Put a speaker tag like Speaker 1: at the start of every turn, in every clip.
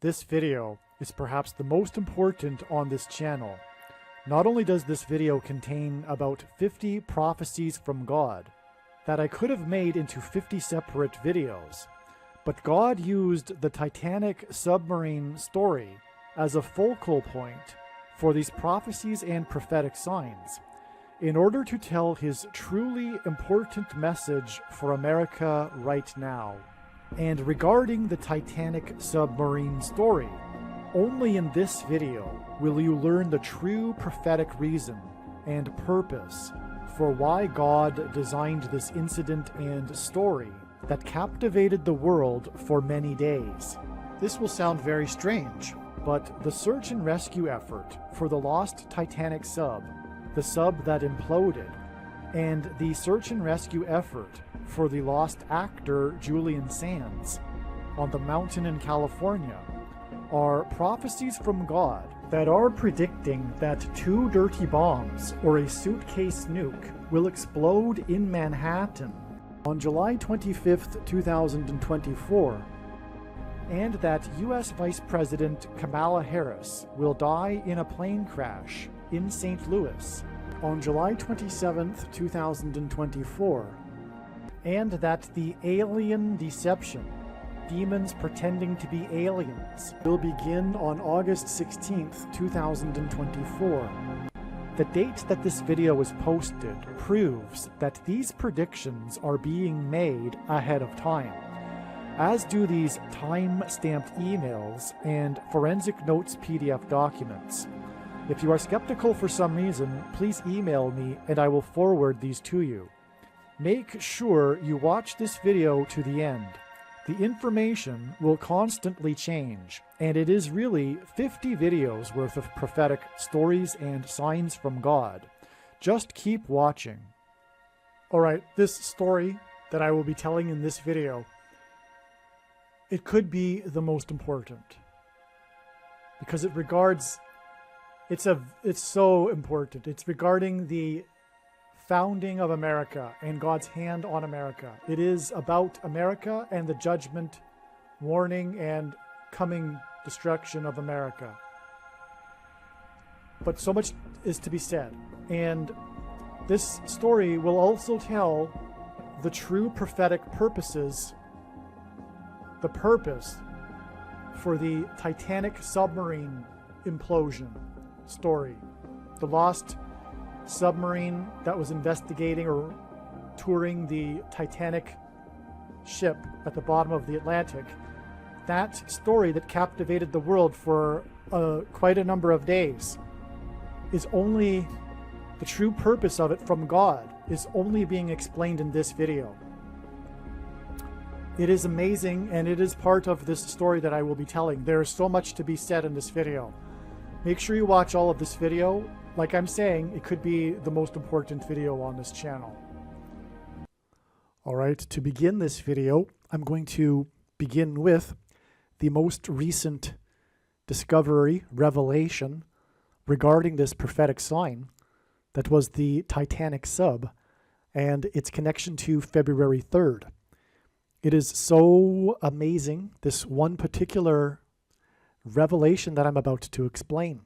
Speaker 1: This video is perhaps the most important on this channel. Not only does this video contain about 50 prophecies from God that I could have made into 50 separate videos, but God used the Titanic submarine story as a focal point for these prophecies and prophetic signs in order to tell his truly important message for America right now. And regarding the Titanic submarine story, only in this video will you learn the true prophetic reason and purpose for why God designed this incident and story that captivated the world for many days. This will sound very strange, but the search and rescue effort for the lost Titanic sub, the sub that imploded, and the search and rescue effort for the lost actor Julian Sands on the mountain in California are prophecies from God that are predicting that 2 dirty bombs or a suitcase nuke will explode in Manhattan on July 25th, 2024, and that U.S. Vice President Kamala Harris will die in a plane crash in St. Louis on July 27th, 2024, and that the alien deception, demons pretending to be aliens, will begin on August 16th, 2024. The date that this video was posted proves that these predictions are being made ahead of time, as do these time-stamped emails and forensic notes PDF documents. If you are skeptical for some reason, please email me and I will forward these to you. Make sure you watch this video to the end. The information will constantly change, and it is really 50 videos worth of prophetic stories and signs from God. Just keep watching. Alright, this story that I will be telling in this video, it could be the most important, because it regards, it's so important. It's regarding the founding of America and God's hand on America. It is about America and the judgment, warning, and coming destruction of America. But so much is to be said, and this story will also tell the true prophetic purposes, the purpose for the Titanic submarine implosion story, the lost submarine that was investigating or touring the Titanic ship at the bottom of the Atlantic. That story that captivated the world for quite a number of days is only, the true purpose of it from God is only being explained in this video. It is amazing, and it is part of this story that I will be telling. There is so much to be said in this video. Make sure you watch all of this video. Like I'm saying, it could be the most important video on this channel. Alright, to begin this video, I'm going to begin with the most recent discovery, revelation, regarding this prophetic sign that was the Titanic sub and its connection to February 3rd. It is so amazing, this one particular revelation that I'm about to explain.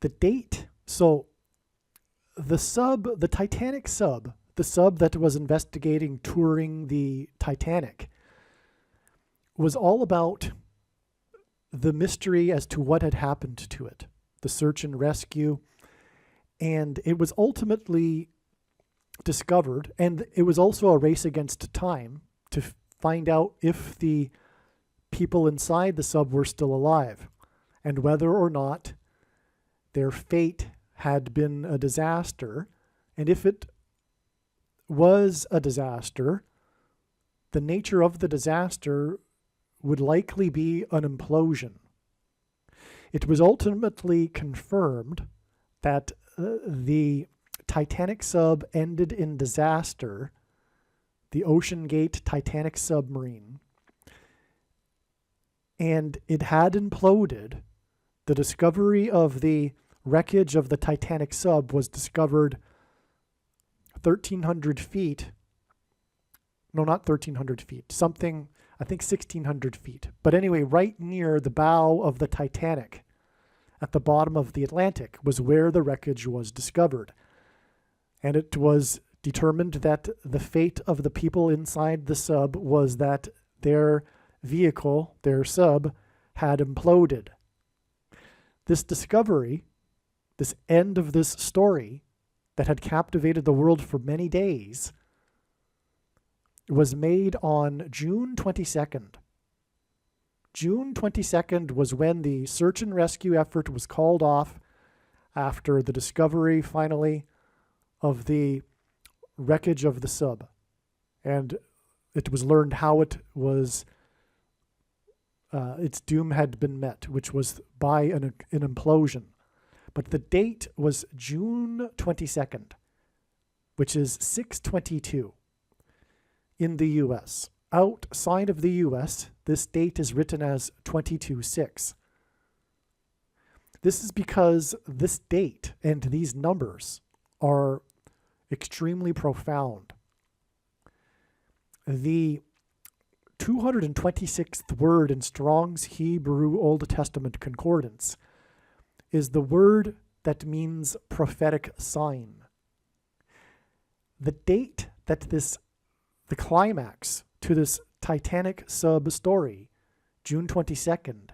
Speaker 1: The date, so the Titanic sub, the sub that was investigating, touring the Titanic, was all about the mystery as to what had happened to it, the search and rescue, and it was ultimately discovered, and it was also a race against time to find out if the people inside the sub were still alive, and whether or not their fate had been a disaster, and if it was a disaster, the nature of the disaster would likely be an implosion. It was ultimately confirmed that the Titanic sub ended in disaster, the Ocean Gate Titanic submarine, and it had imploded. The discovery of the wreckage of the Titanic sub was discovered 1,300 feet. No, not 1,300 feet. Something, I think 1,600 feet. But anyway, right near the bow of the Titanic, at the bottom of the Atlantic, was where the wreckage was discovered. And it was determined that the fate of the people inside the sub was that their vehicle, their sub, had imploded. This discovery, this end of this story that had captivated the world for many days, was made on June 22nd. June 22nd was when the search and rescue effort was called off after the discovery, finally, of the wreckage of the sub. And it was learned how it was, its doom had been met, which was by an implosion. But the date was June 22nd, which is 6/22 in the U.S. Outside of the U.S., this date is written as 22/6. This is because this date and these numbers are extremely profound. The 226th word in Strong's Hebrew Old Testament Concordance is the word that means prophetic sign. The date that the climax to this Titanic sub story, June 22nd,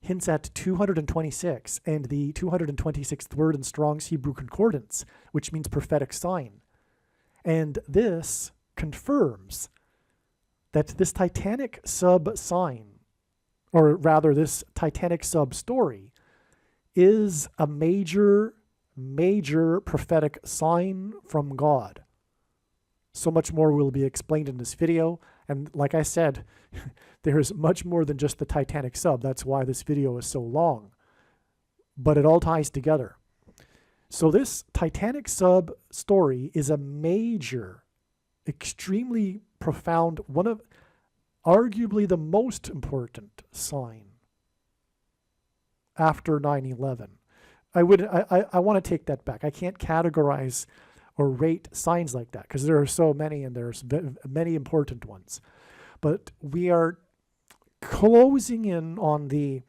Speaker 1: hints at 226 and the 226th word in Strong's Hebrew Concordance, which means prophetic sign. And this confirms that this Titanic sub sign, or rather this Titanic sub story, is a major prophetic sign from God. So much more will be explained in this video. And like I said, there is much more than just the Titanic sub. That's why this video is so long. But it all ties together. So this Titanic sub story is a major, extremely profound, one of arguably the most important sign after 9/11. I want to take that back. I can't categorize or rate signs like that because there are so many and there's many important ones. But we are closing in on the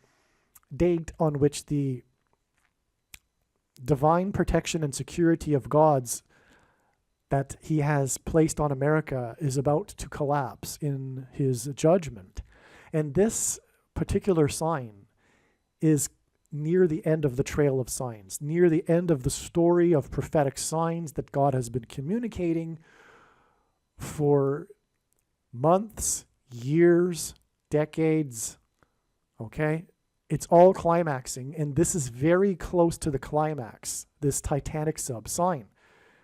Speaker 1: date on which the divine protection and security of God's that he has placed on America is about to collapse in his judgment. And this particular sign is near the end of the trail of signs, near the end of the story of prophetic signs that God has been communicating for months, years, decades, okay? It's all climaxing, and this is very close to the climax, this Titanic sub sign,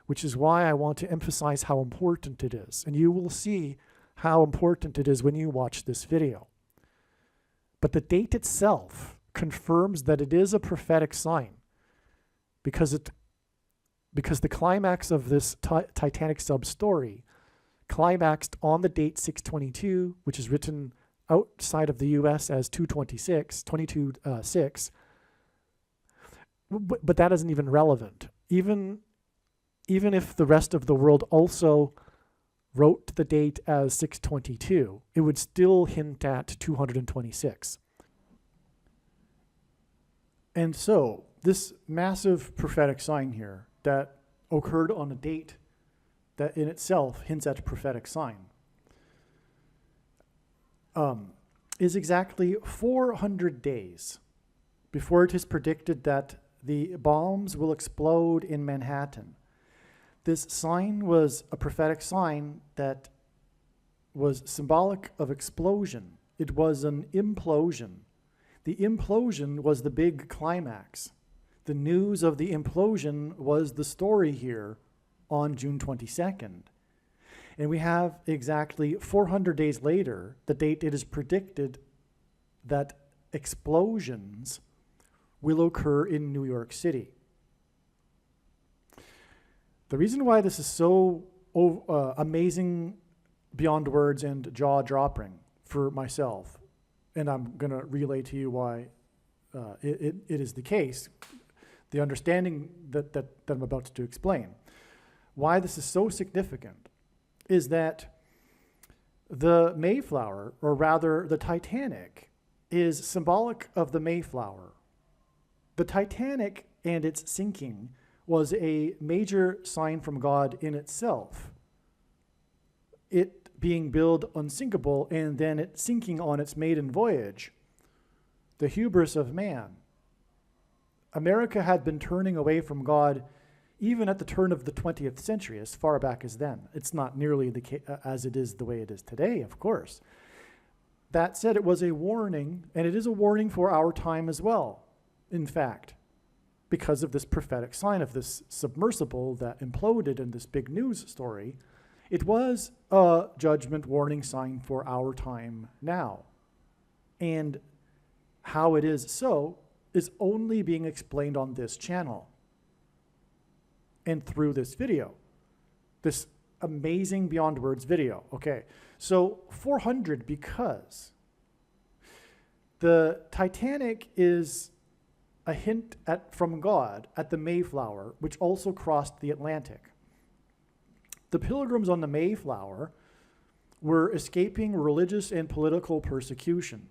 Speaker 1: which is why I want to emphasize how important it is. And you will see how important it is when you watch this video. But the date itself confirms that it is a prophetic sign because the climax of this Titanic sub story climaxed on the date 6/22, which is written outside of the US as 22/6. But that isn't even relevant. Even if the rest of the world also wrote the date as 6/22, it would still hint at 226. And so this massive prophetic sign here that occurred on a date that in itself hints at a prophetic sign is exactly 400 days before it is predicted that the bombs will explode in Manhattan. This sign was a prophetic sign that was symbolic of explosion. It was an implosion. The implosion was the big climax. The news of the implosion was the story here on June 22nd. And we have exactly 400 days later, the date it is predicted that explosions will occur in New York City. The reason why this is so amazing beyond words and jaw-dropping for myself, and I'm going to relay to you why it is the case, the understanding that I'm about to explain. Why this is so significant is that The Mayflower, or rather the Titanic, is symbolic of the Mayflower. The Titanic and its sinking was a major sign from God in itself. It being billed unsinkable and then it sinking on its maiden voyage. The hubris of man. America had been turning away from God even at the turn of the 20th century, as far back as then. It's not nearly as it is the way it is today, of course. That said, it was a warning, and it is a warning for our time as well, in fact, because of this prophetic sign of this submersible that imploded in this big news story. It was a judgment warning sign for our time now. And how it is so is only being explained on this channel and through this video, this amazing beyond words video. Okay, so 400 because the Titanic is a hint from God at the Mayflower, which also crossed the Atlantic. The pilgrims on the Mayflower were escaping religious and political persecution,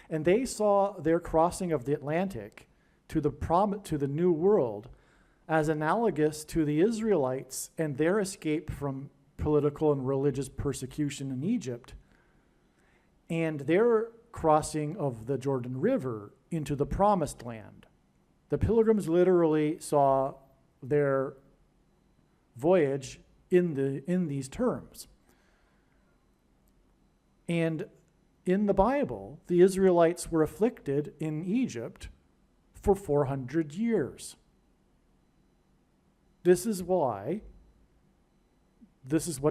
Speaker 1: and they saw their crossing of the Atlantic to the New World as analogous to the Israelites and their escape from political and religious persecution in Egypt and their crossing of the Jordan River into the Promised Land. The pilgrims literally saw their voyage in these terms. And in the Bible, the Israelites were afflicted in Egypt for 400 years. This is what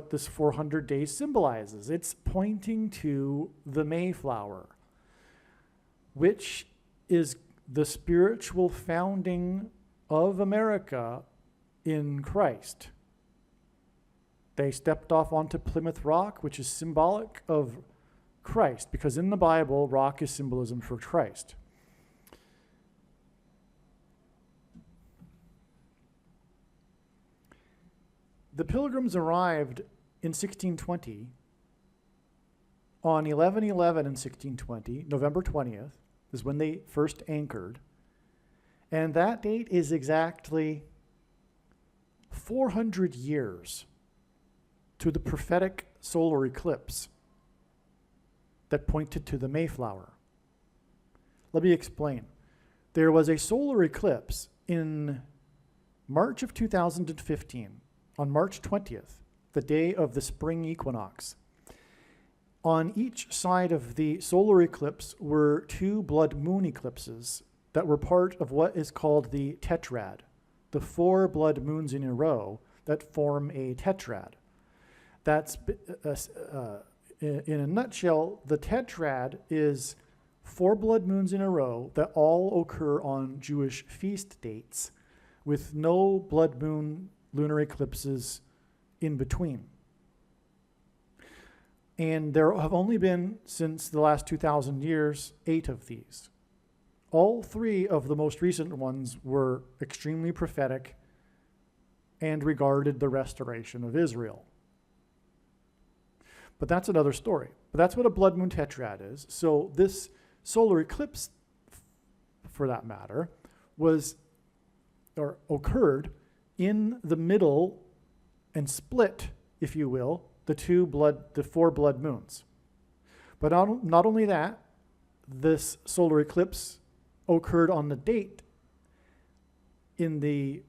Speaker 1: this 400 days symbolizes. It's pointing to the Mayflower, which is the spiritual founding of America in Christ. They stepped off onto Plymouth Rock, which is symbolic of Christ, because in the Bible, rock is symbolism for Christ. The pilgrims arrived in 1620, on 11/11 in 1620, November 20th, is when they first anchored. And that date is exactly 400 years to the prophetic solar eclipse that pointed to the Mayflower. Let me explain. There was a solar eclipse in March of 2015, on March 20th, the day of the spring equinox. On each side of the solar eclipse were two blood moon eclipses that were part of what is called the tetrad, the 4 blood moons in a row that form a tetrad. That's, in a nutshell, the tetrad is 4 blood moons in a row that all occur on Jewish feast dates, with no blood moon lunar eclipses in between. And there have only been, since the last 2,000 years, 8 of these. All 3 of the most recent ones were extremely prophetic and regarded the restoration of Israel. But that's another story. But that's what a blood moon tetrad is. So this solar eclipse, for that matter, occurred in the middle and split, if you will, the 4 blood moons. But not only that, this solar eclipse occurred on the date in the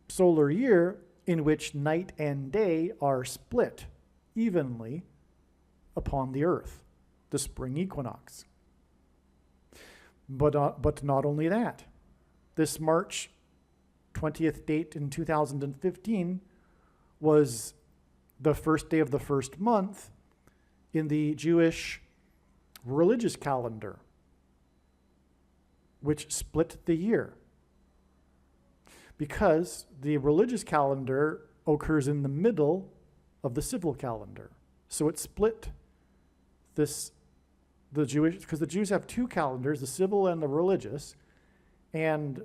Speaker 1: solar year in which night and day are split evenly upon the earth, the spring equinox. But not only that, this March 20th date in 2015 was the first day of the first month in the Jewish religious calendar, which split the year. Because the religious calendar occurs in the middle of the civil calendar. So it split because the Jews have 2 calendars, the civil and the religious, and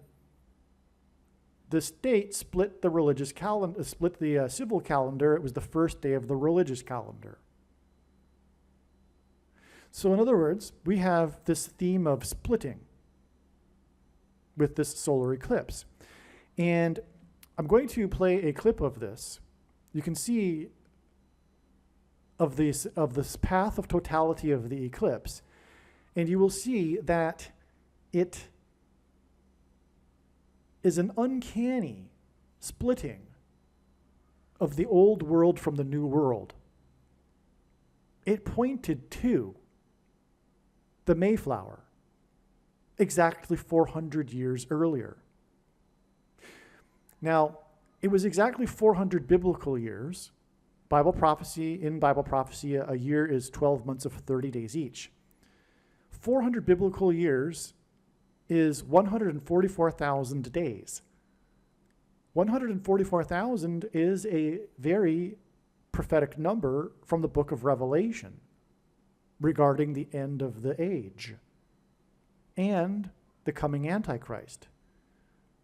Speaker 1: this date split the religious calendar, split the civil calendar. It was the first day of the religious calendar. So in other words, we have this theme of splitting with this solar eclipse. And I'm going to play a clip of this. You can see of this path of totality of the eclipse, and you will see that it is an uncanny splitting of the old world from the new world. It pointed to the Mayflower exactly 400 years earlier. Now, it was exactly 400 biblical years. In Bible prophecy, a year is 12 months of 30 days each. 400 biblical years is 144,000 days. 144,000 is a very prophetic number from the book of Revelation regarding the end of the age and the coming Antichrist.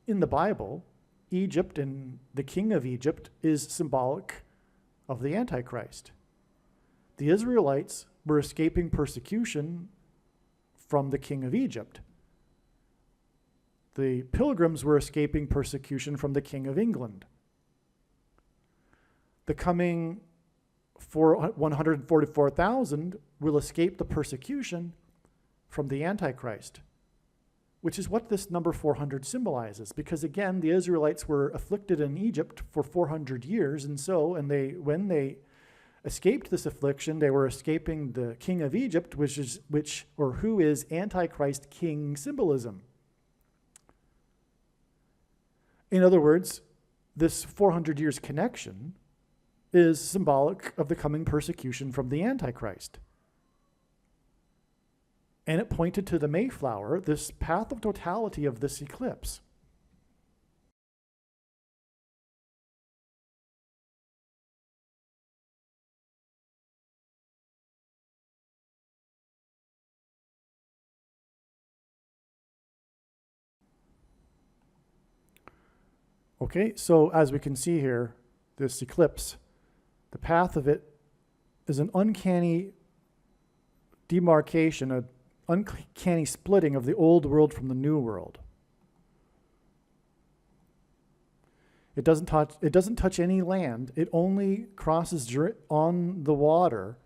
Speaker 1: In the Bible, Egypt and the king of Egypt is symbolic of the Antichrist. The Israelites were escaping persecution from the king of Egypt. The pilgrims were escaping persecution from the king of England. The coming 144,000 will escape the persecution from the Antichrist, which is what this number 400 symbolizes. Because again, the Israelites were afflicted in Egypt for 400 years, and when they escaped this affliction, they were escaping the king of Egypt, who is Antichrist king symbolism. In other words, this 400 years connection is symbolic of the coming persecution from the Antichrist. And it pointed to the Mayflower, this path of totality of this eclipse. Okay, so as we can see here, this eclipse, the path of it is an uncanny demarcation, an uncanny splitting of the old world from the new world. It doesn't touch any land. It only crosses on the water,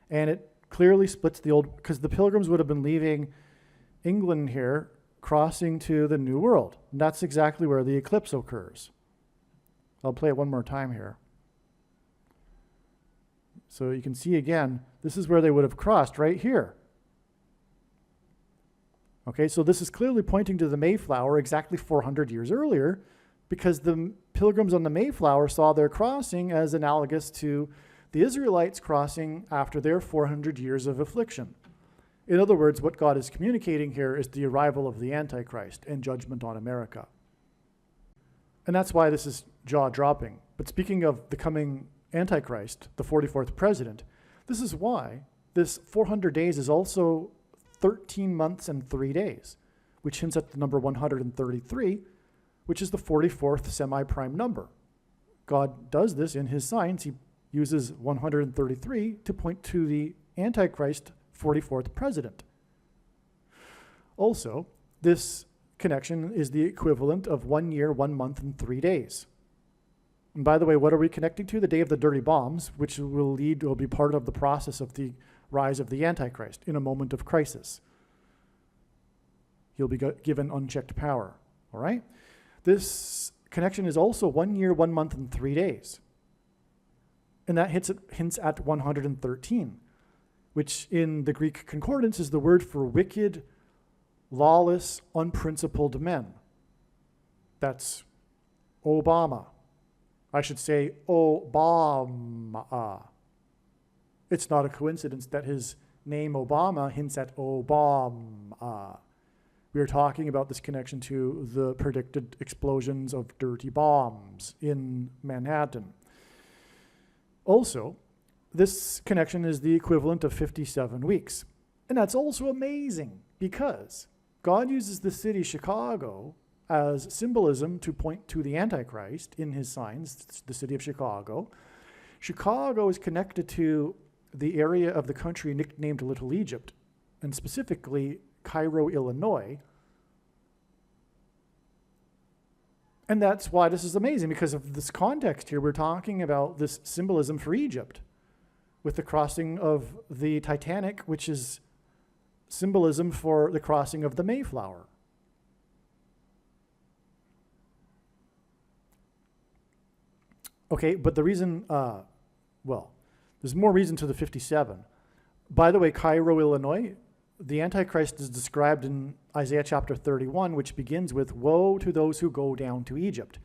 Speaker 1: and it clearly splits the old, because the pilgrims would have been leaving England here, crossing to the new world. And that's exactly where the eclipse occurs. I'll play it one more time here. So you can see again, this is where they would have crossed, right here. Okay, so this is clearly pointing to the Mayflower exactly 400 years earlier, because the pilgrims on the Mayflower saw their crossing as analogous to the Israelites crossing after their 400 years of affliction. In other words, what God is communicating here is the arrival of the Antichrist and judgment on America. And that's why this is jaw-dropping. But speaking of the coming Antichrist, the 44th president, this is why this 400 days is also 13 months and 3 days, which hints at the number 133, which is the 44th semi-prime number. God does this in his signs. He uses 133 to point to the Antichrist 44th president. Also, this connection is the equivalent of 1 year, 1 month, and 3 days. And by the way, what are we connecting to? The day of the dirty bombs, which will be part of the process of the rise of the Antichrist in a moment of crisis. He'll be given unchecked power, all right? This connection is also 1 year, 1 month, and 3 days. And that hints at 113, which in the Greek concordance is the word for wicked, lawless, unprincipled men. That's Obama. I should say Obama. It's not a coincidence that his name Obama hints at Obama. We are talking about this connection to the predicted explosions of dirty bombs in Manhattan. Also, this connection is the equivalent of 57 weeks. And that's also amazing because God uses the city Chicago as symbolism to point to the Antichrist in his signs, the city of Chicago. Chicago is connected to the area of the country nicknamed Little Egypt, and specifically Cairo, Illinois. And that's why this is amazing, because of this context here. We're talking about this symbolism for Egypt with the crossing of the Titanic, which is symbolism for the crossing of the Mayflower. Okay, but the reason, well, there's more reason to the 57. By the way, Cairo, Illinois, the Antichrist is described in Isaiah chapter 31, which begins with, "Woe to those who go down to Egypt,"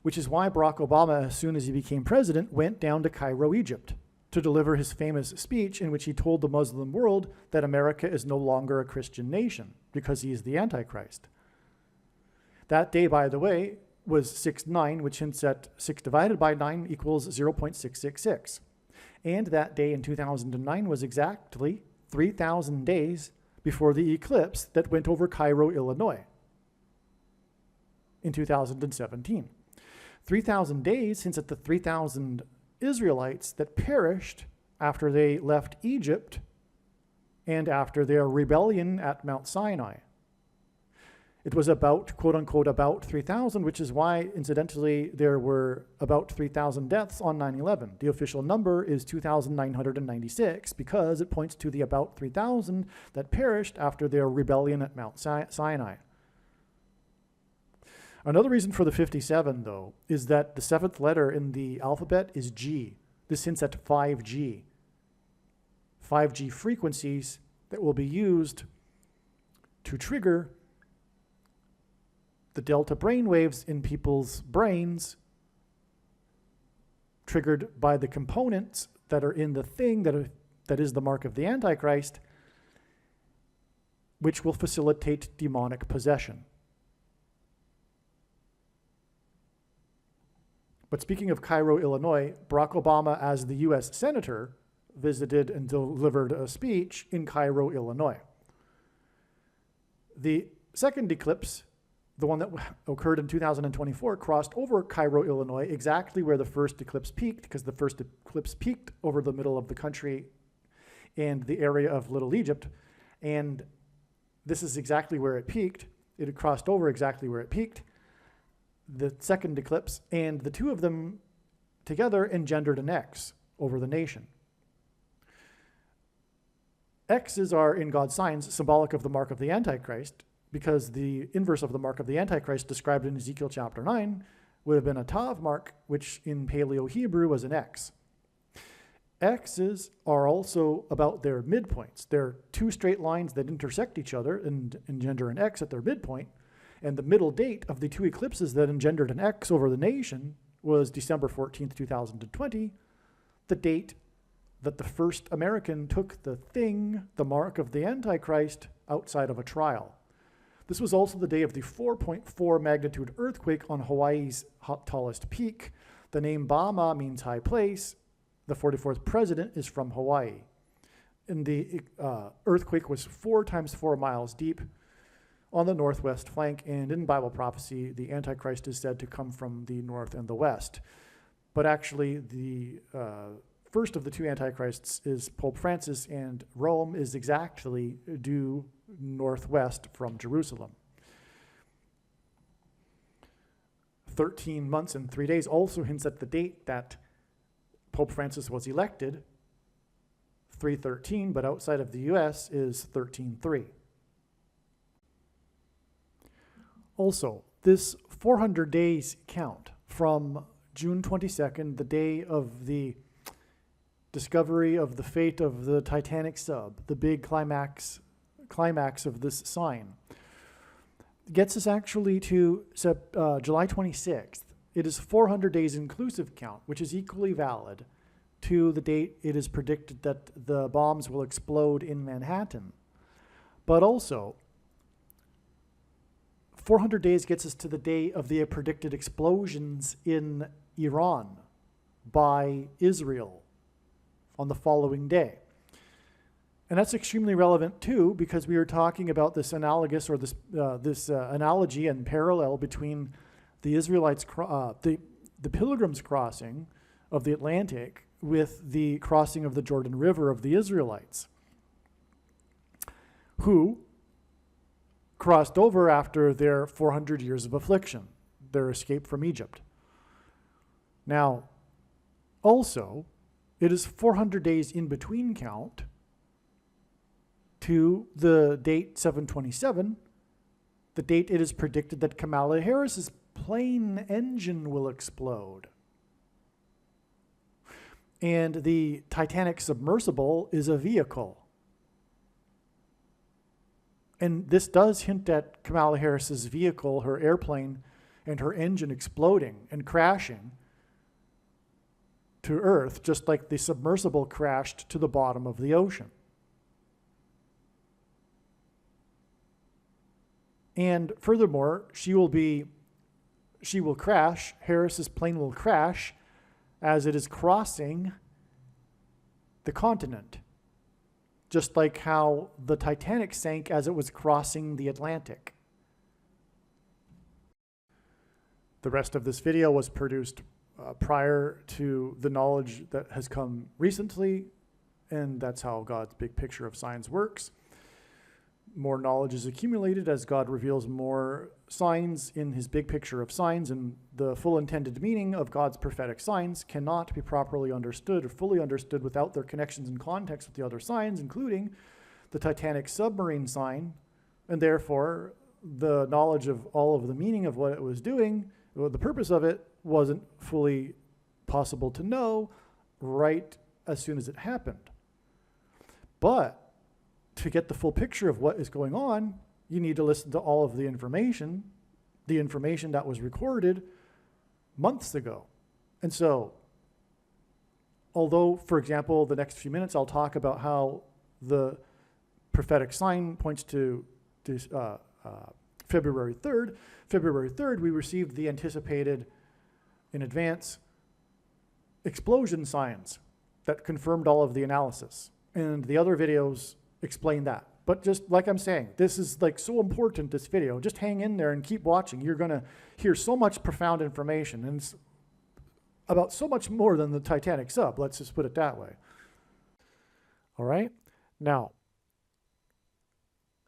Speaker 1: which is why Barack Obama, as soon as he became president, went down to Cairo, Egypt, to deliver his famous speech in which he told the Muslim world that America is no longer a Christian nation because he is the Antichrist. That day, by the way, was 6/9, which hints at 6 divided by 9 equals 0.666. And that day in 2009 was exactly 3,000 days before the eclipse that went over Cairo, Illinois in 2017. 3,000 days hints at the 3,000 Israelites that perished after they left Egypt and after their rebellion at Mount Sinai. It was about, quote unquote, about 3,000, which is why, incidentally, there were about 3,000 deaths on 9/11. The official number is 2,996 because it points to the about 3,000 that perished after their rebellion at Mount Sinai. Another reason for the 57, though, is that the 7th letter in the alphabet is G. This hints at 5G. 5G frequencies that will be used to trigger the delta brainwaves in people's brains, triggered by the components that are in the thing that is the mark of the Antichrist, which will facilitate demonic possession. But speaking of Cairo, Illinois, Barack Obama, as the U.S. Senator, visited and delivered a speech in Cairo, Illinois. The second eclipse, the one that occurred in 2024, crossed over Cairo, Illinois, exactly where the first eclipse peaked, because the first eclipse peaked over the middle of the country and the area of Little Egypt. And this is exactly where it peaked. It had crossed over exactly where it peaked, the second eclipse, and the two of them together engendered an X over the nation. X's are, in God's signs, symbolic of the mark of the Antichrist, because the inverse of the mark of the Antichrist described in Ezekiel chapter 9 would have been a Tav mark, which in Paleo-Hebrew was an X. X's are also about their midpoints. They're two straight lines that intersect each other and engender an X at their midpoint. And the middle date of the two eclipses that engendered an X over the nation was December 14th, 2020, the date that the first American took the thing, the mark of the Antichrist, outside of a trial. This was also the day of the 4.4 magnitude earthquake on Hawaii's tallest peak. The name Bama means high place. The 44th president is from Hawaii. And the earthquake was 4 times 4 miles deep on the northwest flank, and in Bible prophecy, the Antichrist is said to come from the north and the west. But actually, the first of the two Antichrists is Pope Francis, and Rome is exactly due northwest from Jerusalem. 13 months and 3 days also hints at the date that Pope Francis was elected, 3/13, but outside of the U.S. is 13/3. Also, this 400 days count from June 22nd, the day of the discovery of the fate of the Titanic sub, the big climax of this sign, gets us actually to July 26th. It is 400 days inclusive count, which is equally valid to the date it is predicted that the bombs will explode in Manhattan. But also, 400 days gets us to the day of the predicted explosions in Iran by Israel on the following day. And that's extremely relevant too, because we were talking about this analogous or this analogy and parallel between the Israelites, the Pilgrims crossing of the Atlantic with the crossing of the Jordan River of the Israelites, who crossed over after their 400 years of affliction, their escape from Egypt. Now, also, it is 400 days in between count to the date 7/27, the date it is predicted that Kamala Harris's plane engine will explode. And the Titanic submersible is a vehicle. And this does hint at Kamala Harris's vehicle, her airplane, and her engine exploding and crashing to Earth, just like the submersible crashed to the bottom of the ocean. And furthermore, she will crash, Harris's plane will crash as it is crossing the continent, just like how the Titanic sank as it was crossing the Atlantic. The rest of this video was produced prior to the knowledge that has come recently, and that's how God's big picture of signs works. More knowledge is accumulated as God reveals more signs in his big picture of signs, and the full intended meaning of God's prophetic signs cannot be properly understood or fully understood without their connections and context with the other signs, including the Titanic submarine sign, and therefore the knowledge of all of the meaning of what it was doing, the purpose of it, wasn't fully possible to know right as soon as it happened. But to get the full picture of what is going on, you need to listen to all of the information that was recorded months ago. And so, although, for example, the next few minutes I'll talk about how the prophetic sign points to February 3rd. February 3rd, we received the anticipated, in advance, explosion signs that confirmed all of the analysis. And the other videos explain that. But just like I'm saying, this is like so important, this video. Just hang in there and keep watching. You're going to hear so much profound information, and it's about so much more than the Titanic sub. Let's just put it that way. All right. Now,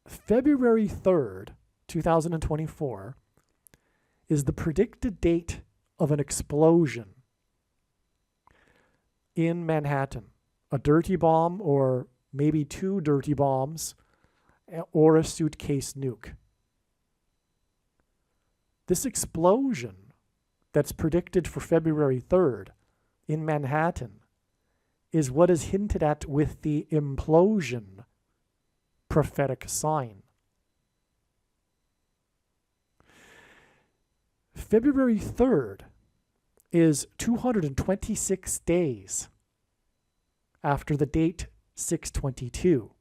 Speaker 1: February 3rd, 2024 is the predicted date of an explosion in Manhattan. A dirty bomb, or maybe two dirty bombs, or a suitcase nuke. This explosion that's predicted for February 3rd in Manhattan is what is hinted at with the implosion prophetic sign. February 3rd is 226 days after the date 6/22,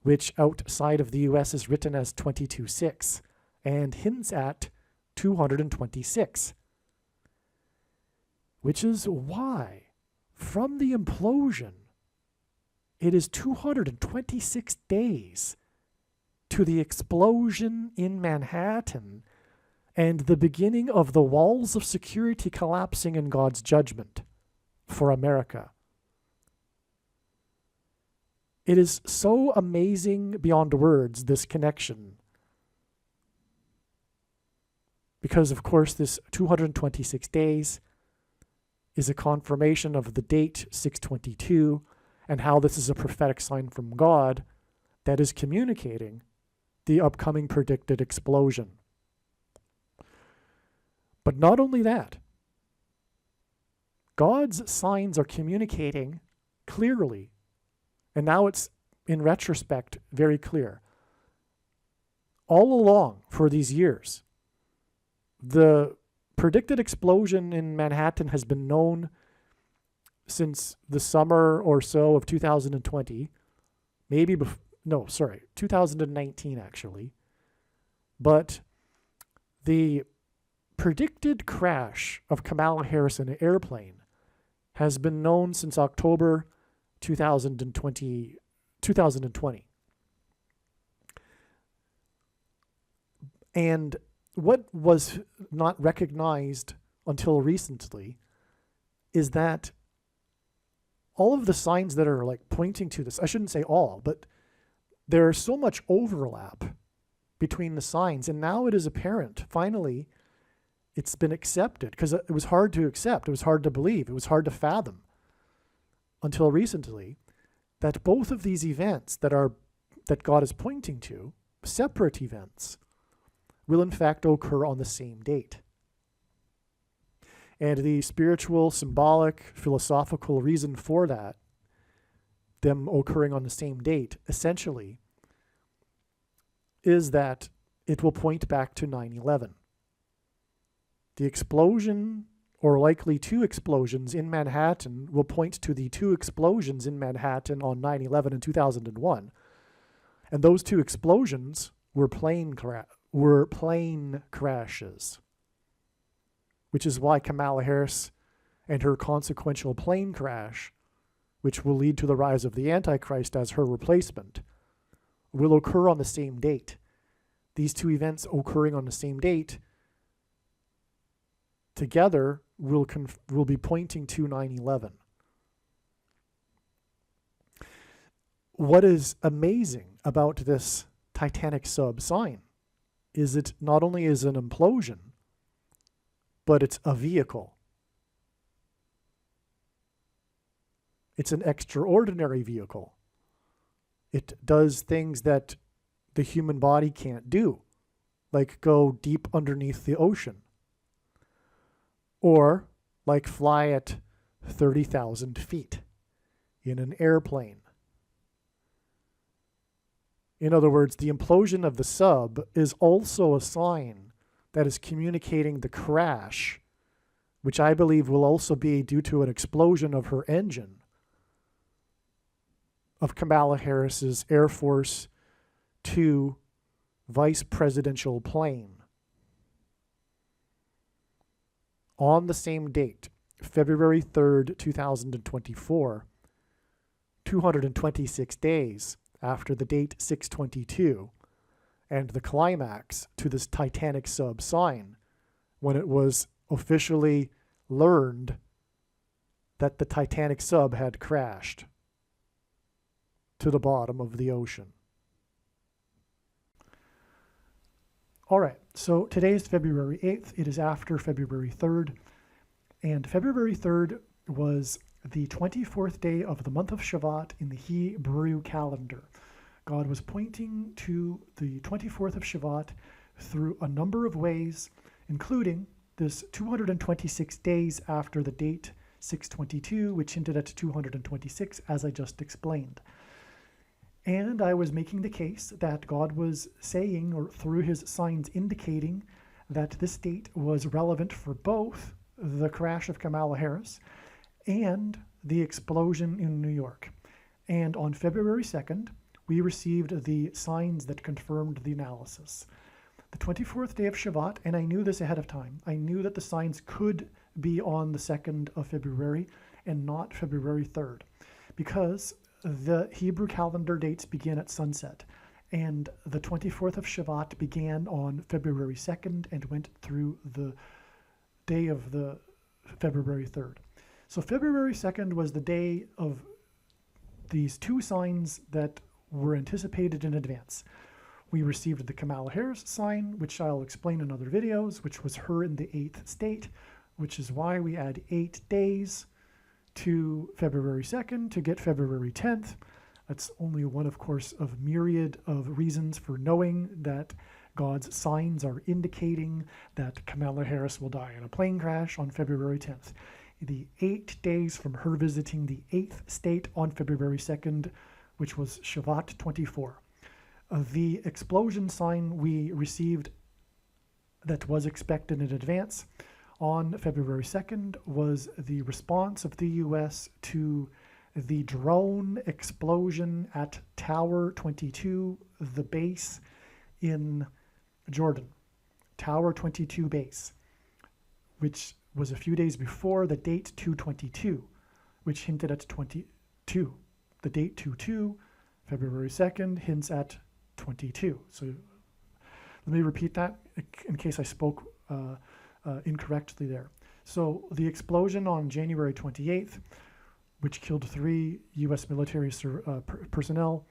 Speaker 1: which outside of the US is written as 22/6 and hints at 226, which is why from the implosion it is 226 days to the explosion in Manhattan and the beginning of the walls of security collapsing in God's judgment for America. It is so amazing beyond words, this connection. Because, of course, this 226 days is a confirmation of the date 6/22 and how this is a prophetic sign from God that is communicating the upcoming predicted explosion. But not only that, God's signs are communicating clearly, and now it's, in retrospect, very clear. All along for these years, the predicted explosion in Manhattan has been known since the summer or so of 2020, 2019 actually. But the predicted crash of Kamala Harris in an airplane has been known since October 2020. And what was not recognized until recently is that all of the signs that are like pointing to this, I shouldn't say all, but there's so much overlap between the signs. And now it is apparent, finally, it's been accepted, because it was hard to accept. It was hard to believe. It was hard to fathom until recently that both of these events that God is pointing to, separate events, will in fact occur on the same date. And the spiritual, symbolic, philosophical reason for that, them occurring on the same date, essentially, is that it will point back to 9/11. The explosion, or likely two explosions in Manhattan, will point to the two explosions in Manhattan on 9/11 and 2001. And those two explosions were plane crashes, which is why Kamala Harris and her consequential plane crash, which will lead to the rise of the Antichrist as her replacement, will occur on the same date. These two events occurring on the same date together will be pointing to 9/11. What is amazing about this Titanic sub sign is it not only is an implosion, but it's a vehicle. It's an extraordinary vehicle. It does things that the human body can't do, like go deep underneath the ocean, or like fly at 30,000 feet in an airplane. In other words, the implosion of the sub is also a sign that is communicating the crash, which I believe will also be due to an explosion of her engine, of Kamala Harris's Air Force 2 vice presidential plane. On the same date, February 3rd, 2024, 226 days after the date 622, and the climax to this Titanic sub sign, when it was officially learned that the Titanic sub had crashed to the bottom of the ocean. All right, so today is February 8th. It is after February 3rd. And February 3rd was the 24th day of the month of Shavat in the Hebrew calendar. God was pointing to the 24th of Shavat through a number of ways, including this 226 days after the date 622, which hinted at 226, as I just explained. And I was making the case that God was saying, or through his signs indicating, that this date was relevant for both the crash of Kamala Harris and the explosion in New York. And on February 2nd, we received the signs that confirmed the analysis. The 24th day of Shavat, and I knew this ahead of time, I knew that the signs could be on the 2nd of February and not February 3rd, because the Hebrew calendar dates begin at sunset, and the 24th of Shavat began on February 2nd and went through the day of the February 3rd. So February 2nd was the day of these two signs that were anticipated in advance. We received the Kamala Harris sign, which I'll explain in other videos, which was her in the 8th state, which is why we add 8 days to February 2nd to get February 10th. That's only one, of course, of myriad of reasons for knowing that God's signs are indicating that Kamala Harris will die in a plane crash on February 10th. The 8 days from her visiting the 8th state on February 2nd, which was Shavat 24. The explosion sign we received that was expected in advance on February 2nd was the response of the U.S. to the drone explosion at Tower 22, the base in Jordan. Tower 22 base, which was a few days before the date 222, which hinted at 22. the date 22, February 2nd, hints at 22. So let me repeat that in case I spoke incorrectly there. So the explosion on January 28th, which killed 3 U.S. military personnel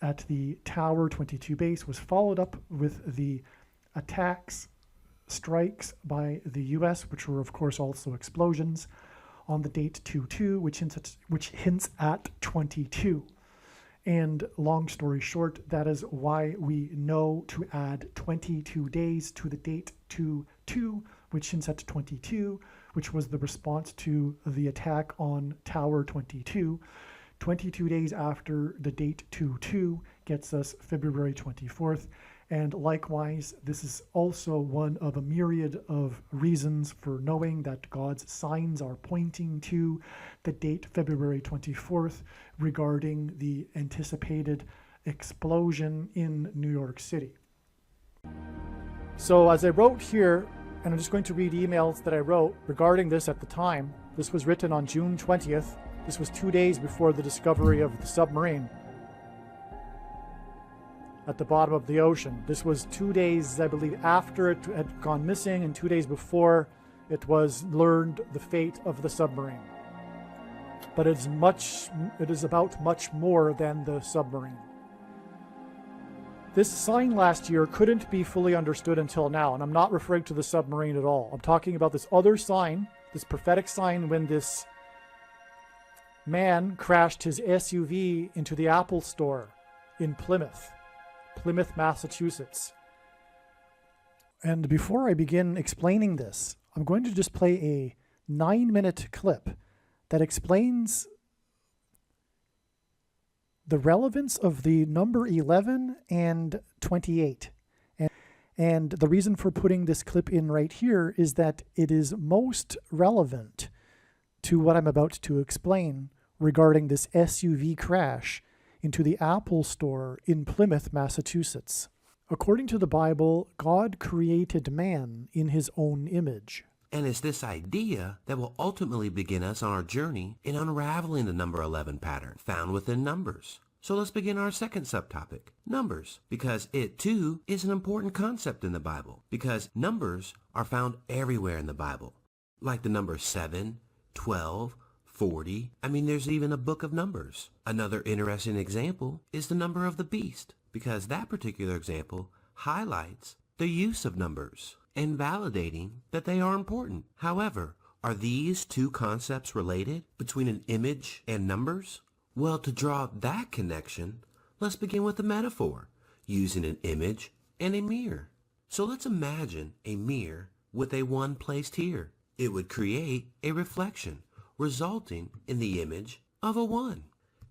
Speaker 1: at the Tower 22 base, was followed up with the strikes by the U.S., which were of course also explosions, on the date 22, which hints at 22. And long story short, that is why we know to add 22 days to the date 22, which hints at 22, which was the response to the attack on Tower 22. 22 days after the date 22 gets us February 24th. And likewise, this is also one of a myriad of reasons for knowing that God's signs are pointing to the date February 24th regarding the anticipated explosion in New York City. So as I wrote here, and I'm just going to read emails that I wrote regarding this at the time. This was written on June 20th. This was 2 days before the discovery of the submarine at the bottom of the ocean. This was 2 days, I believe, after it had gone missing, and 2 days before it was learned the fate of the submarine. But it is about much more than the submarine. This sign last year couldn't be fully understood until now, and I'm not referring to the submarine at all. I'm talking about this other sign, this prophetic sign when this man crashed his SUV into the Apple store in Plymouth, Massachusetts. And before I begin explaining this, I'm going to just play a 9-minute clip that explains the relevance of the number 11 and 28. And the reason for putting this clip in right here is that it is most relevant to what I'm about to explain regarding this SUV crash into the Apple store in Plymouth, Massachusetts. According to the Bible, God created man in his own image.
Speaker 2: And it's this idea that will ultimately begin us on our journey in unraveling the number 11 pattern found within Numbers. So let's begin our second subtopic, Numbers, because it too is an important concept in the Bible, because numbers are found everywhere in the Bible, like the numbers 7, 12, 40. There's even a book of Numbers. Another interesting example is the number of the beast, because that particular example highlights the use of numbers and validating that they are important. However, are these two concepts related between an image and numbers? Well, to draw that connection, let's begin with a metaphor, using an image and a mirror. So let's imagine a mirror with a 1 placed here. It would create a reflection, resulting in the image of a 1.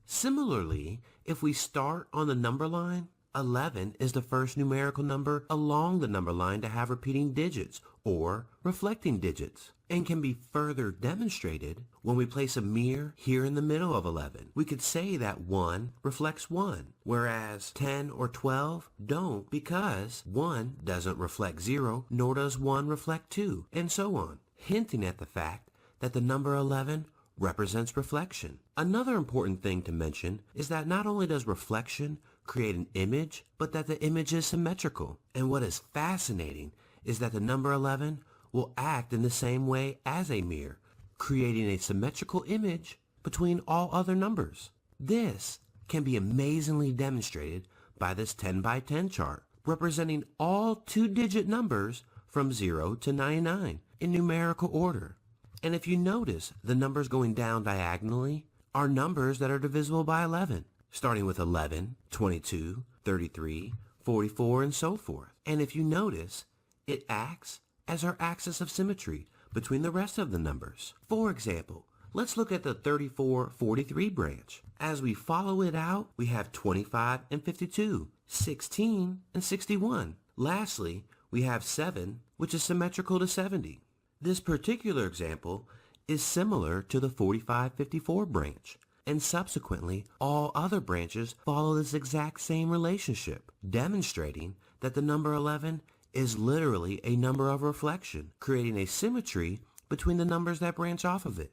Speaker 2: Similarly, if we start on the number line, 11 is the first numerical number along the number line to have repeating digits or reflecting digits, and can be further demonstrated when we place a mirror here in the middle of 11. We could say that 1 reflects 1, whereas 10 or 12 don't, because 1 doesn't reflect 0, nor does 1 reflect 2, and so on, hinting at the fact that the number 11 represents reflection. Another important thing to mention is that not only does reflection create an image, but that the image is symmetrical. And what is fascinating is that the number 11 will act in the same way as a mirror, creating a symmetrical image between all other numbers. This can be amazingly demonstrated by this 10 by 10 chart, representing all 2-digit numbers from 0 to 99 in numerical order. And if you notice, the numbers going down diagonally are numbers that are divisible by 11, starting with 11, 22, 33, 44, and so forth. And if you notice, it acts as our axis of symmetry between the rest of the numbers. For example, let's look at the 34-43 branch. As we follow it out, we have 25 and 52, 16 and 61. Lastly, we have 7, which is symmetrical to 70. This particular example is similar to the 45-54 branch, and subsequently all other branches follow this exact same relationship, demonstrating that the number 11 is literally a number of reflection, creating a symmetry between the numbers that branch off of it.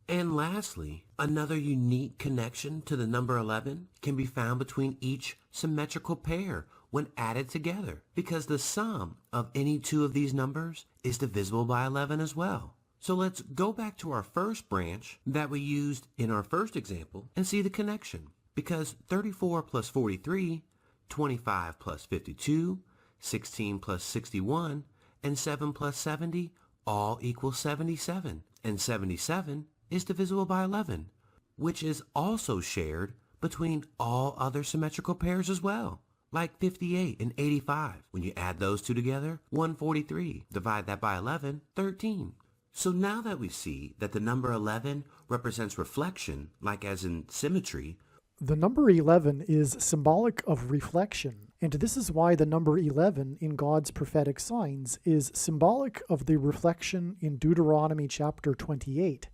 Speaker 2: And lastly, another unique connection to the number 11 can be found between each symmetrical pair when added together, because the sum of any two of these numbers is divisible by 11 as well. So let's go back to our first branch that we used in our first example and see the connection. Because 34 plus 43, 25 plus 52, 16 plus 61, and 7 plus 70 all equal 77. And 77 is divisible by 11, which is also shared between all other symmetrical pairs as well, like 58 and 85. When you add those two together, 143. Divide that by 11, 13. So now that we see that the number 11 represents reflection, like as in symmetry,
Speaker 1: the number 11 is symbolic of reflection, and this is why the number 11 in God's prophetic signs is symbolic of the reflection in Deuteronomy chapter 28,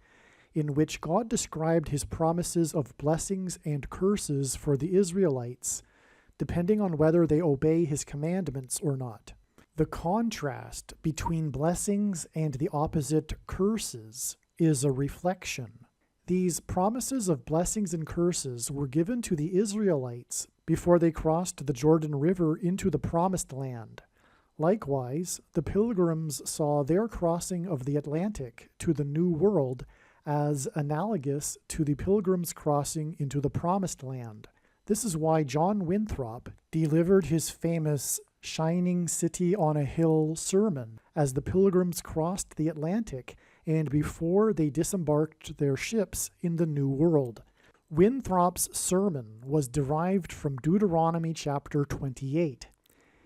Speaker 1: in which God described his promises of blessings and curses for the Israelites, depending on whether they obey his commandments or not. The contrast between blessings and the opposite curses is a reflection. These promises of blessings and curses were given to the Israelites before they crossed the Jordan River into the Promised Land. Likewise, the pilgrims saw their crossing of the Atlantic to the New World as analogous to the pilgrims' crossing into the Promised Land. This is why John Winthrop delivered his famous Shining City on a Hill sermon as the pilgrims crossed the Atlantic and before they disembarked their ships in the New World. Winthrop's sermon was derived from Deuteronomy chapter 28.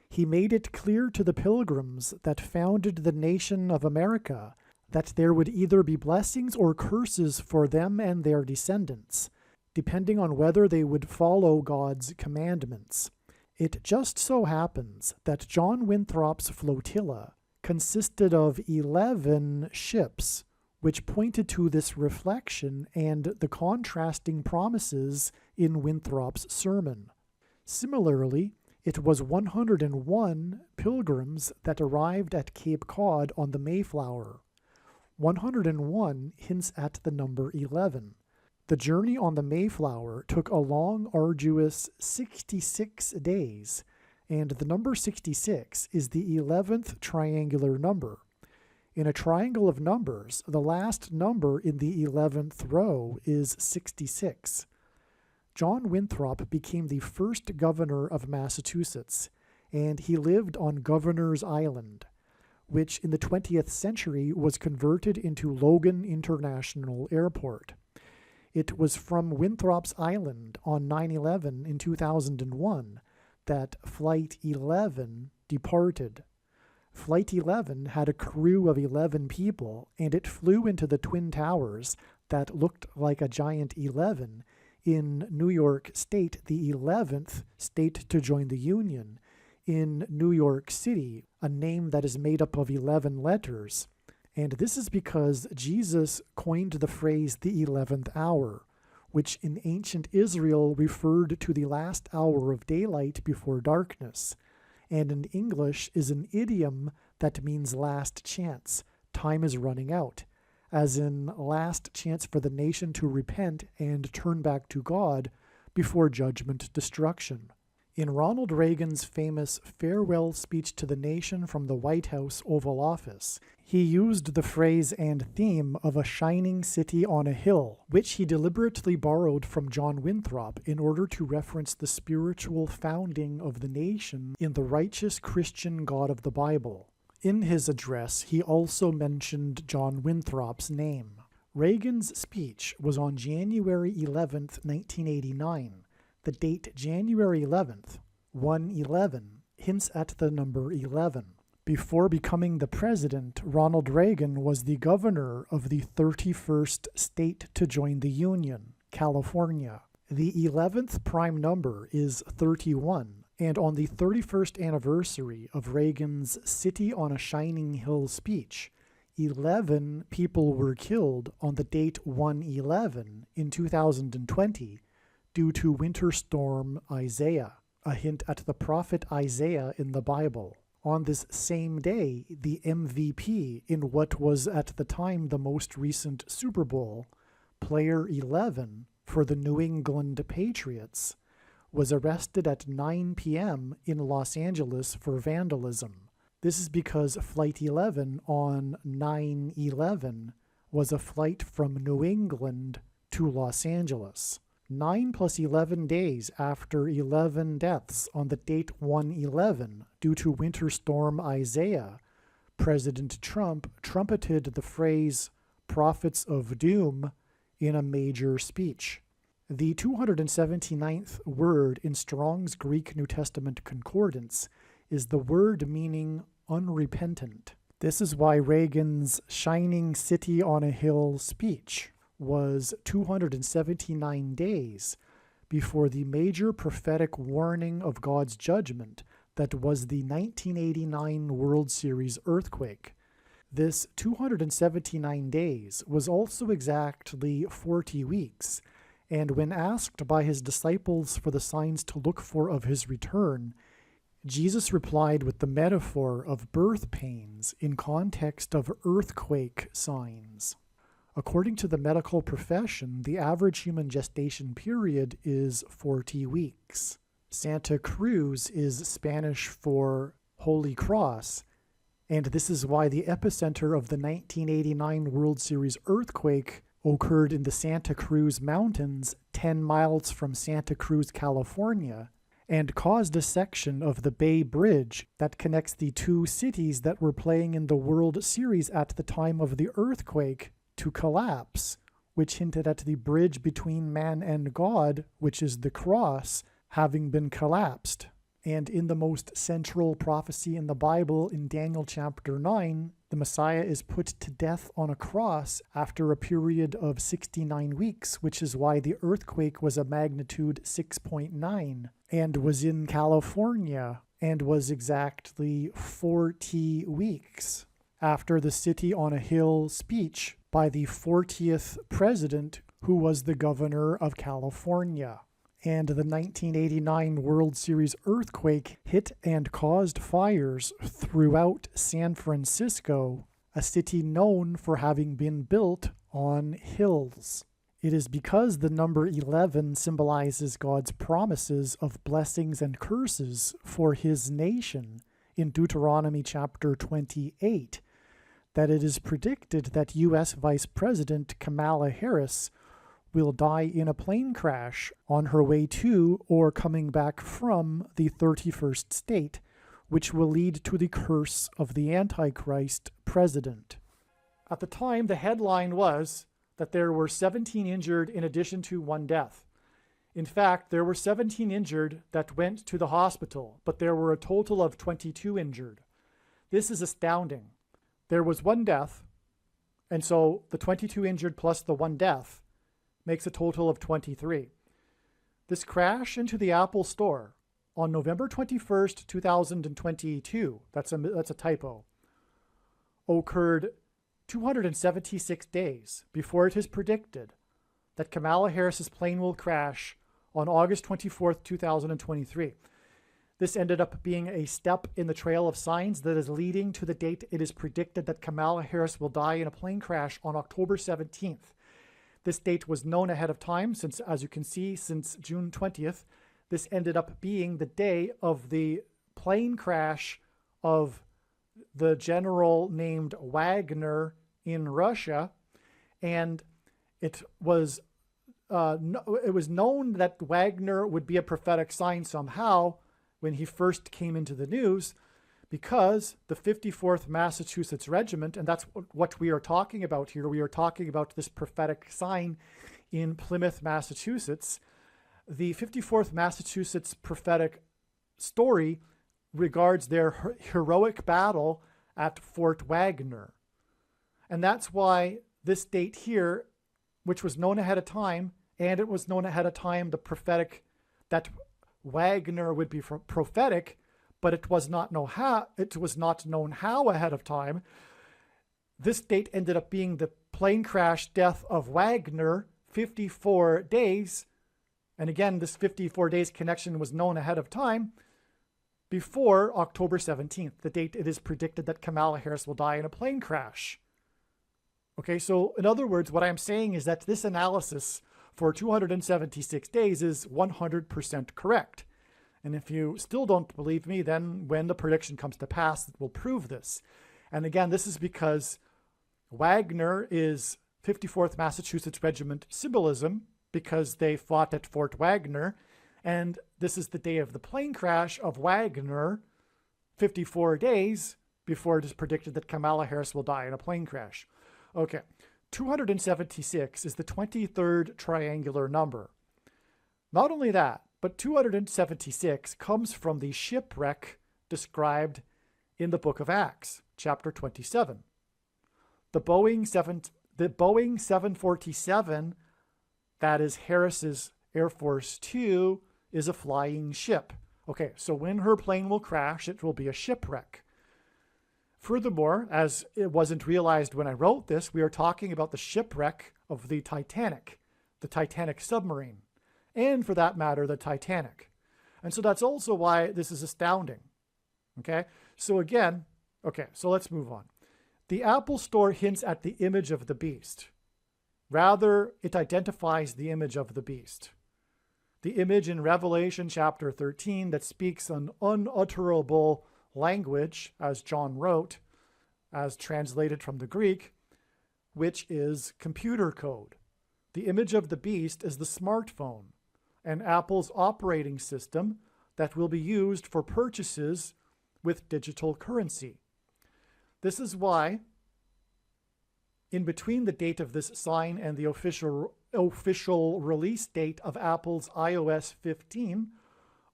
Speaker 1: He made it clear to the pilgrims that founded the nation of America that there would either be blessings or curses for them and their descendants, depending on whether they would follow God's commandments. It just so happens that John Winthrop's flotilla consisted of 11 ships, which pointed to this reflection and the contrasting promises in Winthrop's sermon. Similarly, it was 101 pilgrims that arrived at Cape Cod on the Mayflower. 101 hints at the number 11. The journey on the Mayflower took a long, arduous 66 days, and the number 66 is the 11th triangular number. In a triangle of numbers, the last number in the 11th row is 66. John Winthrop became the first governor of Massachusetts, and he lived on Governor's Island, which in the 20th century was converted into Logan International Airport. It was from Winthrop's Island on 9/11 in 2001 that Flight 11 departed. Flight 11 had a crew of 11 people, and it flew into the Twin Towers that looked like a giant 11 in New York State, the 11th state to join the Union, in New York City, a name that is made up of 11 letters. And this is because Jesus coined the phrase the 11th hour, which in ancient Israel referred to the last hour of daylight before darkness, and in English is an idiom that means last chance, time is running out, as in last chance for the nation to repent and turn back to God before judgment destruction. In Ronald Reagan's famous farewell speech to the nation from the White House Oval Office, he used the phrase and theme of a shining city on a hill, which he deliberately borrowed from John Winthrop in order to reference the spiritual founding of the nation in the righteous Christian God of the Bible. In his address, he also mentioned John Winthrop's name. Reagan's speech was on January 11, 1989. The date January 11th, 1/11, hints at the number 11. Before becoming the president, Ronald Reagan was the governor of the 31st state to join the Union, California. The 11th prime number is 31, and on the 31st anniversary of Reagan's City on a Shining Hill speech, 11 people were killed on the date 1/11 in 2020, due to Winter Storm Isaiah, a hint at the prophet Isaiah in the Bible. On this same day, the MVP in what was at the time the most recent Super Bowl player 11 for the New England Patriots, was arrested at 9 p.m. in Los Angeles for vandalism. This is because Flight 11 on 9/11 was a flight from New England to Los Angeles. 9 plus 11 days after 11 deaths on the date 1/11 due to Winter Storm Isaiah, President Trump trumpeted the phrase "prophets of doom" in a major speech. The 279th word in Strong's Greek New Testament Concordance is the word meaning unrepentant. This is why Reagan's shining city on a hill speech was 279 days before the major prophetic warning of God's judgment that was the 1989 World Series earthquake. This 279 days was also exactly 40 weeks, and when asked by his disciples for the signs to look for of his return, Jesus replied with the metaphor of birth pains in context of earthquake signs. According to the medical profession, the average human gestation period is 40 weeks. Santa Cruz is Spanish for Holy Cross, and this is why the epicenter of the 1989 World Series earthquake occurred in the Santa Cruz Mountains, 10 miles from Santa Cruz, California, and caused a section of the Bay Bridge that connects the two cities that were playing in the World Series at the time of the earthquake to collapse, which hinted at the bridge between man and God, which is the cross, having been collapsed. And in the most central prophecy in the Bible, in Daniel chapter 9, the Messiah is put to death on a cross after a period of 69 weeks, which is why the earthquake was a magnitude 6.9 and was in California and was exactly 40 weeks after the City on a Hill speech by the 40th president, who was the governor of California. And the 1989 World Series earthquake hit and caused fires throughout San Francisco, a city known for having been built on hills. It is because the number 11 symbolizes God's promises of blessings and curses for his nation in Deuteronomy chapter 28 that it is predicted that U.S. Vice President Kamala Harris will die in a plane crash on her way to or coming back from the 31st state, which will lead to the curse of the Antichrist president. At the time, the headline was that there were 17 injured in addition to 1 death. In fact, there were 17 injured that went to the hospital, but there were a total of 22 injured. This is astounding. There was 1 death, and so the 22 injured plus the 1 death makes a total of 23. This crash into the Apple Store on November 21st, 2022, that's a typo, occurred 276 days before it is predicted that Kamala Harris's plane will crash on August 24th, 2023. This ended up being a step in the trail of signs that is leading to the date it is predicted that Kamala Harris will die in a plane crash on October 17th. This date was known ahead of time since, as you can see, since June 20th, this ended up being the day of the plane crash of the general named Wagner in Russia, and it was known that Wagner would be a prophetic sign somehow when he first came into the news, because the 54th Massachusetts Regiment, and that's what we are talking about here, we are talking about this prophetic sign in Plymouth, Massachusetts. The 54th Massachusetts prophetic story regards their heroic battle at Fort Wagner. And that's why this date here, which was known ahead of time, and it was known ahead of time, the prophetic, that Wagner would be prophetic, but it was not known how ahead of time. This date ended up being the plane crash death of Wagner, 54 days. And again, this 54 days connection was known ahead of time before October 17th, the date it is predicted that Kamala Harris will die in a plane crash. Okay, so in other words, what I'm saying is that this analysis for 276 days is 100% correct. And if you still don't believe me, then when the prediction comes to pass, it will prove this. And again, this is because Wagner is 54th Massachusetts Regiment symbolism, because they fought at Fort Wagner. And this is the day of the plane crash of Wagner, 54 days before it is predicted that Kamala Harris will die in a plane crash. Okay, 276 is the 23rd triangular number. Not only that, but 276 comes from the shipwreck described in the book of Acts, chapter 27. The Boeing 747, that is Harris's Air Force 2, is a flying ship. Okay, so when her plane will crash, it will be a shipwreck. Furthermore, as it wasn't realized when I wrote this, we are talking about the shipwreck of the Titanic submarine, and for that matter, the Titanic. And so that's also why this is astounding. Okay, so again, so let's move on. The Apple Store hints at the image of the beast. Rather, it identifies the image of the beast. The image in Revelation chapter 13 that speaks an unutterable language, as John wrote, as translated from the Greek, which is computer code. The image of the beast is the smartphone, and Apple's operating system that will be used for purchases with digital currency. This is why, in between the date of this sign and the official release date of Apple's iOS 15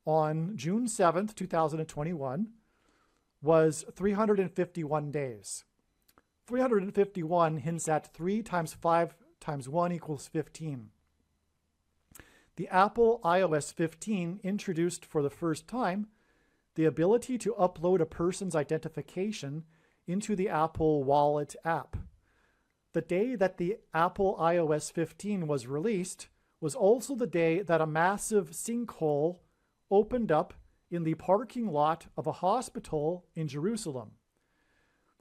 Speaker 1: on June 7th, 2021, was 351 days. 351 hints at 3 times 5 times 1 equals 15. The Apple iOS 15 introduced for the first time the ability to upload a person's identification into the Apple Wallet app. The day that the Apple iOS 15 was released was also the day that a massive sinkhole opened up in the parking lot of a hospital in Jerusalem.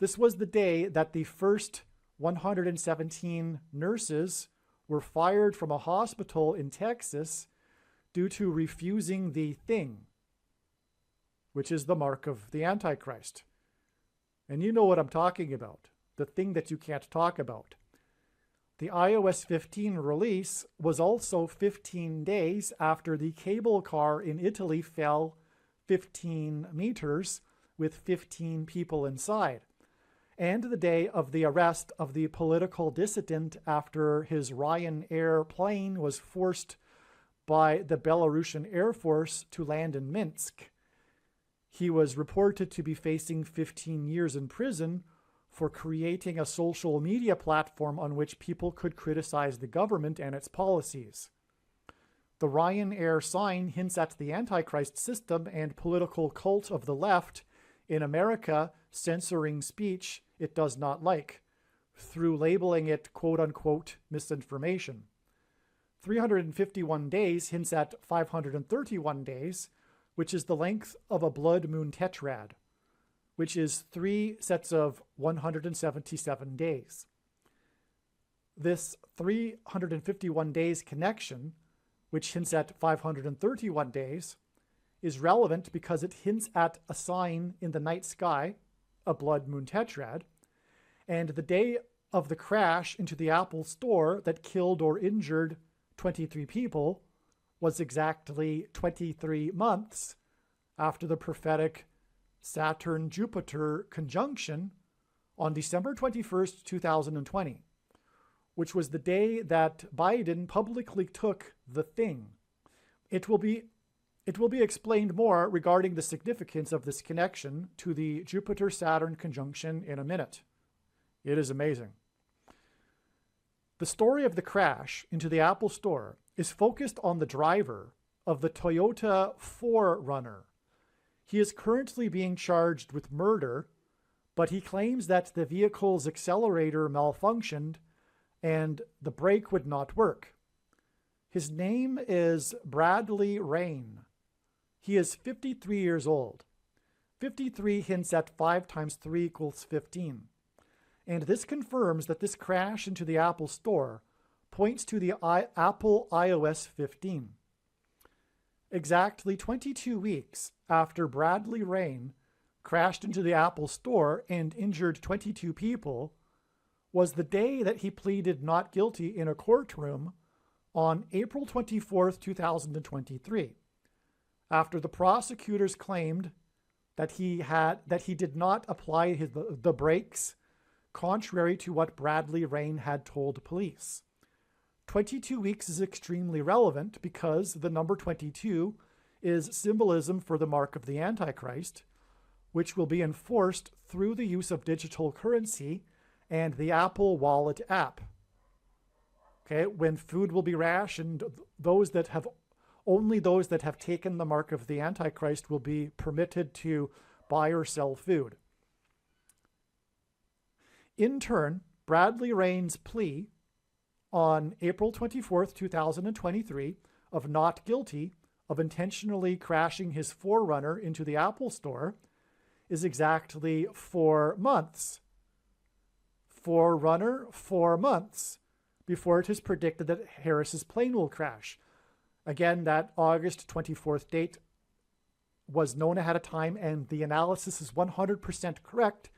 Speaker 1: This was the day that the first 117 nurses were fired from a hospital in Texas due to refusing the thing, which is the mark of the Antichrist. And you know what I'm talking about, the thing that you can't talk about. The iOS 15 release was also 15 days after the cable car in Italy fell 15 meters with 15 people inside, and the day of the arrest of the political dissident after his Ryanair plane was forced by the Belarusian Air Force to land in Minsk. He was reported to be facing 15 years in prison for creating a social media platform on which people could criticize the government and its policies. The Ryanair sign hints at the Antichrist system and political cult of the left in America censoring speech it does not like, through labeling it quote-unquote misinformation. 351 days hints at 531 days, which is the length of a blood moon tetrad, which is 3 sets of 177 days. This 351 days connection, which hints at 531 days, is relevant because it hints at a sign in the night sky, a blood moon tetrad, and the day of the crash into the Apple Store that killed or injured 23 people was exactly 23 months after the prophetic Saturn-Jupiter conjunction on December 21st, 2020, which was the day that Biden publicly took the thing. It will be explained more regarding the significance of this connection to the Jupiter-Saturn conjunction in a minute. It is amazing. The story of the crash into the Apple Store is focused on the driver of the Toyota 4Runner. He is currently being charged with murder, but he claims that the vehicle's accelerator malfunctioned and the brake would not work. His name is Bradley Rain. He is 53 years old. 53 hints at 5 times 3 equals 15. And this confirms that this crash into the Apple Store points to the Apple iOS 15. Exactly 22 weeks after Bradley Rain crashed into the Apple Store and injured 22 people was the day that he pleaded not guilty in a courtroom on April 24th, 2023, after the prosecutors claimed that he did not apply the brakes, contrary to what Bradley Rain had told police. 22 weeks is extremely relevant because the number 22 is symbolism for the mark of the Antichrist, which will be enforced through the use of digital currency and the Apple Wallet app. Okay, when food will be rationed, only those that have taken the mark of the Antichrist will be permitted to buy or sell food. In turn, Bradley Rain's plea on April 24th, 2023, of not guilty of intentionally crashing his Forerunner into the Apple Store is exactly 4 months. Forerunner, 4 months before it is predicted that Harris's plane will crash. Again, that August 24th date was known ahead of time, and the analysis is 100% correct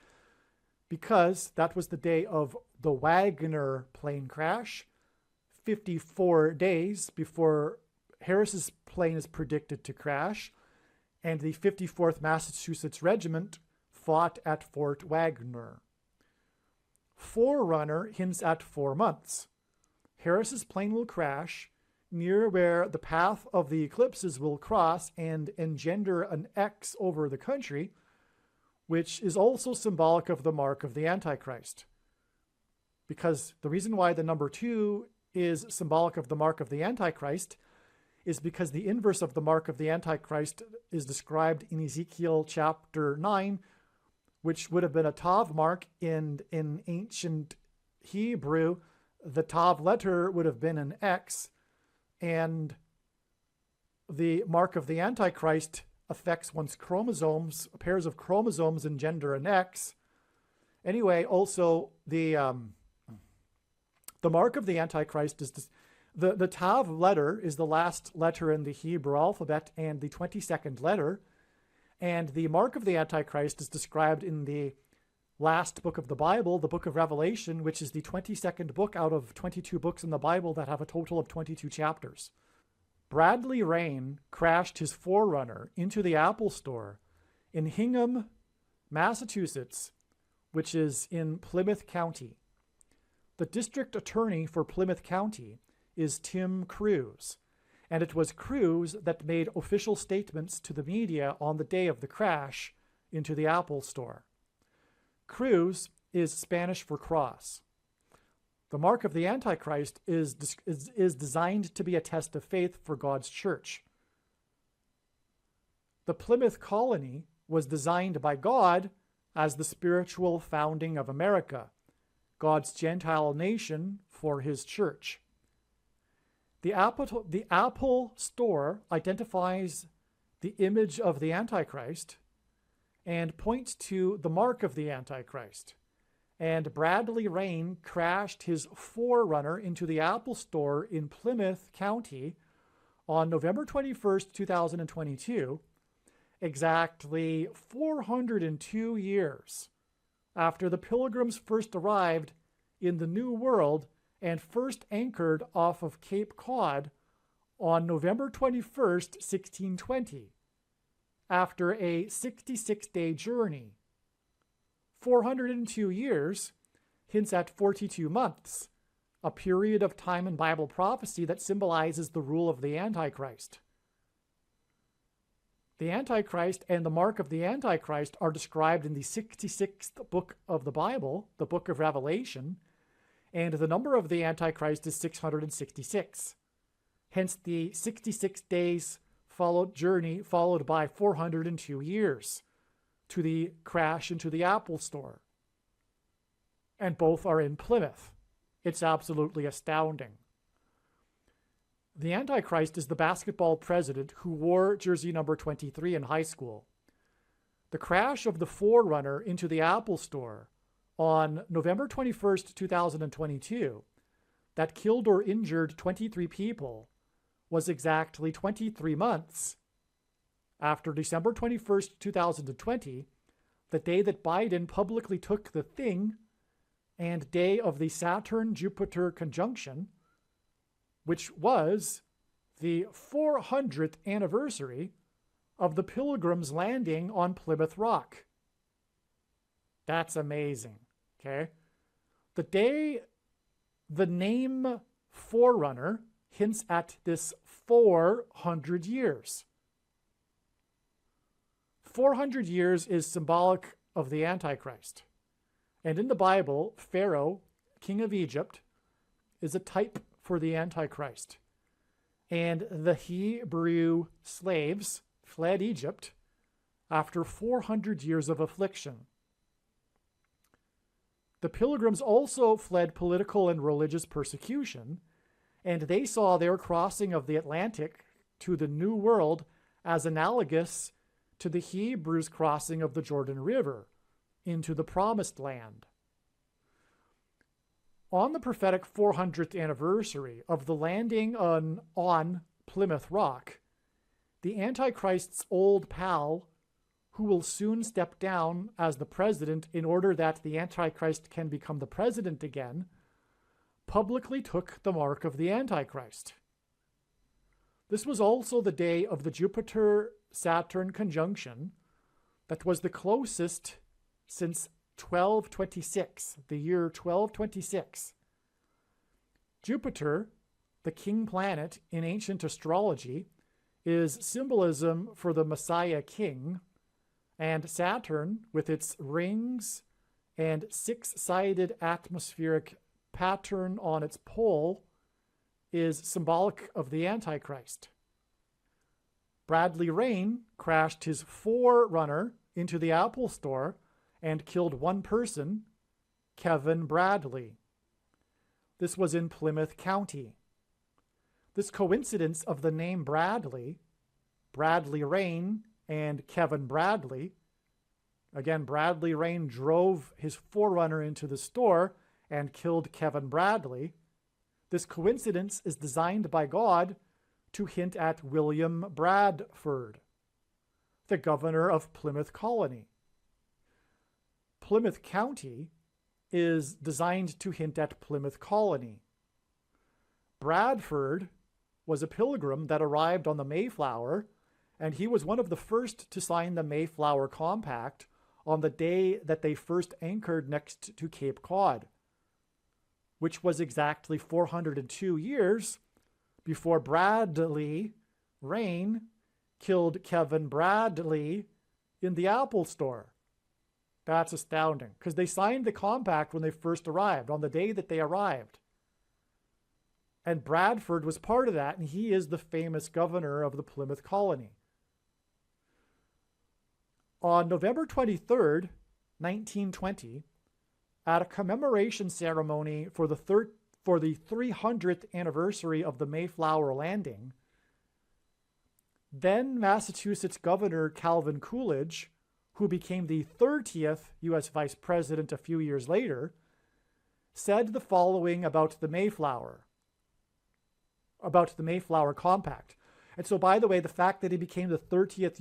Speaker 1: because that was the day of the Wagner plane crash, 54 days before Harris's plane is predicted to crash, and the 54th Massachusetts Regiment fought at Fort Wagner. Forerunner hints at 4 months. Harris's plane will crash near where the path of the eclipses will cross and engender an X over the country, which is also symbolic of the mark of the Antichrist. Because the reason why the number 2 is symbolic of the mark of the Antichrist is because the inverse of the mark of the Antichrist is described in Ezekiel chapter 9, which would have been a Tav mark. In ancient Hebrew, the Tav letter would have been an X, and the mark of the Antichrist affects one's chromosomes. Pairs of chromosomes engender an X. Anyway, also the mark of the Antichrist is the Tav letter is the last letter in the Hebrew alphabet and the 22nd letter. And the mark of the Antichrist is described in the last book of the Bible, the book of Revelation, which is the 22nd book out of 22 books in the Bible that have a total of 22 chapters. Bradley Rain crashed his Forerunner into the Apple Store in Hingham, Massachusetts, which is in Plymouth County. The district attorney for Plymouth County is Tim Cruz, and it was Cruz that made official statements to the media on the day of the crash into the Apple Store. Cruz is Spanish for cross. The mark of the Antichrist is designed to be a test of faith for God's church. The Plymouth colony was designed by God as the spiritual founding of America, God's Gentile nation for his church. The Apple Store identifies the image of the Antichrist and points to the mark of the Antichrist. And Bradley Rain crashed his Forerunner into the Apple Store in Plymouth County on November 21st, 2022, exactly 402 years after the Pilgrims first arrived in the New World and first anchored off of Cape Cod on November 21st, 1620, after a 66-day journey. 402 years hints at 42 months, a period of time in Bible prophecy that symbolizes the rule of the Antichrist. The Antichrist and the mark of the Antichrist are described in the 66th book of the Bible, the book of Revelation, and the number of the Antichrist is 666. Hence the 66 days journey followed by 402 years to the crash into the Apple Store. And both are in Plymouth. It's absolutely astounding. The Antichrist is the basketball president who wore jersey number 23 in high school. The crash of the Forerunner into the Apple Store on November 21st, 2022, that killed or injured 23 people was exactly 23 months after December 21st, 2020, the day that Biden publicly took the thing and day of the Saturn-Jupiter conjunction, which was the 400th anniversary of the Pilgrims landing on Plymouth Rock. That's amazing, okay? The day the name Forerunner hints at this 400 years. 400 years is symbolic of the Antichrist. And in the Bible, Pharaoh, king of Egypt, is a type for the Antichrist. And the Hebrew slaves fled Egypt after 400 years of affliction. The Pilgrims also fled political and religious persecution, and they saw their crossing of the Atlantic to the New World as analogous to the Hebrews' crossing of the Jordan River into the Promised Land. On the prophetic 400th anniversary of the landing on Plymouth Rock, the Antichrist's old pal, who will soon step down as the president in order that the Antichrist can become the president again, publicly took the mark of the Antichrist. This was also the day of the Jupiter-Saturn conjunction that was the closest since 1226, the year 1226. Jupiter, the king planet in ancient astrology, is symbolism for the Messiah king, and Saturn, with its rings and six-sided atmospheric pattern on its pole, is symbolic of the Antichrist. Bradley Rain crashed his Forerunner into the Apple Store and killed one person, Kevin Bradley. This was in Plymouth County. This coincidence of the name Bradley, Bradley Rain, and Kevin Bradley. Again, Bradley Rain drove his Forerunner into the store and killed Kevin Bradley. This coincidence is designed by God to hint at William Bradford, the governor of Plymouth Colony. Plymouth County is designed to hint at Plymouth Colony. Bradford was a pilgrim that arrived on the Mayflower, and he was one of the first to sign the Mayflower Compact on the day that they first anchored next to Cape Cod, which was exactly 402 years before Bradley Rain killed Kevin Bradley in the Apple Store. That's astounding, because they signed the compact when they first arrived, on the day that they arrived. And Bradford was part of that, and he is the famous governor of the Plymouth Colony. On November 23rd, 1920, at a commemoration ceremony for the 300th anniversary of the Mayflower landing, then Massachusetts Governor Calvin Coolidge, who became the 30th U.S. Vice President a few years later, said the following about the Mayflower Compact. And so, by the way, the fact that he became the 30th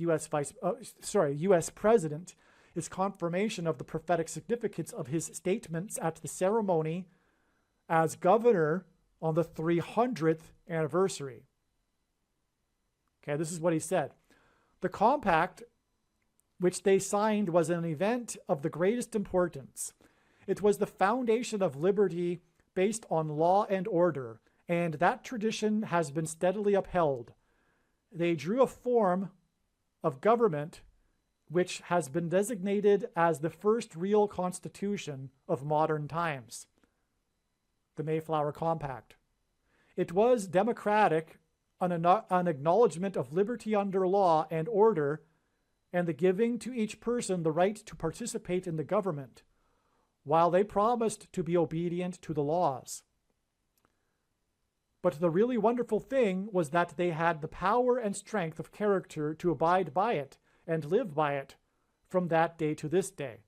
Speaker 1: U.S. President is confirmation of the prophetic significance of his statements at the ceremony as governor on the 300th anniversary. Okay, this is what he said. The compact, which they signed, was an event of the greatest importance. It was the foundation of liberty based on law and order, and that tradition has been steadily upheld. They drew a form of government which has been designated as the first real constitution of modern times, the Mayflower Compact. It was democratic, an acknowledgement of liberty under law and order, and the giving to each person the right to participate in the government, while they promised to be obedient to the laws. But the really wonderful thing was that they had the power and strength of character to abide by it and live by it from that day to this day.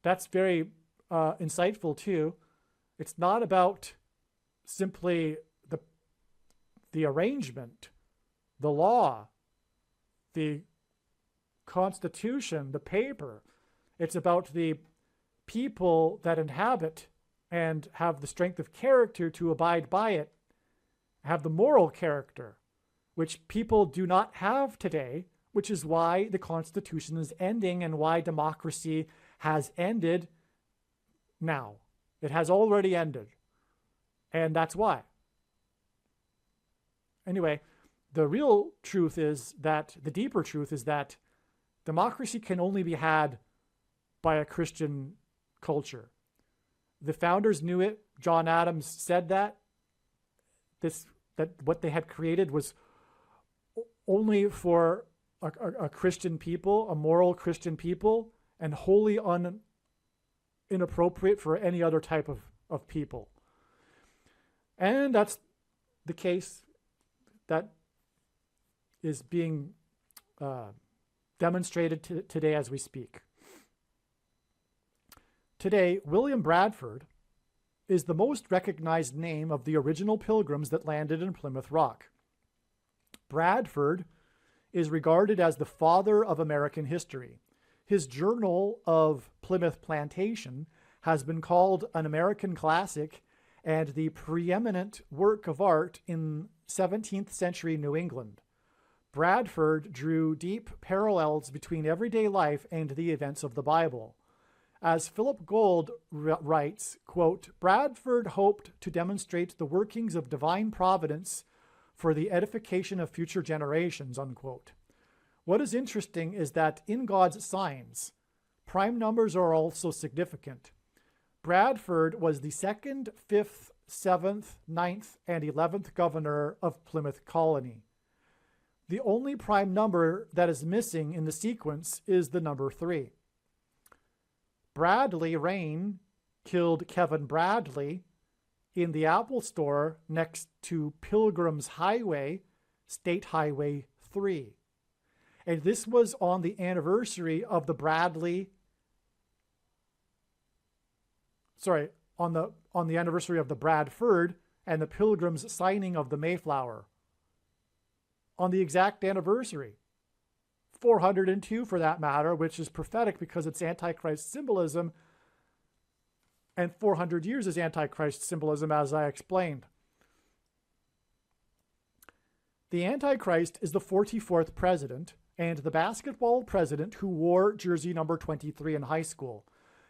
Speaker 1: That's very insightful too. It's not about simply the arrangement, the law, the Constitution, the paper. It's about the people that inhabit and have the strength of character to abide by it, have the moral character, which people do not have today, which is why the Constitution is ending and why democracy has ended now. It has already ended. And that's why. Anyway, the real truth is that, the deeper truth is that democracy can only be had by a Christian culture. The founders knew it. John Adams said that what they had created was only for a Christian people, a moral Christian people, and wholly inappropriate for any other type of people. And that's the case that is being demonstrated today as we speak. Today, William Bradford is the most recognized name of the original pilgrims that landed in Plymouth Rock. Bradford is regarded as the father of American history. His Journal of Plymouth Plantation has been called an American classic and the preeminent work of art in 17th century New England. Bradford drew deep parallels between everyday life and the events of the Bible. As Philip Gould writes, quote, Bradford hoped to demonstrate the workings of divine providence for the edification of future generations, unquote. What is interesting is that in God's signs, prime numbers are also significant. Bradford was the 2nd, 5th, 7th, 9th, and 11th governor of Plymouth Colony. The only prime number that is missing in the sequence is the number 3. Bradley Rain killed Kevin Bradley in the Apple Store next to Pilgrim's Highway, State Highway 3. And this was on the anniversary of the anniversary of the Bradford and the Pilgrims signing of the Mayflower. On the exact anniversary. 402 for that matter, which is prophetic because it's Antichrist symbolism, and 400 years is Antichrist symbolism, as I explained. The Antichrist is the 44th president and the basketball president who wore jersey number 23 in high school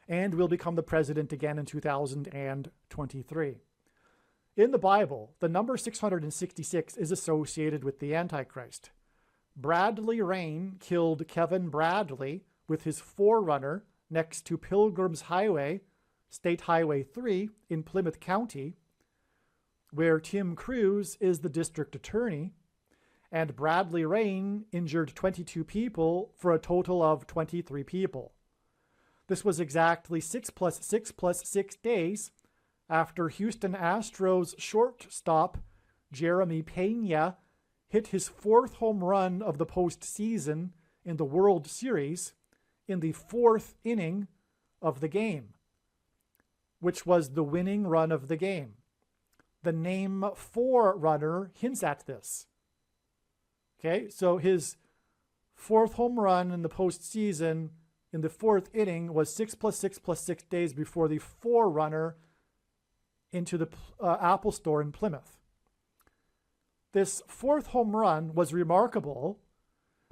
Speaker 1: and will become the president again in 2023. In the Bible, the number 666 is associated with the Antichrist. Bradley Rain killed Kevin Bradley with his forerunner next to Pilgrim's Highway, State Highway 3 in Plymouth County, where Tim Cruz is the district attorney, and Bradley Rain injured 22 people for a total of 23 people. This was exactly 6 plus 6 plus 6 days after Houston Astros shortstop Jeremy Pena hit his 4th home run of the postseason in the World Series in the 4th inning of the game, which was the winning run of the game. The name Forerunner hints at this. Okay, so his 4th home run in the postseason in the 4th inning was 6 plus 6 plus 6 days before the Forerunner into the Apple Store in Plymouth. This 4th home run was remarkable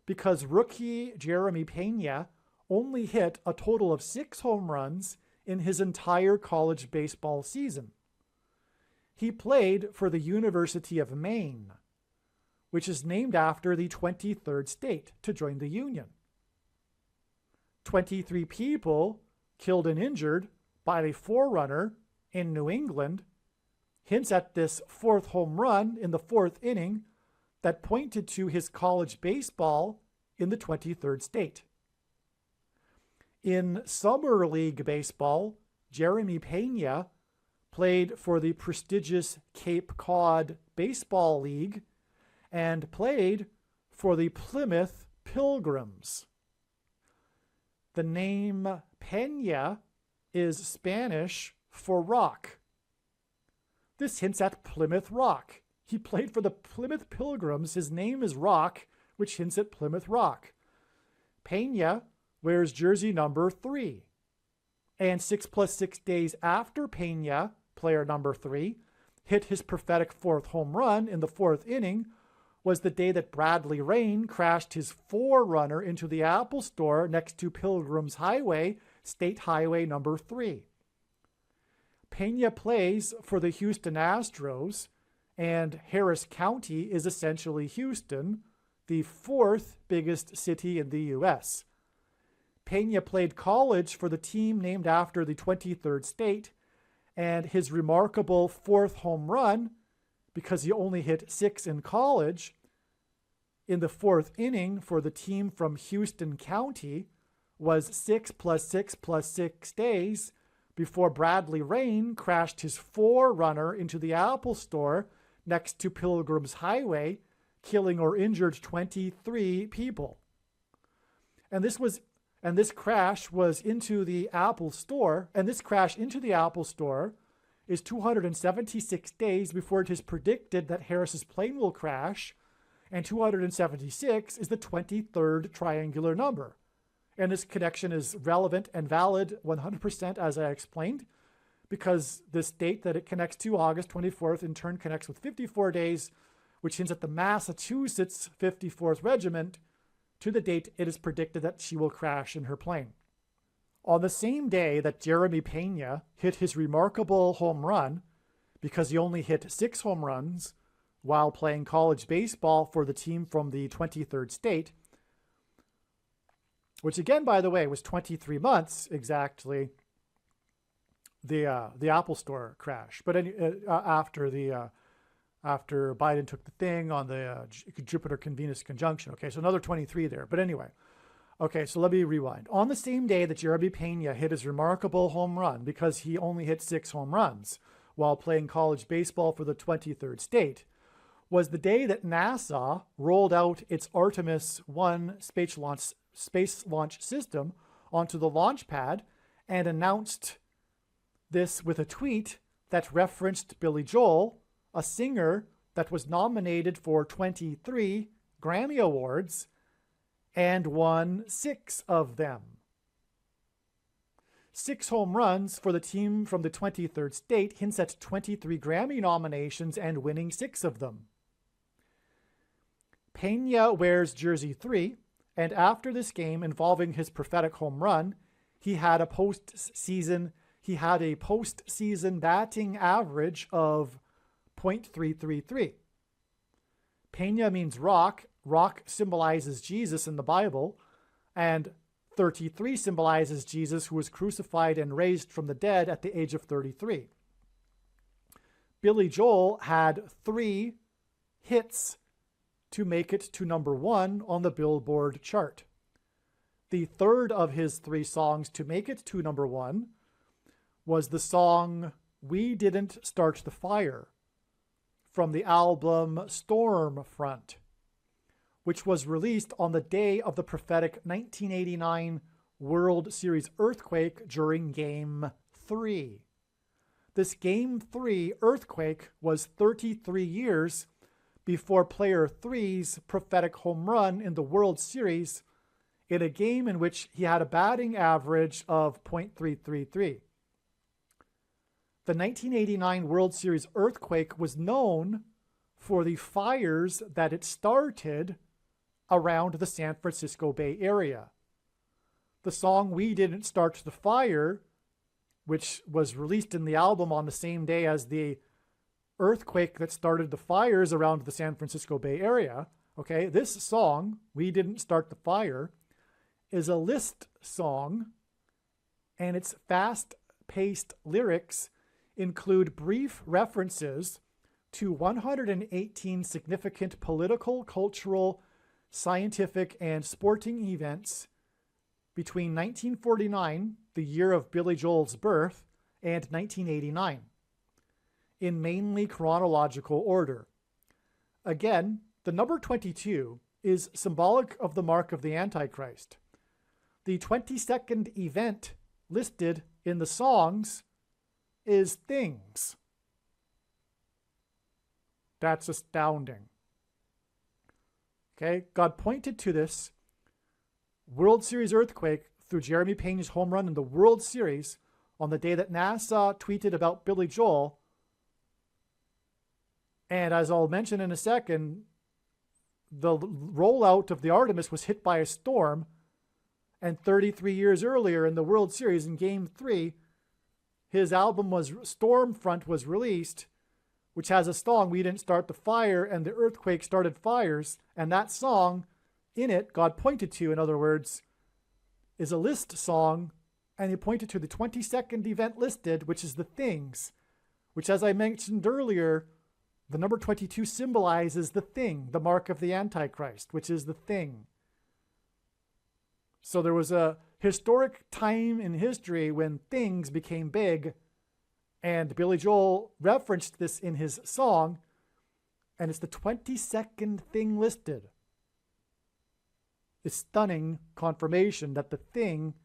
Speaker 1: because rookie Jeremy Pena only hit a total of 6 home runs in his entire college baseball season. He played for the University of Maine, which is named after the 23rd state to join the Union. 23 people killed and injured by the Forerunner in New England hints at this 4th home run in the 4th inning that pointed to his college baseball in the 23rd state. In Summer League baseball, Jeremy Pena played for the prestigious Cape Cod Baseball League and played for the Plymouth Pilgrims. The name Pena is Spanish for rock. This hints at Plymouth Rock. He played for the Plymouth Pilgrims. His name is Rock, which hints at Plymouth Rock. Pena wears jersey number 3. And 6 + 6 days after Pena, player number 3, hit his prophetic 4th home run in the 4th inning was the day that Bradley Rain crashed his 4-runner into the Apple Store next to Pilgrims Highway, State Highway number 3. Pena plays for the Houston Astros, and Harris County is essentially Houston, the 4th biggest city in the U.S. Pena played college for the team named after the 23rd state, and his remarkable 4th home run, because he only hit 6 in college, in the 4th inning for the team from Houston County, was 6 + 6 + 6 days before Bradley Rain crashed his 4-runner into the Apple Store next to Pilgrims Highway, killing or injured 23 people. And this crash was into the Apple Store, and this crash into the Apple Store is 276 days before it is predicted that Harris's plane will crash, and 276 is the 23rd triangular number. And this connection is relevant and valid 100%, as I explained, because this date that it connects to, August 24th, in turn connects with 54 days, which hints at the Massachusetts 54th Regiment, to the date it is predicted that she will crash in her plane. On the same day that Jeremy Pena hit his remarkable home run, because he only hit 6 home runs while playing college baseball for the team from the 23rd state, which again, by the way, was 23 months exactly, the Apple Store crash. But after Biden took the thing on the Jupiter Venus conjunction. Okay, so another 23 there. But anyway, okay, so let me rewind. On the same day that Jeremy Pena hit his remarkable home run, because he only hit 6 home runs while playing college baseball for the 23rd state, was the day that NASA rolled out its Artemis 1 space launch system onto the launch pad and announced this with a tweet that referenced Billy Joel, a singer that was nominated for 23 Grammy Awards and won 6 of them. 6 home runs for the team from the 23rd state hints at 23 Grammy nominations and winning 6 of them. Pena wears jersey 3, and after this game involving his prophetic home run, he had a postseason batting average of .333. Pena means rock. Rock symbolizes Jesus in the Bible, and 33 symbolizes Jesus, who was crucified and raised from the dead at the age of 33. Billy Joel had 3 hits to make it to number 1 on the Billboard chart. The third of his 3 songs to make it to number 1 was the song We Didn't Start the Fire from the album Stormfront, which was released on the day of the prophetic 1989 World Series earthquake during Game 3. This Game 3 earthquake was 33 years before Player 3's prophetic home run in the World Series, in a game in which he had a batting average of .333. The 1989 World Series earthquake was known for the fires that it started around the San Francisco Bay Area. The song We Didn't Start the Fire, which was released in the album on the same day as the earthquake that started the fires around the San Francisco Bay Area, okay, this song, We Didn't Start the Fire, is a list song, and its fast-paced lyrics include brief references to 118 significant political, cultural, scientific, and sporting events between 1949, the year of Billy Joel's birth, and 1989, in mainly chronological order. Again, the number 22 is symbolic of the mark of the Antichrist. The 22nd event listed in the songs is things. That's astounding. Okay, God pointed to this World Series earthquake through Jeremy Pena's home run in the World Series on the day that NASA tweeted about Billy Joel. And as I'll mention in a second, the rollout of the Artemis was hit by a storm, and 33 years earlier in the World Series in Game 3, his album Stormfront was released, which has a song, We Didn't Start the Fire, and the earthquake started fires, and that song, in it, God pointed to, in other words, is a list song, and he pointed to the 22nd event listed, which is the things, which, as I mentioned earlier, the number 22 symbolizes the thing, the mark of the Antichrist, which is the thing. So there was a historic time in history when things became big, and Billy Joel referenced this in his song, and it's the 22nd thing listed. It's stunning confirmation that the thing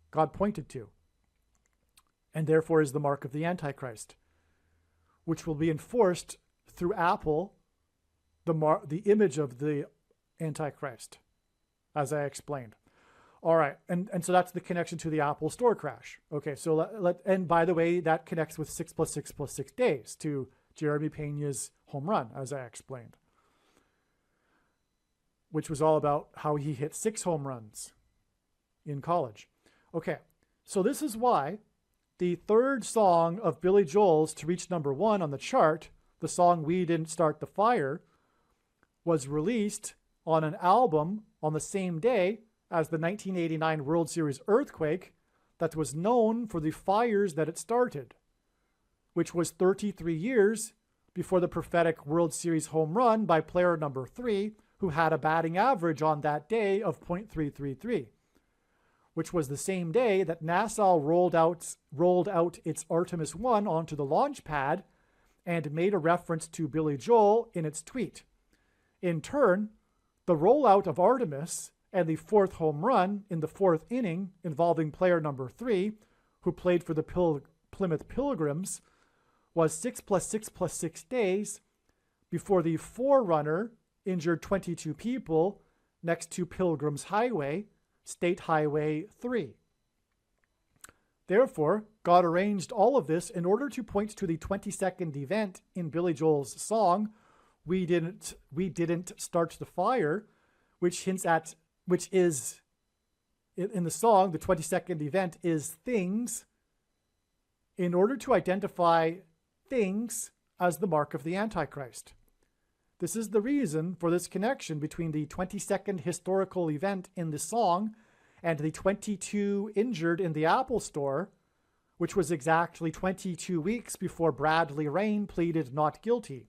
Speaker 1: God pointed to, and therefore is the mark of the Antichrist, which will be enforced through Apple, the image of the Antichrist, as I explained. All right, and so that's the connection to the Apple Store crash. Okay, so and by the way, that connects with 6 + 6 + 6 days to Jeremy Pena's home run, as I explained, which was all about how he hit 6 home runs in college. Okay, so this is why the third song of Billy Joel's to reach number 1 on the chart, the song We Didn't Start the Fire, was released on an album on the same day as the 1989 World Series earthquake that was known for the fires that it started, which was 33 years before the prophetic World Series home run by player number 3, who had a batting average on that day of .333, which was the same day that NASA rolled out its Artemis 1 onto the launch pad and made a reference to Billy Joel in its tweet. In turn, the rollout of Artemis and the 4th home run in the 4th inning involving player number 3, who played for the Plymouth Pilgrims, was 6 + 6 + 6 days before the forerunner injured 22 people next to Pilgrims Highway, State Highway 3. Therefore, God arranged all of this in order to point to the 22nd event in Billy Joel's song, We Didn't Start the Fire, which is, in the song, the 22nd event is things, in order to identify things as the mark of the Antichrist. This is the reason for this connection between the 22nd historical event in the song and the 22 injured in the Apple Store, which was exactly 22 weeks before Bradley Rain pleaded not guilty.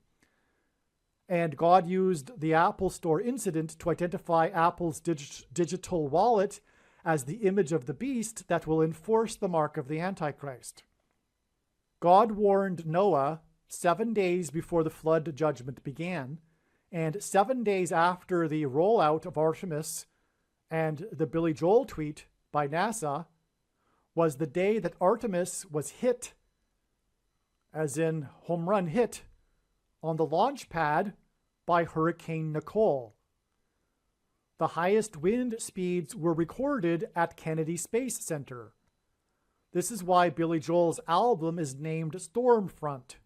Speaker 1: And God used the Apple Store incident to identify Apple's digital wallet as the image of the beast that will enforce the mark of the Antichrist. God warned Noah 7 days before the flood judgment began, and 7 days after the rollout of Artemis and the Billy Joel tweet by NASA was the day that Artemis was hit, as in home run hit, on the launch pad by Hurricane Nicole. The highest wind speeds were recorded at Kennedy Space Center. This is why Billy Joel's album is named Stormfront.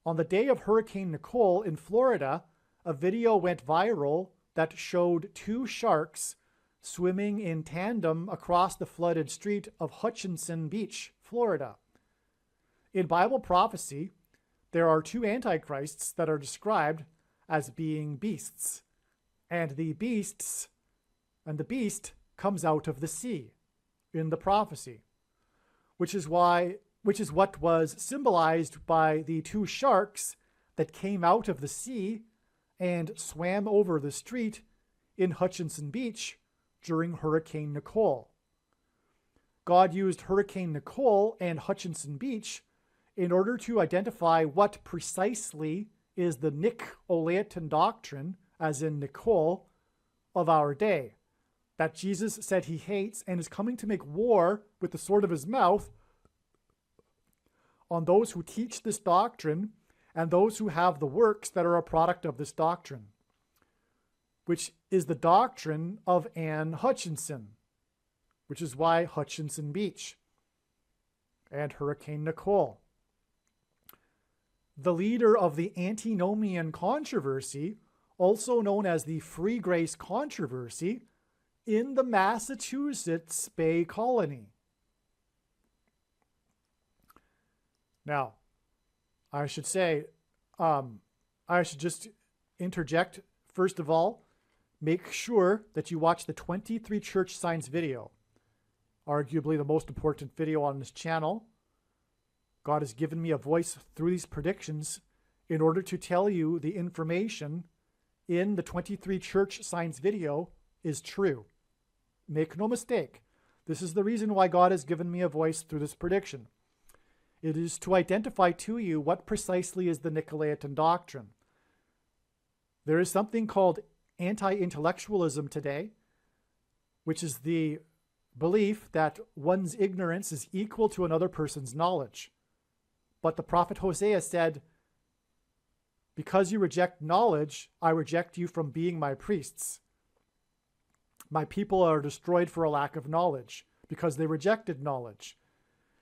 Speaker 1: On the day of Hurricane Nicole in Florida, a video went viral that showed 2 sharks swimming in tandem across the flooded street of Hutchinson Beach, Florida. In Bible prophecy, there are 2 antichrists that are described as being beasts, and the beast comes out of the sea in the prophecy, which is what was symbolized by the 2 sharks that came out of the sea and swam over the street in Hutchinson Beach during Hurricane Nicole. God used Hurricane Nicole and Hutchinson Beach in order to identify what precisely is the Nick-Olaetan doctrine, as in Nicole, of our day, that Jesus said he hates and is coming to make war with the sword of his mouth on those who teach this doctrine and those who have the works that are a product of this doctrine, which is the doctrine of Anne Hutchinson, which is why Hutchinson Beach and Hurricane Nicole. The leader of the antinomian controversy, also known as the Free Grace controversy, in the Massachusetts Bay Colony. Now, I should say, I should just interject, first of all, make sure that you watch the 23 church signs video, arguably the most important video on this channel. God has given me a voice through these predictions in order to tell you the information in the 23 church signs video is true. Make no mistake. This is the reason why God has given me a voice through this prediction. It is to identify to you what precisely is the Nicolaitan doctrine. There is something called anti-intellectualism today, which is the belief that one's ignorance is equal to another person's knowledge. But the prophet Hosea said, because you reject knowledge, I reject you from being my priests. My people are destroyed for a lack of knowledge, because they rejected knowledge.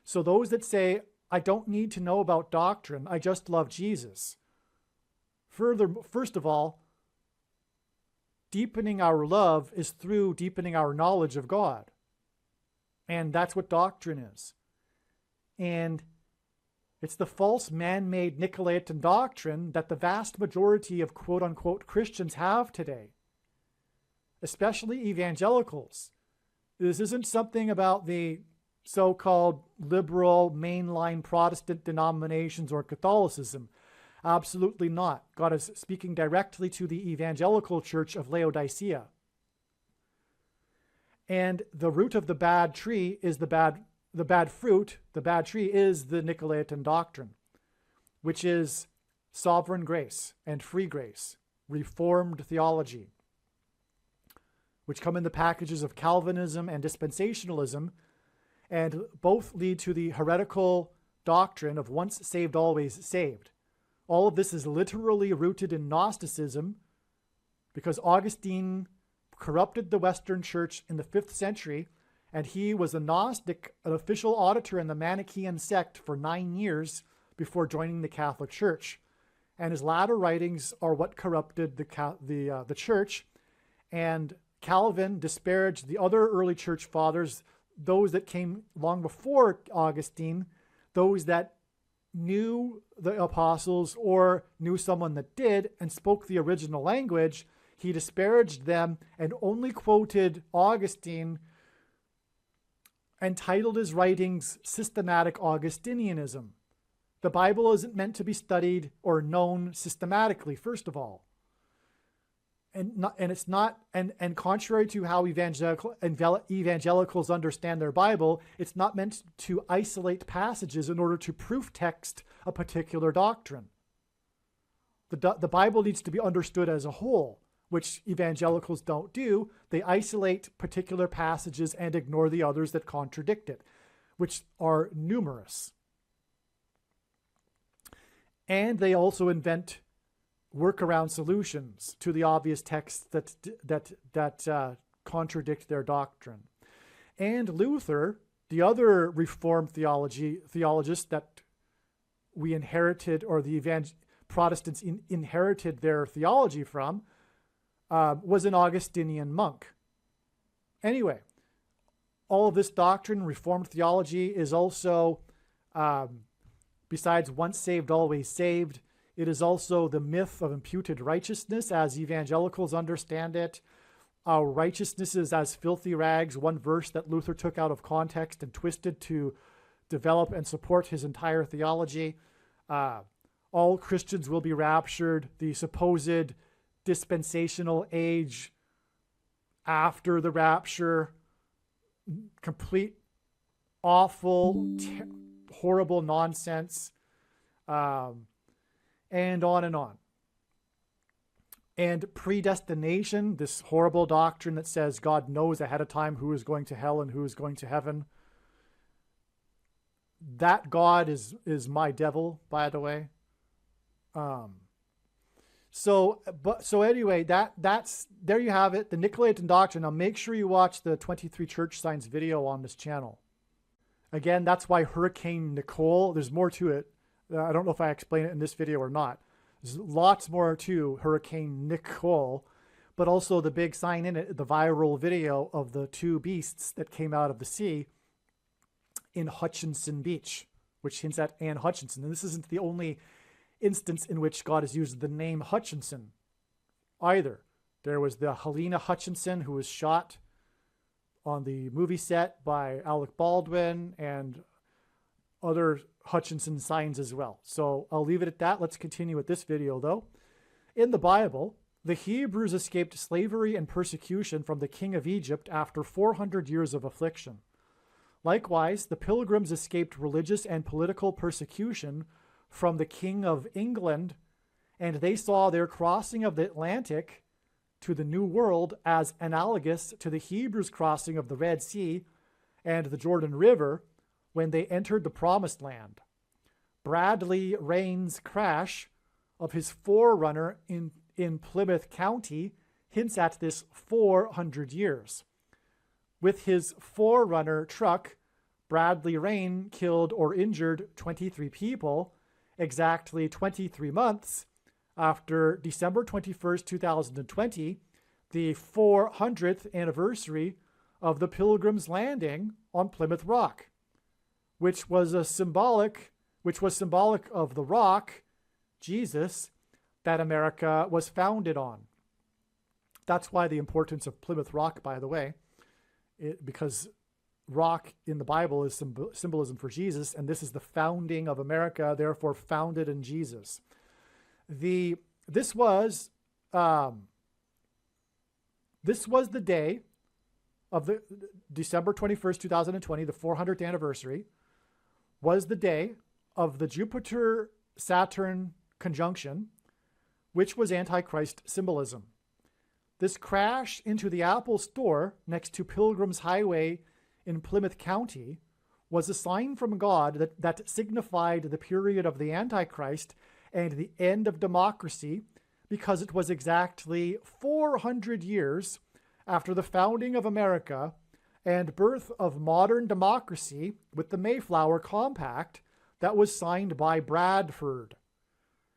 Speaker 1: So those that say, I don't need to know about doctrine, I just love Jesus. First of all, deepening our love is through deepening our knowledge of God. And that's what doctrine is. And it's the false man-made Nicolaitan doctrine that the vast majority of quote-unquote Christians have today, especially evangelicals. This isn't something about the so-called liberal mainline Protestant denominations or Catholicism. Absolutely not. God is speaking directly to the evangelical church of Laodicea. And the root of the bad tree is the bad fruit. The bad tree is the Nicolaitan doctrine, which is sovereign grace and free grace, reformed theology, which come in the packages of Calvinism and dispensationalism, and both lead to the heretical doctrine of once saved, always saved. All of this is literally rooted in Gnosticism, because Augustine corrupted the Western Church in the 5th century, and he was a Gnostic, an official auditor in the Manichaean sect for 9 years before joining the Catholic Church. And his latter writings are what corrupted the church. And Calvin disparaged the other early church fathers, those that came long before Augustine, those that knew the apostles or knew someone that did and spoke the original language. He disparaged them and only quoted Augustine and titled his writings Systematic Augustinianism. The Bible isn't meant to be studied or known systematically, first of all. And contrary to how evangelicals understand their Bible, it's not meant to isolate passages in order to proof text a particular doctrine. The Bible needs to be understood as a whole, which evangelicals don't do. They isolate particular passages and ignore the others that contradict it, which are numerous. And they also invent workaround solutions to the obvious texts that contradict their doctrine. And Luther, the other Reformed theologist that we inherited, or the Protestants inherited their theology from, was an Augustinian monk. Anyway, all of this doctrine, Reformed theology, is also, besides once saved, always saved, it is also the myth of imputed righteousness as evangelicals understand it. Our righteousness is as filthy rags, one verse that Luther took out of context and twisted to develop and support his entire theology. All Christians will be raptured. The supposed dispensational age after the rapture, complete, awful, horrible nonsense. And on and on. And predestination, this horrible doctrine that says God knows ahead of time who is going to hell and who is going to heaven. That God is my devil, by the way. So anyway, that's there you have it, the Nicolaitan doctrine. Now make sure you watch the 23 church signs video on this channel. Again, that's why Hurricane Nicole, there's more to it. I don't know if I explain it in this video or not. There's lots more to Hurricane Nicole, but also the big sign in it, the viral video of the two beasts that came out of the sea in Hutchinson Beach, which hints at Anne Hutchinson. And this isn't the only instance in which God has used the name Hutchinson either. There was the Helena Hutchinson who was shot on the movie set by Alec Baldwin, and other Hutchinson signs as well. So I'll leave it at that. Let's continue with this video though. In the Bible, the Hebrews escaped slavery and persecution from the king of Egypt after 400 years of affliction. Likewise, the Pilgrims escaped religious and political persecution from the King of England, and they saw their crossing of the Atlantic to the New World as analogous to the Hebrews' crossing of the Red Sea and the Jordan River when they entered the Promised Land. Bradley Rain's crash of his Forerunner in Plymouth County hints at this 400 years. With his Forerunner truck, Bradley Rain killed or injured 23 people exactly 23 months after December 21st, 2020, the 400th anniversary of the Pilgrims' landing on Plymouth Rock, which was symbolic of the rock, Jesus, that America was founded on. That's why the importance of Plymouth Rock, by the way, because rock in the Bible is symbolism for Jesus, and this is the founding of America, therefore founded in Jesus. This was the day of the December 21st, 2020, the 400th anniversary, was the day of the Jupiter-Saturn conjunction, which was Antichrist symbolism. This crash into the Apple store next to Pilgrim's Highway in Plymouth County was a sign from God that signified the period of the Antichrist and the end of democracy, because it was exactly 400 years after the founding of America and birth of modern democracy with the Mayflower Compact that was signed by Bradford.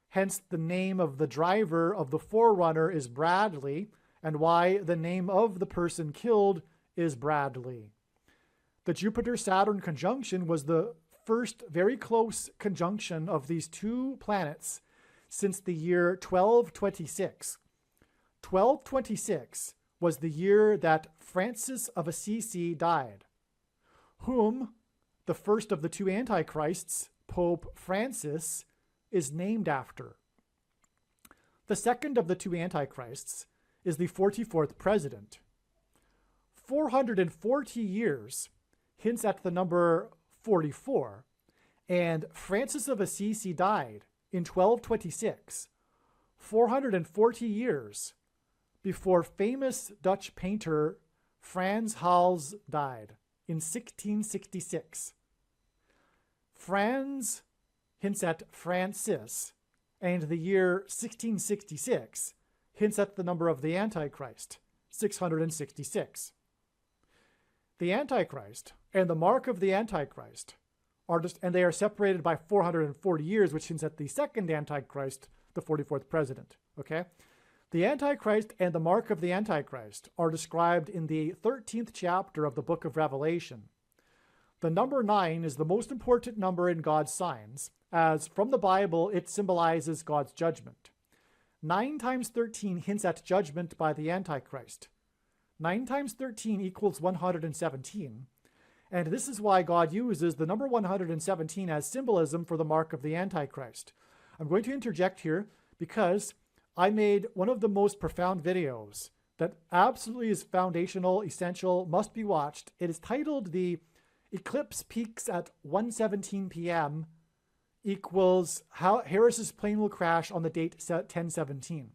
Speaker 1: Hence, the name of the driver of the Forerunner is Bradley, and why the name of the person killed is Bradley. The Jupiter-Saturn conjunction was the first very close conjunction of these two planets since the year 1226. 1226 was the year that Francis of Assisi died, whom the first of the two antichrists, Pope Francis, is named after. The second of the two antichrists is the 44th president. 440 years hints at the number 44, and Francis of Assisi died in 1226, 440 years before famous Dutch painter Frans Hals died in 1666. Frans hints at Francis, and the year 1666 hints at the number of the Antichrist, 666. The Antichrist and the mark of the Antichrist and they are separated by 440 years, which hints at the second Antichrist, the 44th president. Okay? The Antichrist and the mark of the Antichrist are described in the 13th chapter of the book of Revelation. The number 9 is the most important number in God's signs, as from the Bible it symbolizes God's judgment. 9 times 13 hints at judgment by the Antichrist. 9 times 13 equals 117, and this is why God uses the number 117 as symbolism for the mark of the Antichrist. I'm going to interject here because I made one of the most profound videos that absolutely is foundational, essential, must be watched. It is titled "The Eclipse Peaks at 1:17 p.m. equals How Harris's plane will crash on the date 10/17."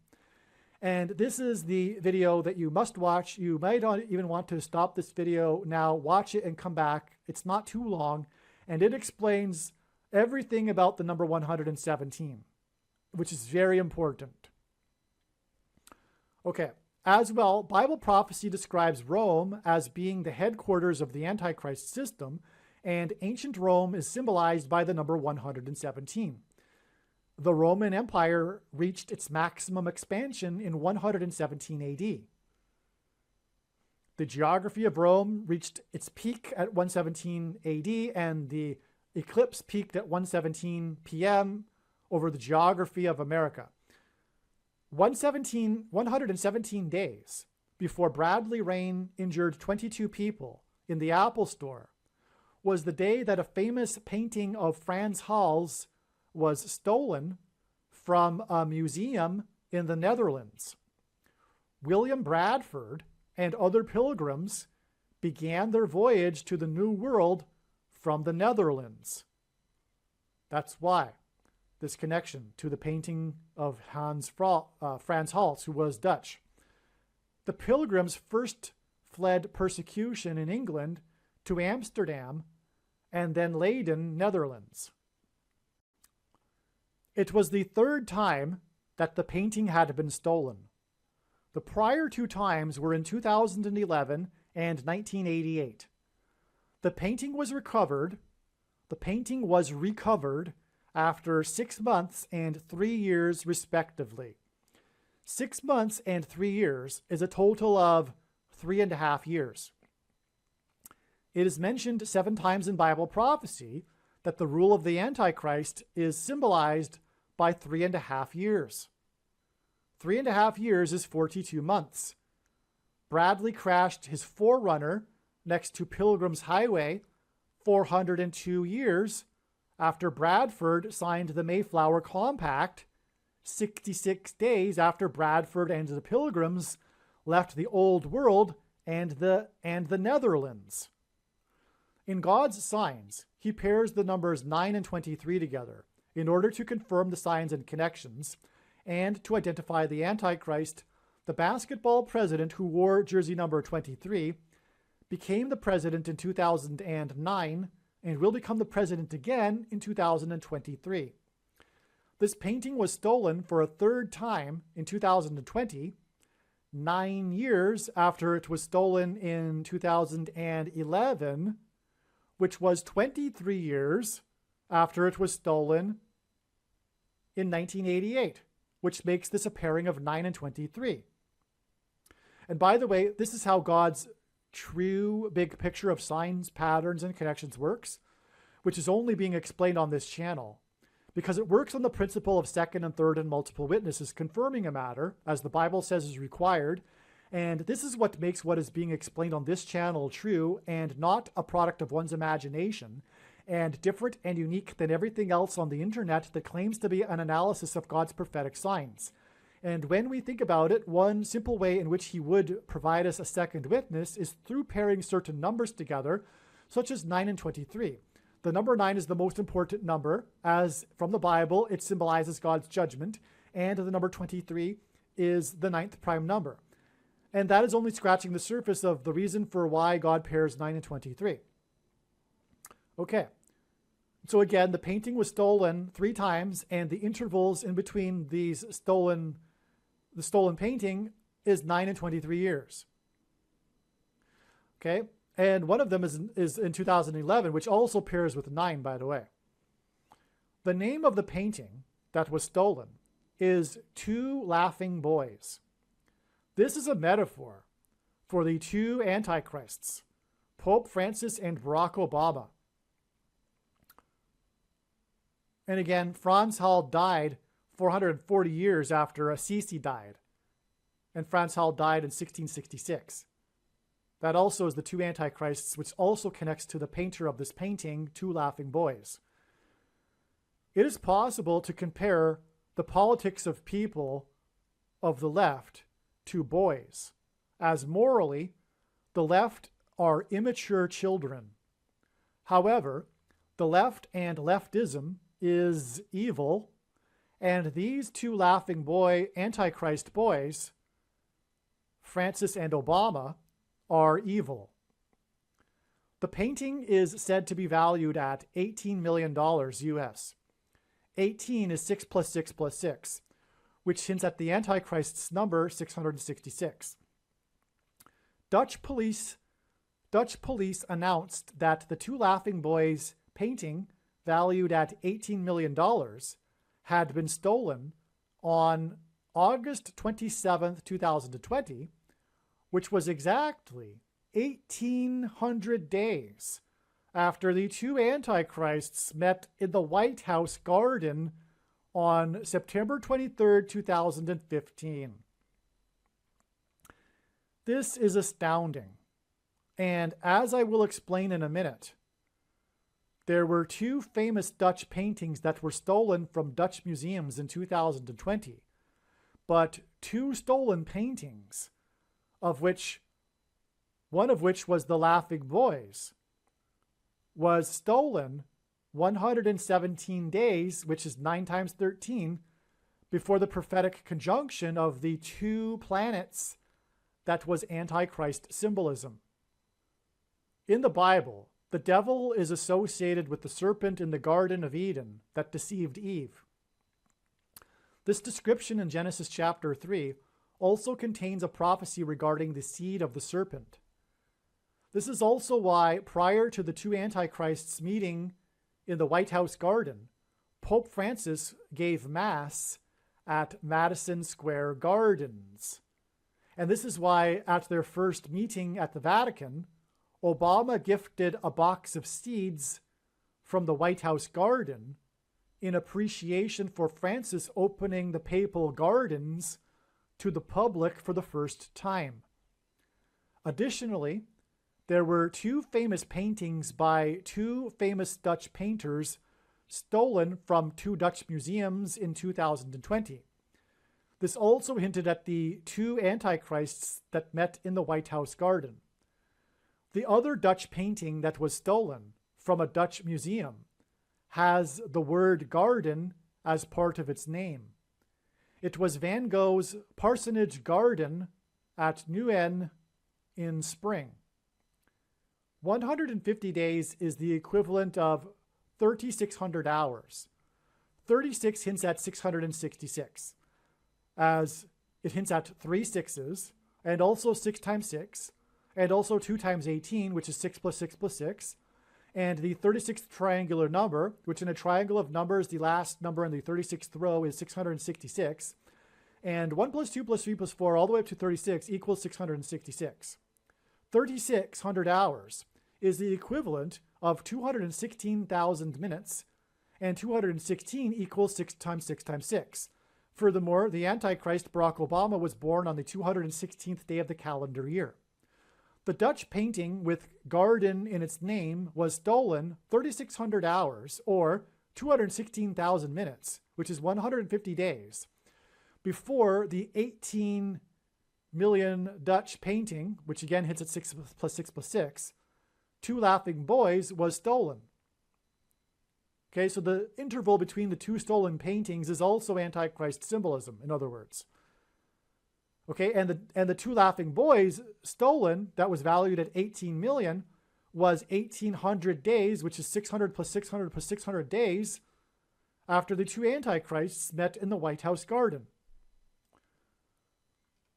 Speaker 1: And this is the video that you must watch. You might not even want to stop this video now, watch it and come back. It's not too long, and it explains everything about the number 117, which is very important. Okay, as well, Bible prophecy describes Rome as being the headquarters of the Antichrist system, and ancient Rome is symbolized by the number 117. The Roman Empire reached its maximum expansion in 117 AD. The geography of Rome reached its peak at 117 AD, and the eclipse peaked at 117 PM over the geography of America. 117 days before Bradley Rain injured 22 people in the Apple Store was the day that a famous painting of Frans Hals was stolen from a museum in the Netherlands. William Bradford and other pilgrims began their voyage to the New World from the Netherlands. That's why this connection to the painting of Frans Hals, who was Dutch. The pilgrims first fled persecution in England to Amsterdam and then Leiden, Netherlands. It was the third time that the painting had been stolen. The prior two times were in 2011 and 1988. The painting was recovered after 6 months and 3 years, respectively. 6 months and 3 years is a total of 3.5 years. It is mentioned 7 times in Bible prophecy that the rule of the Antichrist is symbolized by 3.5 years. 3.5 years is 42 months. Bradley crashed his Forerunner next to Pilgrim's Highway 402 years after Bradford signed the Mayflower Compact, 66 days after Bradford and the Pilgrims left the Old World and the Netherlands. In God's signs, he pairs the numbers 9 and 23 together in order to confirm the signs and connections and to identify the Antichrist. The basketball president who wore jersey number 23 became the president in 2009 and will become the president again in 2023. This painting was stolen for a third time in 2020, 9 years after it was stolen in 2011, which was 23 years after it was stolen in 1988, which makes this a pairing of 9 and 23. And by the way, this is how God's true big picture of signs, patterns, and connections works, which is only being explained on this channel, because it works on the principle of second and third and multiple witnesses confirming a matter, as the Bible says is required, and this is what makes what is being explained on this channel true and not a product of one's imagination, and different and unique than everything else on the internet that claims to be an analysis of God's prophetic signs. And when we think about it, one simple way in which he would provide us a second witness is through pairing certain numbers together, such as 9 and 23. The number 9 is the most important number, as from the Bible, it symbolizes God's judgment, and the number 23 is the 9th prime number. And that is only scratching the surface of the reason for why God pairs 9 and 23. Okay. So again, the painting was stolen 3 times, and the intervals in between the stolen painting is 9 and 23 years. Okay. And one of them is in 2011, which also pairs with 9, by the way. The name of the painting that was stolen is Two Laughing Boys. This is a metaphor for the two antichrists, Pope Francis and Barack Obama. And again, Frans Hals died 440 years after Assisi died, and Frans Hals died in 1666. That also is the two antichrists, which also connects to the painter of this painting, Two Laughing Boys. It is possible to compare the politics of people of the left to boys, as morally, the left are immature children. However, the left and leftism is evil, And these two laughing boy Antichrist boys, Francis and Obama, are evil. The painting is said to be valued at $18 million US. 18 is 6 plus 6 plus 6, which hints at the Antichrist's number 666. Dutch police announced that the two laughing boys painting, valued at $18 million, had been stolen on August 27, 2020, which was exactly 1,800 days after the two Antichrists met in the White House garden on September 23, 2015. This is astounding, and as I will explain in a minute, there were two famous Dutch paintings that were stolen from Dutch museums in 2020, but two stolen paintings, one of which was The Laughing Boys, was stolen 117 days, which is 9 times 13, before the prophetic conjunction of the two planets that was Antichrist symbolism. In the Bible, the devil is associated with the serpent in the Garden of Eden that deceived Eve. This description in Genesis chapter 3 also contains a prophecy regarding the seed of the serpent. This is also why, prior to the two Antichrists meeting in the White House garden, Pope Francis gave Mass at Madison Square Gardens. And this is why, at their first meeting at the Vatican, Obama gifted a box of seeds from the White House garden in appreciation for Francis opening the papal gardens to the public for the first time. Additionally, there were two famous paintings by two famous Dutch painters stolen from two Dutch museums in 2020. This also hinted at the two Antichrists that met in the White House garden. The other Dutch painting that was stolen from a Dutch museum has the word garden as part of its name. It was Van Gogh's Parsonage Garden at Nuenen in spring. 150 days is the equivalent of 3,600 hours. 36 hints at 666, as it hints at 3 sixes, and also 6 times 6, and also 2 times 18, which is 6 plus 6 plus 6, and the 36th triangular number, which in a triangle of numbers, the last number in the 36th row is 666, and 1 plus 2 plus 3 plus 4 all the way up to 36 equals 666. 3,600 hours is the equivalent of 216,000 minutes, and 216 equals 6 times 6 times 6. Furthermore, the Antichrist Barack Obama was born on the 216th day of the calendar year. The Dutch painting with garden in its name was stolen 3,600 hours, or 216,000 minutes, which is 150 days, before the 18 million Dutch painting, which again hits at 6 plus 6 plus 6, Two Laughing Boys, was stolen. Okay, so the interval between the two stolen paintings is also Antichrist symbolism, in other words. Okay, and the Two Laughing Boys stolen, that was valued at 18 million, was 1,800 days, which is 600 plus 600 plus 600 days, after the two Antichrists met in the White House garden.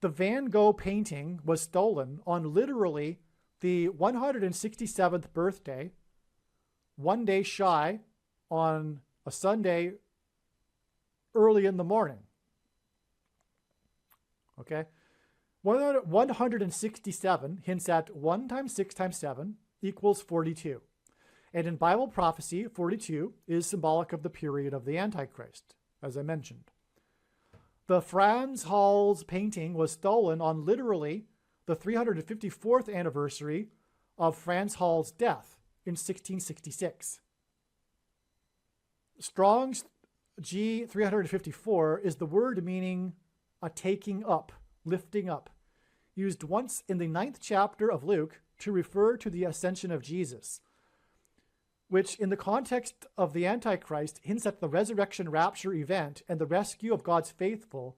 Speaker 1: The Van Gogh painting was stolen on literally the 167th birthday, 1 day shy, on a Sunday early in the morning. Okay? 167 hints at 1 times 6 times 7 equals 42. And in Bible prophecy, 42 is symbolic of the period of the Antichrist, as I mentioned. The Frans Hals painting was stolen on literally the 354th anniversary of Frans Hal's death in 1666. Strong's G354 is the word meaning a taking up, lifting up, used once in the 9th chapter of Luke to refer to the ascension of Jesus. which in the context of the Antichrist hints at the resurrection rapture event and the rescue of God's faithful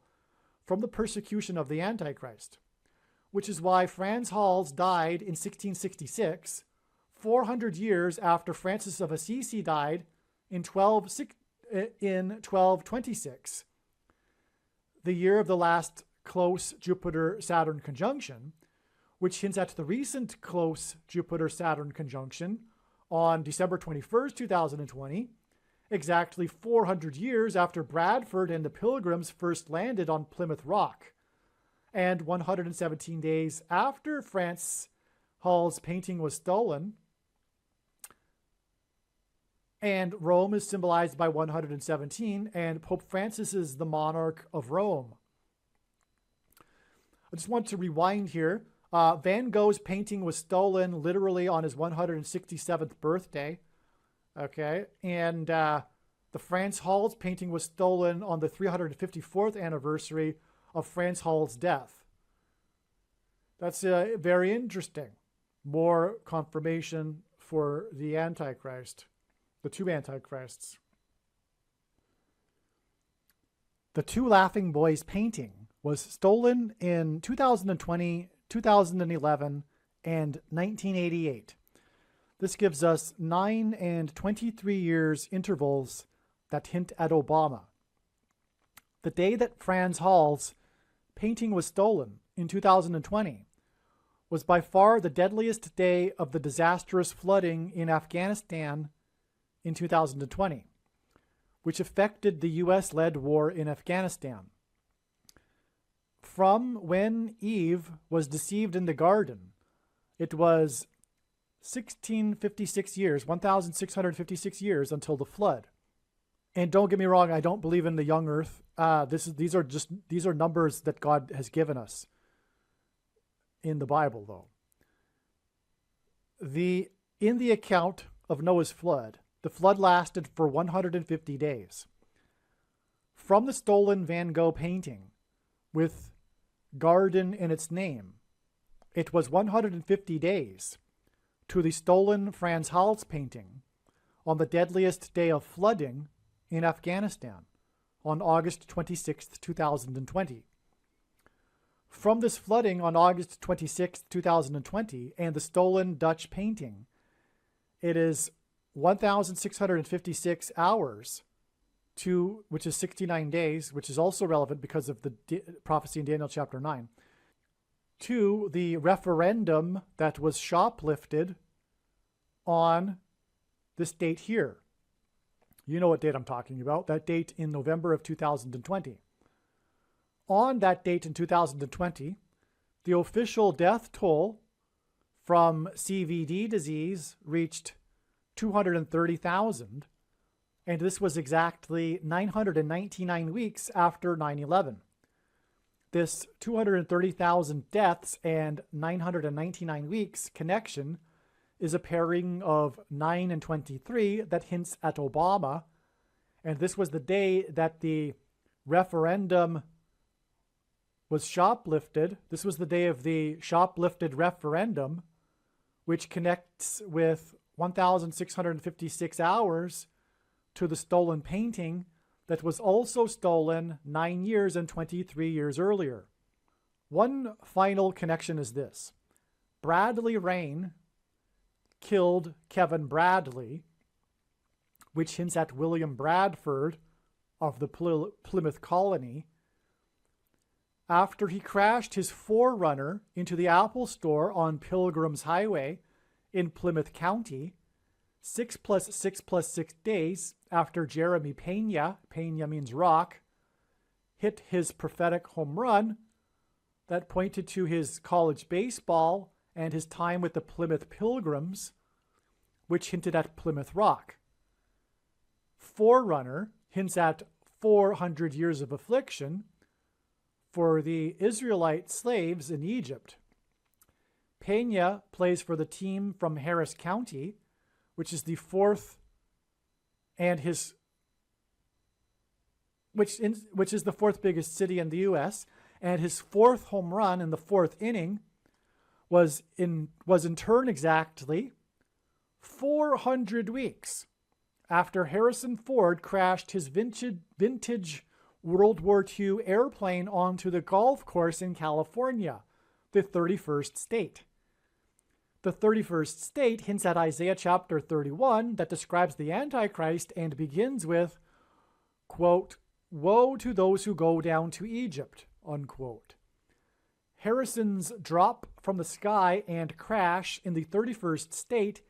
Speaker 1: from the persecution of the Antichrist, which is why Franz Hals died in 1666, 400 years after Francis of Assisi died in 1226, the year of the last close Jupiter-Saturn conjunction, which hints at the recent close Jupiter-Saturn conjunction on December 21st, 2020, exactly 400 years after Bradford and the Pilgrims first landed on Plymouth Rock, and 117 days after Franz Hals' painting was stolen. And Rome is symbolized by 117, and Pope Francis is the monarch of Rome. I just want to rewind here. Van Gogh's painting was stolen literally on his 167th birthday. Okay, and the Franz Hals painting was stolen on the 354th anniversary of Franz Hals' death. That's very interesting. More confirmation for the Antichrist. The two Antichrists. The Two Laughing Boys painting was stolen in 2020, 2011, and 1988. This gives us 9 and 23 years intervals that hint at Obama. The day that Franz Hals' painting was stolen in 2020 was by far the deadliest day of the disastrous flooding in Afghanistan in 2020, which affected the US-led war in Afghanistan. From when Eve was deceived in the garden, it was 1656 years, 1,656 until the flood. And don't get me wrong, I don't believe in the young earth. These are numbers that God has given us in the Bible, though. In the account of Noah's flood, the flood lasted for 150 days. From the stolen Van Gogh painting with garden in its name, it was 150 days to the stolen Franz Hals painting on the deadliest day of flooding in Afghanistan on August 26, 2020. From this flooding on August 26, 2020, and the stolen Dutch painting, it is 1,656 hours to, which is 69 days, which is also relevant because of the prophecy in Daniel chapter 9, to the referendum that was shoplifted on this date here. You know what date I'm talking about, that date in November of 2020. On that date in 2020, the official death toll from CVD disease reached 230,000, and this was exactly 999 weeks after 9/11. This 230,000 deaths and 999 weeks connection is a pairing of 9 and 23 that hints at Obama, and this was the day that the referendum was shoplifted. This was the day of the shoplifted referendum, which connects with 1,656 hours to the stolen painting that was also stolen 9 years and 23 years earlier. One final connection is this. Bradley Rain killed Kevin Bradley, which hints at William Bradford of the Plymouth colony, after he crashed his 4Runner into the Apple store on Pilgrim's Highway in Plymouth County, 6 + 6 + 6 days after Jeremy Pena means rock, hit his prophetic home run that pointed to his college baseball and his time with the Plymouth Pilgrims, which hinted at Plymouth Rock. 4Runner hints at 400 years of affliction for the Israelite slaves in Egypt. Pena plays for the team from Harris County, which is the fourth, and which is the fourth biggest city in the U.S. And his fourth home run in the fourth inning was in turn exactly 400 weeks after Harrison Ford crashed his vintage World War II airplane onto the golf course in California, the 31st state. The 31st state hints at Isaiah chapter 31 that describes the Antichrist and begins with, quote, "Woe to those who go down to Egypt," unquote. Harrison's drop from the sky and crash in the 31st state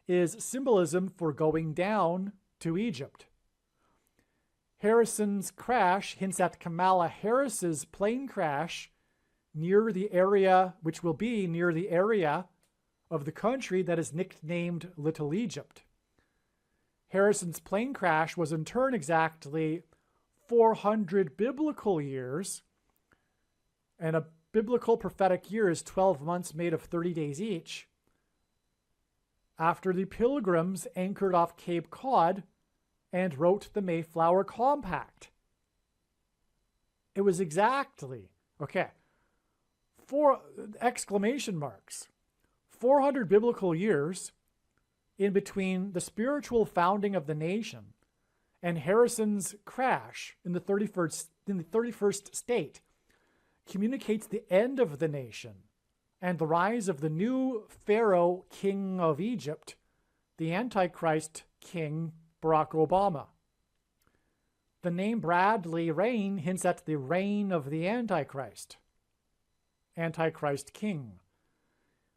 Speaker 1: is symbolism for going down to Egypt. Harrison's crash hints at Kamala Harris's plane crash near the area, which will be near the area of the country that is nicknamed Little Egypt. Harrison's plane crash was in turn exactly 400 biblical years, and a biblical prophetic year is 12 months made of 30 days each, after the Pilgrims anchored off Cape Cod and wrote the Mayflower Compact. It was exactly, 400 biblical years in between the spiritual founding of the nation and Harrison's crash in the 31st state communicates the end of the nation and the rise of the new Pharaoh, king of Egypt, the Antichrist king, Barack Obama. The name Bradley reign hints at the reign of the Antichrist king.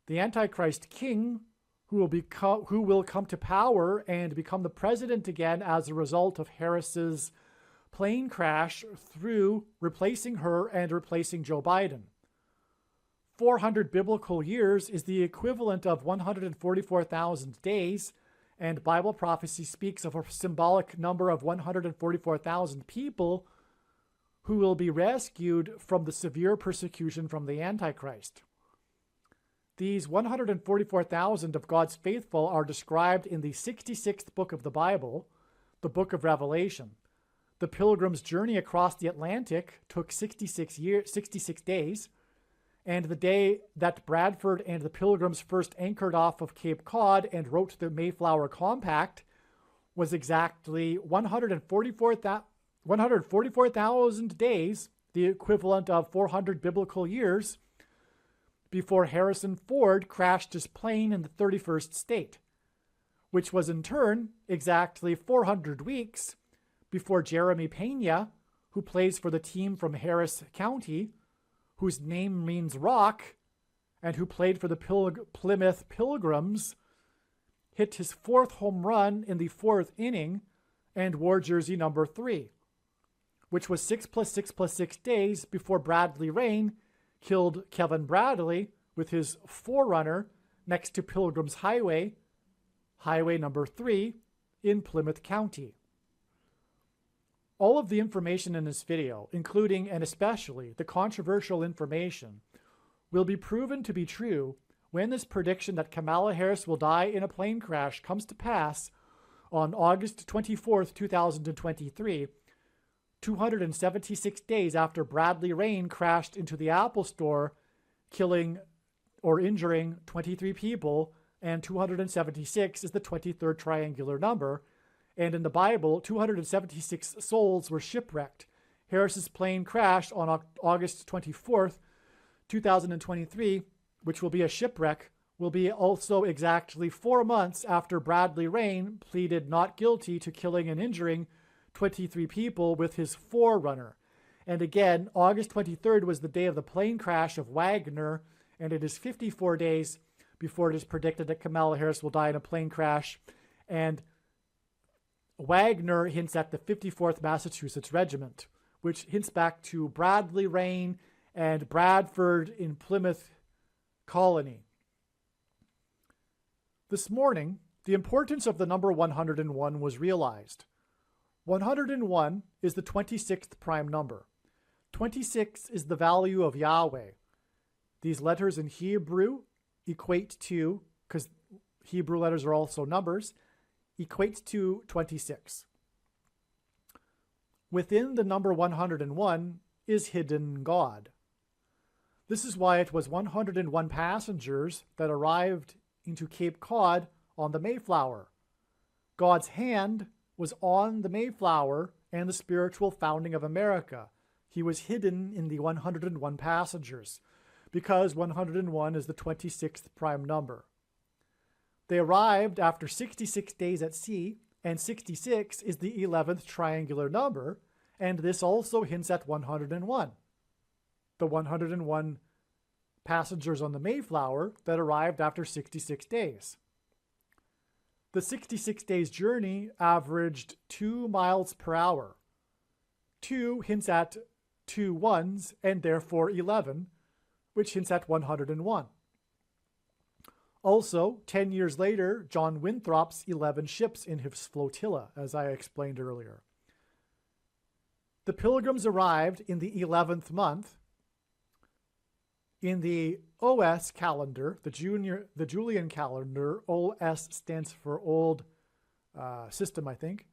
Speaker 1: The Antichrist king who will come to power and become the president again as a result of Harris's plane crash through replacing her and replacing Joe Biden. 400 biblical years is the equivalent of 144,000 days, and Bible prophecy speaks of a symbolic number of 144,000 people who will be rescued from the severe persecution from the Antichrist. These 144,000 of God's faithful are described in the 66th book of the Bible, the book of Revelation. The Pilgrim's journey across the Atlantic took 66 days, and the day that Bradford and the Pilgrims first anchored off of Cape Cod and wrote the Mayflower Compact was exactly 144,000 days, the equivalent of 400 biblical years, before Harrison Ford crashed his plane in the 31st state, which was in turn exactly 400 weeks before Jeremy Pena, who plays for the team from Harris County, whose name means rock, and who played for the Plymouth Pilgrims, hit his fourth home run in the fourth inning and wore jersey number 3, which was 6 + 6 + 6 days before Bradley Rain killed Kevin Bradley with his forerunner next to Pilgrim's Highway, Highway number 3, in Plymouth County. All of the information in this video, including and especially the controversial information, will be proven to be true when this prediction that Kamala Harris will die in a plane crash comes to pass on August 24th, 2023, 276 days after Bradley Rain crashed into the Apple Store, killing or injuring 23 people, and 276 is the 23rd triangular number. And in the Bible, 276 souls were shipwrecked. Harris's plane crashed on August 24th, 2023, which will be a shipwreck, will be also exactly 4 months after Bradley Rain pleaded not guilty to killing and injuring 23 people with his forerunner. And again, August 23rd was the day of the plane crash of Wagner, and it is 54 days before it is predicted that Kamala Harris will die in a plane crash. And Wagner hints at the 54th Massachusetts Regiment, which hints back to Bradley Rain and Bradford in Plymouth Colony. This morning, the importance of the number 101 was realized. 101 is the 26th prime number. 26 is the value of Yahweh. These letters in Hebrew equate to, because Hebrew letters are also numbers, equates to 26. Within the number 101 is hidden God. This is why it was 101 passengers that arrived into Cape Cod on the Mayflower. God's hand was on the Mayflower and the spiritual founding of America. He was hidden in the 101 passengers, because 101 is the 26th prime number. They arrived after 66 days at sea, and 66 is the 11th triangular number, and this also hints at 101. The 101 passengers on the Mayflower that arrived after 66 days. The 66 days journey averaged 2 miles per hour. 2 hints at 2 ones, and therefore 11, which hints at 101. Also, 10 years later, John Winthrop's 11 ships in his flotilla, as I explained earlier. The Pilgrims arrived in the 11th month. In the OS calendar, the Julian calendar, OS stands for Old System, I think,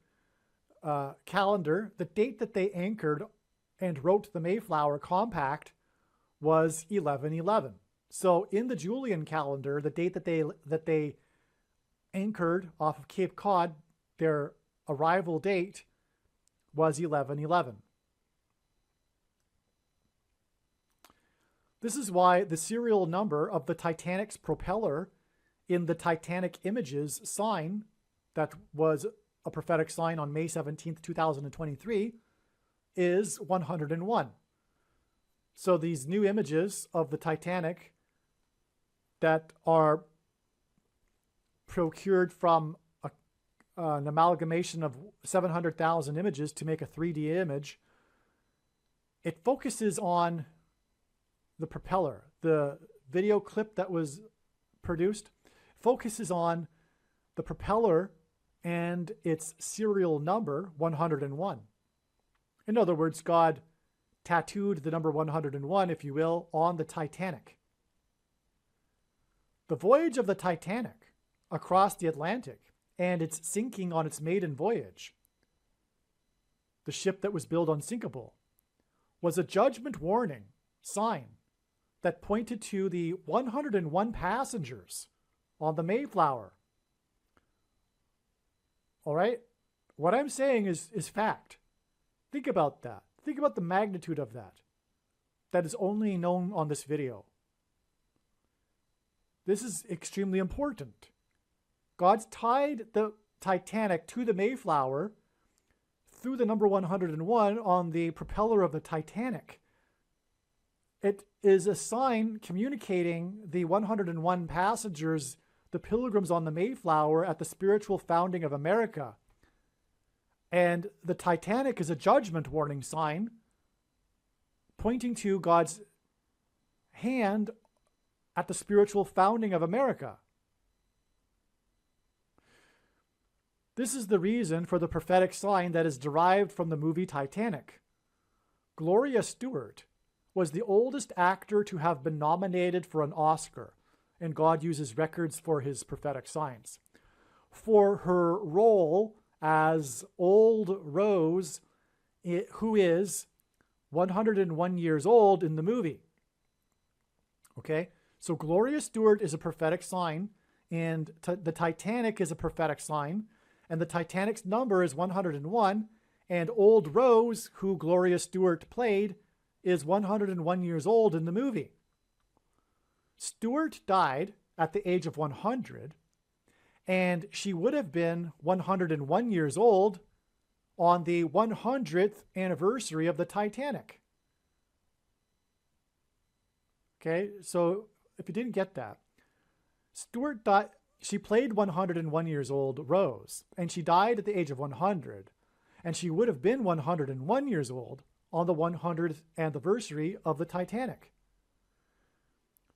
Speaker 1: calendar, the date that they anchored and wrote the Mayflower Compact was 1111. So in the Julian calendar, the date that they anchored off of Cape Cod, their arrival date was 1111. This is why the serial number of the Titanic's propeller in the Titanic Images sign, that was a prophetic sign on May 17th, 2023, is 101. So these new images of the Titanic that are procured from an amalgamation of 700,000 images to make a 3D image, it focuses on the propeller. The video clip that was produced focuses on the propeller and its serial number 101. In other words, God tattooed the number 101, if you will, on the Titanic. The voyage of the Titanic across the Atlantic and its sinking on its maiden voyage, the ship that was built unsinkable, was a judgment warning sign that pointed to the 101 passengers on the Mayflower. All right? What I'm saying is fact. Think about that. Think about the magnitude of that. That is only known on this video. This is extremely important. God's tied the Titanic to the Mayflower through the number 101 on the propeller of the Titanic. It is a sign communicating the 101 passengers, the Pilgrims on the Mayflower, at the spiritual founding of America. And the Titanic is a judgment warning sign pointing to God's hand at the spiritual founding of America. This is the reason for the prophetic sign that is derived from the movie Titanic. Gloria Stewart was the oldest actor to have been nominated for an Oscar, and God uses records for his prophetic signs. For her role as Old Rose, who is 101 years old in the movie. Okay, so Gloria Stewart is a prophetic sign, and the Titanic is a prophetic sign, and the Titanic's number is 101, and Old Rose, who Gloria Stewart played, is 101 years old in the movie. Stewart died at the age of 100, and she would have been 101 years old on the 100th anniversary of the Titanic. Okay, so if you didn't get that, Stewart died. She played 101 years old Rose, and she died at the age of 100, and she would have been 101 years old on the 100th anniversary of the Titanic.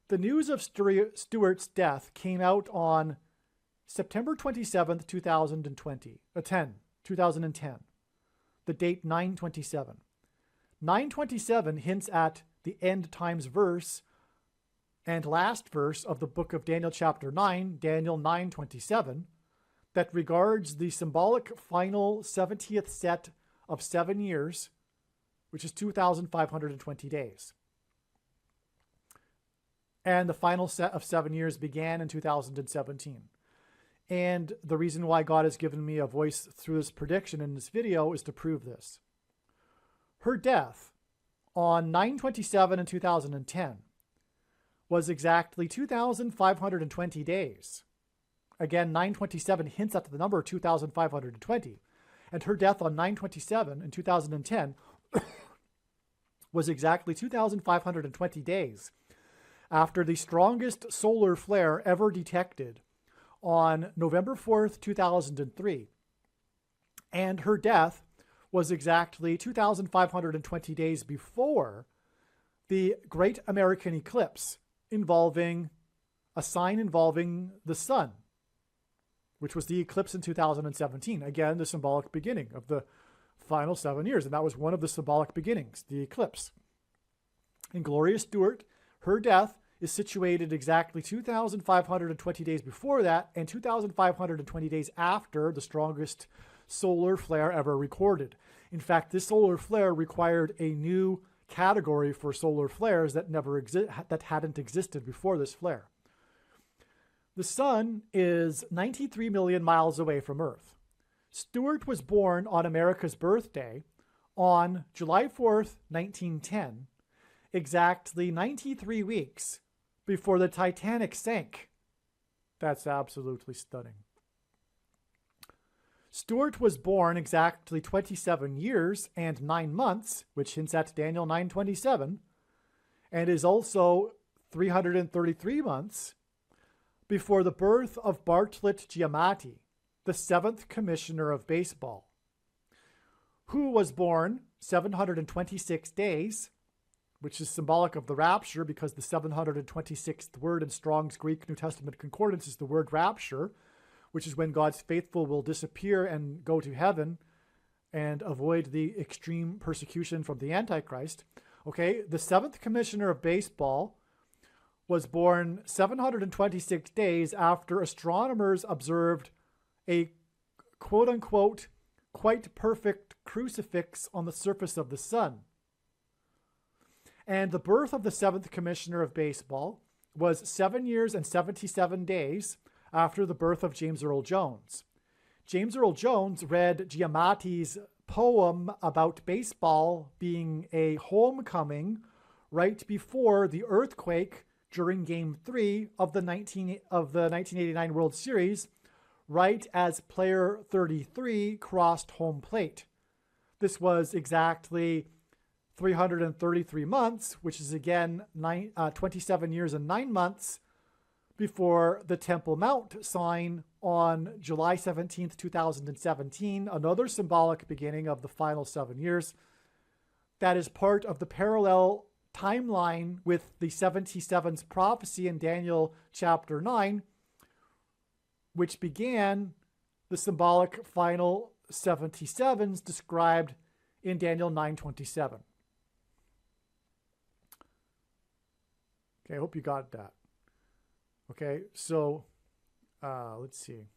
Speaker 1: The news of Stewart's death came out on September 27th, 2010. The date 9/27. 9/27 hints at the end times verse and last verse of the book of Daniel chapter 9, Daniel 9:27, that regards the symbolic final 70th set of 7 years, which is 2,520 days. And the final set of 7 years began in 2017. And the reason why God has given me a voice through this prediction in this video is to prove this. Her death on 9/27 in 2010 was exactly 2,520 days. Again, 9/27 hints at the number 2,520. And her death on 9/27 in 2010 was exactly 2,520 days after the strongest solar flare ever detected on November 4th, 2003. And her death was exactly 2,520 days before the Great American Eclipse involving a sign involving the sun, which was the eclipse in 2017. Again, the symbolic beginning of the final 7 years. And that was one of the symbolic beginnings, the eclipse. And Gloria Stewart, her death is situated exactly 2,520 days before that and 2,520 days after the strongest solar flare ever recorded. In fact, this solar flare required a new category for solar flares that hadn't existed before this flare. The sun is 93 million miles away from Earth. Stewart was born on America's birthday on July 4th, 1910, exactly 93 weeks before the Titanic sank. That's absolutely stunning. Stewart was born exactly 27 years and 9 months, which hints at Daniel 9:27, and is also 333 months before the birth of Bartlett Giamatti, the 7th Commissioner of Baseball, who was born 726 days, which is symbolic of the rapture because the 726th word in Strong's Greek New Testament Concordance is the word rapture, which is when God's faithful will disappear and go to heaven and avoid the extreme persecution from the Antichrist. Okay, the 7th Commissioner of Baseball was born 726 days after astronomers observed a quote-unquote quite perfect crucifix on the surface of the sun. And the birth of the 7th Commissioner of Baseball was 7 years and 77 days after the birth of James Earl Jones. James Earl Jones read Giamatti's poem about baseball being a homecoming right before the earthquake during Game 3 of the 1989 World Series, right as player 33 crossed home plate. This was exactly 333 months, which is again 27 years and 9 months before the Temple Mount sign on July 17th, 2017, another symbolic beginning of the final 7 years. That is part of the parallel timeline with the 77th prophecy in Daniel chapter 9, which began the symbolic final 77s described in Daniel 9:27. Okay, I hope you got that. Okay, so let's see.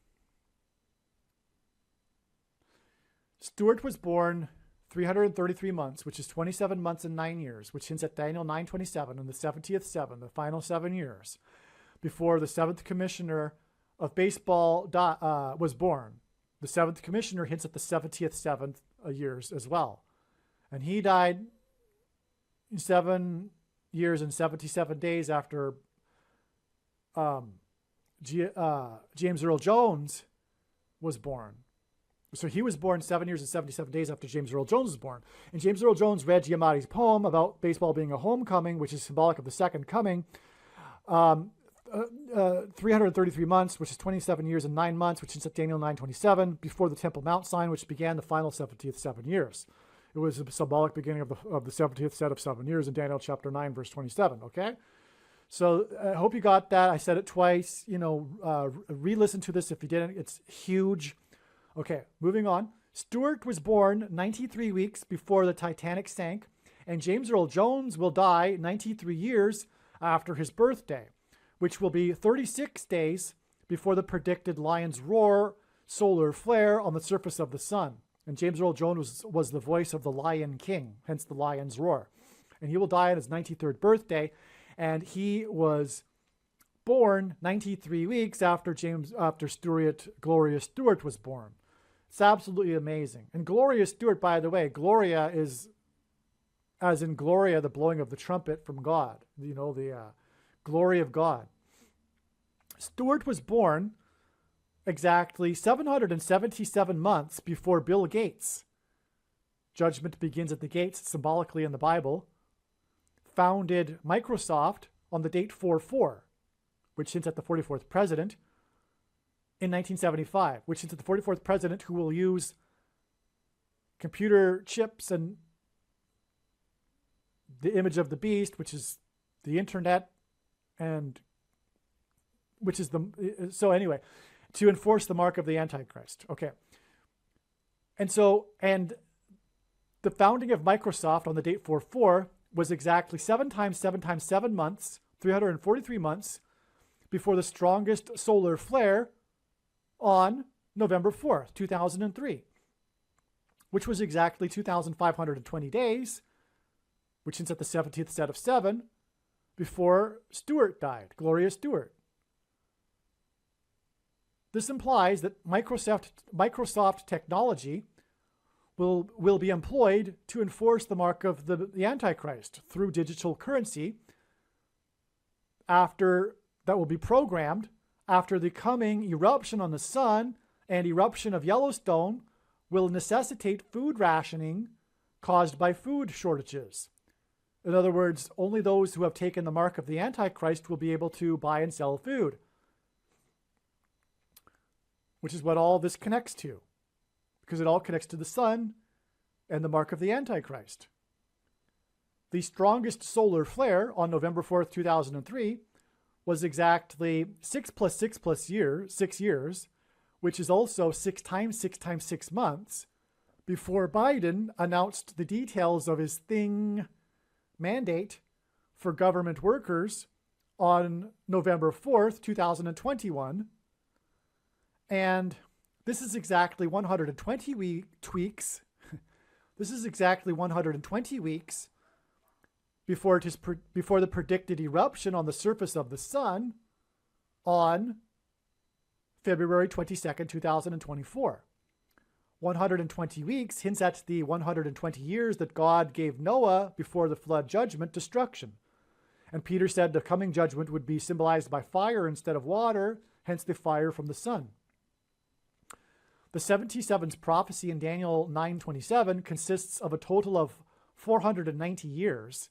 Speaker 1: Stewart was born 333 months, which is 27 months and 9 years, which hints at Daniel 9:27 and the 70th 7, the final 7 years, before the 7th Commissioner of Baseball was born. The 7th Commissioner hints at the 70th 7th years as well. And he died 7 years and 77 days after James Earl Jones was born. So he was born 7 years and 77 days after James Earl Jones was born. And James Earl Jones read Giamatti's poem about baseball being a homecoming, which is symbolic of the second coming. 333 months, which is 27 years and 9 months, which is at Daniel 9:27, before the Temple Mount sign, which began the final 70th 7 years. It was a symbolic beginning of the 70th set of 7 years in Daniel chapter 9, verse 27, okay? So I hope you got that. I said it twice. Re-listen to this if you didn't. It's huge. Okay, moving on. Stewart was born 93 weeks before the Titanic sank, and James Earl Jones will die 93 years after his birthday, which will be 36 days before the predicted lion's roar solar flare on the surface of the sun. And James Earl Jones was the voice of the Lion King, hence the lion's roar. And he will die on his 93rd birthday. And he was born 93 weeks after Gloria Stewart was born. It's absolutely amazing. And Gloria Stewart, by the way, Gloria is, as in Gloria, the blowing of the trumpet from God, you know, the glory of God. Stewart was born exactly 777 months before Bill Gates. Judgment begins at the gates, symbolically in the Bible. Founded Microsoft on the date 4/4, which hints at the 44th president, in 1975, which hints at the 44th president who will use computer chips and the image of the beast, which is the internet, and which is the, so anyway, to enforce the mark of the Antichrist. Okay. And so, and the founding of Microsoft on the date 4/4 was exactly 7 times 7 times 7 months, 343 months, before the strongest solar flare on November 4th, 2003, which was exactly 2,520 days, which hints at the 17th set of 7, before Stewart died, Gloria Stewart. This implies that Microsoft technology will be employed to enforce the mark of the Antichrist through digital currency after that will be programmed after the coming eruption on the sun and eruption of Yellowstone will necessitate food rationing caused by food shortages. In other words, only those who have taken the mark of the Antichrist will be able to buy and sell food, which is what all this connects to, because it all connects to the sun and the mark of the Antichrist. The strongest solar flare on November 4th, 2003 was exactly 6 + 6 + 6 years, which is also 6 times 6 times 6 months, before Biden announced the details of his mandate for government workers on November 4th, 2021. And this is exactly 120 weeks. This is exactly 120 weeks before the predicted eruption on the surface of the sun on February 22nd, 2024. 120 weeks hints at the 120 years that God gave Noah before the flood judgment destruction. And Peter said the coming judgment would be symbolized by fire instead of water, hence the fire from the sun. The 77's prophecy in Daniel 9:27 consists of a total of 490 years,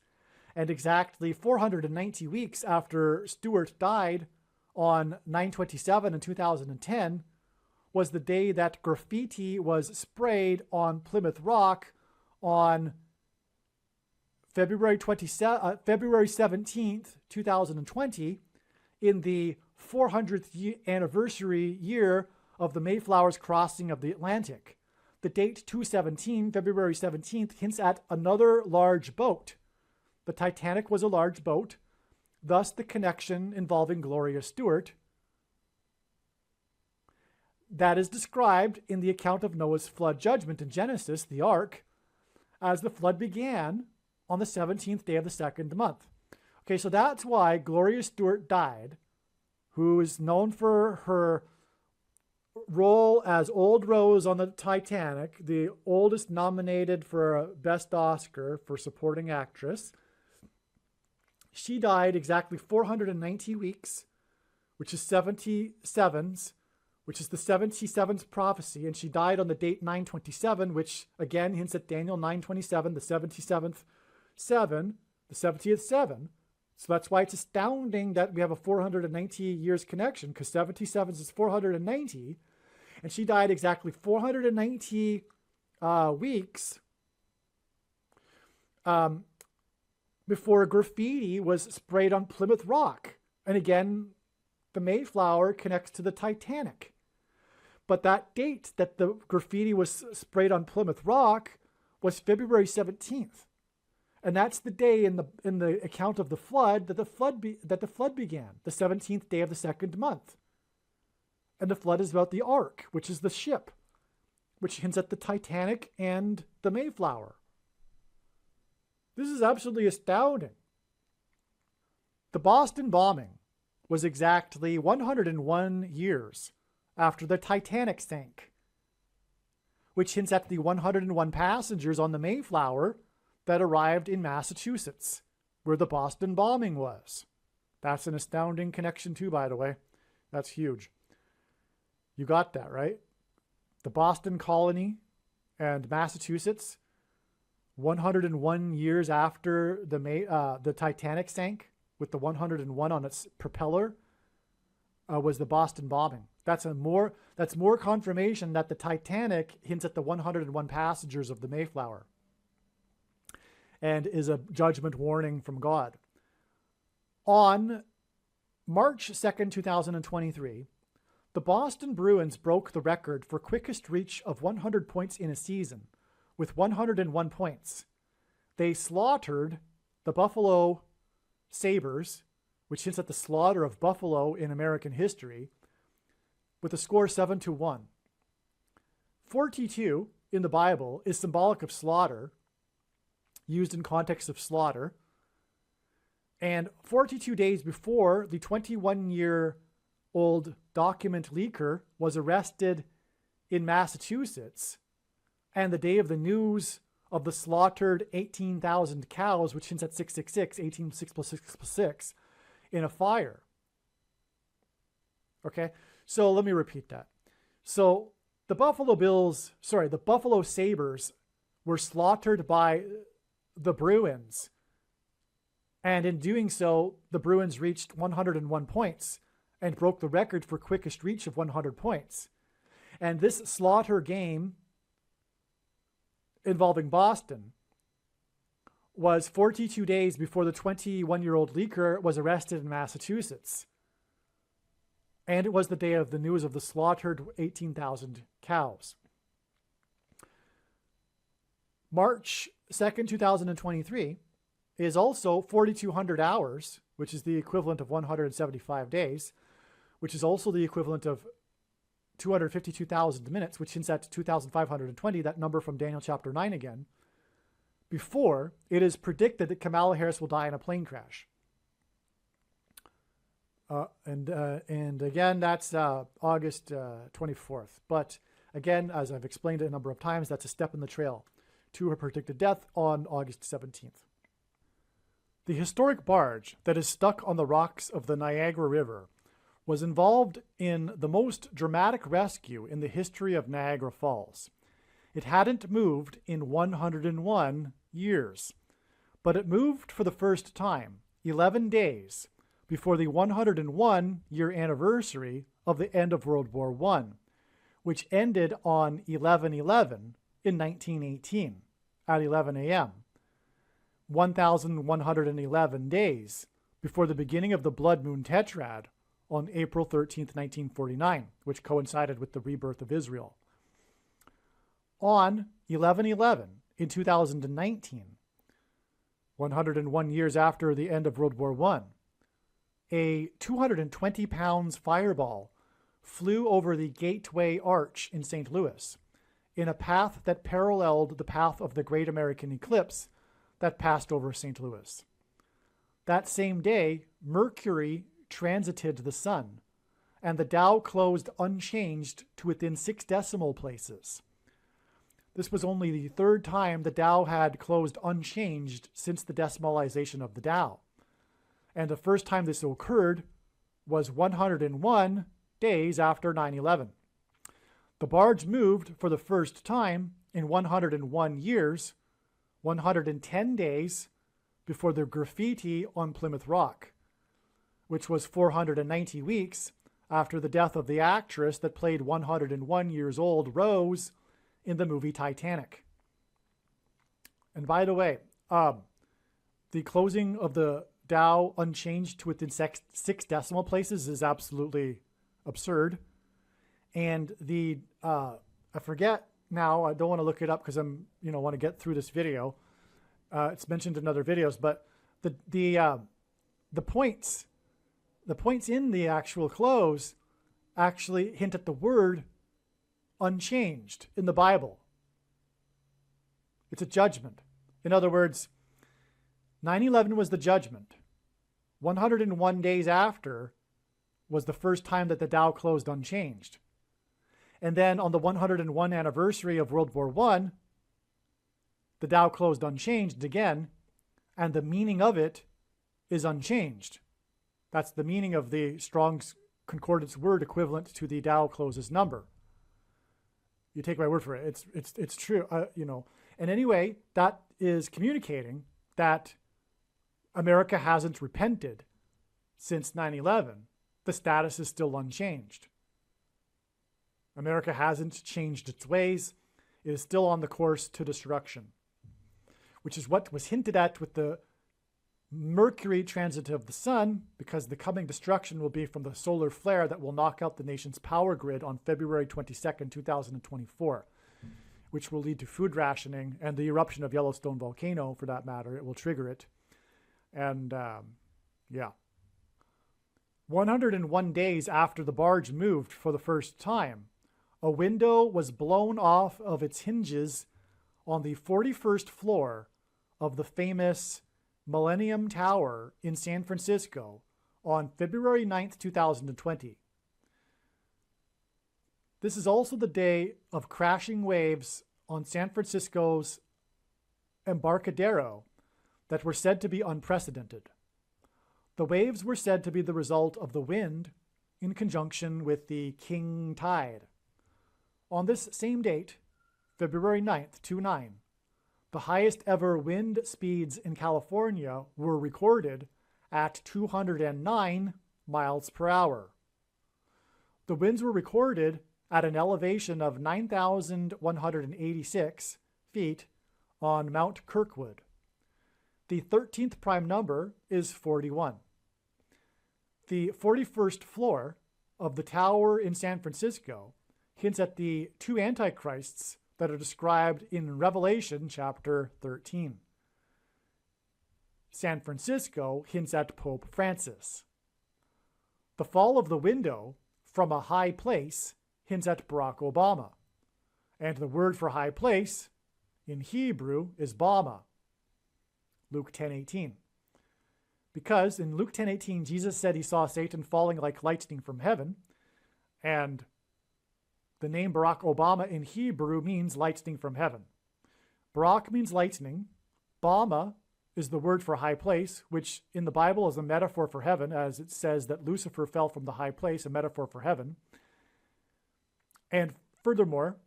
Speaker 1: and exactly 490 weeks after Stewart died on 9/27 in 2010 was the day that graffiti was sprayed on Plymouth Rock on February 17th, 2020, in the 400th anniversary year of the Mayflower's crossing of the Atlantic. The date 2/17, February 17th, hints at another large boat. The Titanic was a large boat, thus the connection involving Gloria Stewart. That is described in the account of Noah's flood judgment in Genesis, the ark, as the flood began on the 17th day of the second month. Okay, so that's why Gloria Stewart died, who is known for her role as Old Rose on the Titanic, the oldest nominated for Best Oscar for Supporting Actress. She died exactly 490 weeks, which is 77's, which is the 77th prophecy, and she died on the date 9/27, which again hints at Daniel 9:27, the 77th 7, the 70th 7. So that's why it's astounding that we have a 490 years connection, because 77 is 490, and she died exactly 490 weeks before graffiti was sprayed on Plymouth Rock. And again, the Mayflower connects to the Titanic. But that date that the graffiti was sprayed on Plymouth Rock was February 17th. And that's the day in the account of the flood that the flood began, the 17th day of the second month. And the flood is about the ark, which is the ship, which hints at the Titanic and the Mayflower. This is absolutely astounding. The Boston bombing was exactly 101 years after the Titanic sank, which hints at the 101 passengers on the Mayflower that arrived in Massachusetts, where the Boston bombing was. That's an astounding connection too, by the way. That's huge. You got that, right? The Boston colony and Massachusetts, 101 years after the Titanic sank, with the 101 on its propeller, was the Boston bombing. That's more confirmation that the Titanic hints at the 101 passengers of the Mayflower and is a judgment warning from God. On March 2nd, 2023, the Boston Bruins broke the record for quickest reach of 100 points in a season with 101 points. They slaughtered the Buffalo Sabres, which hints at the slaughter of Buffalo in American history, with a score 7-1. 42 in the Bible is symbolic of slaughter, used in context of slaughter. And 42 days before, the 21-year-old document leaker was arrested in Massachusetts, and the day of the news of the slaughtered 18,000 cows, which hints at 666, 18, 6 plus 6 plus 6, in a fire. Okay, so let me repeat that. So the Buffalo Sabres were slaughtered by the Bruins. And in doing so, the Bruins reached 101 points and broke the record for quickest reach of 100 points. And this slaughter game involving Boston was 42 days before the 21-year-old leaker was arrested in Massachusetts. And it was the day of the news of the slaughtered 18,000 cows. March 2nd, 2023 is also 4,200 hours, which is the equivalent of 175 days, which is also the equivalent of 252,000 minutes, which hints at 2,520, that number from Daniel chapter 9 again, before it is predicted that Kamala Harris will die in a plane crash. And again, that's August 24th. But again, as I've explained a number of times, that's a step in the trail to her predicted death on August 17th. The historic barge that is stuck on the rocks of the Niagara River was involved in the most dramatic rescue in the history of Niagara Falls. It hadn't moved in 101 years, but it moved for the first time 11 days before the 101-year anniversary of the end of World War I, which ended on 11/11 in 1918 at 11 a.m., 1,111 days before the beginning of the Blood Moon Tetrad on April 13th, 1949, which coincided with the rebirth of Israel. On 11/11 in 2019, 101 years after the end of World War I, a 220 pounds fireball flew over the Gateway Arch in St. Louis in a path that paralleled the path of the Great American Eclipse that passed over St. Louis. That same day, Mercury transited the sun, and the Dow closed unchanged to within 6 decimal places. This was only the third time the Dow had closed unchanged since the decimalization of the Dow. And the first time this occurred was 101 days after 9/11. The barge moved for the first time in 101 years, 110 days before the graffiti on Plymouth Rock, which was 490 weeks after the death of the actress that played 101 years old Rose in the movie Titanic. And by the way, the closing of the Dow unchanged to within 6 decimal places is absolutely absurd. And the I forget now, I don't want to look it up because I'm want to get through this video. It's mentioned in other videos, but the points in the actual close actually hint at the word unchanged in the Bible. It's a judgment. In other words, 9/11 was the judgment. 101 days after was the first time that the Dow closed unchanged. And then on the 101 anniversary of World War I, the Dow closed unchanged again, and the meaning of it is unchanged. That's the meaning of the Strong's Concordance word equivalent to the Dow closes number. You take my word for it. It's true, And anyway, that is communicating that America hasn't repented since 9/11. The status is still unchanged. America hasn't changed its ways. It is still on the course to destruction, which is what was hinted at with the Mercury transit of the sun, because the coming destruction will be from the solar flare that will knock out the nation's power grid on February 22nd, 2024, which will lead to food rationing and the eruption of Yellowstone volcano, for that matter. It will trigger it. And 101 days after the barge moved for the first time, a window was blown off of its hinges on the 41st floor of the famous Millennium Tower in San Francisco on February 9th, 2020. This is also the day of crashing waves on San Francisco's Embarcadero that were said to be unprecedented. The waves were said to be the result of the wind in conjunction with the king tide. On this same date, February 9th, 29, the highest ever wind speeds in California were recorded at 209 miles per hour. The winds were recorded at an elevation of 9,186 feet on Mount Kirkwood. The 13th prime number is 41. The 41st floor of the tower in San Francisco hints at the two antichrists that are described in Revelation chapter 13. San Francisco hints at Pope Francis. The fall of the window from a high place hints at Barack Obama. And the word for high place in Hebrew is Bama. Luke 10:18. Because in Luke 10:18, Jesus said he saw Satan falling like lightning from heaven, and the name Barack Obama in Hebrew means lightning from heaven. Barack means lightning. Bama is the word for high place, which in the Bible is a metaphor for heaven, as it says that Lucifer fell from the high place, a metaphor for heaven. And furthermore,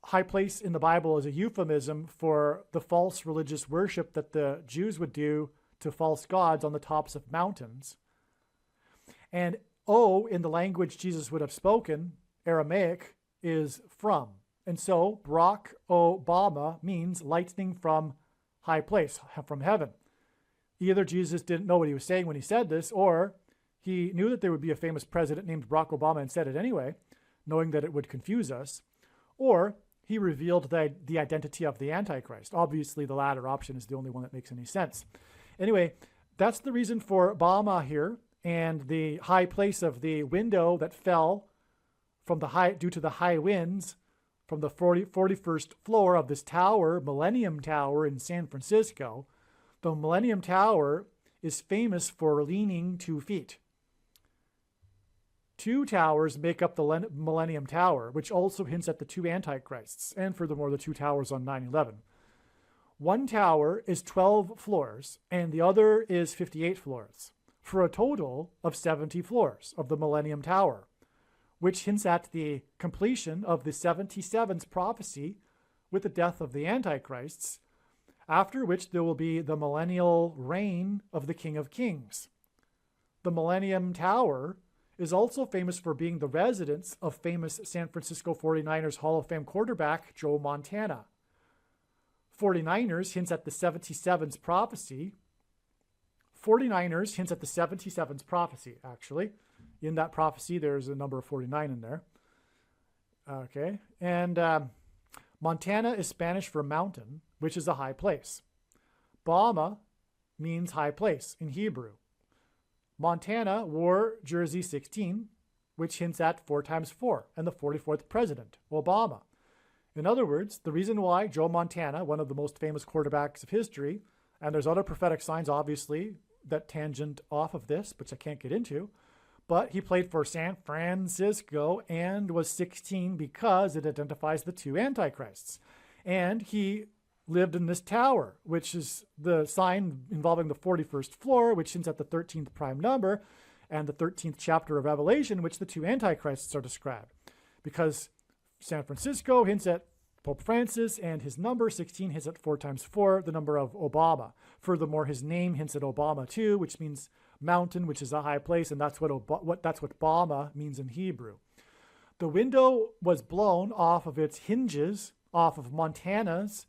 Speaker 1: high place in the Bible is a euphemism for the false religious worship that the Jews would do to false gods on the tops of mountains. And O, in the language Jesus would have spoken, Aramaic, is from. And so Barack Obama means lightning from high place, from heaven. Either Jesus didn't know what he was saying when he said this, or he knew that there would be a famous president named Barack Obama and said it anyway, knowing that it would confuse us, or he revealed the identity of the Antichrist. Obviously, the latter option is the only one that makes any sense. Anyway, that's the reason for Bama here, and the high place of the window that fell from due to the high winds from the 41st floor of this tower, Millennium Tower in San Francisco. The Millennium Tower is famous for leaning 2 feet. 2 towers make up the Millennium Tower, which also hints at the two antichrists, and furthermore, the 2 towers on 9/11. One tower is 12 floors, and the other is 58 floors, for a total of 70 floors of the Millennium Tower, which hints at the completion of the 77th prophecy with the death of the antichrists, after which there will be the millennial reign of the King of Kings. The Millennium Tower is also famous for being the residence of famous San Francisco 49ers Hall of Fame quarterback Joe Montana. 49ers hints at the 77th prophecy. 49ers hints at the 77th prophecy, actually. In that prophecy, there's a number of 49 in there. Okay. And Montana is Spanish for mountain, which is a high place. Bama means high place in Hebrew. Montana wore jersey 16, which hints at 4 times 4, and the 44th president, Obama. In other words, the reason why Joe Montana, one of the most famous quarterbacks of history, and there's other prophetic signs, obviously, that tangent off of this, which I can't get into, but he played for San Francisco and was 16 because it identifies the two antichrists. And he lived in this tower, which is the sign involving the 41st floor, which hints at the 13th prime number, and the 13th chapter of Revelation, which the two antichrists are described. Because San Francisco hints at Pope Francis, and his number 16 hints at 4 times 4, the number of Obama. Furthermore, his name hints at Obama too, which means mountain, which is a high place, and that's what Bama means in Hebrew. The window was blown off of its hinges, off of Montana's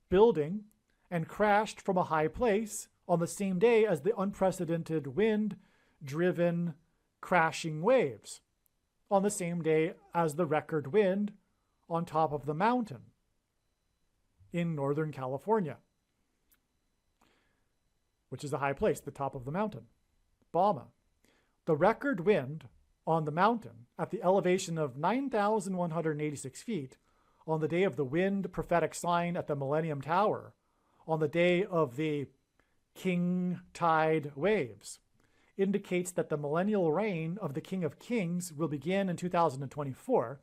Speaker 1: building, and crashed from a high place on the same day as the unprecedented wind-driven crashing waves, on the same day as the record wind on top of the mountain in Northern California, which is a high place, the top of the mountain, Bama. The record wind on the mountain at the elevation of 9,186 feet on the day of the wind prophetic sign at the Millennium Tower, on the day of the king tide waves, indicates that the millennial reign of the King of Kings will begin in 2024,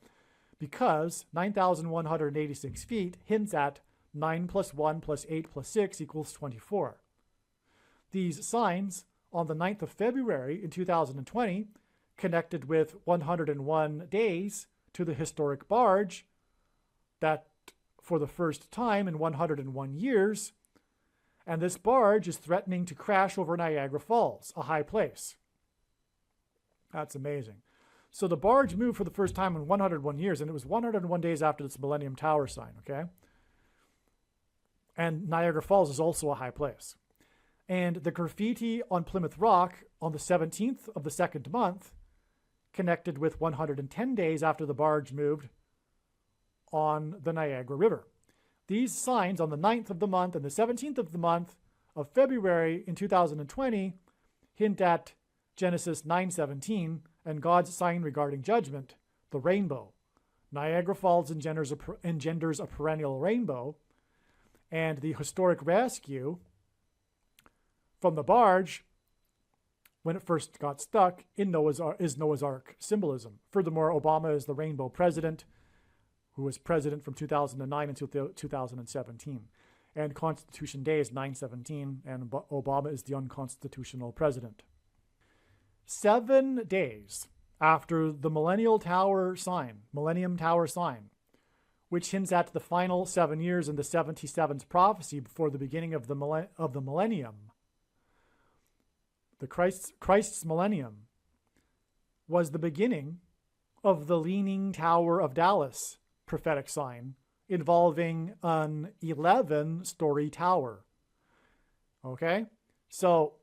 Speaker 1: because 9,186 feet hints at 9 plus 1 plus 8 plus 6 equals 24. These signs on the 9th of February in 2020 connected with 101 days to the historic barge that for the first time in 101 years, and this barge is threatening to crash over Niagara Falls, a high place. That's amazing. So the barge moved for the first time in 101 years, and it was 101 days after this Millennium Tower sign, okay? And Niagara Falls is also a high place. And the graffiti on Plymouth Rock on the 17th of the second month connected with 110 days after the barge moved on the Niagara River. These signs on the 9th of the month and the 17th of the month of February in 2020 hint at Genesis 9:17 and God's sign regarding judgment, the rainbow. Niagara Falls engenders a perennial rainbow, and the historic rescue from the barge when it first got stuck is Noah's Ark symbolism. Furthermore, Obama is the rainbow president, who was president from 2009 until 2017. And Constitution Day is 9/17, and Obama is the unconstitutional president. 7 days after the Millennium Tower sign, which hints at the final 7 years in the 77th prophecy before the beginning of the millennium, the Christ's millennium was the beginning of the Leaning Tower of Dallas prophetic sign involving an 11-story tower. Okay? So,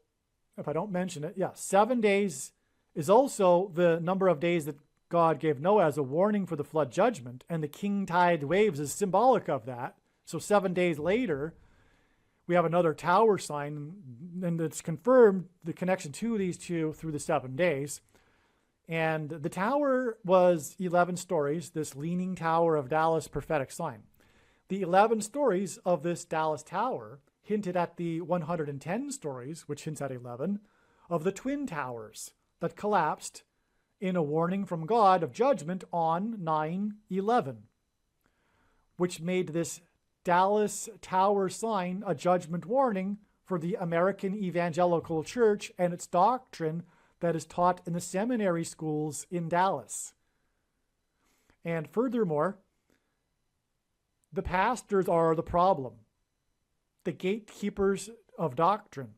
Speaker 1: if I don't mention it, 7 days is also the number of days that God gave Noah as a warning for the flood judgment, and the king tide waves is symbolic of that. So 7 days later, we have another tower sign, and it's confirmed the connection to these two through the 7 days. And the tower was 11 stories, this Leaning Tower of Dallas prophetic sign. The 11 stories of this Dallas tower hinted at the 110 stories, which hints at 11, of the Twin Towers that collapsed in a warning from God of judgment on 9/11, which made this Dallas tower sign a judgment warning for the American Evangelical Church and its doctrine that is taught in the seminary schools in Dallas. And furthermore, the pastors are the problem. The gatekeepers of doctrine,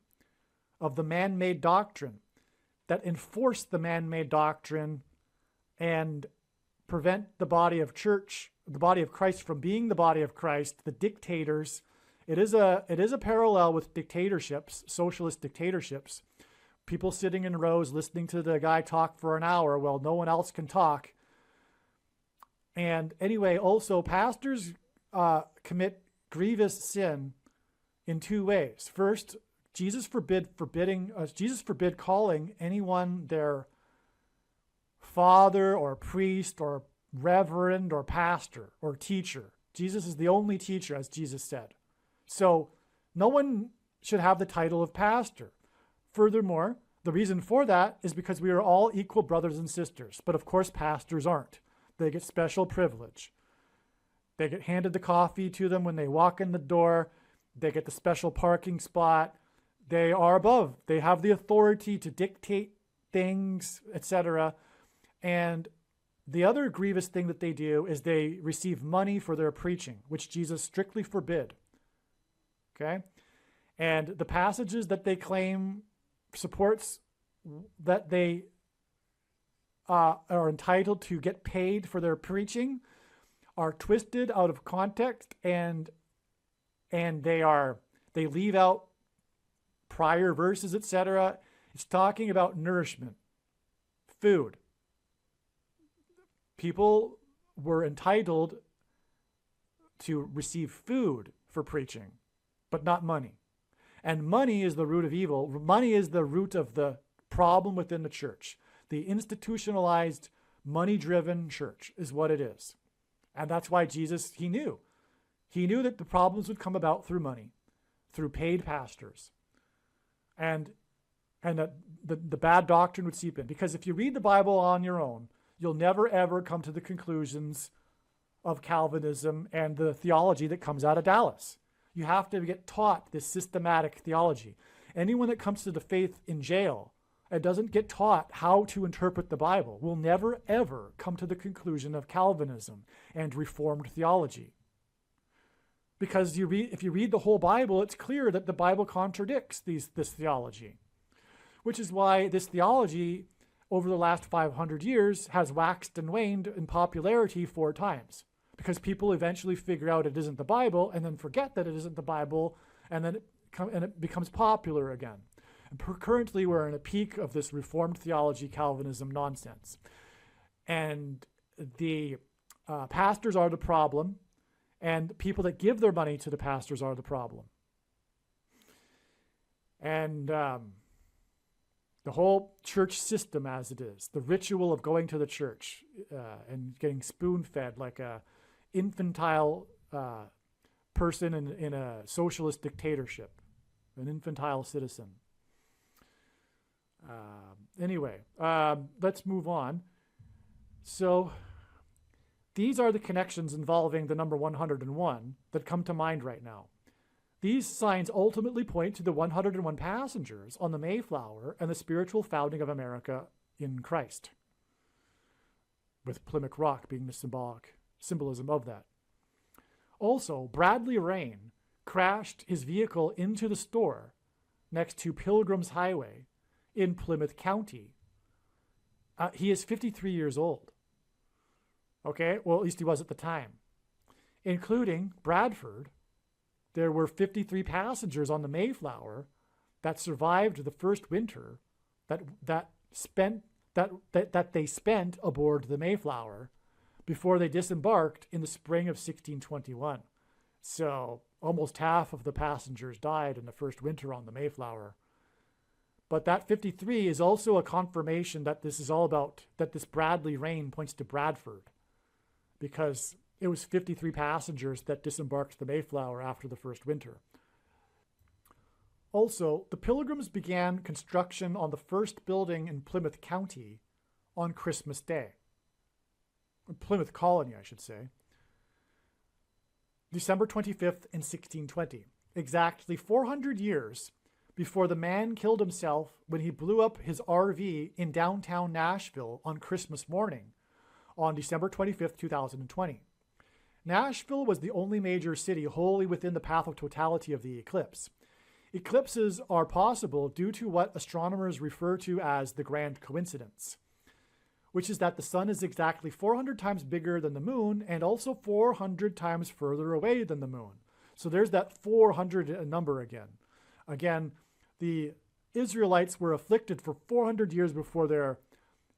Speaker 1: of the man-made doctrine, that enforce the man-made doctrine and prevent the body of church, the body of Christ, from being the body of Christ, the dictators. It is a parallel with dictatorships, socialist dictatorships. People sitting in rows listening to the guy talk for an hour while no one else can talk. And anyway, also pastors commit grievous sin in 2 ways. First, Jesus forbid calling anyone their father or priest or reverend or pastor or teacher. Jesus is the only teacher, as Jesus said. So no one should have the title of pastor. Furthermore, The reason for that is because we are all equal brothers and sisters. But of course, pastors aren't. They get special privilege. They get handed the coffee to them when they walk in the door. They get the special parking spot. They are above. They have the authority to dictate things, etc. And the other grievous thing that they do is they receive money for their preaching, which Jesus strictly forbid. Okay? And the passages that they claim supports that they are entitled to get paid for their preaching are twisted out of context, and they leave out prior verses, etc. It's talking about nourishment, food. People were entitled to receive food for preaching, but not money. And money is the root of evil. Money is the root of the problem within the church. The institutionalized, money-driven church is what it is. And that's why Jesus, he knew. He knew that the problems would come about through money, through paid pastors. And that the bad doctrine would seep in. Because if you read the Bible on your own, you'll never, ever come to the conclusions of Calvinism and the theology that comes out of Dallas. You have to get taught this systematic theology. Anyone that comes to the faith in jail and doesn't get taught how to interpret the Bible will never, ever come to the conclusion of Calvinism and Reformed theology. Because if you read the whole Bible, it's clear that the Bible contradicts this theology, which is why this theology over the last 500 years has waxed and waned in popularity 4 times, because people eventually figure out it isn't the Bible and then forget that it isn't the Bible, and then it becomes popular again. And currently we're in a peak of this Reformed theology, Calvinism nonsense. And the pastors are the problem, and people that give their money to the pastors are the problem. And the whole church system as it is, the ritual of going to the church and getting spoon-fed like a infantile person in a socialist dictatorship, an infantile citizen. Anyway, let's move on. So these are the connections involving the number 101 that come to mind right now. These signs ultimately point to the 101 passengers on the Mayflower and the spiritual founding of America in Christ, with Plymouth Rock being the symbolism of that. Also, Bradley Rain crashed his vehicle into the store next to Pilgrim's Highway in Plymouth County. He is 53 years old. Okay, well, at least he was at the time. Including Bradford, there were 53 passengers on the Mayflower that survived the first winter that they spent aboard the Mayflower before they disembarked in the spring of 1621. So almost half of the passengers died in the first winter on the Mayflower. But that 53 is also a confirmation that this is all about, that this Bradley Rain points to Bradford, because it was 53 passengers that disembarked the Mayflower after the first winter. Also, the Pilgrims began construction on the first building in Plymouth County on Christmas Day. Plymouth Colony, I should say. December 25th in 1620, exactly 400 years before the man killed himself when he blew up his RV in downtown Nashville on Christmas morning on December 25th, 2020. Nashville was the only major city wholly within the path of totality of the eclipse. Eclipses are possible due to what astronomers refer to as the grand coincidence, which is that the sun is exactly 400 times bigger than the moon and also 400 times further away than the moon. So there's that 400 number again. Again, the Israelites were afflicted for 400 years before their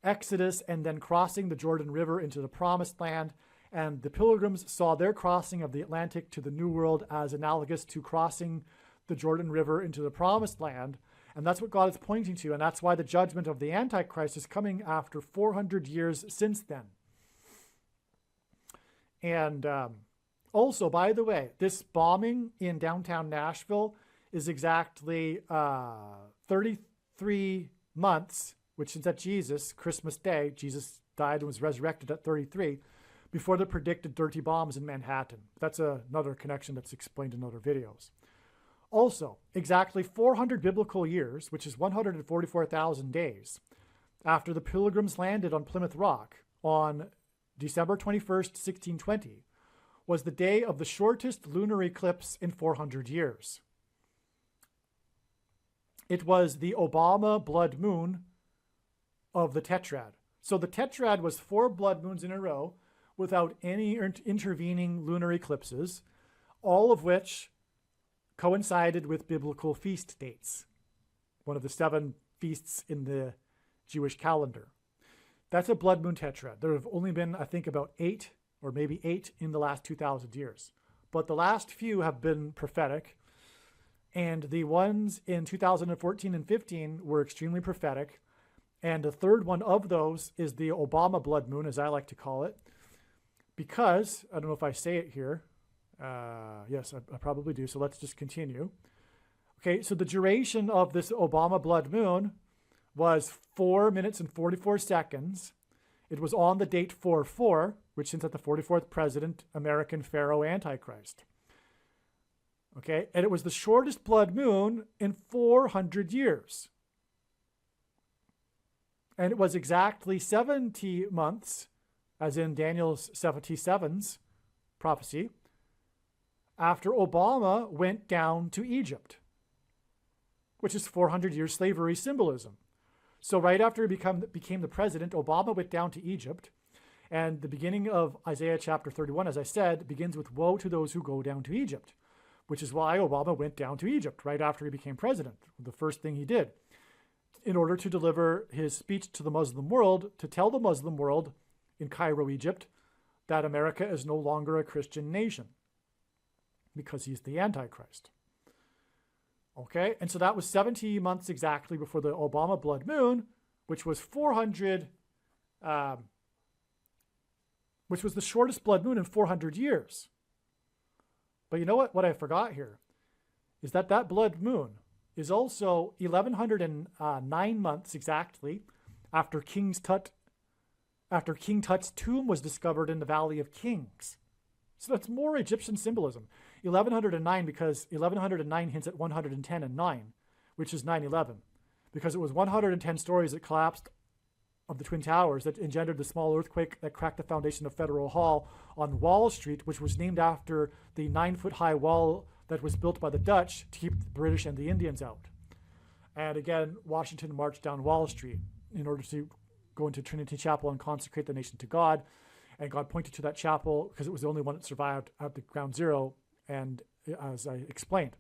Speaker 1: exodus and then crossing the Jordan River into the Promised Land. And the Pilgrims saw their crossing of the Atlantic to the New World as analogous to crossing the Jordan River into the Promised Land. And that's what God is pointing to. And that's why the judgment of the Antichrist is coming after 400 years since then. And also, by the way, this bombing in downtown Nashville is exactly 33 months, which is at Jesus, Christmas Day, Jesus died and was resurrected at 33, before the predicted dirty bombs in Manhattan. That's another connection that's explained in other videos. Also, exactly 400 biblical years, which is 144,000 days, after the Pilgrims landed on Plymouth Rock on December 21st, 1620, was the day of the shortest lunar eclipse in 400 years. It was the Obama blood moon of the tetrad. So the tetrad was 4 blood moons in a row without any intervening lunar eclipses, all of which coincided with biblical feast dates, one of the 7 feasts in the Jewish calendar. That's a blood moon tetrad. There have only been, I think, about 8 or maybe 8 in the last 2,000 years. But the last few have been prophetic, and the ones in 2014 and 15 were extremely prophetic. And the third one of those is the Obama blood moon, as I like to call it, because, I don't know if I say it here. Yes, I probably do. So let's just continue. Okay, so the duration of this Obama blood moon was 4 minutes and 44 seconds. It was on the date 4-4, which hints at the 44th president, American Pharaoh Antichrist. Okay, and it was the shortest blood moon in 400 years. And it was exactly 70 months, as in Daniel's 77's prophecy, after Obama went down to Egypt, which is 400 years slavery symbolism. So right after he became the president, Obama went down to Egypt. And the beginning of Isaiah chapter 31, as I said, begins with woe to those who go down to Egypt, which is why Obama went down to Egypt right after he became president. The first thing he did in order to deliver his speech to the Muslim world, to tell the Muslim world in Cairo, Egypt, that America is no longer a Christian nation because he's the Antichrist. Okay, and so that was 70 months exactly before the Obama blood moon, which was 400, which was the shortest blood moon in 400 years. But you know what? What I forgot here is that that blood moon is also 1109 months exactly after King Tut's tomb was discovered in the Valley of Kings. So that's more Egyptian symbolism. 1109 because 1109 hints at 110 and 9, which is 9/11, because it was 110 stories that collapsed of the Twin Towers that engendered the small earthquake that cracked the foundation of Federal Hall on Wall Street, which was named after the 9-foot-high wall that was built by the Dutch to keep the British and the Indians out. And again, Washington marched down Wall Street in order to go into Trinity Chapel and consecrate the nation to God. And God pointed to that chapel because it was the only one that survived at the ground zero, and as I explained.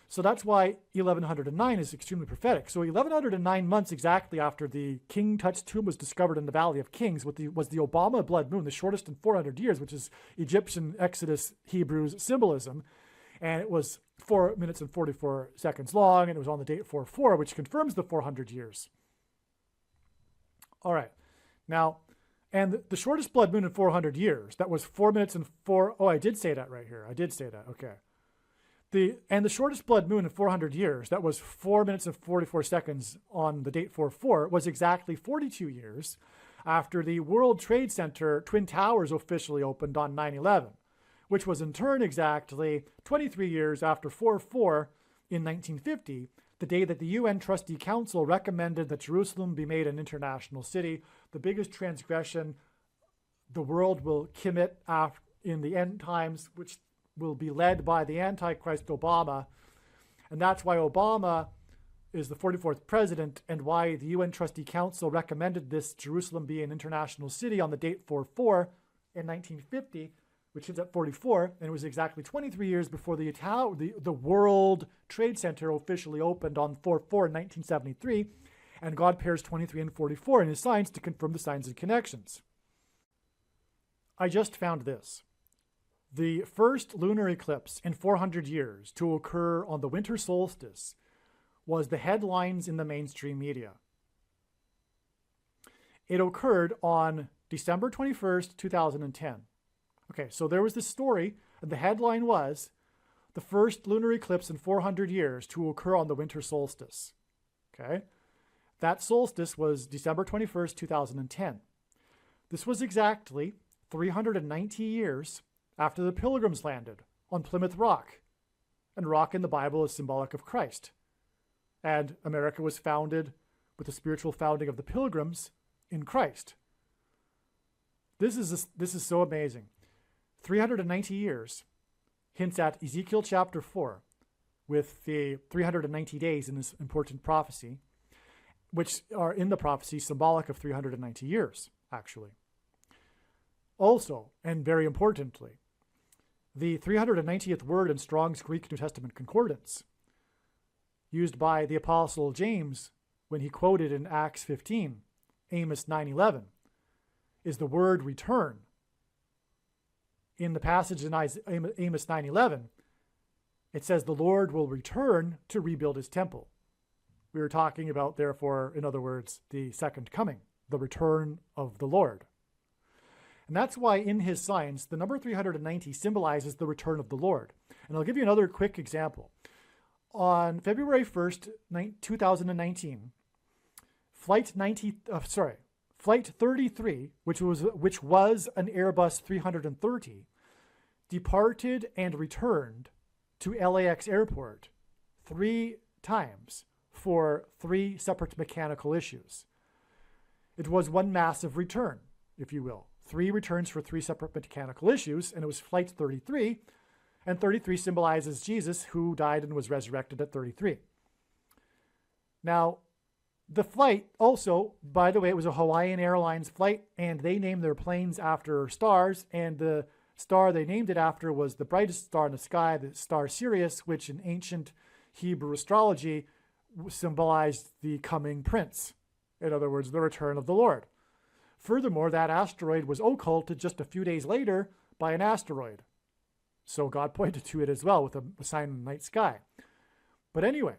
Speaker 1: So that's why 1109 is extremely prophetic. So 1109 months exactly after the King Tut's tomb was discovered in the Valley of Kings was the Obama blood moon, the shortest in 400 years, which is Egyptian Exodus Hebrews symbolism. And it was 4 minutes and 44 seconds long, and it was on the date 4-4, which confirms the 400 years. All right. Now, and the shortest blood moon in 400 years, that was 4 minutes and 4... Oh, I did say that right here. I did say that. Okay. The shortest blood moon in 400 years, that was 4 minutes and 44 seconds on the date 4-4, was exactly 42 years after the World Trade Center Twin Towers officially opened on 9/11, which was in turn exactly 23 years after 4-4 in 1950, the day that the UN Trustee Council recommended that Jerusalem be made an international city, the biggest transgression the world will commit in the end times, which will be led by the Antichrist Obama. And that's why Obama is the 44th president and why the UN Trustee Council recommended this Jerusalem be an international city on the date 4-4 in 1950, which is at 44, and it was exactly 23 years before the World Trade Center officially opened on 4-4 in 1973, and God pairs 23 and 44 in his signs to confirm the signs and connections. I just found this. The first lunar eclipse in 400 years to occur on the winter solstice was the headlines in the mainstream media. It occurred on December 21st, 2010. Okay, so there was this story, and the headline was, the first lunar eclipse in 400 years to occur on the winter solstice. Okay? That solstice was December 21st, 2010. This was exactly 390 years after the Pilgrims landed on Plymouth Rock. And rock in the Bible is symbolic of Christ. And America was founded with the spiritual founding of the Pilgrims in Christ. This is so amazing. 390 years hints at Ezekiel chapter 4 with the 390 days in this important prophecy, which are in the prophecy symbolic of 390 years, actually. Also, and very importantly, the 390th word in Strong's Greek New Testament Concordance, used by the Apostle James when he quoted in Acts 15, Amos 9:11, is the word return. In the passage in Amos 9:11, it says the Lord will return to rebuild his temple. We were talking about, therefore, in other words, the second coming, the return of the Lord. And that's why in his signs, the number 390 symbolizes the return of the Lord. And I'll give you another quick example. On February 1st, 2019, Flight 33, which was an Airbus 330, departed and returned to LAX airport 3 times for 3 separate mechanical issues. It was one massive return, if you will. 3 returns for 3 separate mechanical issues, and it was Flight 33, and 33 symbolizes Jesus, who died and was resurrected at 33. Now, the flight also, by the way, it was a Hawaiian Airlines flight, and they named their planes after stars, and the star they named it after was the brightest star in the sky, the star Sirius, which in ancient Hebrew astrology symbolized the coming prince. In other words, the return of the Lord. Furthermore, that asteroid was occulted just a few days later by an asteroid. So God pointed to it as well with a sign in the night sky. But anyway,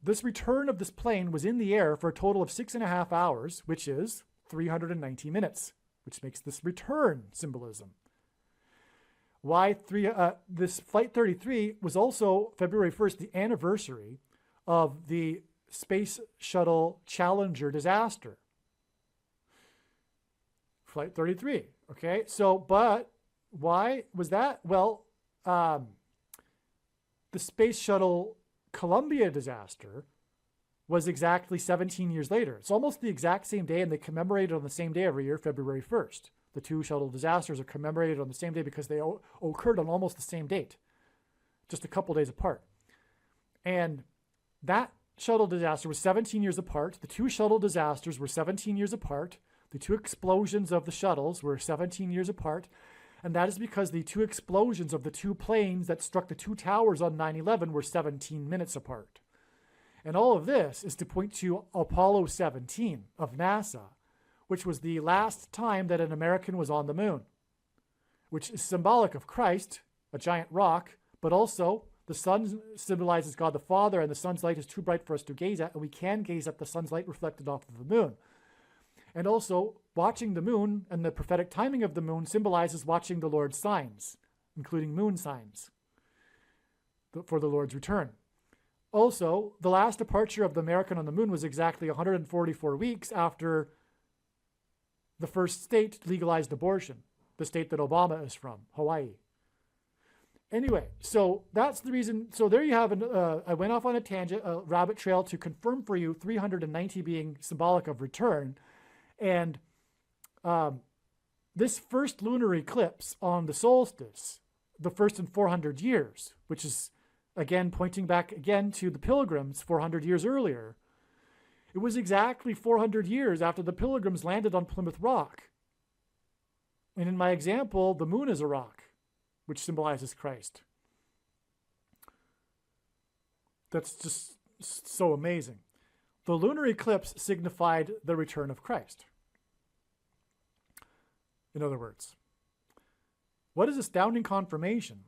Speaker 1: this return of this plane was in the air for a total of 6.5 hours, which is 390 minutes, which makes this return symbolism. This Flight 33 was also February 1st, the anniversary of the Space Shuttle Challenger disaster. Flight 33, okay? So, but why was that? Well, the Space Shuttle Columbia disaster was exactly 17 years later. It's almost the exact same day, and they commemorate it on the same day every year, February 1st. The 2 shuttle disasters are commemorated on the same day because they occurred on almost the same date, just a couple days apart. And that shuttle disaster was 17 years apart. The 2 shuttle disasters were 17 years apart. The 2 explosions of the shuttles were 17 years apart. And that is because the 2 explosions of the 2 planes that struck the 2 towers on 9/11 were 17 minutes apart. And all of this is to point to Apollo 17 of NASA, which was the last time that an American was on the moon, which is symbolic of Christ, a giant rock, but also the sun symbolizes God the Father, and the sun's light is too bright for us to gaze at, and we can gaze at the sun's light reflected off of the moon. And also, watching the moon and the prophetic timing of the moon symbolizes watching the Lord's signs, including moon signs, for the Lord's return. Also, the last departure of the American on the moon was exactly 144 weeks after the first state legalized abortion, the state that Obama is from, Hawaii. Anyway, so that's the reason. So there you have, I went off on a tangent, a rabbit trail to confirm for you 390 being symbolic of return. And this first lunar eclipse on the solstice, the first in 400 years, which is, again, pointing back again to the Pilgrims 400 years earlier, it was exactly 400 years after the Pilgrims landed on Plymouth Rock. And in my example, the moon is a rock, which symbolizes Christ. That's just so amazing. The lunar eclipse signified the return of Christ. In other words, what is astounding confirmation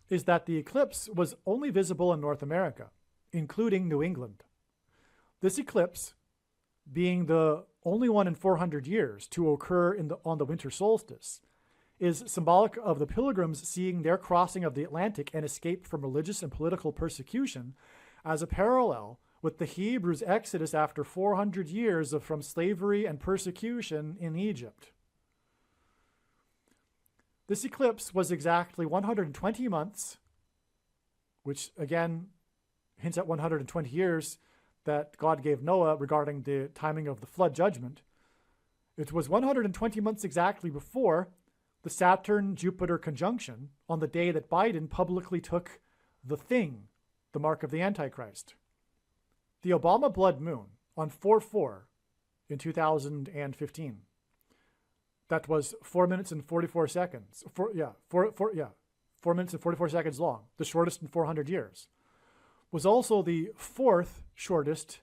Speaker 1: is that the eclipse was only visible in North America, including New England. This eclipse, being the only one in 400 years to occur on the winter solstice, is symbolic of the Pilgrims seeing their crossing of the Atlantic and escape from religious and political persecution as a parallel with the Hebrews' exodus after 400 years from slavery and persecution in Egypt. This eclipse was exactly 120 months, which again hints at 120 years that God gave Noah regarding the timing of the flood judgment. It was 120 months exactly before the Saturn-Jupiter conjunction on the day that Biden publicly took the thing, the mark of the Antichrist. The Obama blood moon on 4/4 in 2015. That was 4 minutes and 44 seconds. 4 minutes and 44 seconds long, the shortest in 400 years. Was also the fourth shortest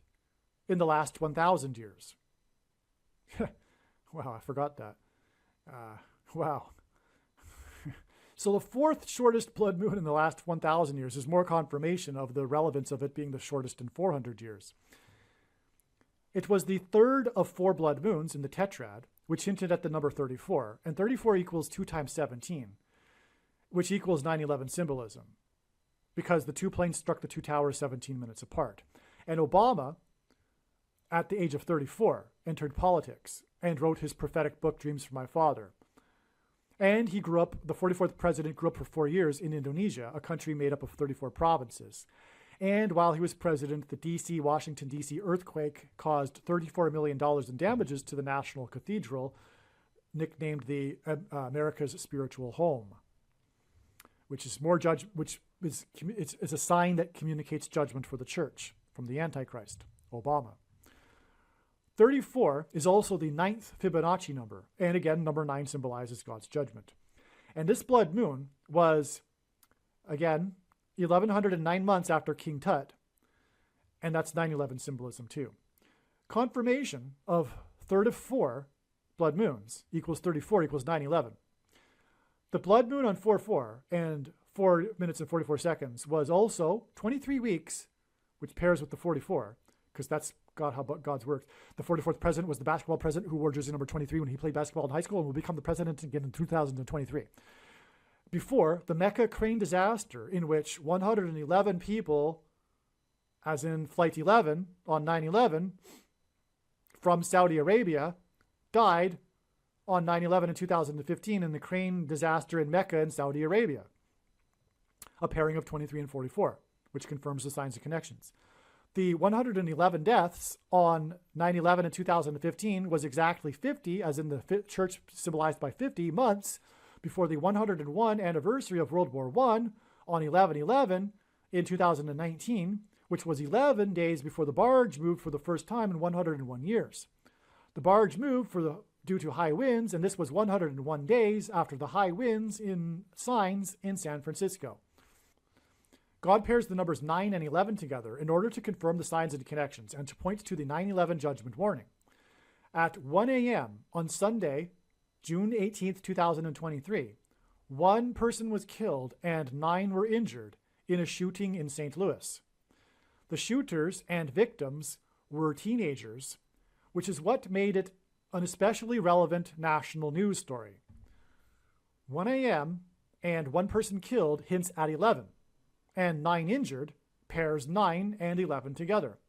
Speaker 1: in the last 1,000 years. Wow, I forgot that. Wow. So the fourth shortest blood moon in the last 1,000 years is more confirmation of the relevance of it being the shortest in 400 years. It was the third of 4 blood moons in the tetrad, which hinted at the number 34. And 34 equals 2 times 17, which equals 9/11 symbolism, because the 2 planes struck the 2 towers 17 minutes apart. And Obama, at the age of 34, entered politics and wrote his prophetic book, Dreams from My Father. And he grew up, the 44th president grew up for 4 years in Indonesia, a country made up of 34 provinces. And while he was president, the Washington, D.C. earthquake caused $34 million in damages to the National Cathedral, nicknamed the America's Spiritual Home, which is it's a sign that communicates judgment for the church from the Antichrist, Obama. 34 is also the 9th Fibonacci number. And again, number 9 symbolizes God's judgment. And this blood moon was, again, 1,109 months after King Tut. And that's 9/11 symbolism too. Confirmation of third of 4 blood moons equals 34 equals 9/11. The blood moon on 4/4 and 4 minutes and 44 seconds was also 23 weeks, which pairs with the 44, because that's how God's works. The 44th president was the basketball president who wore jersey number 23 when he played basketball in high school and will become the president again in 2023. Before the Mecca crane disaster, in which 111 people, as in Flight 11 on 9/11, from Saudi Arabia, died on 9/11 in 2015 in the crane disaster in Mecca in Saudi Arabia. A pairing of 23 and 44, which confirms the signs and connections. The 111 deaths on 9/11 in 2015 was exactly 50, as in the church symbolized by 50 months, before the 101 anniversary of World War I on 11/11 in 2019, which was 11 days before the barge moved for the first time in 101 years. The barge moved due to high winds, and this was 101 days after the high winds in signs in San Francisco. God pairs the numbers 9 and 11 together in order to confirm the signs and connections and to point to the 9/11 judgment warning. At 1 a.m. on Sunday, June 18th, 2023, 1 person was killed and 9 were injured in a shooting in St. Louis. The shooters and victims were teenagers, which is what made it an especially relevant national news story. 1 a.m. and 1 person killed hints at 11. And 9 injured pairs 9 and 11 together.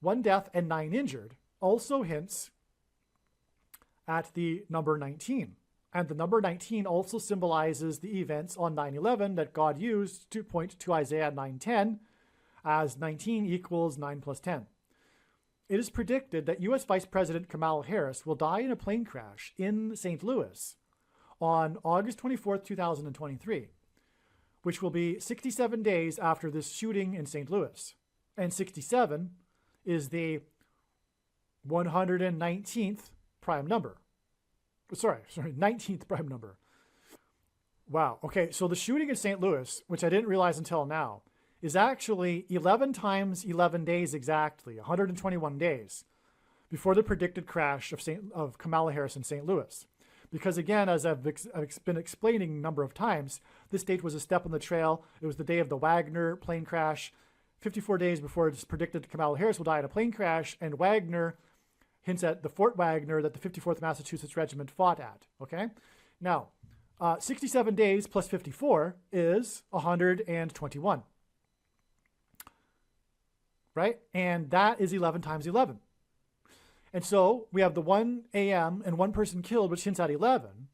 Speaker 1: 1 death and 9 injured also hints at the number 19. And the number 19 also symbolizes the events on 9/11 that God used to point to Isaiah 9:10, as 19 equals 9 plus 10. It is predicted that U.S. Vice President Kamala Harris will die in a plane crash in St. Louis on August 24th, 2023. Which will be 67 days after this shooting in St. Louis. And 67 is the 119th prime number. Sorry, 19th prime number. Wow. Okay, so the shooting in St. Louis, which I didn't realize until now, is actually 11 times 11 days exactly, 121 days, before the predicted crash of Kamala Harris in St. Louis. Because again, as I've been explaining a number of times, this date was a step on the trail. It was the day of the Wagner plane crash, 54 days before it's predicted Kamala Harris will die in a plane crash, and Wagner hints at the Fort Wagner that the 54th Massachusetts Regiment fought at, okay? Now, 67 days plus 54 is 121. right? And that is 11 times 11. And so we have the 1 a.m. and 1 person killed, which hints at 11.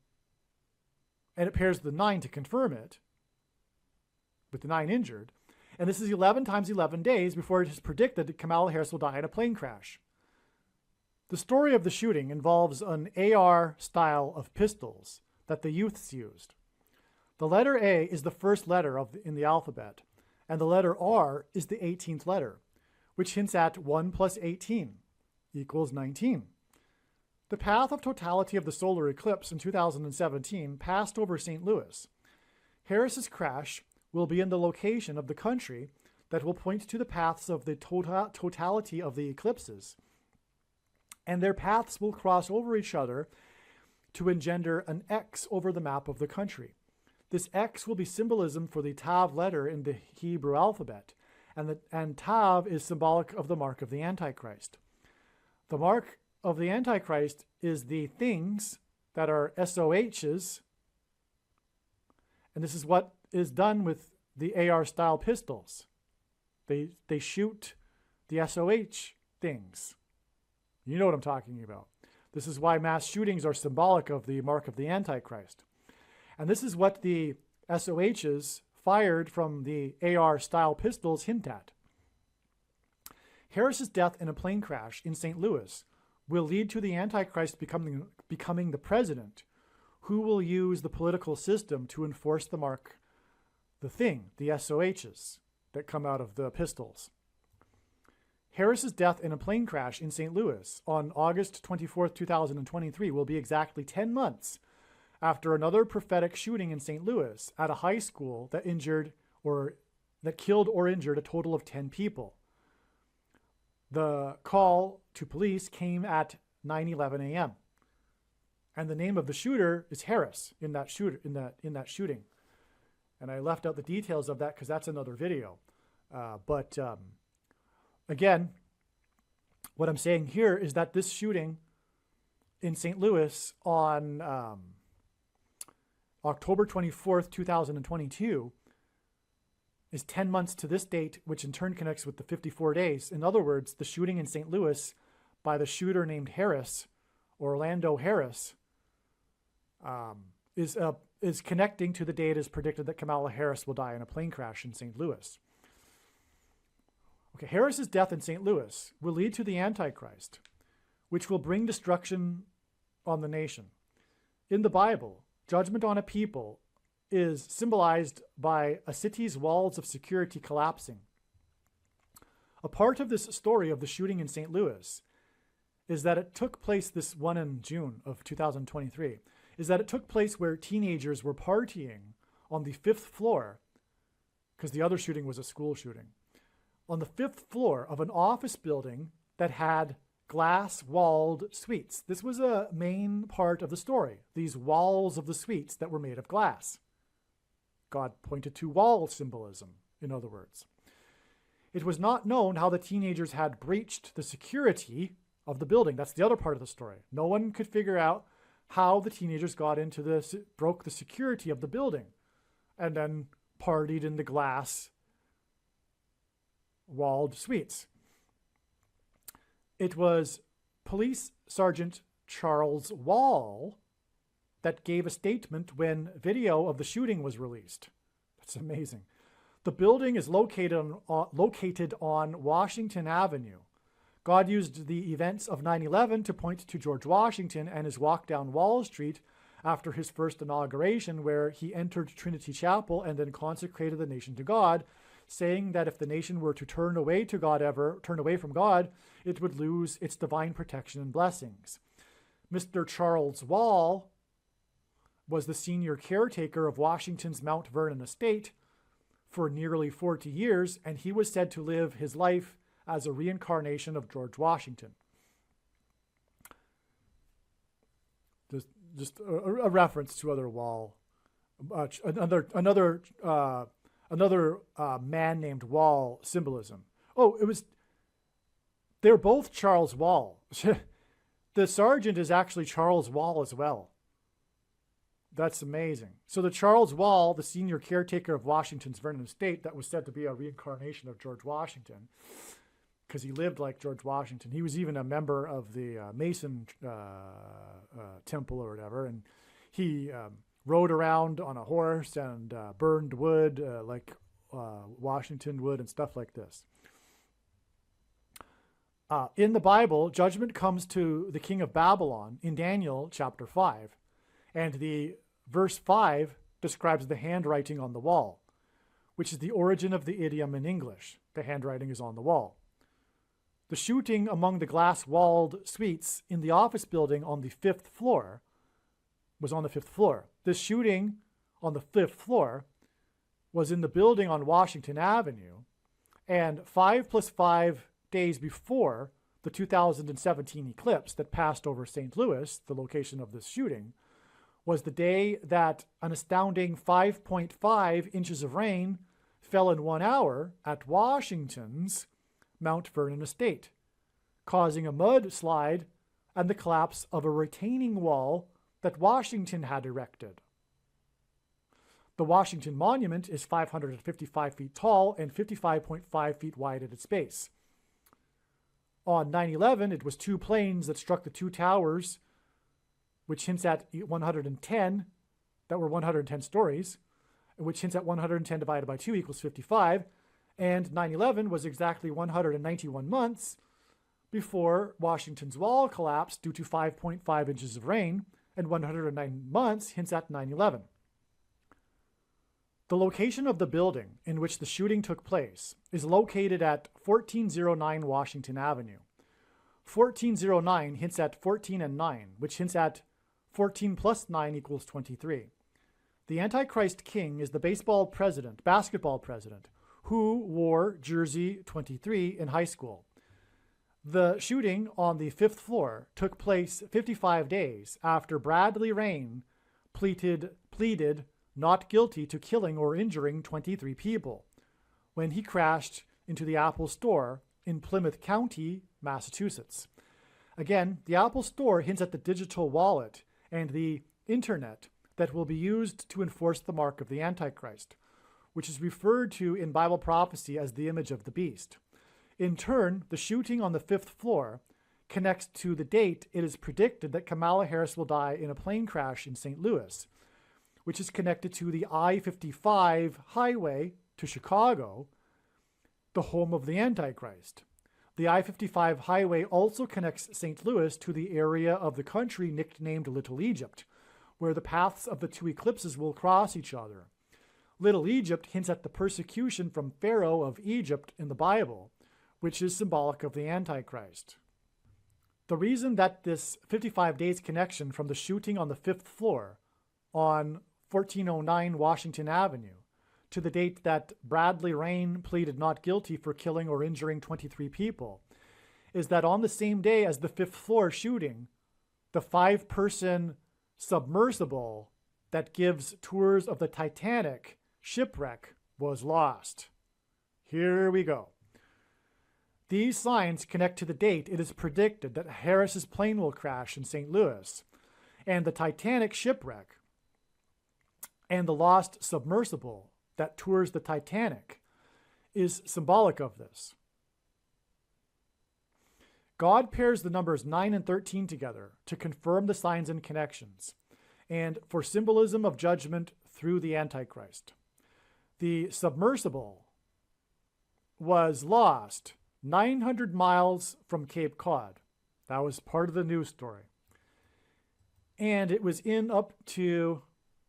Speaker 1: And it pairs the 9 to confirm it, with the 9 injured. And this is 11 times 11 days before it is predicted that Kamala Harris will die in a plane crash. The story of the shooting involves an AR style of pistols that the youths used. The letter A is the first letter in the alphabet, and the letter R is the 18th letter, which hints at 1 plus 18 equals 19. The path of totality of the solar eclipse in 2017 passed over St. Louis. Harris's crash will be in the location of the country that will point to the paths of the totality of the eclipses, and their paths will cross over each other to engender an X over the map of the country. This X will be symbolism for the Tav letter in the Hebrew alphabet, and Tav is symbolic of the mark of the Antichrist. The mark of the Antichrist is the things that are SOHs, and this is what is done with the AR-style pistols. They shoot the SOH things. You know what I'm talking about. This is why mass shootings are symbolic of the mark of the Antichrist. And this is what the SOHs fired from the AR-style pistols hint at. Harris's death in a plane crash in St. Louis will lead to the Antichrist becoming the president, who will use the political system to enforce the mark, the thing, the SOHs that come out of the pistols. Harris's death in a plane crash in St. Louis on August 24, 2023 will be exactly 10 months after another prophetic shooting in St. Louis at a high school that killed or injured a total of 10 people. The call to police came at 9:11 a.m. And the name of the shooter is Harris in that shooting. And I left out the details of that because that's another video. Again, what I'm saying here is that this shooting in St. Louis on October 24th, 2022 is 10 months to this date, which in turn connects with the 54 days. In other words, the shooting in St. Louis by the shooter named Harris, Orlando Harris, is connecting to the date it is predicted that Kamala Harris will die in a plane crash in St. Louis. Okay, Harris's death in St. Louis will lead to the Antichrist, which will bring destruction on the nation. In the Bible, judgment on a people is symbolized by a city's walls of security collapsing. A part of this story of the shooting in St. Louis is that it took place, this one in June of 2023, is that it took place where teenagers were partying on the 5th floor, because the other shooting was a school shooting, on the 5th floor of an office building that had glass-walled suites. This was a main part of the story, these walls of the suites that were made of glass. God pointed to wall symbolism, in other words. It was not known how the teenagers had breached the security of the building. That's the other part of the story. No one could figure out how the teenagers got into broke the security of the building and then partied in the glass walled suites. It was Police Sergeant Charles Wall that gave a statement when video of the shooting was released. That's amazing. The building is located on Washington Avenue. God used the events of 9/11 to point to George Washington and his walk down Wall Street after his first inauguration, where he entered Trinity Chapel and then consecrated the nation to God, saying that if the nation were to turn away from God, it would lose its divine protection and blessings. Mr. Charles Wall was the senior caretaker of Washington's Mount Vernon estate for nearly 40 years, and he was said to live his life as a reincarnation of George Washington. Just a reference to other Wall, another man named Wall symbolism. Oh, they're both Charles Wall. The sergeant is actually Charles Wall as well. That's amazing. So the Charles Wall, the senior caretaker of Washington's Vernon estate, that was said to be a reincarnation of George Washington, because he lived like George Washington. He was even a member of the Mason temple or whatever, and he rode around on a horse and burned wood like Washington would and stuff like this. In the Bible, judgment comes to the king of Babylon in Daniel chapter 5, and the verse 5 describes the handwriting on the wall, which is the origin of the idiom in English. The handwriting is on the wall. The shooting among the glass-walled suites in the office building on the 5th floor was on the 5th floor. This shooting on the 5th floor was in the building on Washington Avenue, and 5 plus 5 days before the 2017 eclipse that passed over St. Louis, the location of this shooting, was the day that an astounding 5.5 inches of rain fell in 1 hour at Washington's Mount Vernon estate, causing a mudslide and the collapse of a retaining wall that Washington had erected. The Washington Monument is 555 feet tall and 55.5 feet wide at its base. On 9/11, it was 2 planes that struck the 2 towers, which hints at 110, that were 110 stories, which hints at 110 divided by 2 equals 55, and 9/11 was exactly 191 months before Washington's wall collapsed due to 5.5 inches of rain, and 109 months hints at 9/11. The location of the building in which the shooting took place is located at 1409 Washington Avenue. 1409 hints at 14 and 9, which hints at 14 plus 9 equals 23. The Antichrist King is the basketball president, who wore jersey 23 in high school. The shooting on the 5th floor took place 55 days after Bradley Rain pleaded not guilty to killing or injuring 23 people when he crashed into the Apple Store in Plymouth County, Massachusetts. Again, the Apple Store hints at the digital wallet and the internet that will be used to enforce the mark of the Antichrist, which is referred to in Bible prophecy as the image of the beast. In turn, the shooting on the 5th floor connects to the date it is predicted that Kamala Harris will die in a plane crash in St. Louis, which is connected to the I-55 highway to Chicago, the home of the Antichrist. The I-55 highway also connects St. Louis to the area of the country nicknamed Little Egypt, where the paths of the 2 eclipses will cross each other. Little Egypt hints at the persecution from Pharaoh of Egypt in the Bible, which is symbolic of the Antichrist. The reason that this 55 days connection from the shooting on the 5th floor on 1409 Washington Avenue to the date that Bradley Rain pleaded not guilty for killing or injuring 23 people is that on the same day as the 5th floor shooting, the 5-person submersible that gives tours of the Titanic shipwreck was lost. Here we go. These signs connect to the date it is predicted that Harris's plane will crash in St. Louis, and the Titanic shipwreck and the lost submersible that tours the Titanic is symbolic of this. God pairs the numbers 9 and 13 together to confirm the signs and connections, and for symbolism of judgment through the Antichrist. The submersible was lost 900 miles from Cape Cod. That was part of the news story. And it was in up to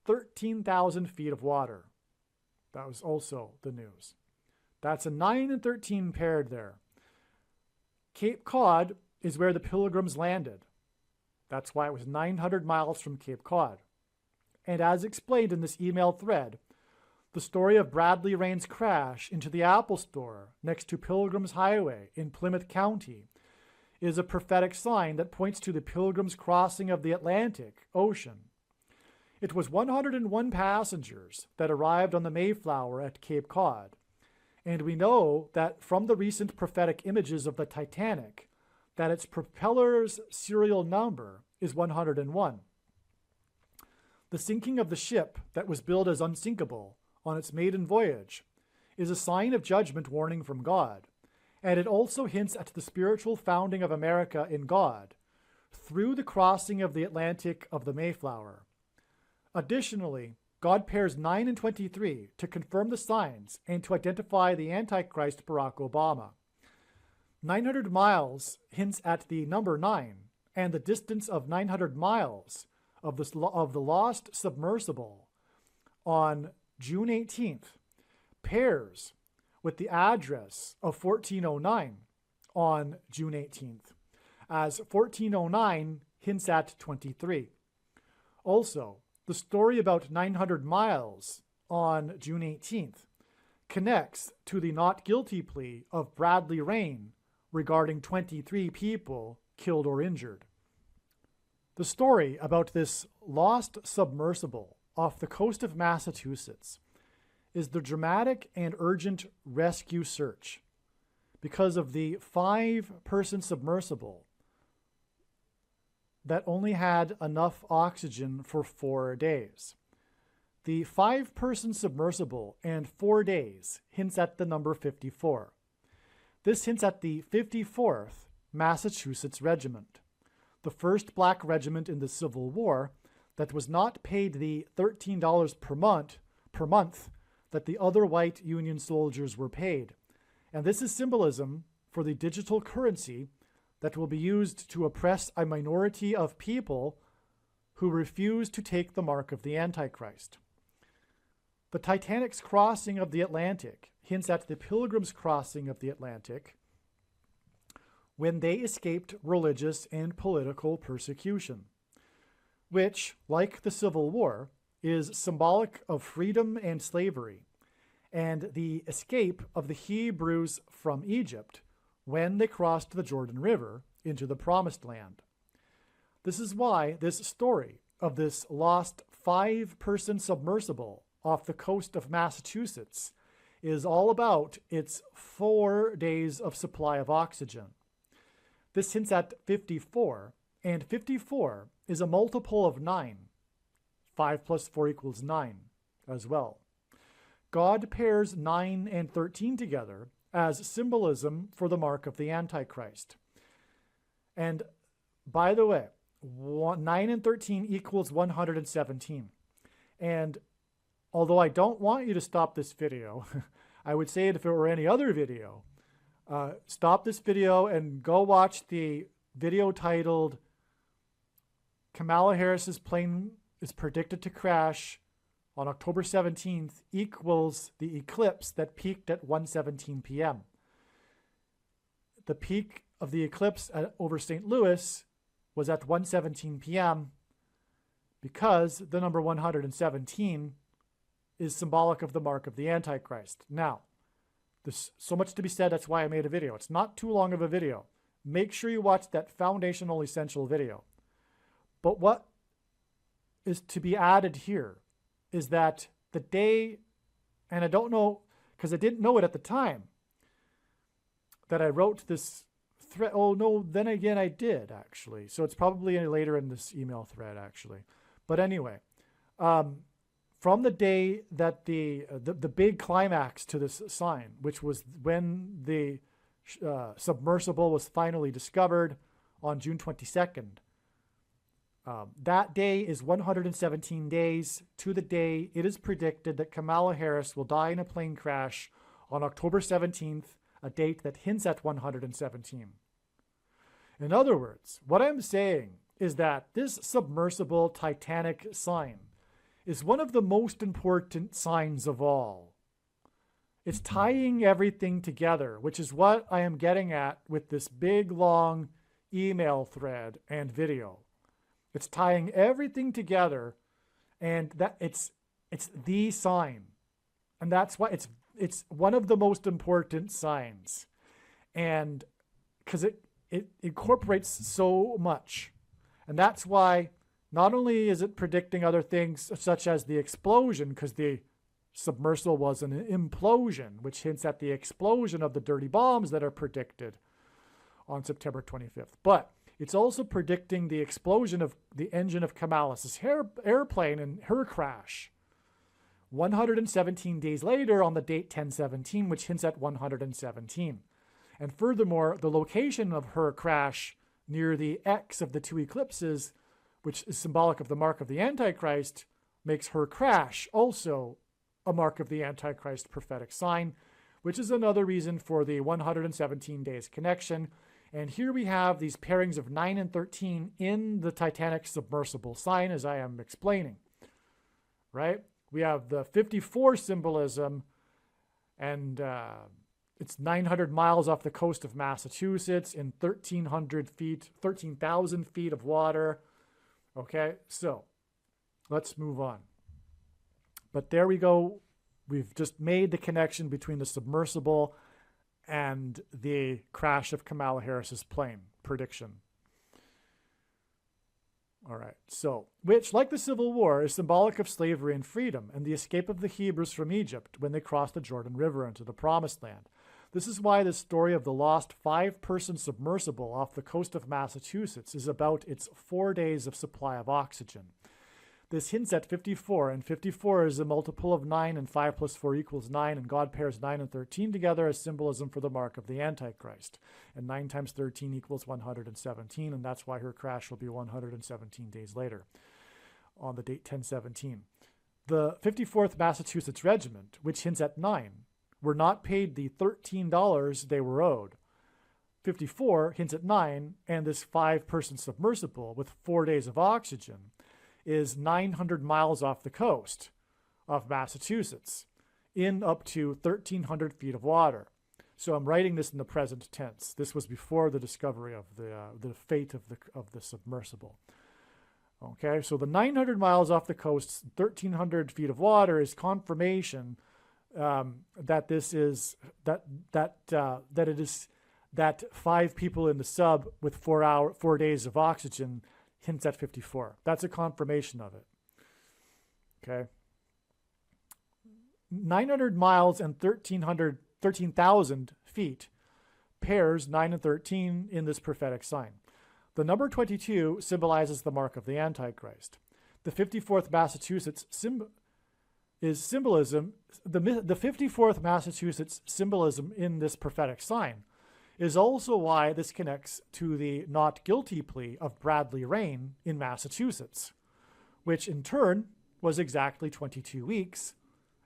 Speaker 1: 13,000 feet of water. That was also the news. That's a 9 and 13 paired there. Cape Cod is where the Pilgrims landed. That's why it was 900 miles from Cape Cod. And as explained in this email thread, the story of Bradley Rain's crash into the Apple Store next to Pilgrims Highway in Plymouth County is a prophetic sign that points to the Pilgrims' crossing of the Atlantic Ocean. It was 101 passengers that arrived on the Mayflower at Cape Cod, and we know that from the recent prophetic images of the Titanic that its propeller's serial number is 101. The sinking of the ship that was billed as unsinkable on its maiden voyage is a sign of judgment warning from God, And it also hints at the spiritual founding of America in God through the crossing of the Atlantic of the Mayflower. Additionally, God pairs 9 and 23 to confirm the signs and to identify the Antichrist, Barack Obama. 900 miles hints at the number 9 and the distance of 900 miles of the lost submersible on June 18th pairs with the address of 1409 on June 18th, as 1409 hints at 23. Also, the story about 900 miles on June 18th connects to the not guilty plea of Bradley Rain regarding 23 people killed or injured. The story about this lost submersible off the coast of Massachusetts is the dramatic and urgent rescue search because of the 5-person submersible that only had enough oxygen for 4 days. The 5-person submersible and 4 days hints at the number 54. This hints at the 54th Massachusetts Regiment, the first black regiment in the Civil War that was not paid the $13 per month that the other white Union soldiers were paid. And this is symbolism for the digital currency that will be used to oppress a minority of people who refuse to take the mark of the Antichrist. The Titanic's crossing of the Atlantic hints at the Pilgrims' crossing of the Atlantic when they escaped religious and political persecution, which, like the Civil War, is symbolic of freedom and slavery, and the escape of the Hebrews from Egypt when they crossed the Jordan River into the Promised Land. This is why this story of this lost 5-person submersible off the coast of Massachusetts is all about its 4 days of supply of oxygen. This hints at 54, and 54 is a multiple of 9. 5 plus 4 equals 9 as well. God pairs 9 and 13 together as symbolism for the mark of the Antichrist. And by the way, 9 and 13 equals 117. And although I don't want you to stop this video, I would say it if it were any other video. Stop this video and go watch the video titled Kamala Harris's plane is predicted to crash on October 17th equals the eclipse that peaked at 1:17 p.m. The peak of the eclipse over St. Louis was at 1:17 p.m. because the number 117 is symbolic of the mark of the Antichrist. Now, there's so much to be said, that's why I made a video. It's not too long of a video. Make sure you watch that foundational essential video. But what is to be added here is that the day, and I don't know, because I didn't know it at the time, that I wrote this thread. Oh, no, then again, I did, actually. So it's probably later in this email thread, actually. But anyway, from the day that the big climax to this sign, which was when the submersible was finally discovered on June 22nd, that day is 117 days to the day it is predicted that Kamala Harris will die in a plane crash on October 17th, a date that hints at 117. In other words, what I'm saying is that this submersible Titanic sign is one of the most important signs of all. It's tying everything together, which is what I am getting at with this big, long email thread and video. It's tying everything together, and that it's the sign. And that's why it's one of the most important signs. And because it incorporates so much. And that's why not only is it predicting other things such as the explosion, because the submersible was an implosion, which hints at the explosion of the dirty bombs that are predicted on September 25th. But it's also predicting the explosion of the engine of Kamala's airplane and her crash 117 days later on the date 10/17, which hints at 117. And furthermore, the location of her crash near the X of the two eclipses, which is symbolic of the mark of the Antichrist, makes her crash also a mark of the Antichrist prophetic sign, which is another reason for the 117 days connection. And here we have these pairings of 9 and 13 in the Titanic submersible sign, as I am explaining, right? We have the 54 symbolism, and it's 900 miles off the coast of Massachusetts in 13,000 feet of water. Okay, so let's move on. But there we go. We've just made the connection between the submersible and the crash of Kamala Harris's plane prediction. All right, so, which, like the Civil War, is symbolic of slavery and freedom and the escape of the Hebrews from Egypt when they crossed the Jordan River into the Promised Land. This is why the story of the lost 5-person submersible off the coast of Massachusetts is about its 4 days of supply of oxygen. This hints at 54, and 54 is a multiple of 9, and 5 plus 4 equals 9, and God pairs 9 and 13 together as symbolism for the mark of the Antichrist. And 9 times 13 equals 117, and that's why her crash will be 117 days later, on the date 10/17. The 54th Massachusetts Regiment, which hints at 9, were not paid the $13 they were owed. 54 hints at 9, and this 5-person submersible with 4 days of oxygen is 900 miles off the coast of Massachusetts in up to 1,300 feet of water. So I'm writing this in the present tense. This was before the discovery of the fate of the submersible. Okay, so the 900 miles off the coast, 1,300 feet of water is confirmation that this is that it is that 5 people in the sub with 4 days of oxygen hints at 54. That's a confirmation of it. Okay. 900 miles and 13,000 feet pairs 9 and 13 in this prophetic sign. The number 22 symbolizes the mark of the Antichrist. The 54th Massachusetts is symbolism. The 54th Massachusetts symbolism in this prophetic sign is also why this connects to the not guilty plea of Bradley Rain in Massachusetts, which in turn was exactly 22 weeks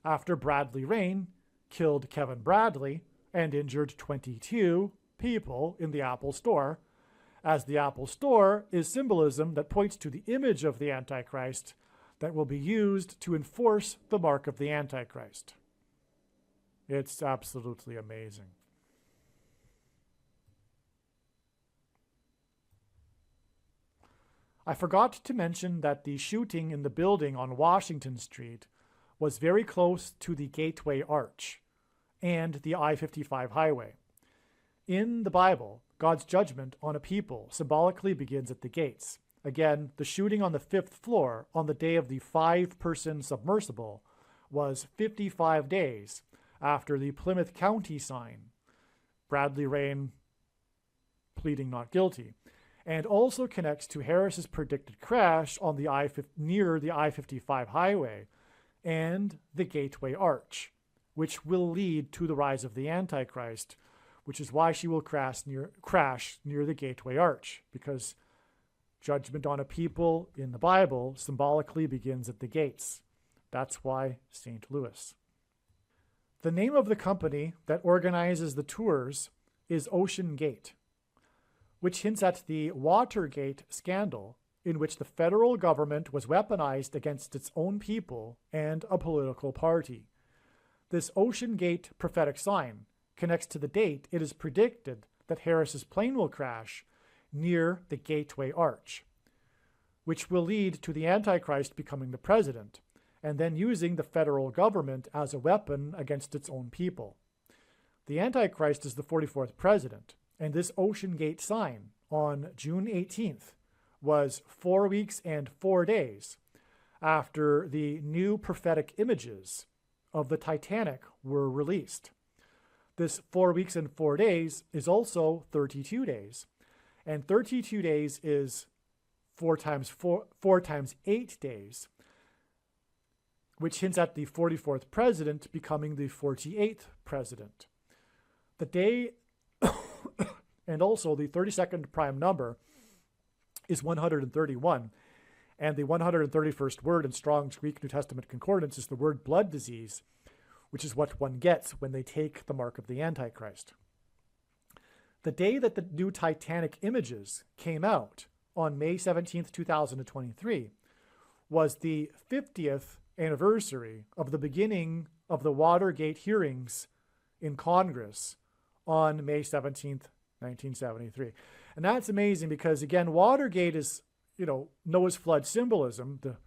Speaker 1: after Bradley Rain killed Kevin Bradley and injured 22 people in the Apple Store, as the Apple Store is symbolism that points to the image of the Antichrist that will be used to enforce the mark of the Antichrist. It's absolutely amazing. I forgot to mention that the shooting in the building on Washington Street was very close to the Gateway Arch and the I-55 highway. In the Bible, God's judgment on a people symbolically begins at the gates. Again, the shooting on the 5th floor on the day of the 5-person submersible was 55 days after the Plymouth County sign, Bradley Rain pleading not guilty, and also connects to Harris's predicted crash on the near the I-55 highway and the Gateway Arch, which will lead to the rise of the Antichrist, which is why she will crash near the Gateway Arch, because judgment on a people in the Bible symbolically begins at the gates. That's why St. Louis. The name of the company that organizes the tours is Ocean Gate, which hints at the Watergate scandal, in which the federal government was weaponized against its own people and a political party. This Ocean Gate prophetic sign connects to the date it is predicted that Harris's plane will crash near the Gateway Arch, which will lead to the Antichrist becoming the president, and then using the federal government as a weapon against its own people. The Antichrist is the 44th president, and this Ocean Gate sign on June 18th was 4 weeks and 4 days after the new prophetic images of the Titanic were released. This 4 weeks and 4 days is also 32 days, and 32 days is 4 times 8 days, which hints at the 44th president becoming the 48th president. The day And also the 32nd prime number is 131. And the 131st word in Strong's Greek New Testament Concordance is the word blood disease, which is what one gets when they take the mark of the Antichrist. The day that the new Titanic images came out, on May 17th, 2023, was the 50th anniversary of the beginning of the Watergate hearings in Congress on May 17th, 1973. And that's amazing because, again, Watergate is, Noah's flood symbolism, the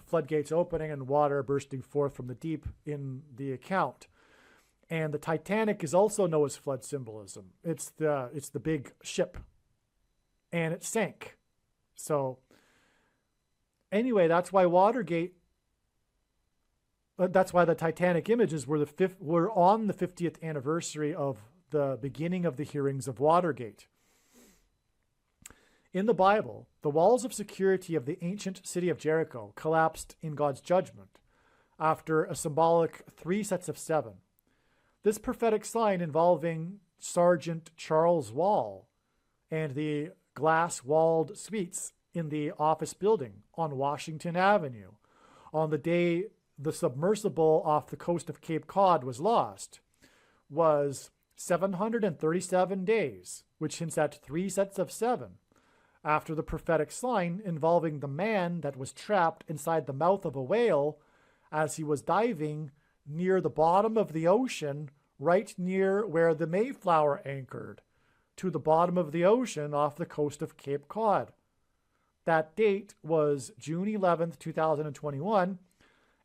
Speaker 1: floodgates opening and water bursting forth from the deep in the account. And the Titanic is also Noah's flood symbolism. It's the big ship, and it sank. So anyway, that's why that's why the Titanic images were on the 50th anniversary of the beginning of the hearings of Watergate. In the Bible, the walls of security of the ancient city of Jericho collapsed in God's judgment after a symbolic 3 sets of 7. This prophetic sign involving Sergeant Charles Wall and the glass-walled suites in the office building on Washington Avenue on the day the submersible off the coast of Cape Cod was lost was 737 days, which hints at 3 sets of 7, after the prophetic sign involving the man that was trapped inside the mouth of a whale as he was diving near the bottom of the ocean, right near where the Mayflower anchored, to the bottom of the ocean off the coast of Cape Cod. That date was June 11th, 2021,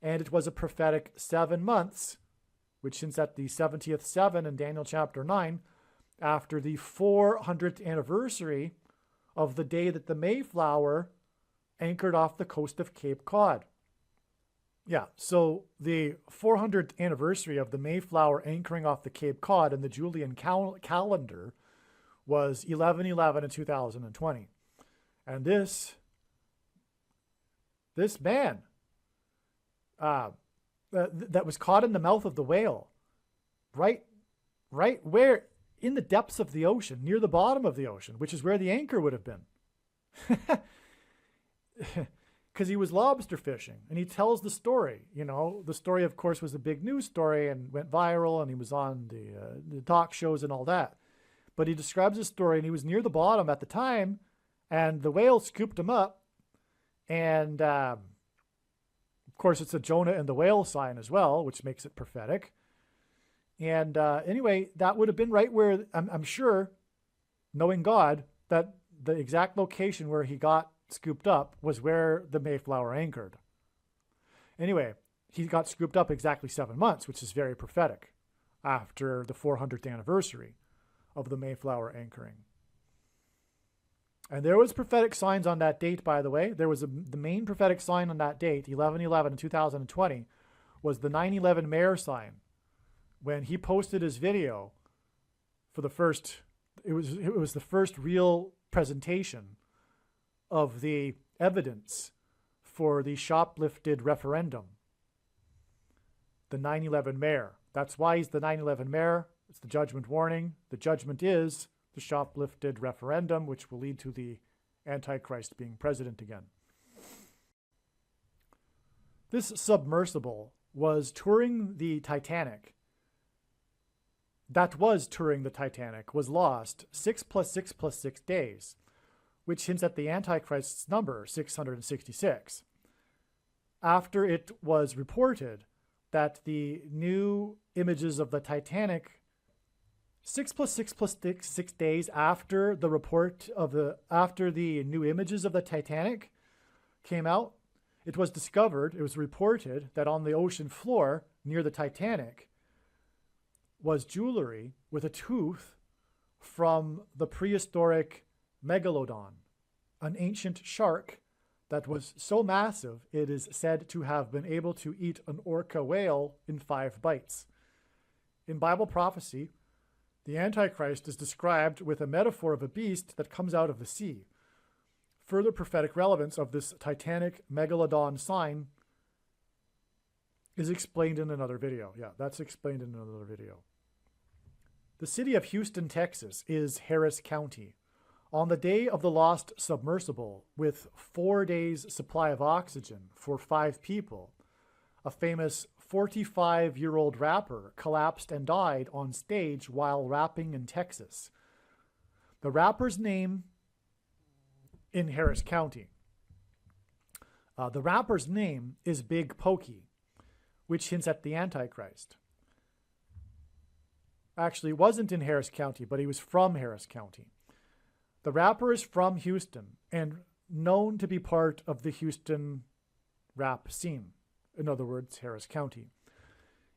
Speaker 1: and it was a prophetic 7 months, which hints at the 70th 7 in Daniel chapter 9, after the 400th anniversary of the day that the Mayflower anchored off the coast of Cape Cod. Yeah, so the 400th anniversary of the Mayflower anchoring off the Cape Cod in the Julian calendar was 11/11 in 2020. And this man that was caught in the mouth of the whale, right where, in the depths of the ocean, near the bottom of the ocean, which is where the anchor would have been. Because he was lobster fishing, and he tells the story. The story, of course, was a big news story and went viral, and he was on the talk shows and all that. But he describes his story, and he was near the bottom at the time, and the whale scooped him up. And, of course, it's a Jonah and the whale sign as well, which makes it prophetic. And anyway, that would have been right where, I'm sure, knowing God, that the exact location where he got scooped up was where the Mayflower anchored. Anyway, he got scooped up exactly 7 months, which is very prophetic, after the 400th anniversary of the Mayflower anchoring. And there was prophetic signs on that date, by the way. There was the main prophetic sign on that date, 11/11 in 2020, was the 9/11 Mayor sign. When he posted his video for the first, it was the first real presentation of the evidence for the shoplifted referendum. The 9/11 Mayor. That's why he's the 9/11 Mayor. It's the judgment warning. The judgment is the shoplifted referendum, which will lead to the Antichrist being president again. This submersible was touring the Titanic. That was touring the Titanic, was lost 6 + 6 + 6 days, which hints at the Antichrist's number, 666. After it was reported that the new images of the Titanic, 6 + 6 + 6 days after the new images of the Titanic came out, it was reported that on the ocean floor near the Titanic was jewelry with a tooth from the prehistoric megalodon, an ancient shark that was so massive it is said to have been able to eat an orca whale in 5 bites. In Bible prophecy, the Antichrist is described with a metaphor of a beast that comes out of the sea. Further prophetic relevance of this Titanic megalodon sign is explained in another video. Yeah, that's explained in another video. The city of Houston, Texas is Harris County. On the day of the lost submersible, with 4 days' supply of oxygen for 5 people, a famous 45-year-old rapper collapsed and died on stage while rapping in Texas. The rapper's name in Harris County. The rapper's name is Big Pokey, which hints at the Antichrist. Actually, it wasn't in Harris County, but he was from Harris County. The rapper is from Houston and known to be part of the Houston rap scene. In other words, Harris County.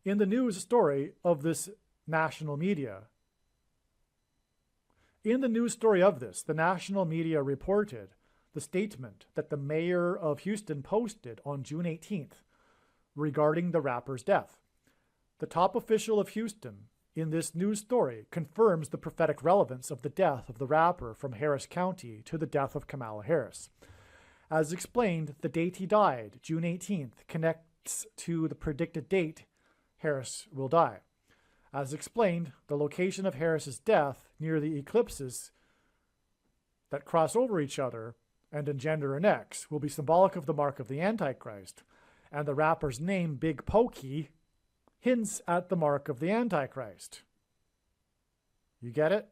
Speaker 1: In the news story of this national media, the national media reported the statement that the mayor of Houston posted on June 18th regarding the rapper's death. The top official of Houston in this news story confirms the prophetic relevance of the death of the rapper from Harris County to the death of Kamala Harris. As explained, the date he died, June 18th, connects to the predicted date Harris will die. As explained, the location of Harris's death near the eclipses that cross over each other and engender an X will be symbolic of the mark of the Antichrist, and the rapper's name, Big Pokey, hints at the mark of the Antichrist. You get it?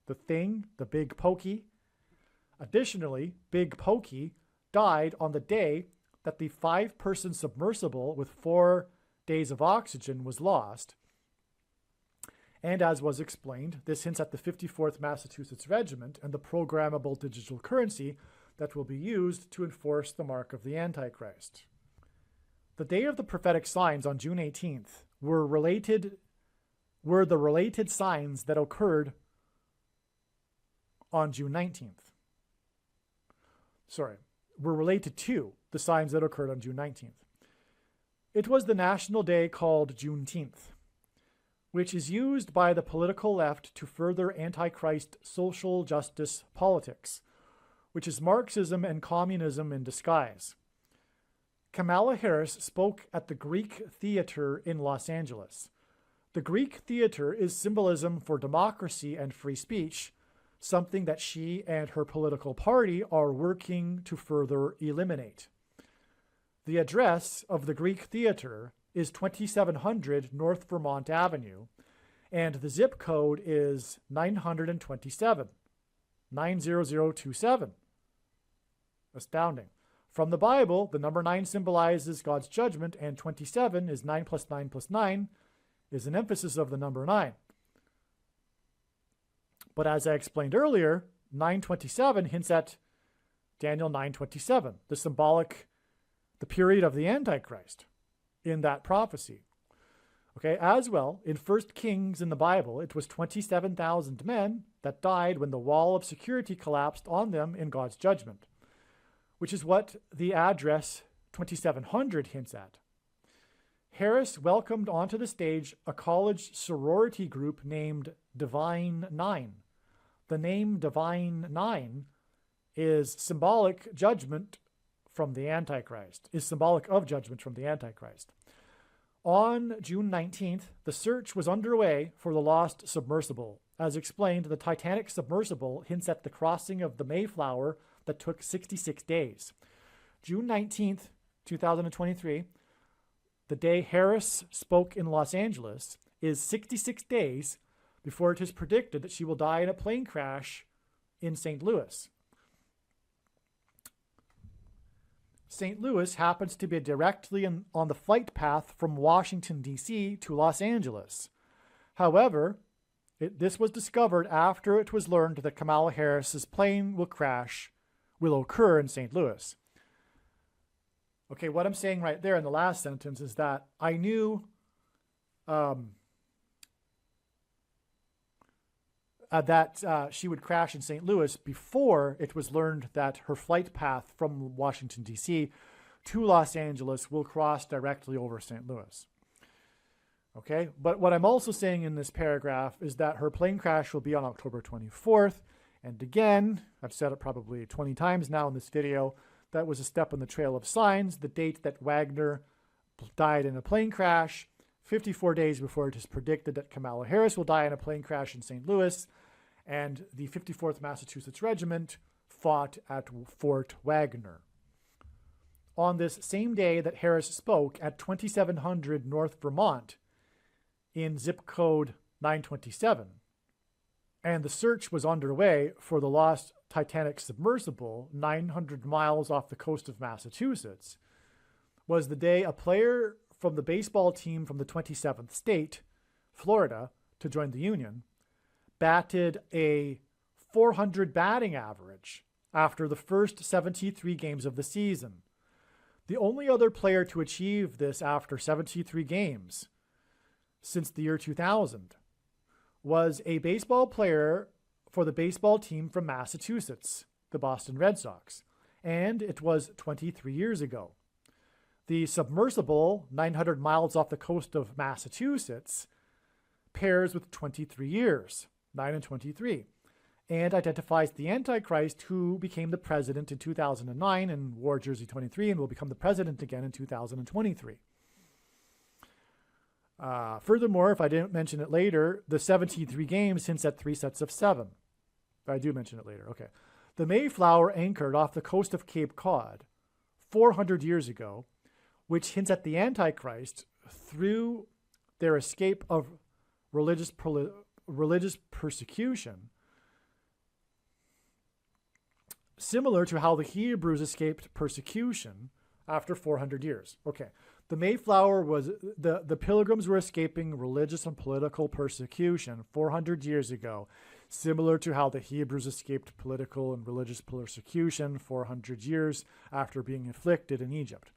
Speaker 1: The thing, the Big Pokey. Additionally, Big Pokey died on the day that the 5-person submersible with 4 days of oxygen was lost. And as was explained, this hints at the 54th Massachusetts Regiment and the programmable digital currency that will be used to enforce the mark of the Antichrist. The day of the prophetic signs on June 18th were the related signs that occurred on June 19th. Were related to the signs that occurred on June 19th. It was the national day called Juneteenth, which is used by the political left to further Antichrist social justice politics, which is Marxism and communism in disguise. Kamala Harris spoke at the Greek Theater in Los Angeles. The Greek Theater is symbolism for democracy and free speech, something that she and her political party are working to further eliminate. The address of the Greek Theater is 2700 North Vermont Avenue, and the zip code is 927, 90027. Astounding. From the Bible, the number 9 symbolizes God's judgment, and 27 is 9 plus 9 plus 9 is an emphasis of the number 9. But as I explained earlier, 927 hints at Daniel 9:27, the period of the Antichrist in that prophecy. Okay, as well, in 1 Kings in the Bible, it was 27,000 men that died when the wall of security collapsed on them in God's judgment, which is what the address 2700 hints at. Harris welcomed onto the stage a college sorority group named Divine Nine. The name Divine Nine is symbolic of judgment from the Antichrist. On June 19th, the search was underway for the lost submersible. As explained, the Titanic submersible hints at the crossing of the Mayflower that took 66 days. June 19th, 2023, the day Harris spoke in Los Angeles, is 66 days before it is predicted that she will die in a plane crash in St. Louis. St. Louis happens to be directly on the flight path from Washington, D.C. to Los Angeles. However, this was discovered after it was learned that Kamala Harris's plane will occur in St. Louis. Okay, what I'm saying right there in the last sentence is that I knew that she would crash in St. Louis before it was learned that her flight path from Washington, D.C. to Los Angeles will cross directly over St. Louis. Okay, but what I'm also saying in this paragraph is that her plane crash will be on October 24th. And again, I've said it probably 20 times now in this video, that was a step on the trail of signs. The date that Wagner died in a plane crash 54 days before it is predicted that Kamala Harris will die in a plane crash in St. Louis, and the 54th Massachusetts Regiment fought at Fort Wagner. On this same day that Harris spoke at 2700 North Vermont in zip code 927, and the search was underway for the lost Titanic submersible 900 miles off the coast of Massachusetts, was the day a player from the baseball team from the 27th state, Florida, to join the Union, batted a .400 batting average after the first 73 games of the season. The only other player to achieve this after 73 games since the year 2000 was a baseball player for the baseball team from Massachusetts, the Boston Red Sox, and it was 23 years ago. The submersible, 900 miles off the coast of Massachusetts, pairs with 23 years, 9 and 23, and identifies the Antichrist, who became the president in 2009 and wore jersey 23 and will become the president again in 2023. Furthermore, if I didn't mention it later, the 73 games hints at 3 sets of 7. I do mention it later. Okay. The Mayflower anchored off the coast of Cape Cod 400 years ago, which hints at the Antichrist through their escape of religious persecution, similar to how the Hebrews escaped persecution after 400 years. Okay. The Mayflower was, the Pilgrims were escaping religious and political persecution 400 years ago, similar to how the Hebrews escaped political and religious persecution 400 years after being afflicted in Egypt.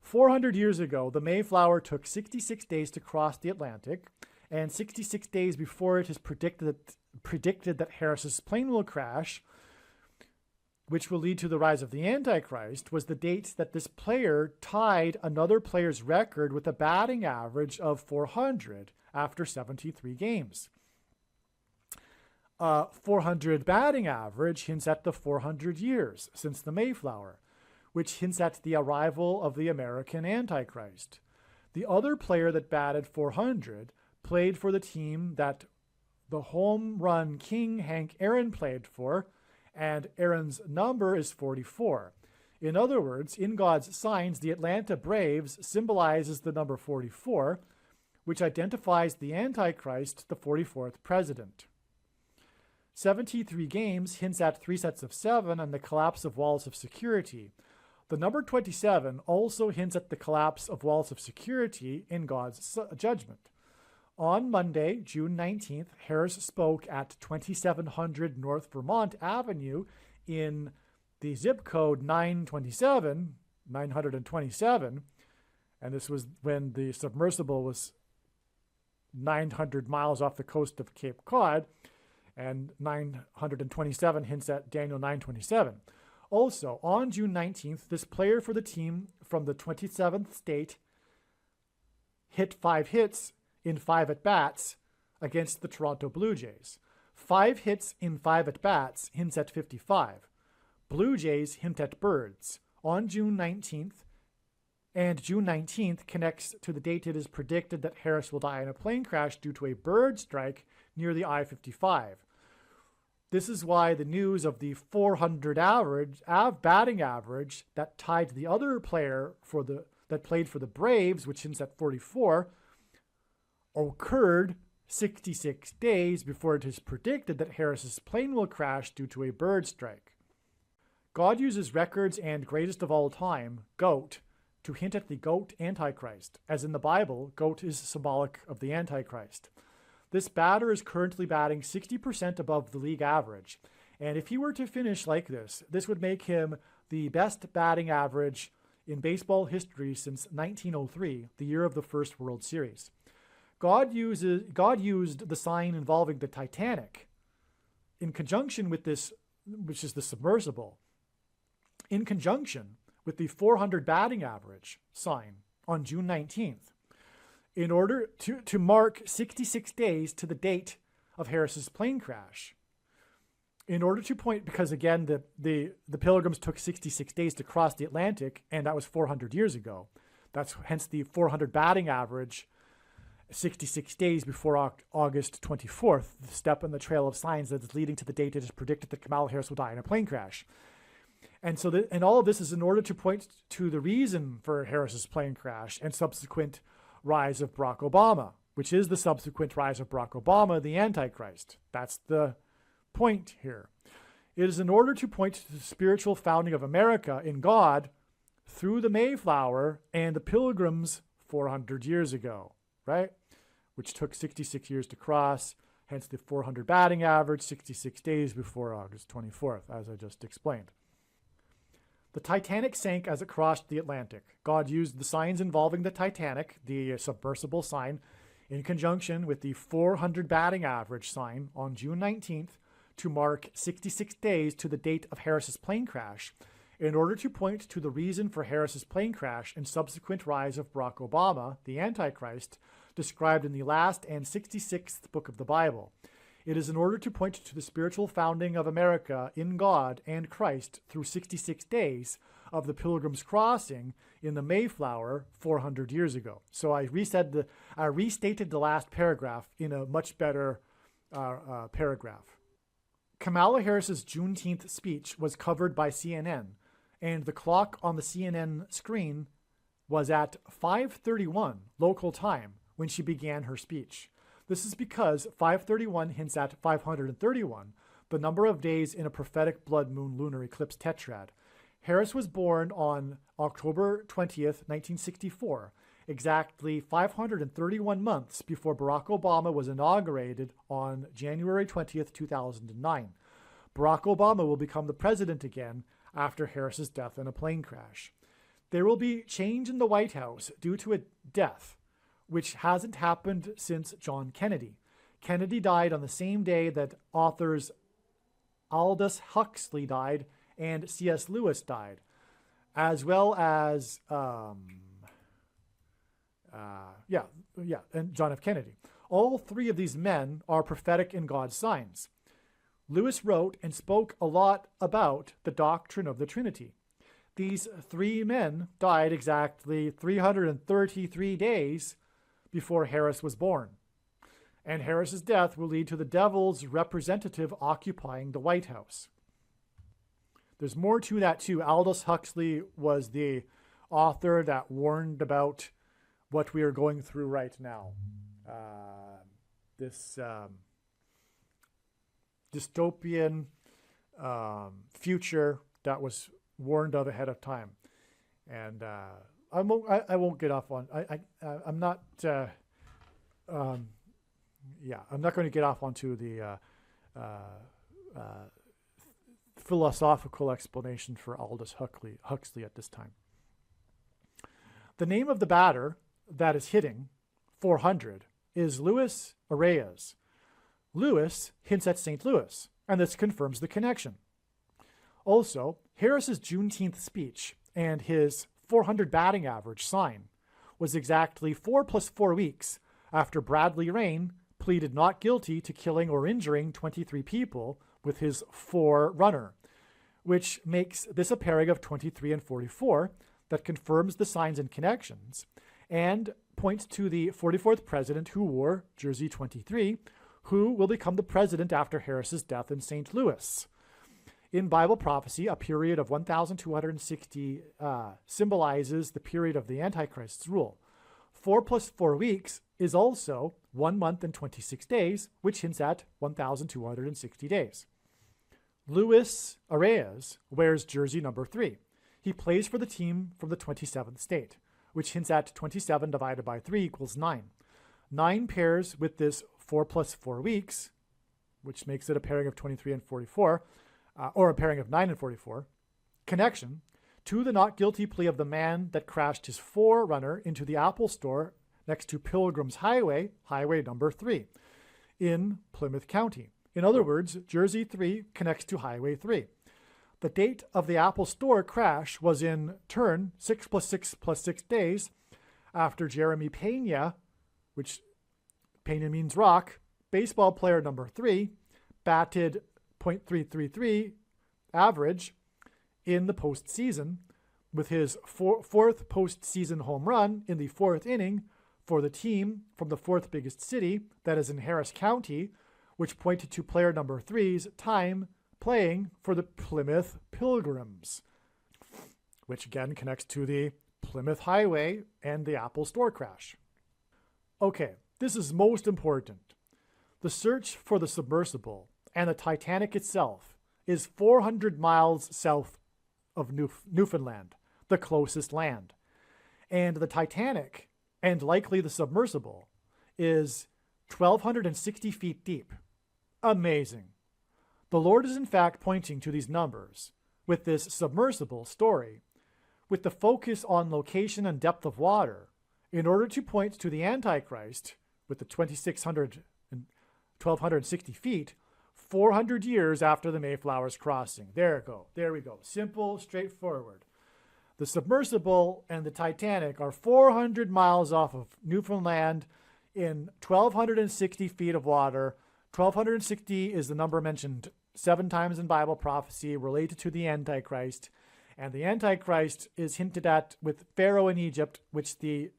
Speaker 1: 400 years ago, the Mayflower took 66 days to cross the Atlantic, and 66 days before it is predicted that Harris's plane will crash, which will lead to the rise of the Antichrist, was the date that this player tied another player's record with a batting average of 400 after 73 games. 400 batting average hints at the 400 years since the Mayflower, which hints at the arrival of the American Antichrist. The other player that batted 400 played for the team that the home run king Hank Aaron played for, and Aaron's number is 44. In other words, in God's signs, the Atlanta Braves symbolizes the number 44, which identifies the Antichrist, the 44th president. 73 games hints at 3 sets of 7 and the collapse of walls of security. The number 27 also hints at the collapse of walls of security in God's judgment. On Monday, June 19th, Harris spoke at 2700 North Vermont Avenue in the zip code 927, and this was when the submersible was 900 miles off the coast of Cape Cod, and 927 hints at Daniel 9:27. Also, on June 19th, this player for the team from the 27th state hit 5 hits in 5 at-bats against the Toronto Blue Jays. 5 hits in 5 at-bats hints at 55. Blue Jays hint at birds. On June 19th, and June 19th connects to the date it is predicted that Harris will die in a plane crash due to a bird strike near the I-55. This is why the news of the 400 batting average that tied the other player that played for the Braves, which hints at 44, occurred 66 days before it is predicted that Harris's plane will crash due to a bird strike. God uses records and greatest of all time, GOAT, to hint at the GOAT Antichrist. As in the Bible, GOAT is symbolic of the Antichrist. This batter is currently batting 60% above the league average, and if he were to finish like this would make him the best batting average in baseball history since 1903, the year of the first World Series. God used the sign involving the Titanic in conjunction with this, which is the submersible, in conjunction with the 400 batting average sign on June 19th, in order to mark 66 days to the date of Harris's plane crash. In order to point, because again, the Pilgrims took 66 days to cross the Atlantic, and that was 400 years ago. That's hence the 400 batting average 66 days before August 24th, the step in the trail of signs that is leading to the date it is predicted that Kamala Harris will die in a plane crash. And so, and all of this is in order to point to the reason for Harris's plane crash and subsequent rise of Barack Obama, which is the subsequent rise of Barack Obama, the Antichrist. That's the point here. It is in order to point to the spiritual founding of America in God through the Mayflower and the Pilgrims 400 years ago, right? Which took 66 years to cross, hence the 400 batting average, 66 days before August 24th, as I just explained. The Titanic sank as it crossed the Atlantic. God used the signs involving the Titanic, the submersible sign, in conjunction with the 400 batting average sign on June 19th to mark 66 days to the date of Harris's plane crash, in order to point to the reason for Harris's plane crash and subsequent rise of Barack Obama, the Antichrist, described in the last and 66th book of the Bible. It is in order to point to the spiritual founding of America in God and Christ through 66 days of the Pilgrim's Crossing in the Mayflower 400 years ago. So I restated the last paragraph in a much better paragraph. Kamala Harris's Juneteenth speech was covered by CNN, and the clock on the CNN screen was at 5:31 local time when she began her speech. This is because 531 hints at 531, the number of days in a prophetic blood moon lunar eclipse tetrad. Harris was born on October 20th, 1964, exactly 531 months before Barack Obama was inaugurated on January 20th, 2009. Barack Obama will become the president again after Harris's death in a plane crash. There will be change in the White House due to a death, which hasn't happened since John Kennedy. Kennedy died on the same day that authors Aldous Huxley died and C.S. Lewis died, as well as and John F. Kennedy. All three of these men are prophetic in God's signs. Lewis wrote and spoke a lot about the doctrine of the Trinity. These three men died exactly 333 days before Harris was born. And Harris's death will lead to the devil's representative occupying the White House. There's more to that too. Aldous Huxley was the author that warned about what we are going through right now. This dystopian future that was warned of ahead of time. And I won't get off on. I'm not. I'm not going to get off onto the philosophical explanation for Aldous Huxley at this time. The name of the batter that is hitting 400 is Luis Arias. Lewis hints at St. Louis, and this confirms the connection. Also, Harris's Juneteenth speech and his 400 batting average sign was exactly 4 + 4 weeks after Bradley Rain pleaded not guilty to killing or injuring 23 people with his 4 runner, which makes this a pairing of 23 and 44 that confirms the signs and connections and points to the 44th president who wore jersey 23, who will become the president after Harris's death in St. Louis. In Bible prophecy, a period of 1,260 symbolizes the period of the Antichrist's rule. 4 + 4 weeks is also 1 month and 26 days, which hints at 1,260 days. Luis Arias wears jersey number 3. He plays for the team from the 27th state, which hints at 27 divided by 3 equals 9. 9 pairs with this 4 + 4 weeks, which makes it a pairing of 23 and 44, or a pairing of 9 and 44, connection to the not guilty plea of the man that crashed his 4Runner into the Apple store next to Pilgrim's Highway, highway number 3, in Plymouth County. In other words, Jersey 3 connects to Highway 3. The date of the Apple store crash was in turn 6 + 6 + 6 days after Jeremy Pena, which Pena means rock, baseball player number 3, batted .333 average in the postseason with his fourth postseason home run in the 4th inning for the team from the fourth biggest city, that is in Harris County, which pointed to player number 3's time playing for the Plymouth Pilgrims, which again connects to the Plymouth Highway and the Apple Store crash. Okay, this is most important. The search for the submersible and the Titanic itself is 400 miles south of Newfoundland, the closest land. And the Titanic, and likely the submersible, is 1,260 feet deep. Amazing. The Lord is in fact pointing to these numbers with this submersible story, with the focus on location and depth of water, in order to point to the Antichrist with the 2,600 and 1,260 feet, 400 years after the Mayflower's crossing. There we go. Simple, straightforward. The submersible and the Titanic are 400 miles off of Newfoundland in 1,260 feet of water. 1,260 is the number mentioned 7 times in Bible prophecy related to the Antichrist. And the Antichrist is hinted at with Pharaoh in Egypt, which the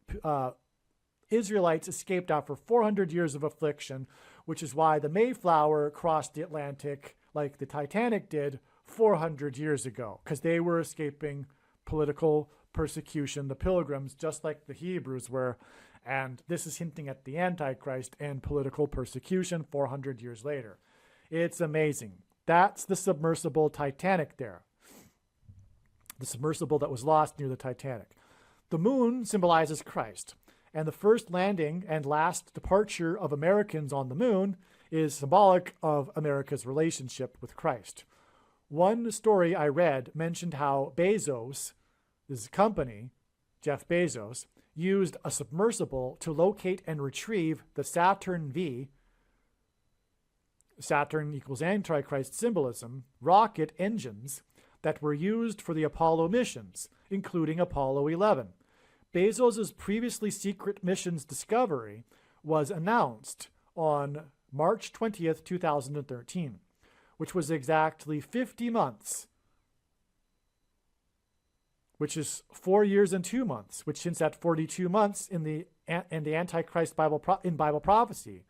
Speaker 1: Israelites escaped after 400 years of affliction, which is why the Mayflower crossed the Atlantic like the Titanic did 400 years ago, because they were escaping political persecution, the Pilgrims, just like the Hebrews were. And this is hinting at the Antichrist and political persecution 400 years later. It's amazing. That's the submersible Titanic there. The submersible that was lost near the Titanic. The moon symbolizes Christ, and the first landing and last departure of Americans on the moon is symbolic of America's relationship with Christ. One story I read mentioned how Bezos, his company, Jeff Bezos, used a submersible to locate and retrieve the Saturn V, Saturn equals Antichrist symbolism, rocket engines that were used for the Apollo missions, including Apollo 11. Bezos' previously secret missions discovery was announced on March 20th, 2013, which was exactly 50 months, which is 4 years and 2 months, which hints at 42 months in the Antichrist Bible prophecy.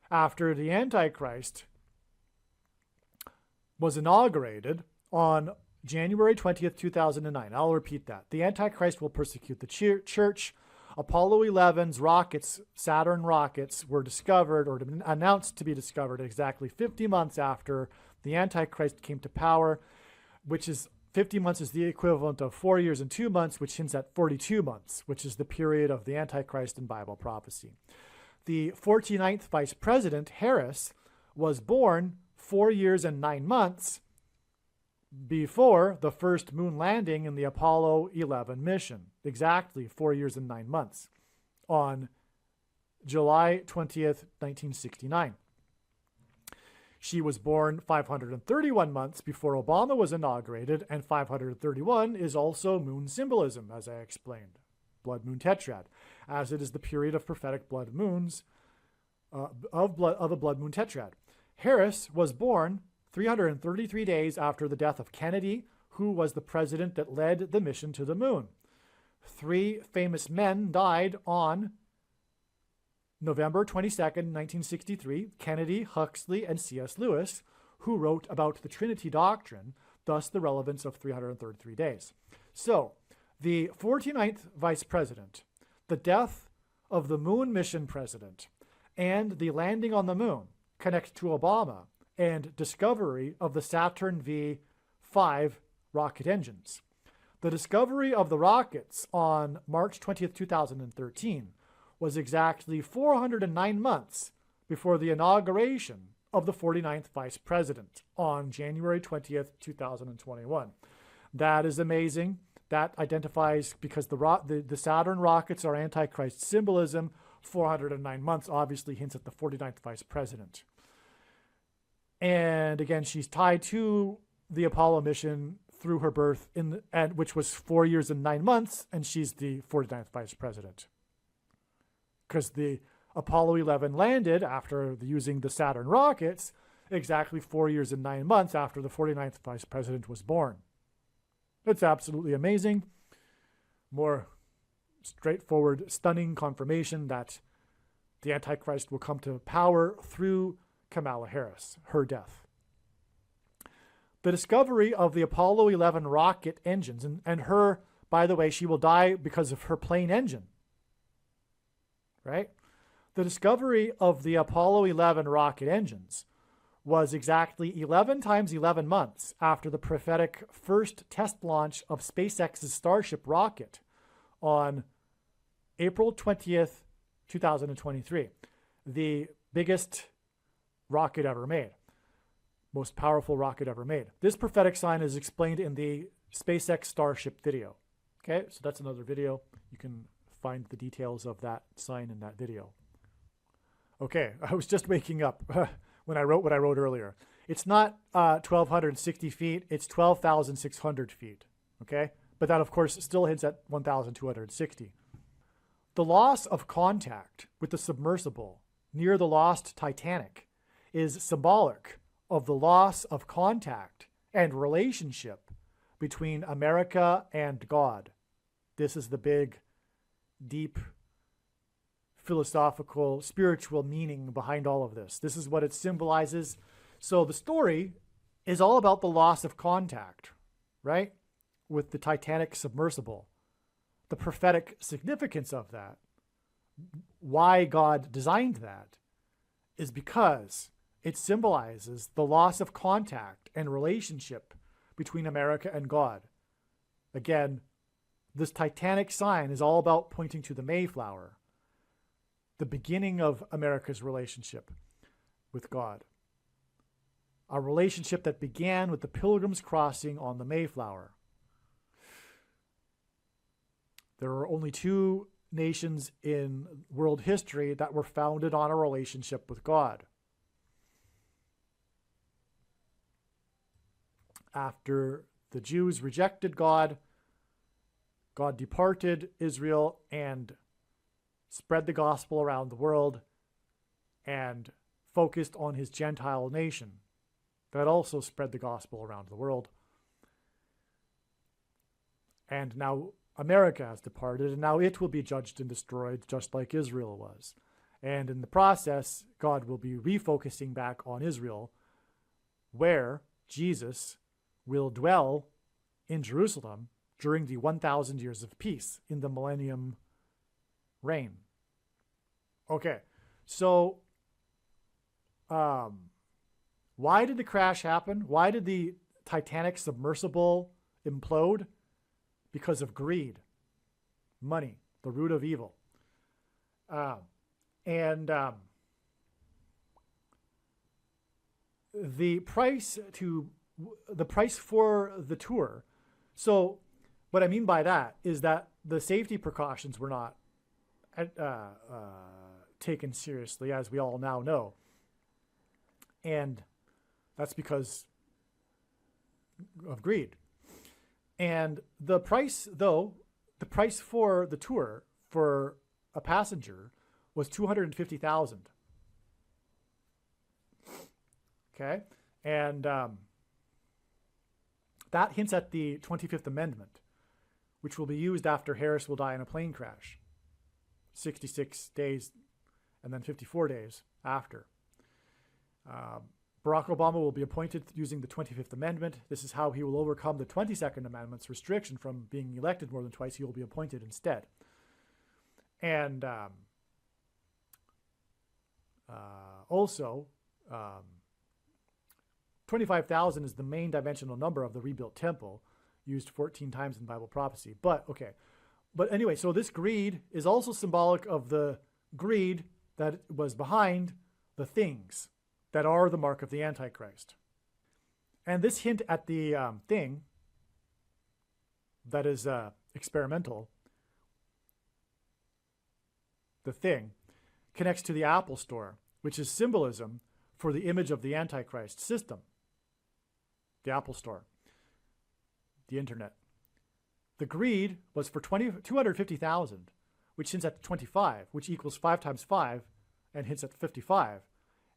Speaker 1: After the Antichrist was inaugurated on January 20th, 2009. I'll repeat that. The Antichrist will persecute the church. Apollo 11's rockets, Saturn rockets, were discovered or announced to be discovered exactly 50 months after the Antichrist came to power, which is 50 months is the equivalent of 4 years and 2 months, which hints at 42 months, which is the period of the Antichrist in Bible prophecy. The 49th Vice President, Harris, was born 4 years and 9 months before the first moon landing in the Apollo 11 mission, exactly 4 years and 9 months, on July 20th, 1969. She was born 531 months before Obama was inaugurated, and 531 is also moon symbolism, as I explained, blood moon tetrad, as it is the period of prophetic blood moons, of a blood moon tetrad. Harris was born 333 days after the death of Kennedy, who was the president that led the mission to the moon. 3 famous men died on November 22nd, 1963, Kennedy, Huxley, and C.S. Lewis, who wrote about the Trinity doctrine, thus the relevance of 333 days. So, the 49th Vice President, the death of the moon mission president, and the landing on the moon connect to Obama and discovery of the Saturn V5 rocket engines. The discovery of the rockets on March 20th, 2013 was exactly 409 months before the inauguration of the 49th Vice President on January 20th, 2021. That is amazing. That identifies, because the Saturn rockets are Antichrist symbolism, 409 months obviously hints at the 49th Vice President. And again, she's tied to the Apollo mission through her birth, which was 4 years and 9 months, and she's the 49th Vice President. Because the Apollo 11 landed after using the Saturn rockets exactly 4 years and 9 months after the 49th Vice President was born. It's absolutely amazing. More straightforward, stunning confirmation that the Antichrist will come to power through Kamala Harris, her death. The discovery of the Apollo 11 rocket engines, and her, by the way, she will die because of her plane engine, right? The discovery of the Apollo 11 rocket engines was exactly 11 times 11 months after the prophetic first test launch of SpaceX's Starship rocket on April 20th, 2023. The biggest rocket ever made. Most powerful rocket ever made. This prophetic sign is explained in the SpaceX Starship video. Okay, so that's another video. You can find the details of that sign in that video. Okay, I was just waking up when I wrote what I wrote earlier. It's not 1,260 feet, it's 12,600 feet. Okay, but that of course still hints at 1,260. The loss of contact with the submersible near the lost Titanic is symbolic of the loss of contact and relationship between America and God. This is the big, deep, philosophical, spiritual meaning behind all of this. This is what it symbolizes. So the story is all about the loss of contact, right? With the Titanic submersible. The prophetic significance of that, why God designed that, is because it symbolizes the loss of contact and relationship between America and God. Again, this Titanic sign is all about pointing to the Mayflower, the beginning of America's relationship with God. A relationship that began with the Pilgrims crossing on the Mayflower. There are only two nations in world history that were founded on a relationship with God. After the Jews rejected God, God departed Israel and spread the gospel around the world and focused on his Gentile nation that also spread the gospel around the world. And now America has departed, and now it will be judged and destroyed just like Israel was. And in the process, God will be refocusing back on Israel, where Jesus will dwell in Jerusalem during the 1,000 years of peace in the millennium reign. Okay, so why did the crash happen? Why did the Titanic submersible implode? Because of greed, money, the root of evil. The price for the tour. So what I mean by that is that the safety precautions were not taken seriously, as we all now know. And that's because of greed. And the price, though, the price for the tour for a passenger was $250,000. Okay, and that hints at the 25th Amendment, which will be used after Harris will die in a plane crash, 66 days, and then 54 days after. Barack Obama will be appointed using the 25th Amendment. This is how he will overcome the 22nd Amendment's restriction from being elected more than twice. He will be appointed instead. And also, 25,000 is the main dimensional number of the rebuilt temple, used 14 times in Bible prophecy. But, okay. But anyway, so this greed is also symbolic of the greed that was behind the things that are the mark of the Antichrist. And this hint at the thing that is experimental, the thing, connects to the Apple Store, which is symbolism for the image of the Antichrist system. The Apple Store, the internet. The greed was for 250,000, which hints at 25, which equals 5 times 5, and hints at 55.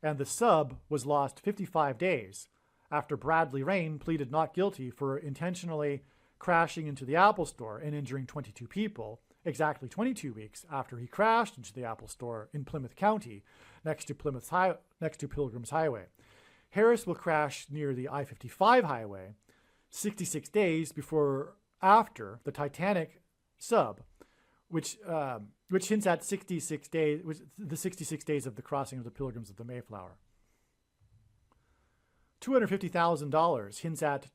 Speaker 1: And the sub was lost 55 days after Bradley Rain pleaded not guilty for intentionally crashing into the Apple Store and injuring 22 people exactly 22 weeks after he crashed into the Apple Store in Plymouth County, next to Pilgrim's Highway. Harris will crash near the I-55 highway 66 days after the Titanic sub, which hints at 66 days, the 66 days of the crossing of the Pilgrims of the Mayflower. $250,000 hints at,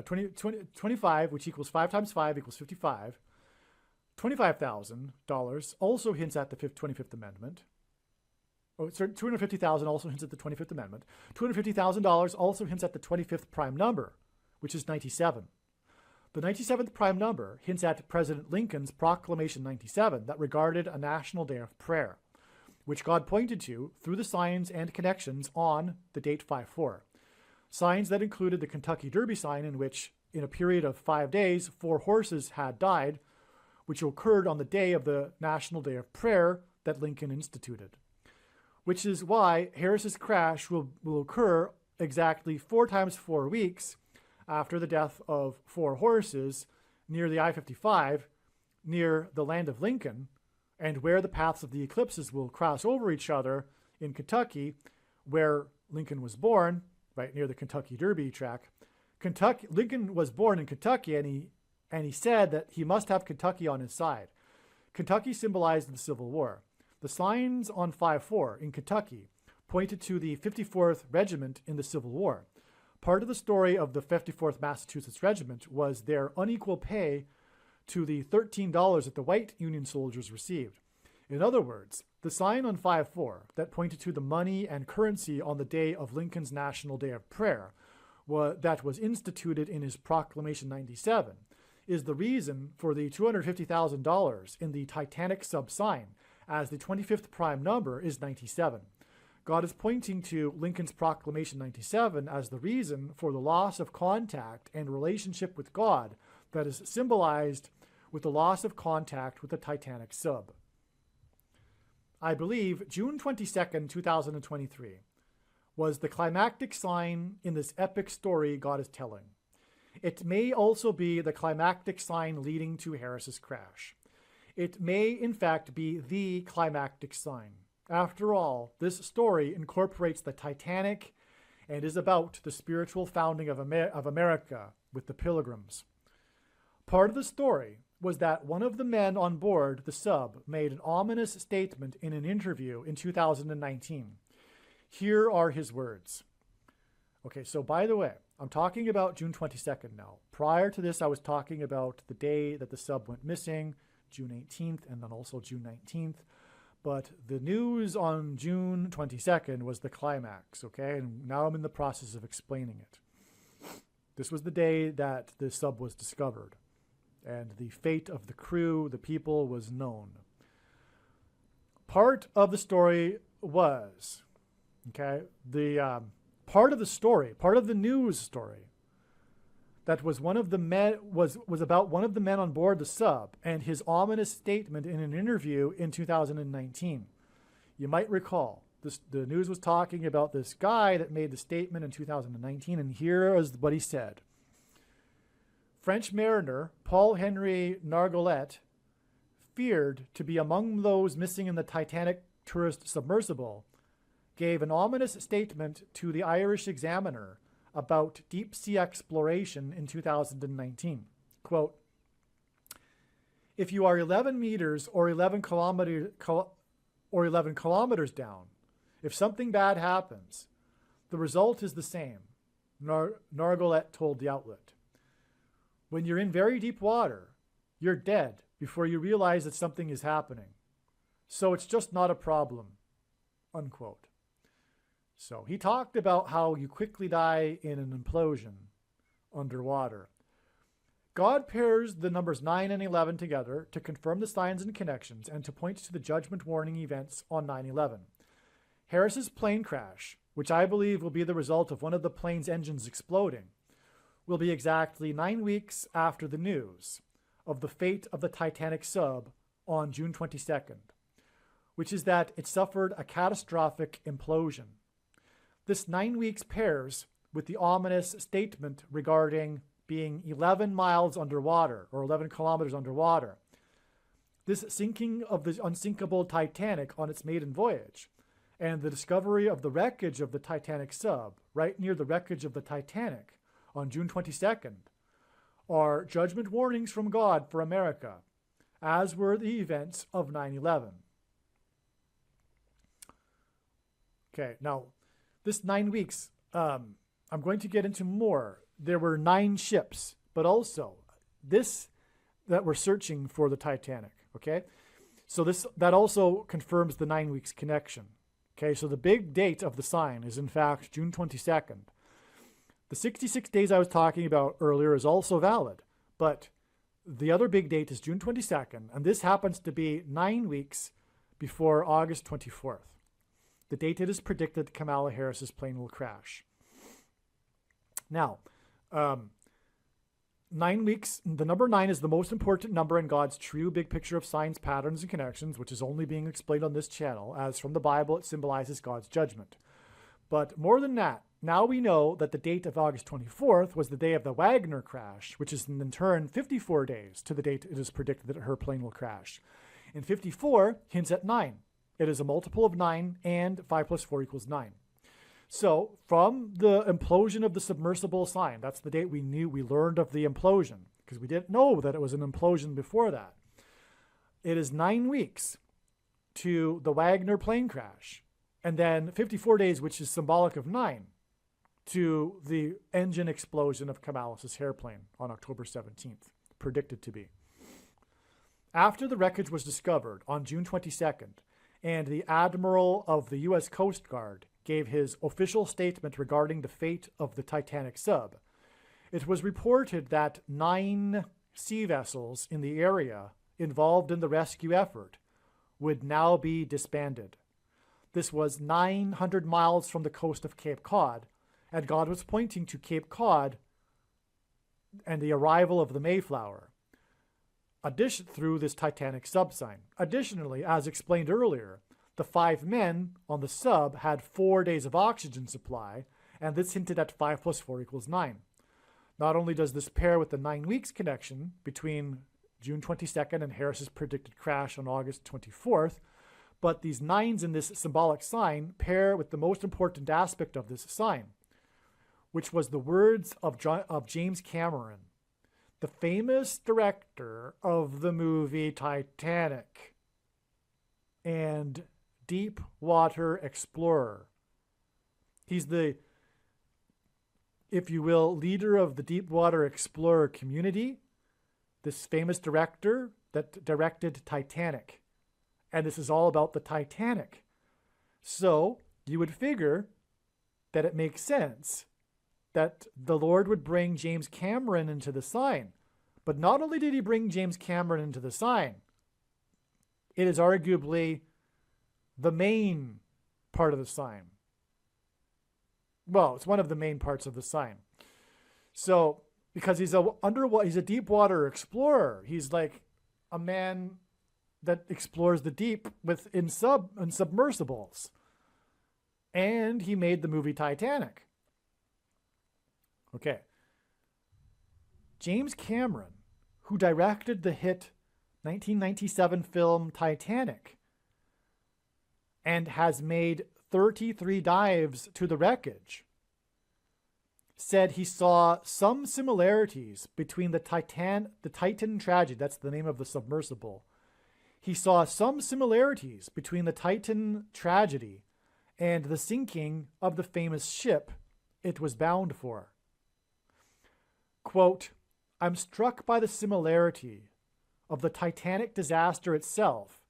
Speaker 1: 25, which equals 5 times 5 equals 55. $25,000 also hints at the 25th Amendment. Oh, sorry, $250,000 also hints at the 25th Amendment. $250,000 also hints at the 25th prime number, which is 97. The 97th prime number hints at President Lincoln's Proclamation 97 that regarded a national day of prayer, which God pointed to through the signs and connections on the date 5-4. Signs that included the Kentucky Derby sign, in which, in a period of 5 days, 4 horses had died, which occurred on the day of the National Day of Prayer that Lincoln instituted. Which is why Harris's crash will occur exactly 4 times 4 weeks after the death of 4 horses near the I-55, near the land of Lincoln, and where the paths of the eclipses will cross over each other in Kentucky, where Lincoln was born, right near the Kentucky Derby track. Lincoln was born in Kentucky, and he said that he must have Kentucky on his side. Kentucky symbolized the Civil War. The signs on 5-4 in Kentucky pointed to the 54th Regiment in the Civil War. Part of the story of the 54th Massachusetts Regiment was their unequal pay to the $13 that the white Union soldiers received. In other words, the sign on 5-4 that pointed to the money and currency on the day of Lincoln's National Day of Prayer that was instituted in his Proclamation 97 is the reason for the $250,000 in the Titanic sub sign, as the 25th prime number is 97. God is pointing to Lincoln's Proclamation 97 as the reason for the loss of contact and relationship with God that is symbolized with the loss of contact with the Titanic sub. I believe June 22nd, 2023 was the climactic sign in this epic story God is telling. It may also be the climactic sign leading to Harris's crash. It may, in fact, be the climactic sign. After all, this story incorporates the Titanic and is about the spiritual founding of America with the Pilgrims. Part of the story was that one of the men on board the sub made an ominous statement in an interview in 2019. Here are his words. Okay, so by the way, I'm talking about June 22nd now. Prior to this, I was talking about the day that the sub went missing, June 18th, and then also June 19th. But the news on June 22nd was the climax, okay? And now I'm in the process of explaining it. This was the day that the sub was discovered, and the fate of the crew, the people, was known. Part of the story was, okay, part of the news story that was one of the men was about one of the men on board the sub and his ominous statement in an interview in 2019. You might recall the news was talking about this guy that made the statement in 2019, and here is what he said. French mariner Paul-Henri Nargolet, feared to be among those missing in the Titanic tourist submersible, gave an ominous statement to the Irish Examiner about deep-sea exploration in 2019. Quote, if you are 11 meters or 11 kilometers down, if something bad happens, the result is the same, Nargolet told the outlet. When you're in very deep water, you're dead before you realize that something is happening. So it's just not a problem, unquote. So he talked about how you quickly die in an implosion underwater. God pairs the numbers 9 and 11 together to confirm the signs and connections and to point to the judgment warning events on 9/11. Harris's plane crash, which I believe will be the result of one of the plane's engines exploding, will be exactly 9 weeks after the news of the fate of the Titanic sub on June 22nd, which is that it suffered a catastrophic implosion. This 9 weeks pairs with the ominous statement regarding being 11 miles underwater or 11 kilometers underwater. this sinking of the unsinkable Titanic on its maiden voyage, and the discovery of the wreckage of the Titanic sub right near the wreckage of the Titanic on June 22nd are judgment warnings from God for America, as were the events of 9/11. Okay, now, this 9 weeks, I'm going to get into more. There were 9 ships, but also that were searching for the Titanic, okay? So that also confirms the 9 weeks connection. Okay, so the big date of the sign is in fact June 22nd. The 66 days I was talking about earlier is also valid, but the other big date is June 22nd, and this happens to be 9 weeks before August 24th, the date it is predicted Kamala Harris's plane will crash. Now, 9 weeks, the number 9 is the most important number in God's true big picture of signs, patterns, and connections, which is only being explained on this channel, as from the Bible it symbolizes God's judgment. But more than that, now we know that the date of August 24th was the day of the Wagner crash, which is in turn 54 days to the date it is predicted that her plane will crash. And 54 hints at 9. It is a multiple of 9, and 5 plus 4 equals 9. So from the implosion of the submersible sign, that's the date we learned of the implosion, because we didn't know that it was an implosion before that. It is 9 weeks to the Wagner plane crash, and then 54 days, which is symbolic of 9, to the engine explosion of Kamala's airplane on October 17th, predicted to be. After the wreckage was discovered on June 22nd, and the Admiral of the U.S. Coast Guard gave his official statement regarding the fate of the Titanic sub, it was reported that 9 sea vessels in the area involved in the rescue effort would now be disbanded. This was 900 miles from the coast of Cape Cod, and God was pointing to Cape Cod and the arrival of the Mayflower through this Titanic sub sign. Additionally, as explained earlier, the 5 men on the sub had 4 days of oxygen supply, and this hinted at 5 plus 4 equals 9. Not only does this pair with the 9 weeks connection between June 22nd and Harris's predicted crash on August 24th, but these 9s in this symbolic sign pair with the most important aspect of this sign, which was the words of James Cameron, the famous director of the movie Titanic and Deep Water Explorer. He's the, if you will, leader of the Deep Water Explorer community, this famous director that directed Titanic. And this is all about the Titanic. So you would figure that it makes sense that the Lord would bring James Cameron into the sign. But not only did he bring James Cameron into the sign, it is arguably the main part of the sign. Well, it's one of the main parts of the sign. So, because he's a deep water explorer. He's like a man that explores the deep in submersibles. And he made the movie Titanic. Okay. James Cameron, who directed the hit 1997 film Titanic and has made 33 dives to the wreckage, said he saw some similarities between the Titan tragedy, that's the name of the submersible. He saw some similarities between the Titan tragedy and the sinking of the famous ship it was bound for. Quote, "I'm struck by the similarity of the Titanic disaster itself,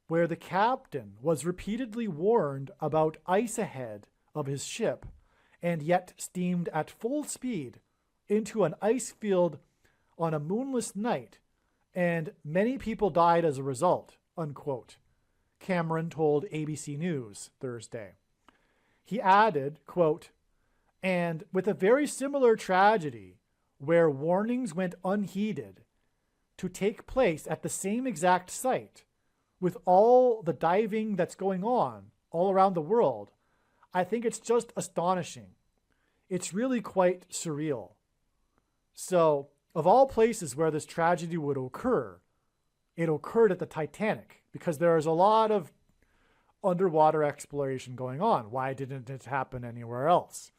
Speaker 1: where the captain was repeatedly warned about ice ahead of his ship and yet steamed at full speed into an ice field on a moonless night, and many people died as a result," unquote, Cameron told ABC News Thursday. He added, quote, "And with a very similar tragedy where warnings went unheeded to take place at the same exact site with all the diving that's going on all around the world, I think it's just astonishing. It's really quite surreal. So, of all places where this tragedy would occur, it occurred at the Titanic, because there is a lot of underwater exploration going on. Why didn't it happen anywhere else?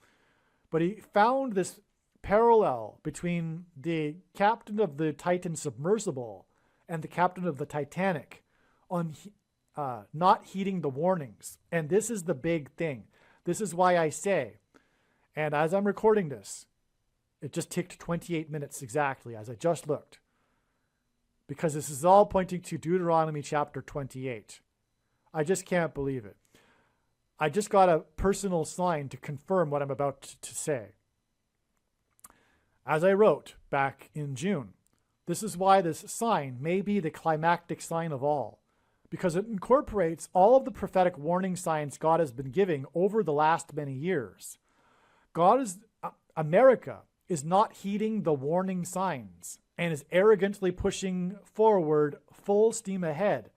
Speaker 1: But he found this parallel between the captain of the Titan submersible and the captain of the Titanic on not heeding the warnings. And this is the big thing. This is why I say, and as I'm recording this, it just ticked 28 minutes exactly as I just looked, because this is all pointing to Deuteronomy chapter 28. I just can't believe it. I just got a personal sign to confirm what I'm about to say. As I wrote back in June, this is why this sign may be the climactic sign of all, because it incorporates all of the prophetic warning signs God has been giving over the last many years. America is not heeding the warning signs and is arrogantly pushing forward full steam ahead.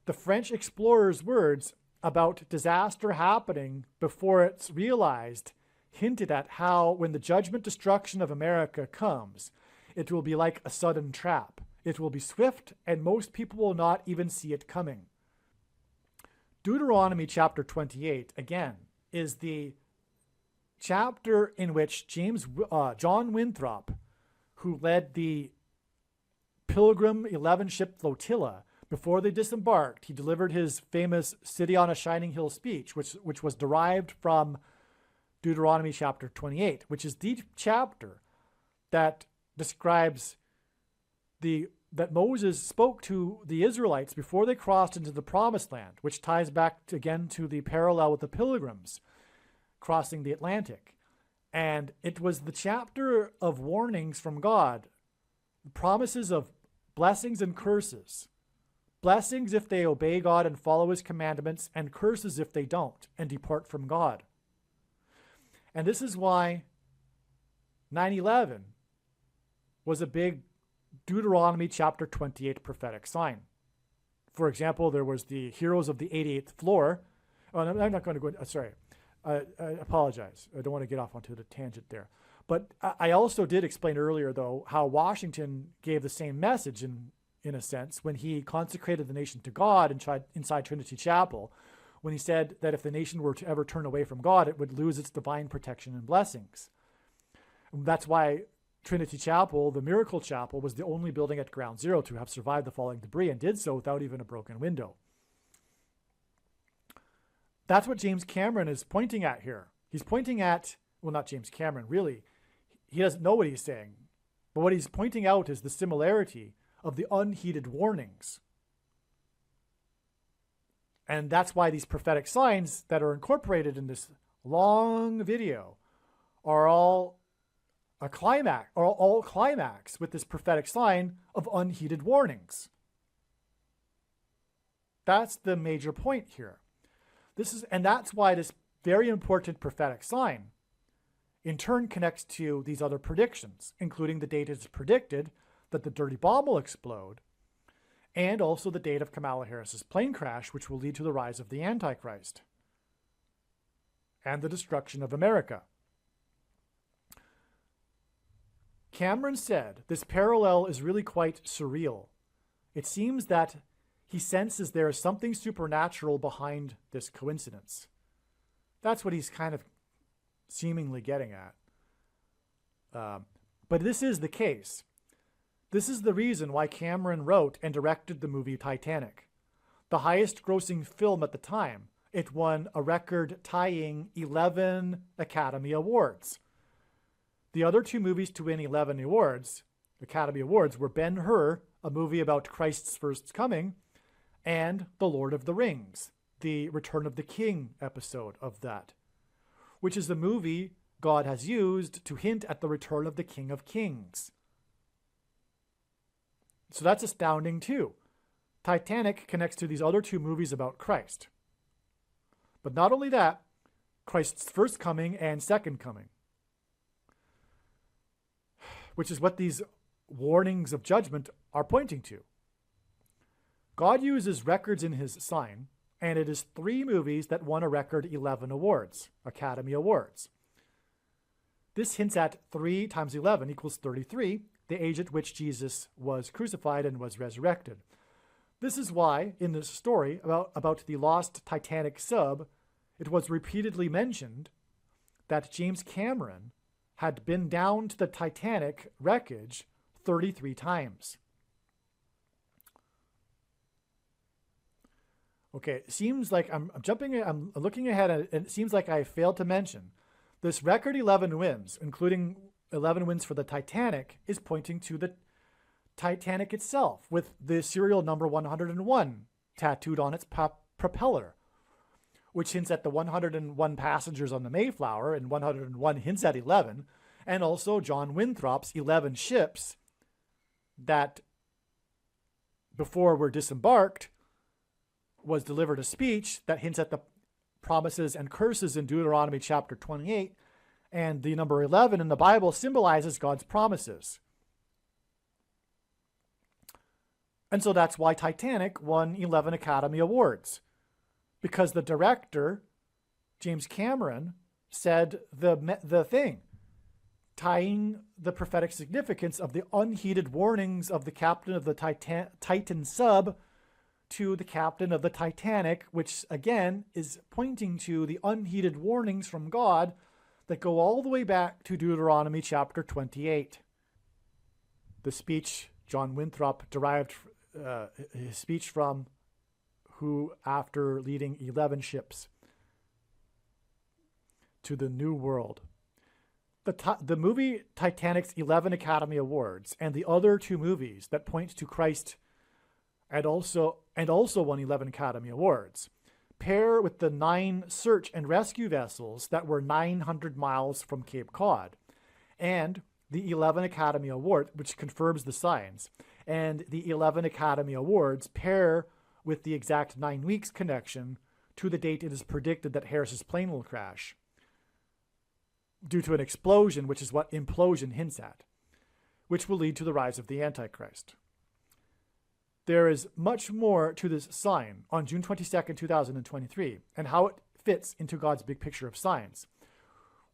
Speaker 1: The French explorer's words about disaster happening before it's realized hinted at how, when the judgment destruction of America comes, it will be like a sudden trap. It will be swift, and most people will not even see it coming. Deuteronomy chapter 28, again, is the chapter in which John Winthrop, who led the Pilgrim 11-ship flotilla, before they disembarked, he delivered his famous City on a Shining Hill speech, which was derived from Deuteronomy chapter 28, which is the chapter that describes that Moses spoke to the Israelites before they crossed into the Promised Land, which ties back again to the parallel with the Pilgrims crossing the Atlantic. And it was the chapter of warnings from God, promises of blessings and curses. Blessings if they obey God and follow his commandments, and curses if they don't and depart from God. And this is why 9/11 was a big Deuteronomy chapter 28 prophetic sign. For example, there was the heroes of the 88th floor. Oh, I'm not going to go, sorry. I apologize. I don't want to get off onto the tangent there. But I also did explain earlier, though, how Washington gave the same message in a sense, when he consecrated the nation to God inside Trinity Chapel, when he said that if the nation were to ever turn away from God, it would lose its divine protection and blessings. And that's why Trinity Chapel, the Miracle Chapel, was the only building at Ground Zero to have survived the falling debris, and did so without even a broken window. That's what James Cameron is pointing at here. He's pointing at, well, not James Cameron, really. He doesn't know what he's saying. But what he's pointing out is the similarity of the unheeded warnings. And that's why these prophetic signs that are incorporated in this long video are all climax with this prophetic sign of unheeded warnings. That's the major point here. And that's why this very important prophetic sign in turn connects to these other predictions, including the date it's predicted that the dirty bomb will explode, and also the date of Kamala Harris's plane crash, which will lead to the rise of the Antichrist and the destruction of America. Cameron said this parallel is really quite surreal. It seems that he senses there is something supernatural behind this coincidence. That's what he's kind of seemingly getting at. But this is the case. This is the reason why Cameron wrote and directed the movie Titanic. The highest grossing film at the time, it won a record-tying 11 Academy Awards. The other two movies to win 11 awards, Academy Awards, were Ben-Hur, a movie about Christ's first coming, and The Lord of the Rings, the Return of the King episode of that, which is the movie God has used to hint at the return of the King of Kings. So that's astounding too. Titanic connects to these other two movies about Christ. But not only that, Christ's first coming and second coming, which is what these warnings of judgment are pointing to. God uses records in his sign, and it is 3 movies that won a record 11 awards, Academy Awards. This hints at 3 times 11 equals 33, the age at which Jesus was crucified and was resurrected. This is why, in this story about the lost Titanic sub, it was repeatedly mentioned that James Cameron had been down to the Titanic wreckage 33 times. Okay, it seems like I'm looking ahead, and it seems like I failed to mention this record 11 wins, including 11 wins for the Titanic, is pointing to the Titanic itself, with the serial number 101 tattooed on its propeller, which hints at the 101 passengers on the Mayflower, and 101 hints at 11, and also John Winthrop's 11 ships that, before were disembarked, was delivered a speech that hints at the promises and curses in Deuteronomy chapter 28, and the number 11 in the Bible symbolizes God's promises. And so that's why Titanic won 11 Academy Awards, because the director, James Cameron, said the thing, tying the prophetic significance of the unheeded warnings of the captain of the Titan sub to the captain of the Titanic, which again is pointing to the unheeded warnings from God that go all the way back to Deuteronomy chapter 28. The speech John Winthrop derived his speech from, who, after leading 11 ships to the New World. The movie Titanic's 11 Academy Awards and the other two movies that point to Christ and also won 11 Academy Awards pair with the 9 search and rescue vessels that were 900 miles from Cape Cod, and the 11 Academy Award, which confirms the signs, and the 11 Academy Awards pair with the exact 9 weeks connection to the date it is predicted that Harris's plane will crash due to an explosion, which is what implosion hints at, which will lead to the rise of the Antichrist. There is much more to this sign on June 22nd, 2023, and how it fits into God's big picture of signs,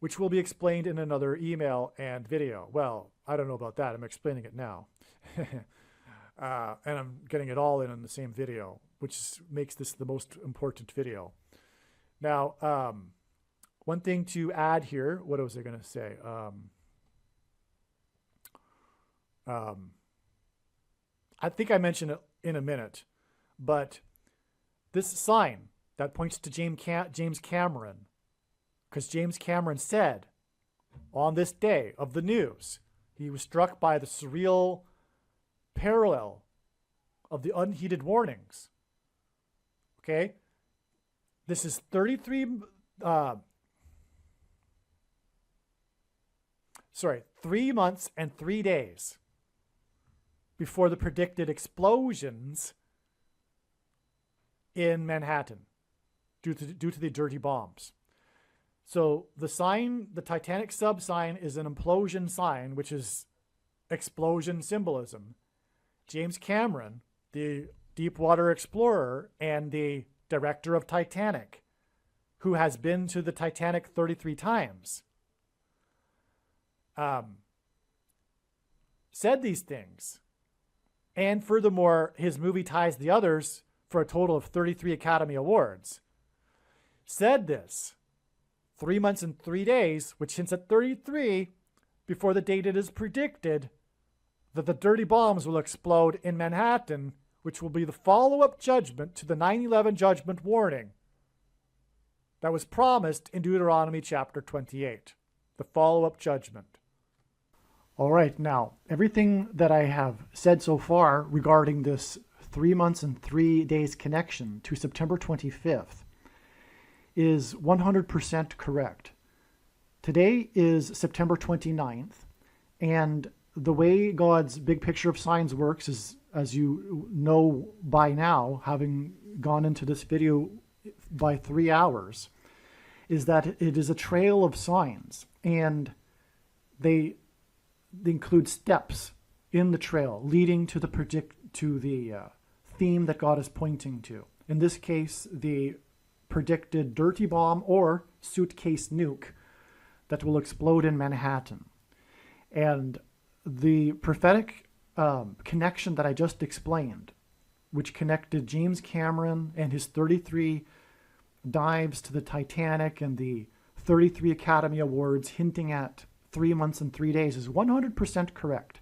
Speaker 1: which will be explained in another email and video. Well, I don't know about that. I'm explaining it now. And I'm getting it all in the same video, which makes this the most important video. Now, one thing to add here, what was I going to say? I think I mentioned it in a minute, but this sign that points to James Cameron, because James Cameron said on this day of the news, he was struck by the surreal parallel of the unheeded warnings. Okay? This is 3 months and 3 days before the predicted explosions in Manhattan due to the dirty bombs. So the sign, the Titanic sub sign, is an implosion sign, which is explosion symbolism. James Cameron, the deepwater explorer and the director of Titanic, who has been to the Titanic 33 times, said these things. And furthermore, his movie ties the others for a total of 33 Academy Awards. Said this 3 months and 3 days, which hints at 33, before the date it is predicted that the dirty bombs will explode in Manhattan, which will be the follow-up judgment to the 9/11 judgment warning that was promised in Deuteronomy chapter 28. The follow-up judgment. All right, now, everything that I have said so far regarding this 3 months and 3 days connection to September 25th is 100% correct. Today is September 29th, and the way God's big picture of signs works is, as you know by now, having gone into this video by 3 hours, is that it is a trail of signs, and they include steps in the trail leading to the theme that God is pointing to. In this case, the predicted dirty bomb or suitcase nuke that will explode in Manhattan. And the prophetic connection that I just explained, which connected James Cameron and his 33 dives to the Titanic and the 33 Academy Awards hinting at 3 months and 3 days, is 100% correct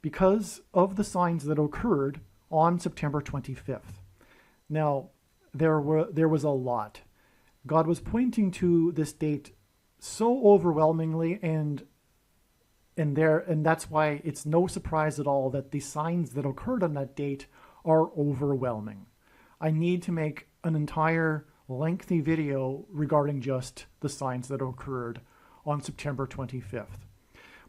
Speaker 1: because of the signs that occurred on September 25th. Now, there was a lot. God was pointing to this date so overwhelmingly, and that's why it's no surprise at all that the signs that occurred on that date are overwhelming. I need to make an entire lengthy video regarding just the signs that occurred on September 25th.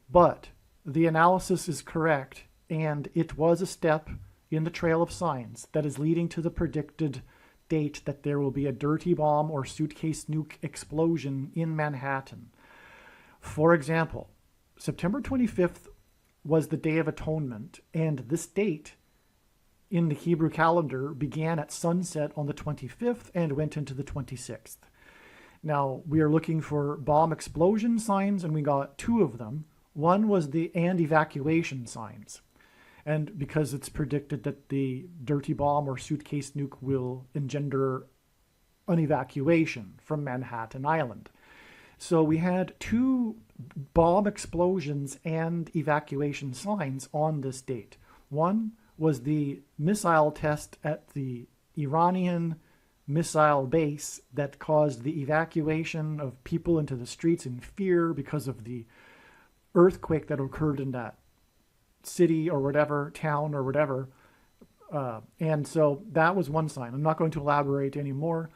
Speaker 1: But the analysis is correct, and it was a step in the trail of signs that is leading to the predicted date that there will be a dirty bomb or suitcase nuke explosion in Manhattan. For example, September 25th was the Day of Atonement, and this date in the Hebrew calendar began at sunset on the 25th and went into the 26th. Now, we are looking for bomb explosion signs, and we got 2 of them. One was the evacuation signs. And because it's predicted that the dirty bomb or suitcase nuke will engender an evacuation from Manhattan Island. So we had 2 bomb explosions and evacuation signs on this date. One was the missile test at the Iranian missile base that caused the evacuation of people into the streets in fear because of the earthquake that occurred in that city or whatever, town or whatever. And so that was one sign. I'm not going to elaborate anymore.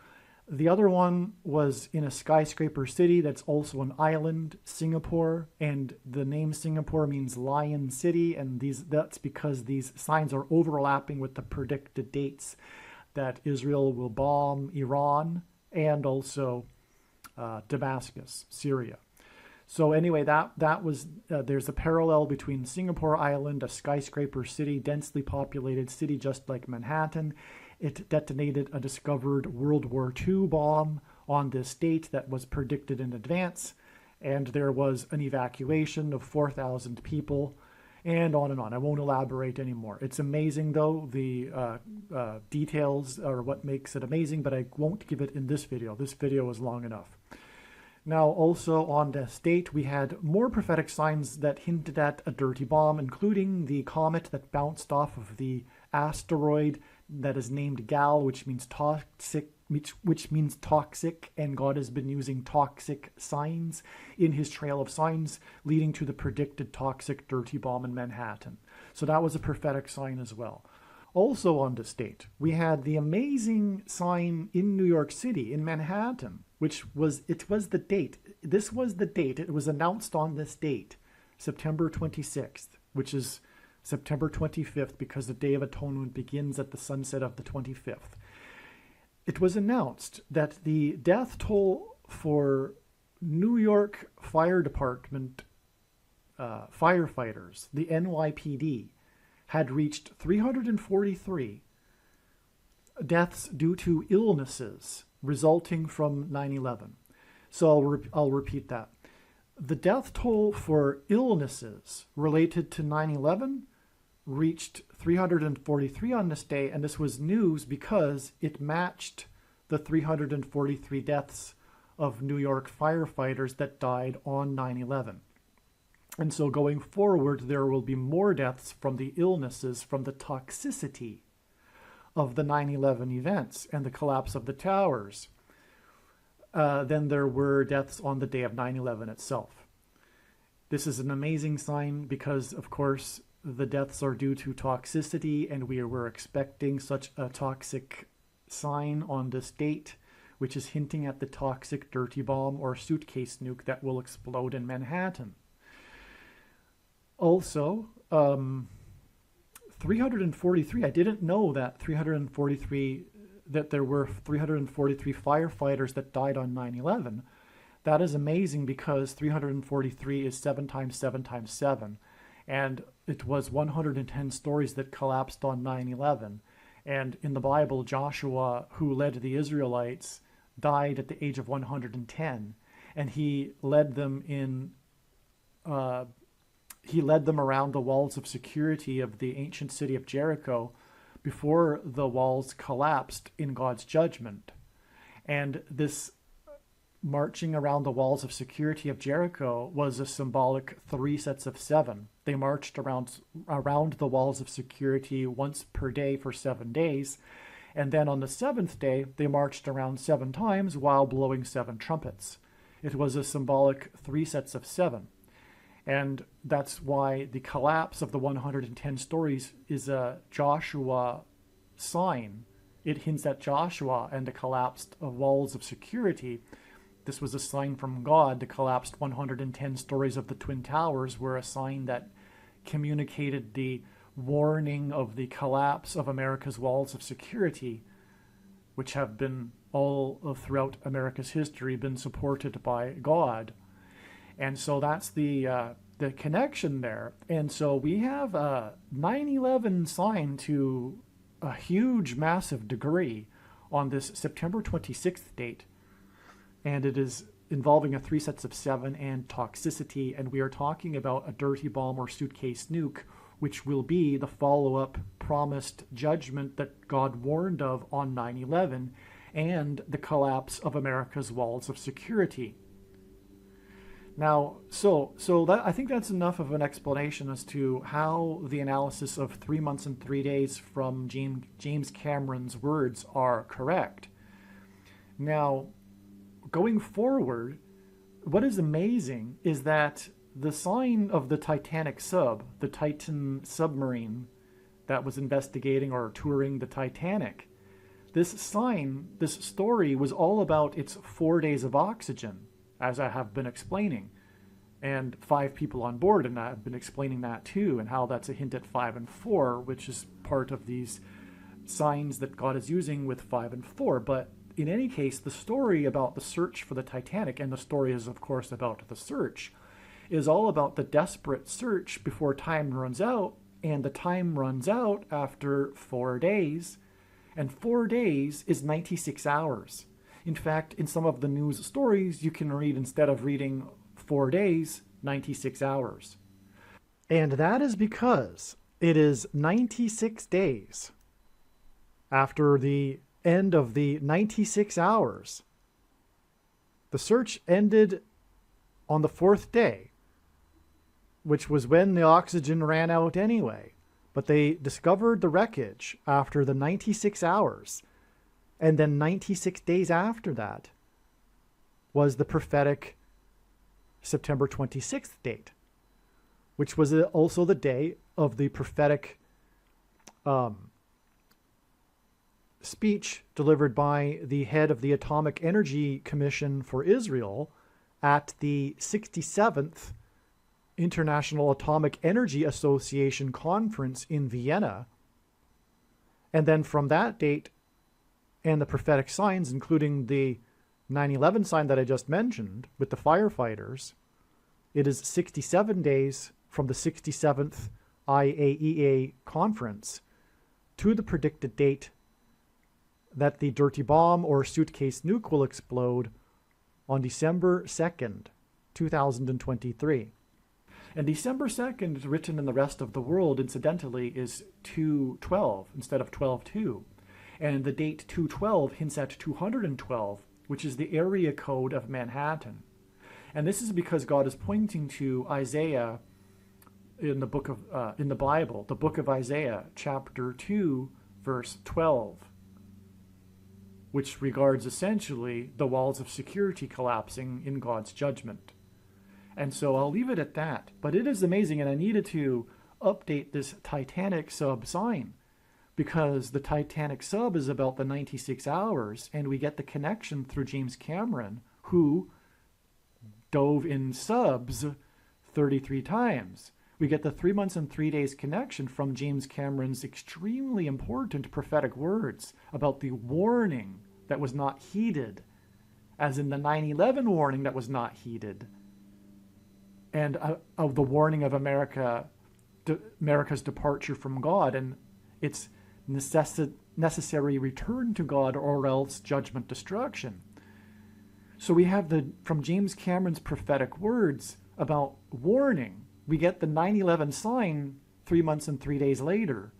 Speaker 1: The other one was in a skyscraper city that's also an island, Singapore, and the name Singapore means Lion City, and that's because these signs are overlapping with the predicted dates that Israel will bomb Iran and also Damascus, Syria. So anyway, that was, there's a parallel between Singapore Island, a skyscraper city, densely populated city just like Manhattan. It detonated a discovered World War II bomb on this date that was predicted in advance, and there was an evacuation of 4,000 people, and on and on. I won't elaborate anymore. It's amazing, though. The details are what makes it amazing, but I won't give it in this video. This video is long enough. Now, also on this date, we had more prophetic signs that hinted at a dirty bomb, including the comet that bounced off of the asteroid that is named Gal, which means toxic, and God has been using toxic signs in his trail of signs, leading to the predicted toxic dirty bomb in Manhattan. So that was a prophetic sign as well. Also on this date, we had the amazing sign in New York City, in Manhattan, it was the date. This was the date. It was announced on this date, September 26th, which is September 25th, because the Day of Atonement begins at the sunset of the 25th. It was announced that the death toll for New York Fire Department firefighters, the NYPD, had reached 343 deaths due to illnesses resulting from 9/11. So I'll repeat that. The death toll for illnesses related to 9/11 reached 343 on this day, and this was news because it matched the 343 deaths of New York firefighters that died on 9/11. And so going forward, there will be more deaths from the illnesses from the toxicity of the 9/11 events and the collapse of the towers than there were deaths on the day of 9/11 itself. This is an amazing sign because, of course, the deaths are due to toxicity, and we were expecting such a toxic sign on this date, which is hinting at the toxic dirty bomb or suitcase nuke that will explode in Manhattan. Also, 343, I didn't know that there were 343 firefighters that died on 9/11. That is amazing because 343 is 7 times 7 times 7. And it was 110 stories that collapsed on 9/11. And in the Bible, Joshua, who led the Israelites, died at the age of 110. And he led them in he led them around the walls of security of the ancient city of Jericho before the walls collapsed in God's judgment. And this marching around the walls of security of Jericho was a symbolic 3 sets of 7. They marched around the walls of security once per day for 7 days. And then on the 7th day, they marched around 7 times while blowing 7 trumpets. It was a symbolic 3 sets of 7. And that's why the collapse of the 110 stories is a Joshua sign. It hints at Joshua and the collapsed walls of security. This was a sign from God. The collapsed 110 stories of the Twin Towers were a sign that communicated the warning of the collapse of America's walls of security, which have been all throughout America's history been supported by God. And so that's the connection there. And so we have 9/11 sign to a huge, massive degree on this September 26th date. And it is involving a 3 sets of 7 and toxicity. And we are talking about a dirty bomb or suitcase nuke, which will be the follow-up promised judgment that God warned of on 9/11 and the collapse of America's walls of security. Now, so that I think that's enough of an explanation as to how the analysis of 3 months and 3 days from James Cameron's words are correct. Now, going forward, what is amazing is that the sign of the Titanic sub, the Titan submarine that was investigating or touring the Titanic, this sign, this story was all about its 4 days of oxygen, as I have been explaining, and 5 people on board, and I've been explaining that too, and how that's a hint at 5 and 4, which is part of these signs that God is using with 5 and 4. But in any case, the story about the search for the Titanic, and the story is of course about the search, is all about the desperate search before time runs out, and the time runs out after 4 days, and 4 days is 96 hours. In fact, in some of the news stories, you can read, instead of reading 4 days, 96 hours. And that is because it is 96 days after the end of the 96 hours. The search ended on the 4th day, which was when the oxygen ran out anyway. But they discovered the wreckage after the 96 hours. And then 96 days after that was the prophetic September 26th date, which was also the day of the prophetic speech delivered by the head of the Atomic Energy Commission for Israel at the 67th International Atomic Energy Association Conference in Vienna. And then from that date and the prophetic signs, including the 9/11 sign that I just mentioned with the firefighters, it is 67 days from the 67th IAEA conference to the predicted date that the dirty bomb or suitcase nuke will explode on December 2nd, 2023. And December 2nd, written in the rest of the world, incidentally, is 2/12 instead of 12/2. And the date 2/12 hints at 212, which is the area code of Manhattan. And this is because God is pointing to Isaiah in the book of in the Bible, the book of Isaiah, chapter 2, verse 12, which regards essentially the walls of security collapsing in God's judgment. And so I'll leave it at that. But it is amazing, and I needed to update this Titanic sub sign, because the Titanic sub is about the 96 hours, and we get the connection through James Cameron, who dove in subs 33 times. We get the 3 months and 3 days connection from James Cameron's extremely important prophetic words about the warning that was not heeded, as in the 9/11 warning that was not heeded, and of the warning of America's departure from God and its necessary return to God, or else judgment, destruction. So we have from James Cameron's prophetic words about warning we get the 9/11 sign 3 months and 3 days later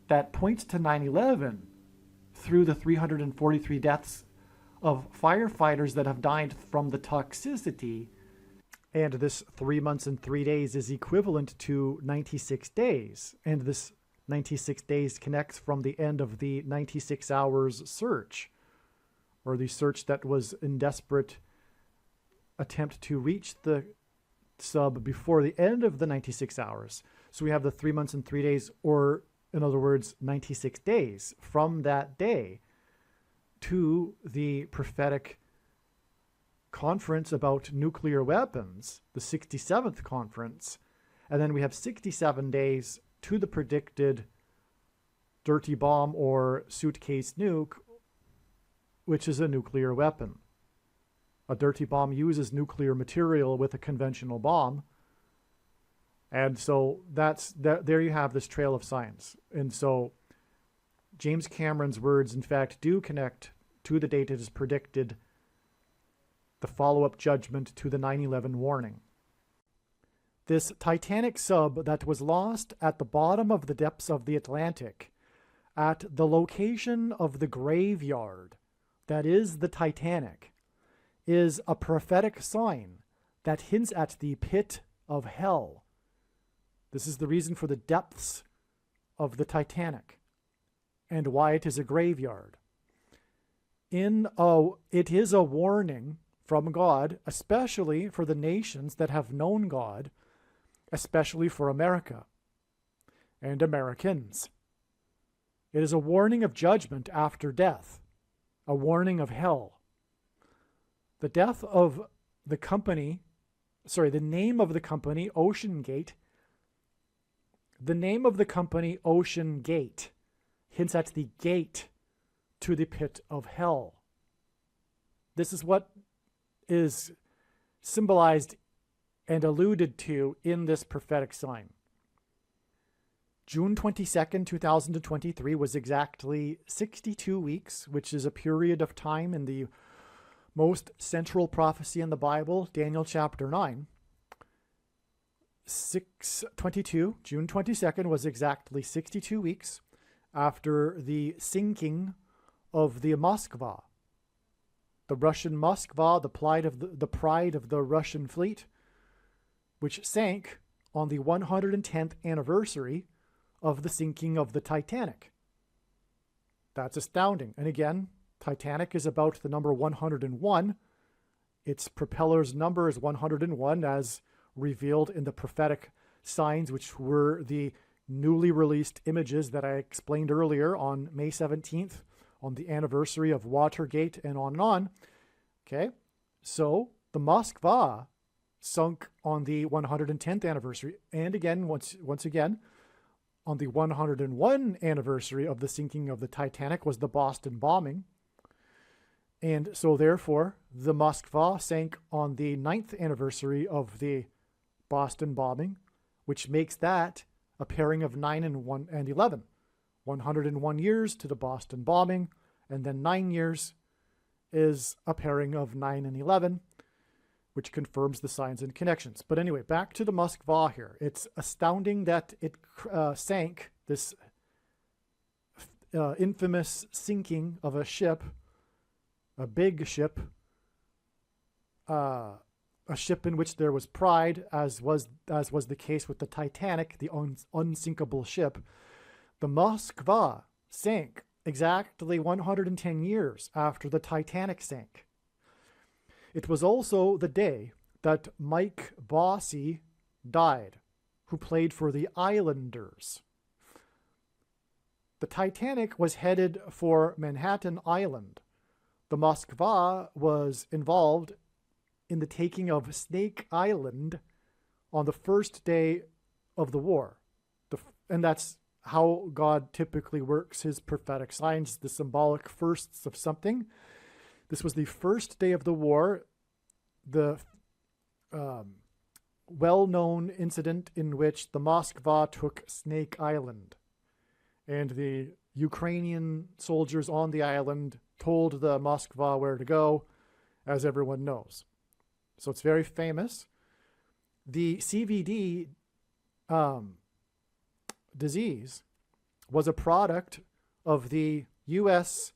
Speaker 1: that points to 9/11 through the 343 deaths of firefighters that have died from the toxicity. And this 3 months and 3 days is equivalent to 96 days. And this 96 days connects from the end of the 96 hours search, or the search that was in desperate attempt to reach the sub before the end of the 96 hours. So we have the 3 months and 3 days, or in other words, 96 days from that day to the prophetic conference about nuclear weapons, the 67th conference. And then we have 67 days to the predicted dirty bomb or suitcase nuke, which is a nuclear weapon. A dirty bomb uses nuclear material with a conventional bomb. And so there you have this trail of signs. And so James Cameron's words, in fact, do connect to the date it is predicted, the follow-up judgment to the 9/11 warning. This Titanic sub that was lost at the bottom of the depths of the Atlantic, at the location of the graveyard that is the Titanic, is a prophetic sign that hints at the pit of hell. This is the reason for the depths of the Titanic and why it is a graveyard. It is a warning from God, especially for the nations that have known God, especially for America and Americans. It is a warning of judgment after death, a warning of hell. The death of the company, the name of the company, Ocean Gate, hints at the gate to the pit of hell. This is what is symbolized and alluded to in this prophetic sign. June 22nd, 2023 was exactly 62 weeks, which is a period of time in the most central prophecy in the Bible, Daniel chapter 9. 6/22, June 22nd was exactly 62 weeks after the sinking of the Moskva. The Russian Moskva, the pride of the Russian fleet, which sank on the 110th anniversary of the sinking of the Titanic. That's astounding. And again, Titanic is about the number 101. Its propeller's number is 101, as revealed in the prophetic signs, which were the newly released images that I explained earlier on May 17th, on the anniversary of Watergate, and on and on. Okay, so the Moskva sunk on the 110th anniversary, and again, once again, on the 101 anniversary of the sinking of the Titanic was the Boston bombing. And so therefore, the Moskva sank on the 9th anniversary of the Boston bombing, which makes that a pairing of 9 and 11. 101 years to the Boston bombing, and then 9 years is a pairing of 9 and 11, which confirms the signs and connections. But anyway, back to the Moskva here. It's astounding that it sank, this infamous sinking of a ship, a big ship, a ship in which there was pride, as was the case with the Titanic, the unsinkable ship. The Moskva sank exactly 110 years after the Titanic sank. It was also the day that Mike Bossy died, who played for the Islanders. The Titanic was headed for Manhattan Island. The Moskva was involved in the taking of Snake Island on the first day of the war. And that's how God typically works his prophetic signs, the symbolic firsts of something. This was the first day of the war, the well-known incident in which the Moskva took Snake Island. And the Ukrainian soldiers on the island told the Moskva where to go, as everyone knows. So it's very famous. The CVD disease was a product of the U.S.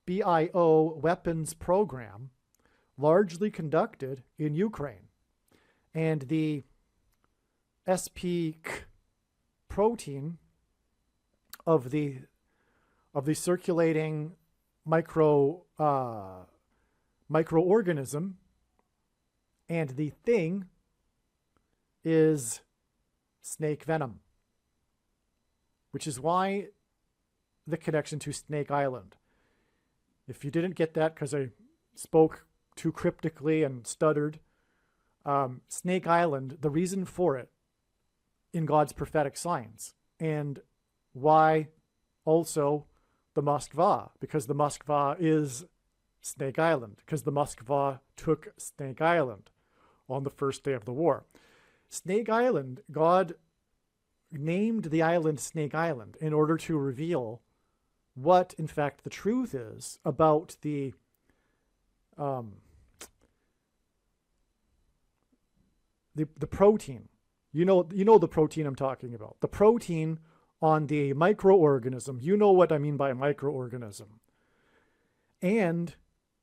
Speaker 1: BIO weapons program, largely conducted in Ukraine. And the SPK protein of the circulating microorganism, and the thing is snake venom, which is why the connection to Snake Island. If you didn't get that because I spoke too cryptically and stuttered, Snake Island, the reason for it in God's prophetic signs, and why also the Moskva, because the Moskva is Snake Island, because the Moskva took Snake Island on the first day of the war. Snake Island, God named the island Snake Island in order to reveal what, in fact, the truth is about the protein. You know the protein I'm talking about. The protein on the microorganism. You know what I mean by microorganism. And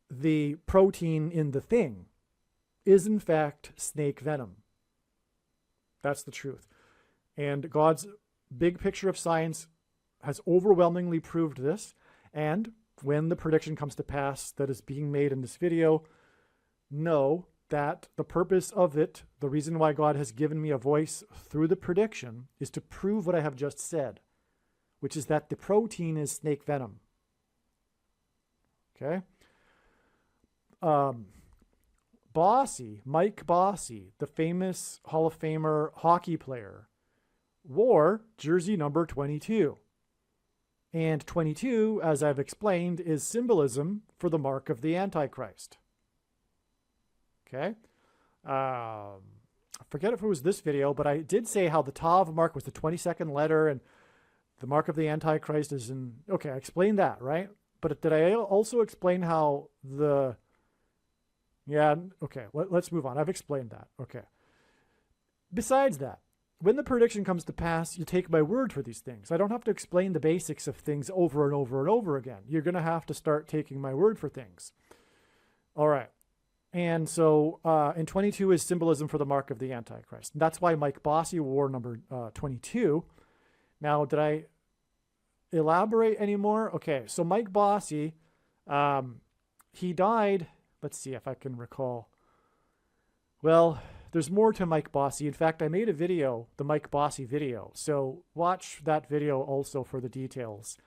Speaker 1: the protein in the thing is, in fact, snake venom. That's the truth. And God's big picture of science has overwhelmingly proved this. And when the prediction comes to pass that is being made in this video, know that the purpose of it, the reason why God has given me a voice through the prediction, is to prove what I have just said, which is that the protein is snake venom. Okay? Mike Bossy, the famous Hall of Famer hockey player, wore jersey number 22. And 22, as I've explained, is symbolism for the mark of the Antichrist. Okay? I forget if it was this video, but I did say how the Tav mark was the 22nd letter and the mark of the Antichrist is in... Okay, I explained that, right? But did I also explain how the... Yeah, okay, let's move on. I've explained that. Okay. Besides that, when the prediction comes to pass, you take my word for these things. I don't have to explain the basics of things over and over and over again. You're going to have to start taking my word for things. All right. And so, and 22 is symbolism for the mark of the Antichrist. And that's why Mike Bossy wore number 22. Now, did I elaborate anymore? Okay, so Mike Bossy, he died... Let's see if I can recall. Well, there's more to Mike Bossy. In fact, I made a video, the Mike Bossy video. So watch that video also for the details,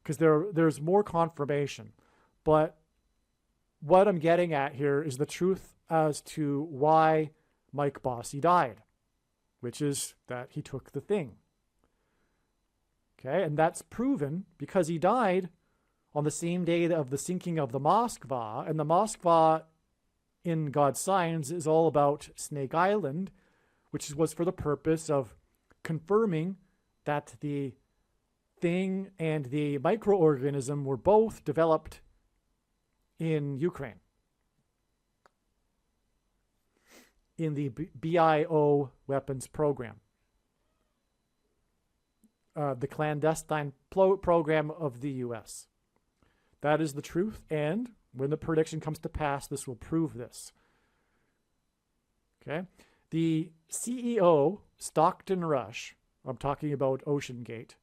Speaker 1: because there's more confirmation. But what I'm getting at here is the truth as to why Mike Bossy died, which is that he took the thing. Okay, and that's proven because he died on the same day of the sinking of the Moskva. And the Moskva in God's signs is all about Snake Island, which was for the purpose of confirming that the thing and the microorganism were both developed in Ukraine, in the BIO weapons program, the clandestine program of the U.S. That is the truth, and when the prediction comes to pass, this will prove this. Okay? The CEO, Stockton Rush, I'm talking about Ocean Gate,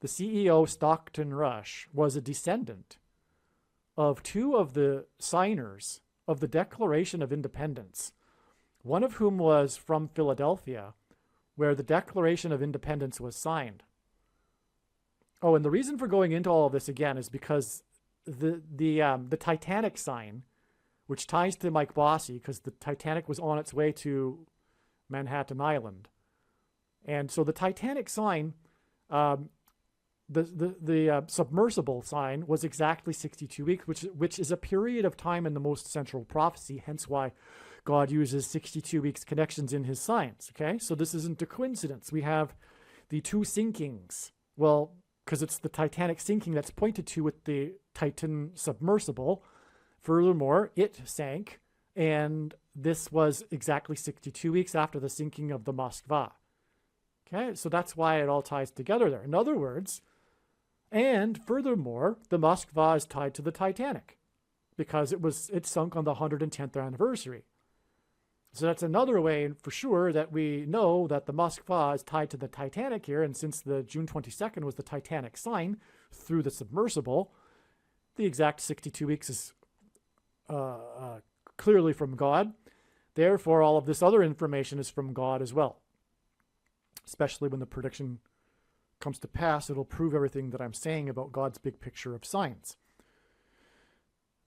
Speaker 1: the CEO, Stockton Rush, was a descendant of two of the signers of the Declaration of Independence, one of whom was from Philadelphia, where the Declaration of Independence was signed. Oh, and the reason for going into all of this again is because the Titanic sign, which ties to Mike Bossy, because the Titanic was on its way to Manhattan Island, and so the Titanic sign, the submersible sign, was exactly 62 weeks, which is a period of time in the most central prophecy. Hence why God uses 62 weeks connections in His signs. Okay, so this isn't a coincidence. We have the two sinkings. Well, because it's the Titanic sinking that's pointed to with the Titan submersible. Furthermore, it sank And this was exactly 62 weeks after the sinking of the Moskva. Okay, so that's why it all ties together there. In other words, and furthermore, the Moskva is tied to the Titanic because it sunk on the 110th anniversary. So that's another way for sure that we know that the Moskva is tied to the Titanic here. And since the June 22nd was the Titanic sign through the submersible, the exact 62 weeks is clearly from God. Therefore, all of this other information is from God as well. Especially when the prediction comes to pass, it'll prove everything that I'm saying about God's big picture of science.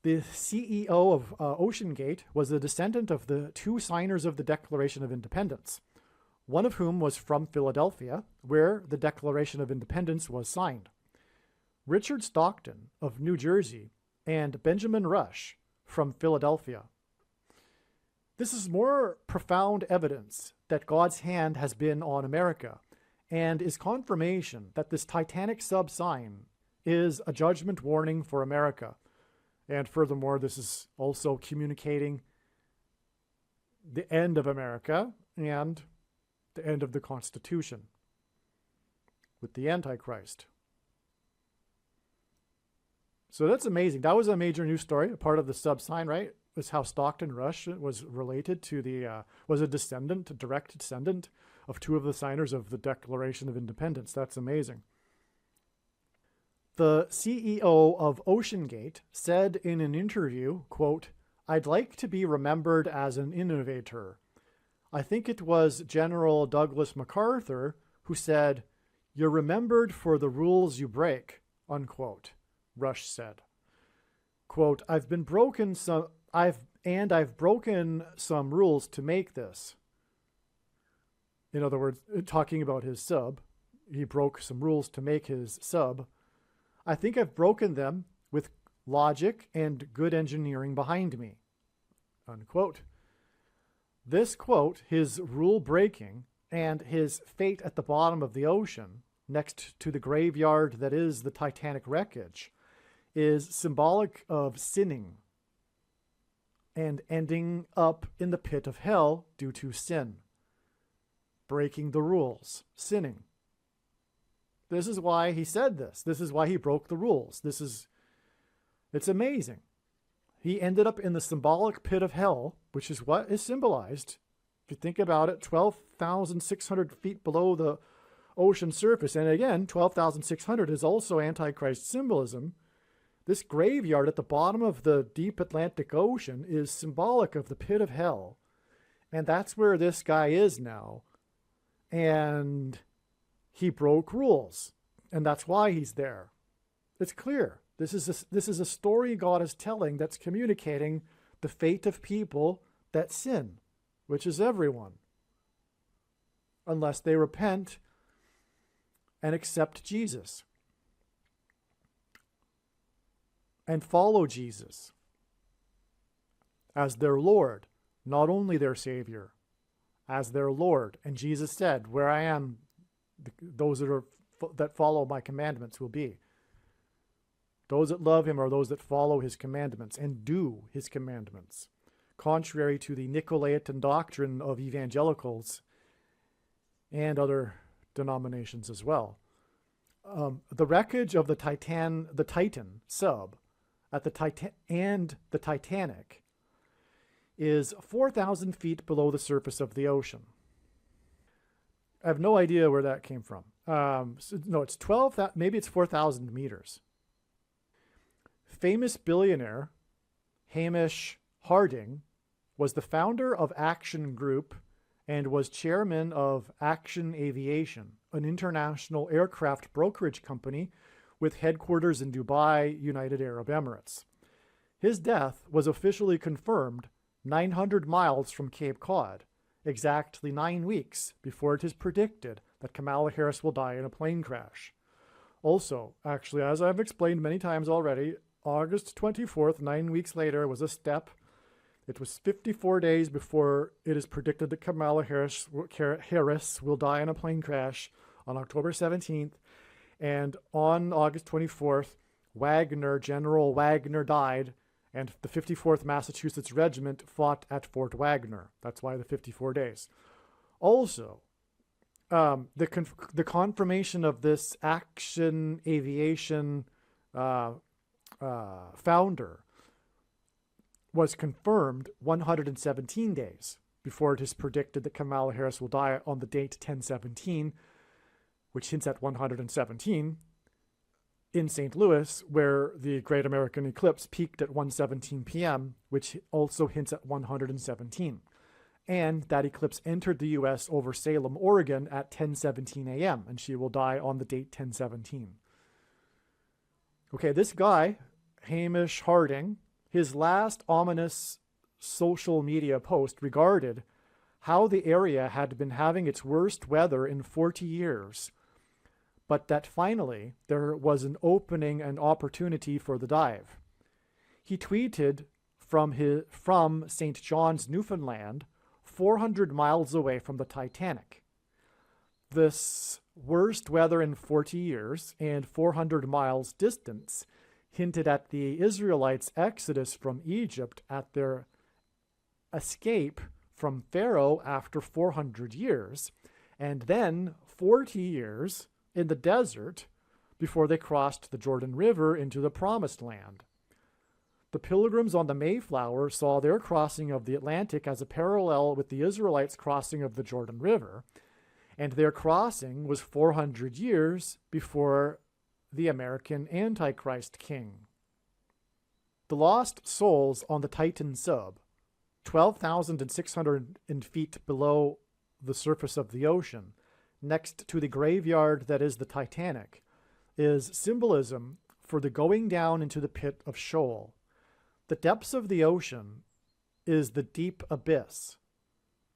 Speaker 1: The CEO of OceanGate was a descendant of the two signers of the Declaration of Independence, one of whom was from Philadelphia, where the Declaration of Independence was signed. Richard Stockton of New Jersey and Benjamin Rush from Philadelphia. This is more profound evidence that God's hand has been on America and is confirmation that this Titanic sub sign is a judgment warning for America. And furthermore, this is also communicating the end of America and the end of the Constitution with the Antichrist. So that's amazing. That was a major news story, a part of the sub sign, right? Was how Stockton Rush was related to was a direct descendant of two of the signers of the Declaration of Independence. That's amazing. The CEO of OceanGate said in an interview, quote, "I'd like to be remembered as an innovator. I think it was General Douglas MacArthur who said, 'You're remembered for the rules you break,'" unquote, Rush said. Quote, I've broken some rules to make this." In other words, talking about his sub, he broke some rules to make his sub. "I think I've broken them with logic and good engineering behind me," unquote. This quote, his rule breaking and his fate at the bottom of the ocean, next to the graveyard that is the Titanic wreckage, is symbolic of sinning and ending up in the pit of hell due to sin. Breaking the rules, sinning. This is why he said this. This is why he broke the rules. It's amazing. He ended up in the symbolic pit of hell, which is what is symbolized. If you think about it, 12,600 feet below the ocean surface. And again, 12,600 is also Antichrist symbolism. This graveyard at the bottom of the deep Atlantic Ocean is symbolic of the pit of hell. And that's where this guy is now. And he broke rules. And that's why he's there. It's clear. This is a story God is telling that's communicating the fate of people that sin, which is everyone. Unless they repent and accept Jesus. And follow Jesus as their Lord, not only their Savior, as their Lord. And Jesus said, "Where I am, those that follow my commandments will be." Those that love him are those that follow his commandments and do his commandments, contrary to the Nicolaitan doctrine of evangelicals and other denominations as well. The wreckage of the Titan sub at the Titanic is 4,000 feet below the surface of the ocean. I have no idea where that came from. No, it's 12,000, maybe it's 4,000 meters. Famous billionaire Hamish Harding was the founder of Action Group and was chairman of Action Aviation, an international aircraft brokerage company with headquarters in Dubai, United Arab Emirates. His death was officially confirmed 900 miles from Cape Cod, exactly 9 weeks before it is predicted that Kamala Harris will die in a plane crash. Also, actually, as I've explained many times already, August 24th, 9 weeks later, was a step. It was 54 days before it is predicted that Kamala Harris will die in a plane crash on October 17th. And on August 24th, General Wagner died And the 54th Massachusetts Regiment fought at Fort Wagner. That's why the 54 days. Also, the confirmation of this Action Aviation founder was confirmed 117 days before it is predicted that Kamala Harris will die on the date 10/17, which hints at 117, in St. Louis, where the Great American Eclipse peaked at 1:17 p.m., which also hints at 117. And that eclipse entered the U.S. over Salem, Oregon at 10:17 a.m., and she will die on the date 10/17. Okay, this guy, Hamish Harding, his last ominous social media post regarded how the area had been having its worst weather in 40 years, but that finally there was an opening and opportunity for the dive. He tweeted from St. John's, Newfoundland, 400 miles away from the Titanic. This worst weather in 40 years and 400 miles distance hinted at the Israelites' exodus from Egypt at their escape from Pharaoh after 400 years, and then 40 years in the desert before they crossed the Jordan River into the Promised Land. The Pilgrims on the Mayflower saw their crossing of the Atlantic as a parallel with the Israelites' crossing of the Jordan River, and their crossing was 400 years before the American Antichrist king. The lost souls on the Titan sub, 12,600 feet below the surface of the ocean, next to the graveyard that is the Titanic, is symbolism for the going down into the pit of Sheol. The depths of the ocean is the deep abyss.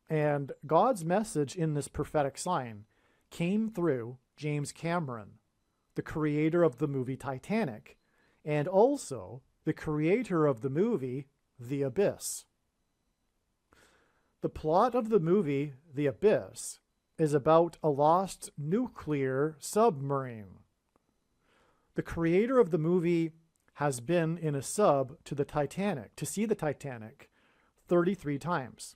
Speaker 1: And God's message in this prophetic sign came through James Cameron, the creator of the movie Titanic, and also the creator of the movie The Abyss. The plot of the movie The Abyss is about a lost nuclear submarine. The creator of the movie has been in a sub to the Titanic, to see the Titanic, 33 times.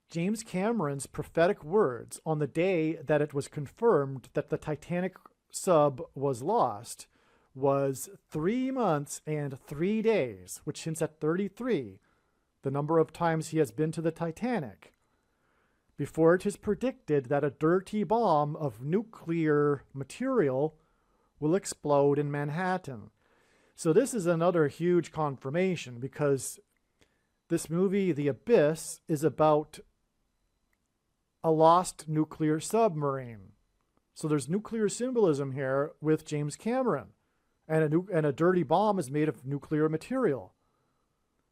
Speaker 1: James Cameron's prophetic words on the day that it was confirmed that the Titanic sub was lost was 3 months and 3 days, which hints at 33, the number of times he has been to the Titanic, before it is predicted that a dirty bomb of nuclear material will explode in Manhattan. So this is another huge confirmation, because this movie, The Abyss, is about a lost nuclear submarine. So there's nuclear symbolism here with James Cameron. And a dirty bomb is made of nuclear material.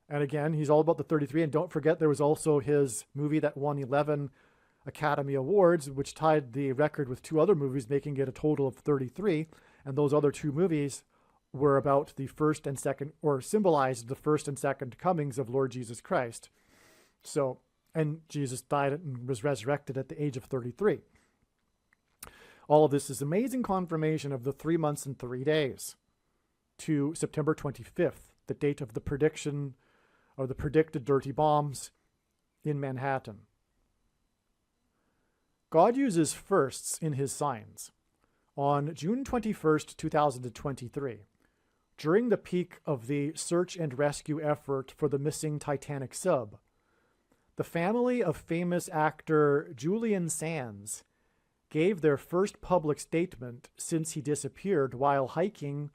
Speaker 1: And again, he's all about the 33. And don't forget, there was also his movie that won 11 Academy Awards, which tied the record with 2 other movies, making it a total of 33. And those other 2 movies were about the first and second, or symbolized the first and second comings of Lord Jesus Christ. So, and Jesus died and was resurrected at the age of 33. All of this is amazing confirmation of the 3 months and 3 days to September 25th, the date of the prediction, or the predicted dirty bombs in Manhattan. God uses firsts in his signs. On June 21st, 2023, during the peak of the search and rescue effort for the missing Titanic sub, the family of famous actor Julian Sands gave their first public statement since he disappeared while hiking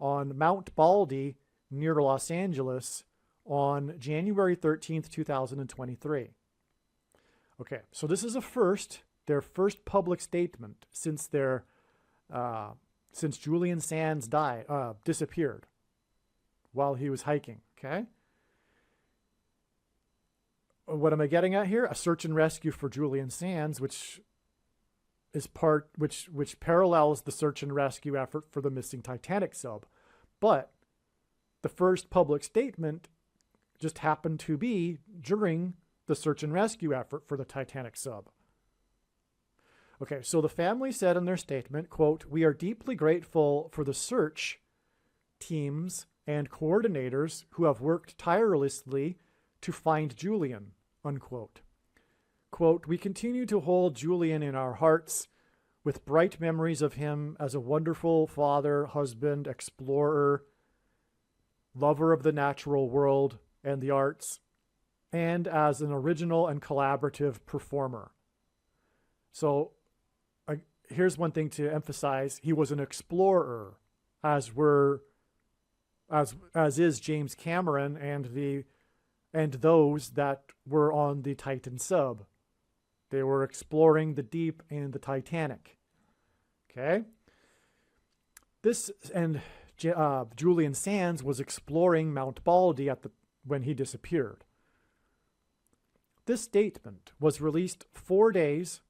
Speaker 1: on Mount Baldy near Los Angeles on January 13th, 2023. Okay, so this is a first, their first public statement since since Julian Sands disappeared while he was hiking, okay? What am I getting at here? A search and rescue for Julian Sands, which parallels the search and rescue effort for the missing Titanic sub. But the first public statement just happened to be during the search and rescue effort for the Titanic sub. Okay, so the family said in their statement, quote, "We are deeply grateful for the search teams and coordinators who have worked tirelessly to find Julian, unquote. Quote, we continue to hold Julian in our hearts with bright memories of him as a wonderful father, husband, explorer, lover of the natural world and the arts, and as an original and collaborative performer. So here's one thing to emphasize. He was an explorer, as is James Cameron and those that were on the Titan sub. They were exploring the deep in the Titanic. Okay? Julian Sands was exploring Mount Baldy when he disappeared. This statement was released 4 days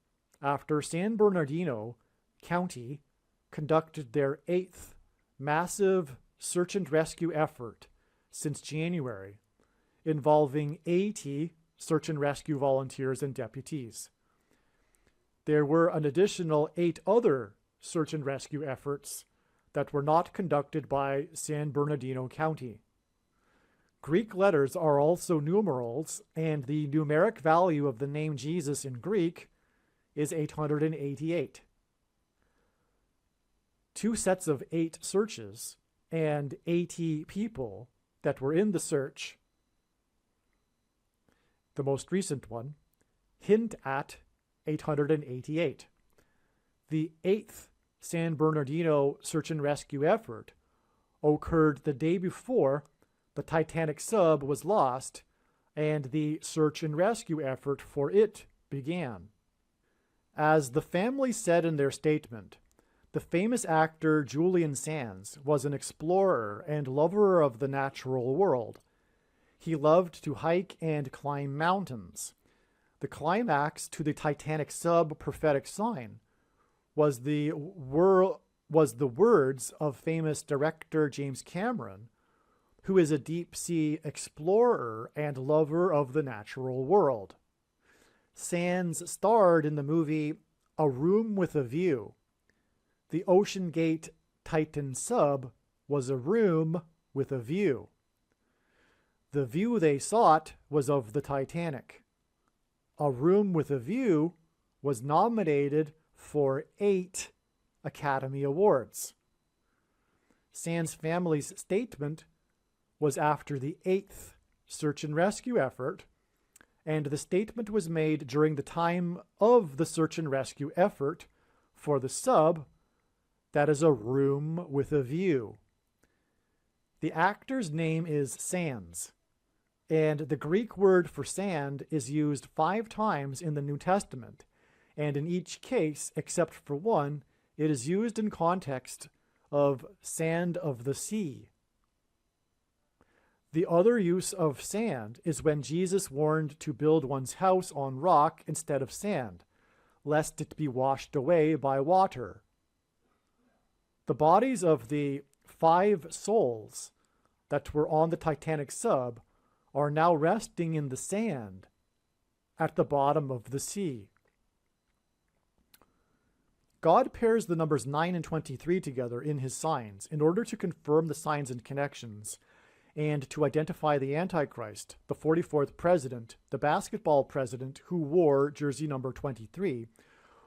Speaker 1: after San Bernardino County conducted their 8th massive search and rescue effort since January, involving 80 search and rescue volunteers and deputies. There were an additional 8 other search and rescue efforts that were not conducted by San Bernardino County. Greek letters are also numerals, and the numeric value of the name Jesus in Greek is 888. 2 sets of 8 searches and 80 people that were in the search, the most recent one, hint at 888. The 8th San Bernardino search and rescue effort occurred the day before the Titanic sub was lost and the search and rescue effort for it began. As the family said in their statement, the famous actor Julian Sands was an explorer and lover of the natural world. He loved to hike and climb mountains. The climax to the Titanic sub prophetic sign was the words of famous director James Cameron, who is a deep-sea explorer and lover of the natural world. Sands starred in the movie A Room with a View. The Ocean Gate Titan sub was a room with a view. The view they sought was of the Titanic. A Room with a View was nominated for 8 Academy Awards. Sands' family's statement was after the 8th search and rescue effort, and the statement was made during the time of the search and rescue effort for the sub that is a room with a view. The actor's name is Sands, and the Greek word for sand is used 5 times in the New Testament, and in each case, except for one, it is used in context of sand of the sea. The other use of sand is when Jesus warned to build one's house on rock instead of sand, lest it be washed away by water. The bodies of the 5 souls that were on the Titanic sub are now resting in the sand at the bottom of the sea. God pairs the numbers 9 and 23 together in his signs in order to confirm the signs and connections and to identify the Antichrist, the 44th president, the basketball president who wore jersey number 23,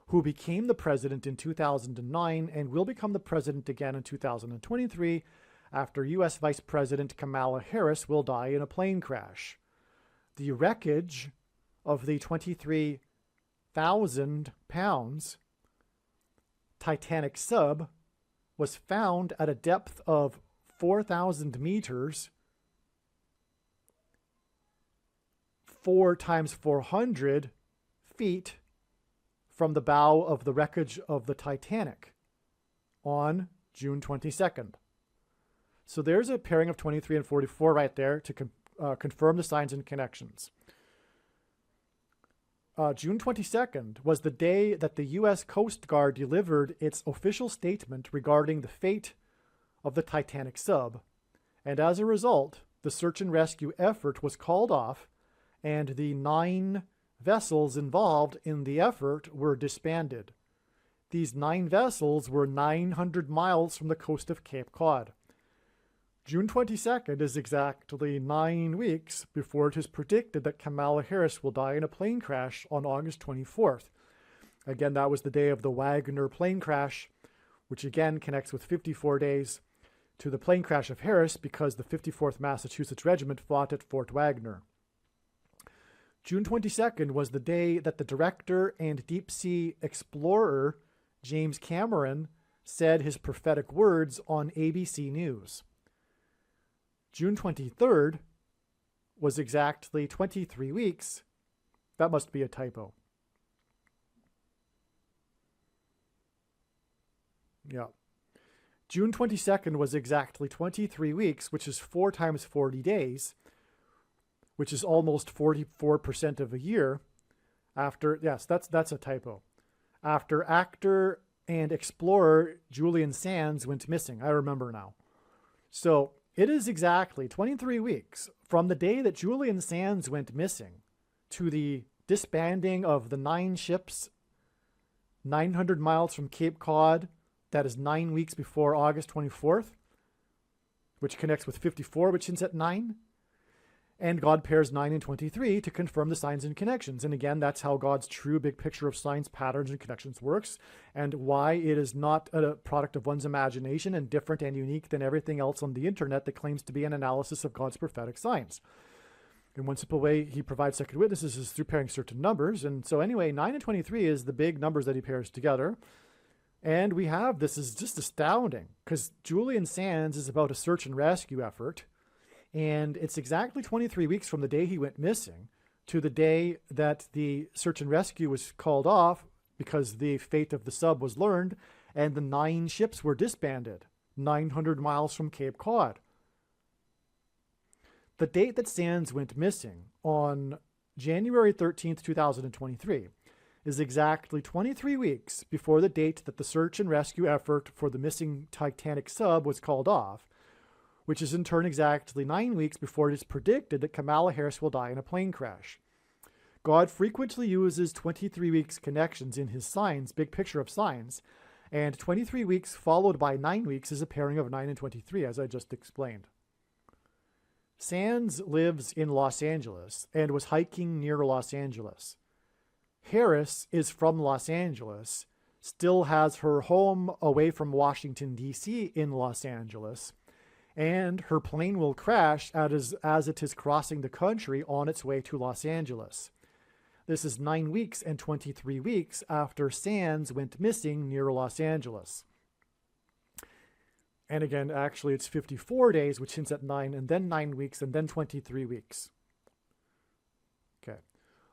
Speaker 1: who became the president in 2009 and will become the president again in 2023 after U.S. Vice President Kamala Harris will die in a plane crash. The wreckage of the 23,000 pounds Titanic sub was found at a depth of 4,000 meters, 4 times 400 feet from the bow of the wreckage of the Titanic on June 22nd. So there's a pairing of 23 and 44 right there to confirm the signs and connections. June 22nd was the day that the U.S. Coast Guard delivered its official statement regarding the fate of the Titanic sub, and as a result, the search and rescue effort was called off, and the 9 vessels involved in the effort were disbanded. These 9 vessels were 900 miles from the coast of Cape Cod. June 22nd is exactly 9 weeks before it is predicted that Kamala Harris will die in a plane crash on August 24th. Again, that was the day of the Wagner plane crash, which again connects with 54 days to the plane crash of Harris because the 54th Massachusetts Regiment fought at Fort Wagner. June 22nd was the day that the director and deep-sea explorer James Cameron said his prophetic words on ABC News. June 23rd was exactly 23 weeks. That must be a typo. Yeah. June 22nd was exactly 23 weeks, which is 4 times 40 days, which is almost 44% of a year after, yes, that's a typo. After actor and explorer Julian Sands went missing. I remember now. So it is exactly 23 weeks from the day that Julian Sands went missing to the disbanding of the 9 ships 900 miles from Cape Cod. That is 9 weeks before August 24th, which connects with 54, which hints at 9. And God pairs 9 and 23 to confirm the signs and connections. And again, that's how God's true big picture of signs, patterns, and connections works, and why it is not a product of one's imagination and different and unique than everything else on the internet that claims to be an analysis of God's prophetic signs. In one simple way, he provides second witnesses is through pairing certain numbers. And so anyway, 9 and 23 is the big numbers that he pairs together. And we have, this is just astounding, because Julian Sands is about a search and rescue effort. And it's exactly 23 weeks from the day he went missing to the day that the search and rescue was called off because the fate of the sub was learned and the 9 ships were disbanded 900 miles from Cape Cod. The date that Sands went missing on January 13th, 2023 is exactly 23 weeks before the date that the search and rescue effort for the missing Titanic sub was called off, which is in turn exactly 9 weeks before it is predicted that Kamala Harris will die in a plane crash. God frequently uses 23 weeks connections in his signs, big picture of signs, and 23 weeks followed by 9 weeks is a pairing of 9 and 23, as I just explained. Sands lives in Los Angeles and was hiking near Los Angeles. Harris is from Los Angeles, still has her home away from Washington, D.C. in Los Angeles, and her plane will crash as it is crossing the country on its way to Los Angeles. This is 9 weeks and 23 weeks after Sands went missing near Los Angeles. And again, actually, it's 54 days, which hints at 9, and then 9 weeks, and then 23 weeks. Okay.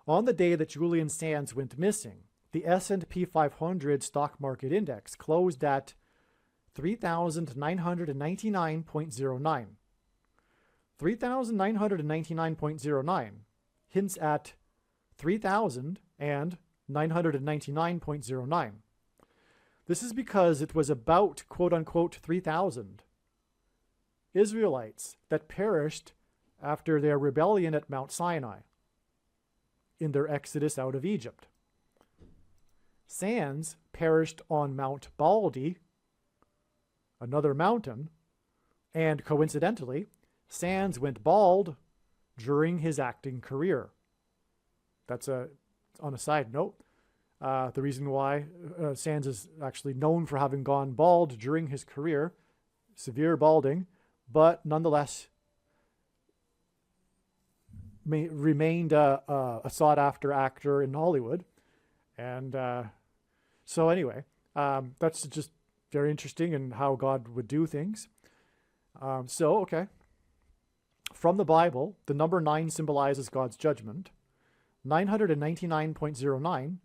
Speaker 1: On the day that Julian Sands went missing, the S&P 500 stock market index closed at 3,999.09. 3,999.09 hints at 3,999.09. This is because it was about, quote-unquote, 3,000 Israelites that perished after their rebellion at Mount Sinai in their exodus out of Egypt. Sands perished on Mount Baldy, another mountain, and coincidentally, Sands went bald during his acting career. That's on a side note. The reason why Sands is actually known for having gone bald during his career, severe balding, but nonetheless remained a sought-after actor in Hollywood. And so anyway, that's just very interesting in how God would do things. Okay. From the Bible, the number 9 symbolizes God's judgment. 999.09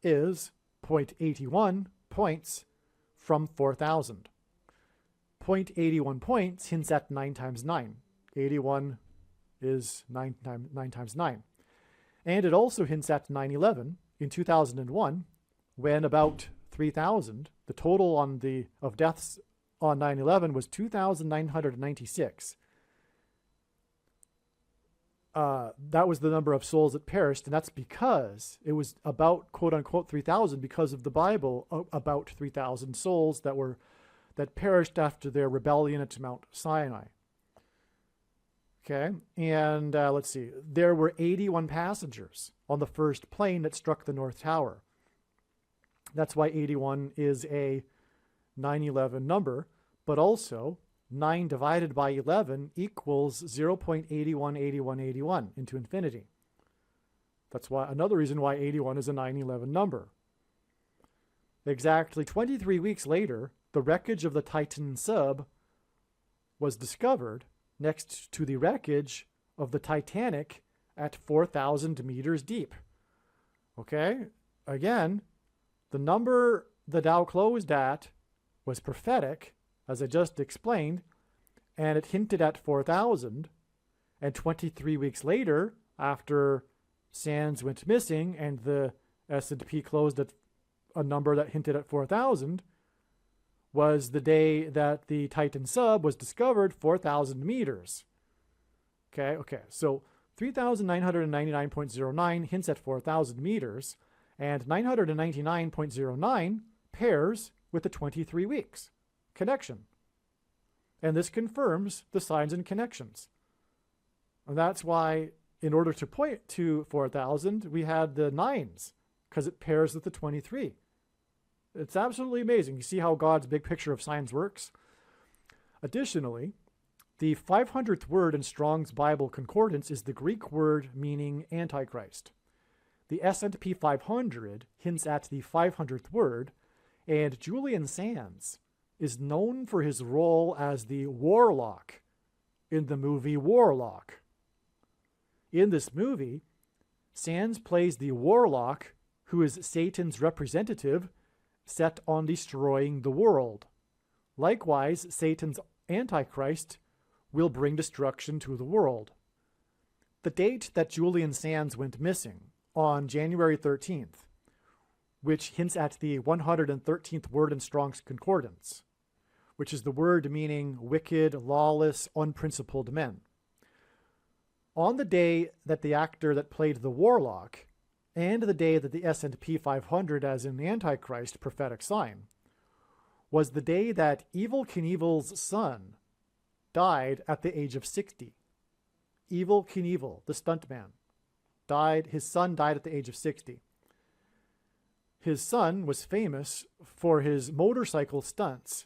Speaker 1: is 0.81 points from 4,000. 0.81 points hints at 9 times 9. 81 is 9 times 9. And it also hints at 9/11 in 2001, when about 3,000, the total of deaths on 9/11 was 2,996. That was the number of souls that perished, and that's because it was about, quote-unquote, 3,000 because of the Bible, about 3,000 souls that perished after their rebellion at Mount Sinai. Okay, and let's see. There were 81 passengers on the first plane that struck the North Tower. That's why 81 is a 9/11 number, but also 9 divided by 11 equals 0.818181 into infinity. That's why another reason why 81 is a 9/11 number. Exactly 23 weeks later, the wreckage of the Titan sub was discovered next to the wreckage of the Titanic at 4,000 meters deep. Okay, again, the number the Dow closed at was prophetic, as I just explained, and it hinted at 4,000. And 23 weeks later, after Sands went missing and the S&P closed at a number that hinted at 4,000, was the day that the Titan sub was discovered 4,000 meters. Okay, so 3,999.09 hints at 4,000 meters, and 999.09 pairs with the 23 weeks connection. And this confirms the signs and connections. And that's why, in order to point to 4,000, we had the 9s, because it pairs with the 23. It's absolutely amazing. You see how God's big picture of signs works? Additionally, the 500th word in Strong's Bible Concordance is the Greek word meaning Antichrist. The S&P 500 hints at the 500th word, and Julian Sands is known for his role as the warlock in the movie Warlock. In this movie, Sands plays the warlock who is Satan's representative set on destroying the world. Likewise, Satan's Antichrist will bring destruction to the world. The date that Julian Sands went missing, on January 13th, which hints at the 113th word in Strong's Concordance, which is the word meaning wicked, lawless, unprincipled men. On the day that the actor that played the warlock, and the day that the S&P 500 as in the Antichrist prophetic sign, was the day that Evel Knievel's son died at the age of 60. Evel Knievel, the stuntman, died. His son died at the age of 60. His son was famous for his motorcycle stunts.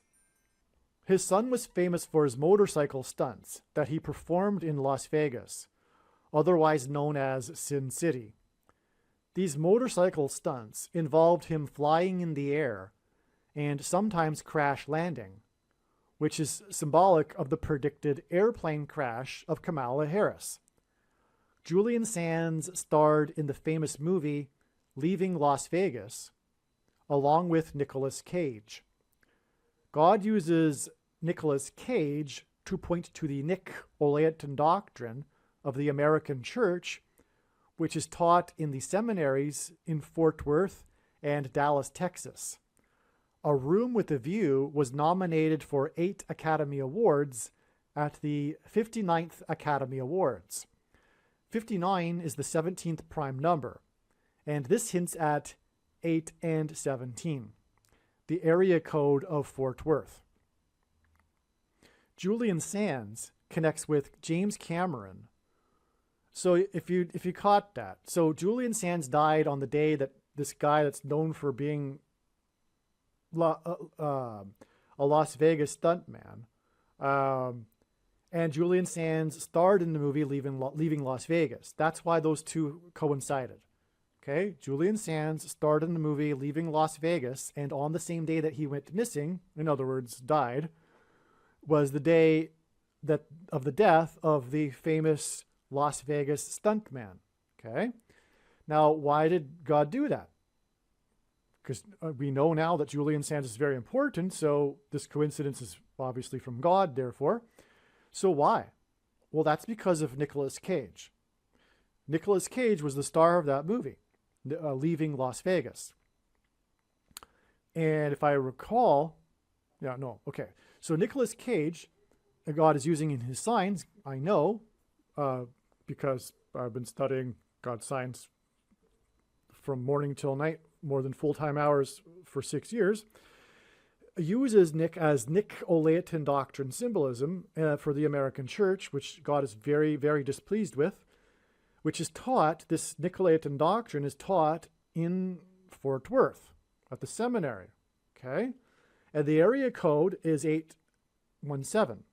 Speaker 1: His son was famous for his motorcycle stunts that he performed in Las Vegas, otherwise known as Sin City. These motorcycle stunts involved him flying in the air and sometimes crash landing, which is symbolic of the predicted airplane crash of Kamala Harris. Julian Sands starred in the famous movie Leaving Las Vegas, along with Nicolas Cage. God uses Nicolas Cage to point to the Nick-Olaetan doctrine of the American Church, which is taught in the seminaries in Fort Worth and Dallas, Texas. A Room with a View was nominated for 8 Academy Awards at the 59th Academy Awards. 59 is the 17th prime number, and this hints at 8 and 17, the area code of Fort Worth. Julian Sands connects with James Cameron. So if you caught that, so Julian Sands died on the day that this guy that's known for being a Las Vegas stuntman, and Julian Sands starred in the movie Leaving Las Vegas. That's why those two coincided. Okay, Julian Sands starred in the movie Leaving Las Vegas, and on the same day that he went missing, in other words, died, was the day that of the death of the famous Las Vegas stuntman. Okay, now why did God do that? Because we know now that Julian Sands is very important, so this coincidence is obviously from God, therefore. So why? Well, that's because of Nicolas Cage. Nicolas Cage was the star of that movie, Leaving Las Vegas. And if I recall, so Nicolas Cage, God is using in his signs, I know, because I've been studying God's signs from morning till night, more than full-time hours for 6 years. uses Nicolaitan doctrine symbolism for the American church, which God is very, very displeased with, which is taught, this Nicolaitan doctrine is taught in Fort Worth at the seminary, okay? And the area code is 817.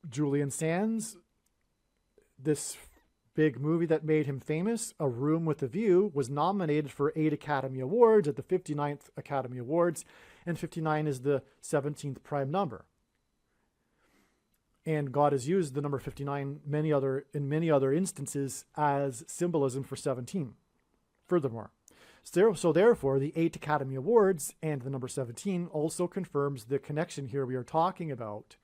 Speaker 1: Julian Sands, this big movie that made him famous, A Room with a View, was nominated for 8 Academy Awards at the 59th Academy Awards, and 59 is the 17th prime number. And God has used the number 59 in many other instances as symbolism for 17. Furthermore, so therefore, the 8 Academy Awards and the number 17 also confirms the connection here we are talking about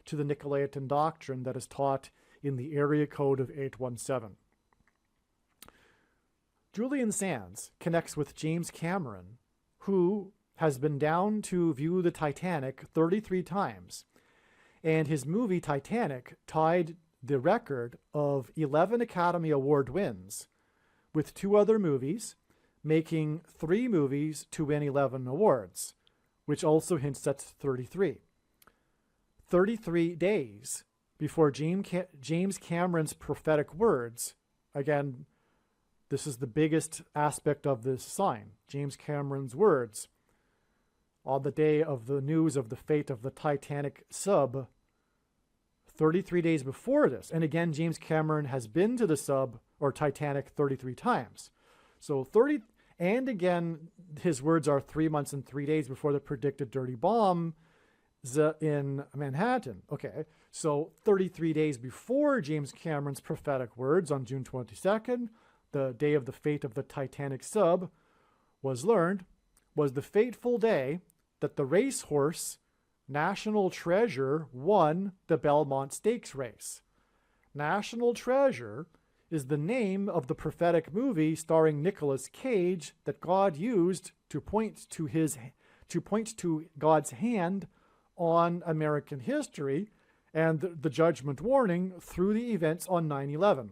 Speaker 1: to the Nicolaitan doctrine that is taught in the area code of 817. Julian Sands connects with James Cameron, who has been down to view the Titanic 33 times, and his movie Titanic tied the record of 11 Academy Award wins with 2 other movies, making 3 movies to win 11 awards, which also hints at 33. 33 days before James Cameron's prophetic words. Again, this is the biggest aspect of this sign. James Cameron's words on the day of the news of the fate of the Titanic sub, 33 days before this. And again, James Cameron has been to the sub or Titanic 33 times. So 30, and again, his words are 3 months and 3 days before the predicted dirty bomb in Manhattan. Okay, so 33 days before James Cameron's prophetic words on June 22nd, the day of the fate of the Titanic sub was learned, was the fateful day that the racehorse National Treasure won the Belmont Stakes race. National Treasure is the name of the prophetic movie starring Nicolas Cage that God used to point to God's hand on American history and the judgment warning through the events on 9/11.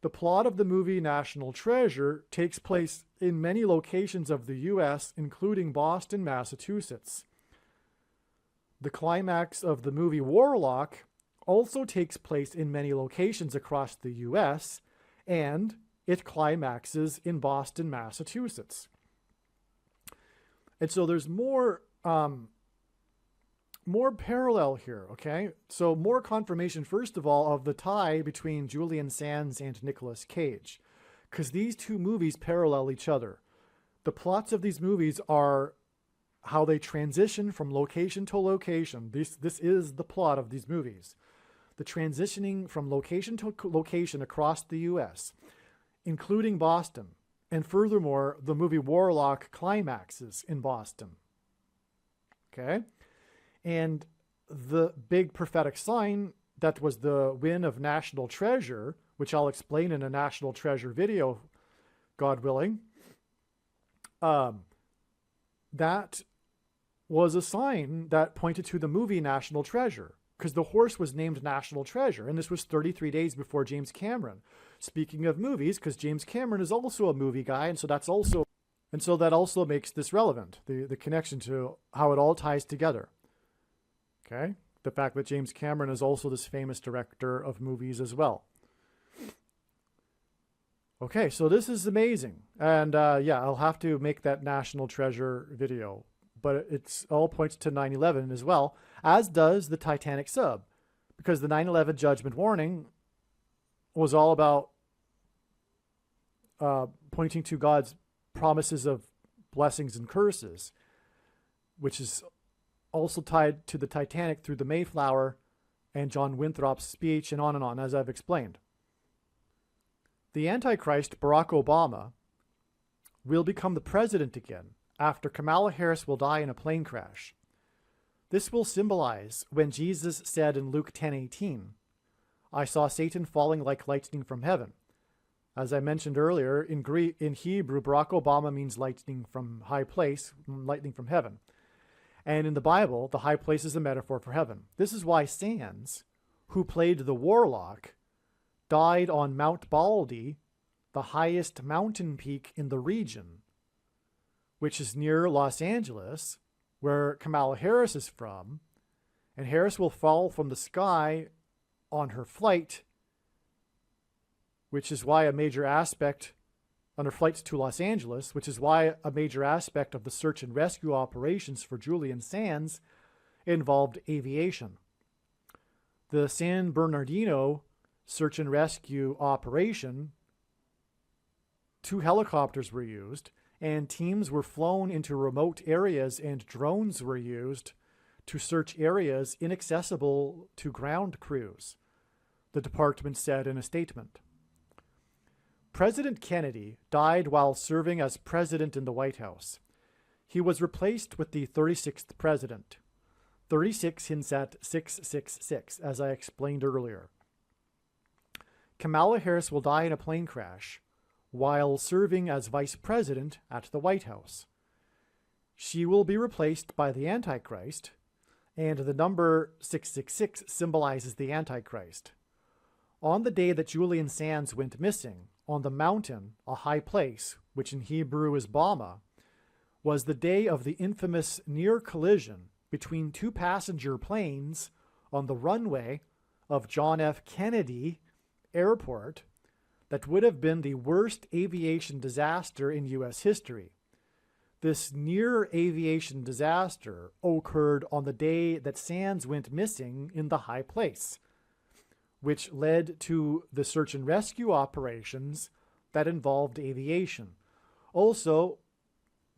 Speaker 1: The plot of the movie National Treasure takes place in many locations of the U.S., including Boston, Massachusetts. The climax of the movie Warlock also takes place in many locations across the U.S., and it climaxes in Boston, Massachusetts. And so there's more parallel here, okay? So more confirmation, first of all, of the tie between Julian Sands and Nicolas Cage, because these 2 movies parallel each other. The plots of these movies are how they transition from location to location. This is the plot of these movies. The transitioning from location to location across the U.S., including Boston. And furthermore, the movie Warlock climaxes in Boston. Okay? And the big prophetic sign that was the win of National Treasure, which I'll explain in a National Treasure video, God willing, that was a sign that pointed to the movie National Treasure, because the horse was named National Treasure, and this was 33 days before James Cameron. Speaking of movies, because James Cameron is also a movie guy, and so that also makes this relevant, the connection to how it all ties together. Okay? The fact that James Cameron is also this famous director of movies as well. Okay, so this is amazing. And yeah, I'll have to make that National Treasure video. But it's all points to 9/11 as well, as does the Titanic sub. Because the 9/11 judgment warning was all about pointing to God's promises of blessings and curses, which is also tied to the Titanic through the Mayflower and John Winthrop's speech and on, as I've explained. The Antichrist, Barack Obama, will become the president again after Kamala Harris will die in a plane crash. This will symbolize when Jesus said in Luke 10:18, "I saw Satan falling like lightning from heaven." As I mentioned earlier, in Hebrew, Barack Obama means lightning from high place, lightning from heaven. And in the Bible, the high place is a metaphor for heaven. This is why Sands, who played the Warlock, died on Mount Baldy, the highest mountain peak in the region, which is near Los Angeles, where Kamala Harris is from, and Harris will fall from the sky on her flight, which is why a major aspect on her flights to Los Angeles, which is why a major aspect of the search and rescue operations for Julian Sands involved aviation. The San Bernardino search and rescue operation, 2 helicopters were used, and teams were flown into remote areas, and drones were used to search areas inaccessible to ground crews, the department said in a statement. President Kennedy died while serving as president in the White House. He was replaced with the 36th president. 36 hints at 666, as I explained earlier. Kamala Harris will die in a plane crash while serving as vice president at the White House. She will be replaced by the Antichrist, and the number 666 symbolizes the Antichrist. On the day that Julian Sands went missing, on the mountain, a high place, which in Hebrew is Bama, was the day of the infamous near collision between 2 passenger planes on the runway of John F. Kennedy Airport that would have been the worst aviation disaster in U.S. history. This near aviation disaster occurred on the day that Sands went missing in the high place, which led to the search and rescue operations that involved aviation. Also,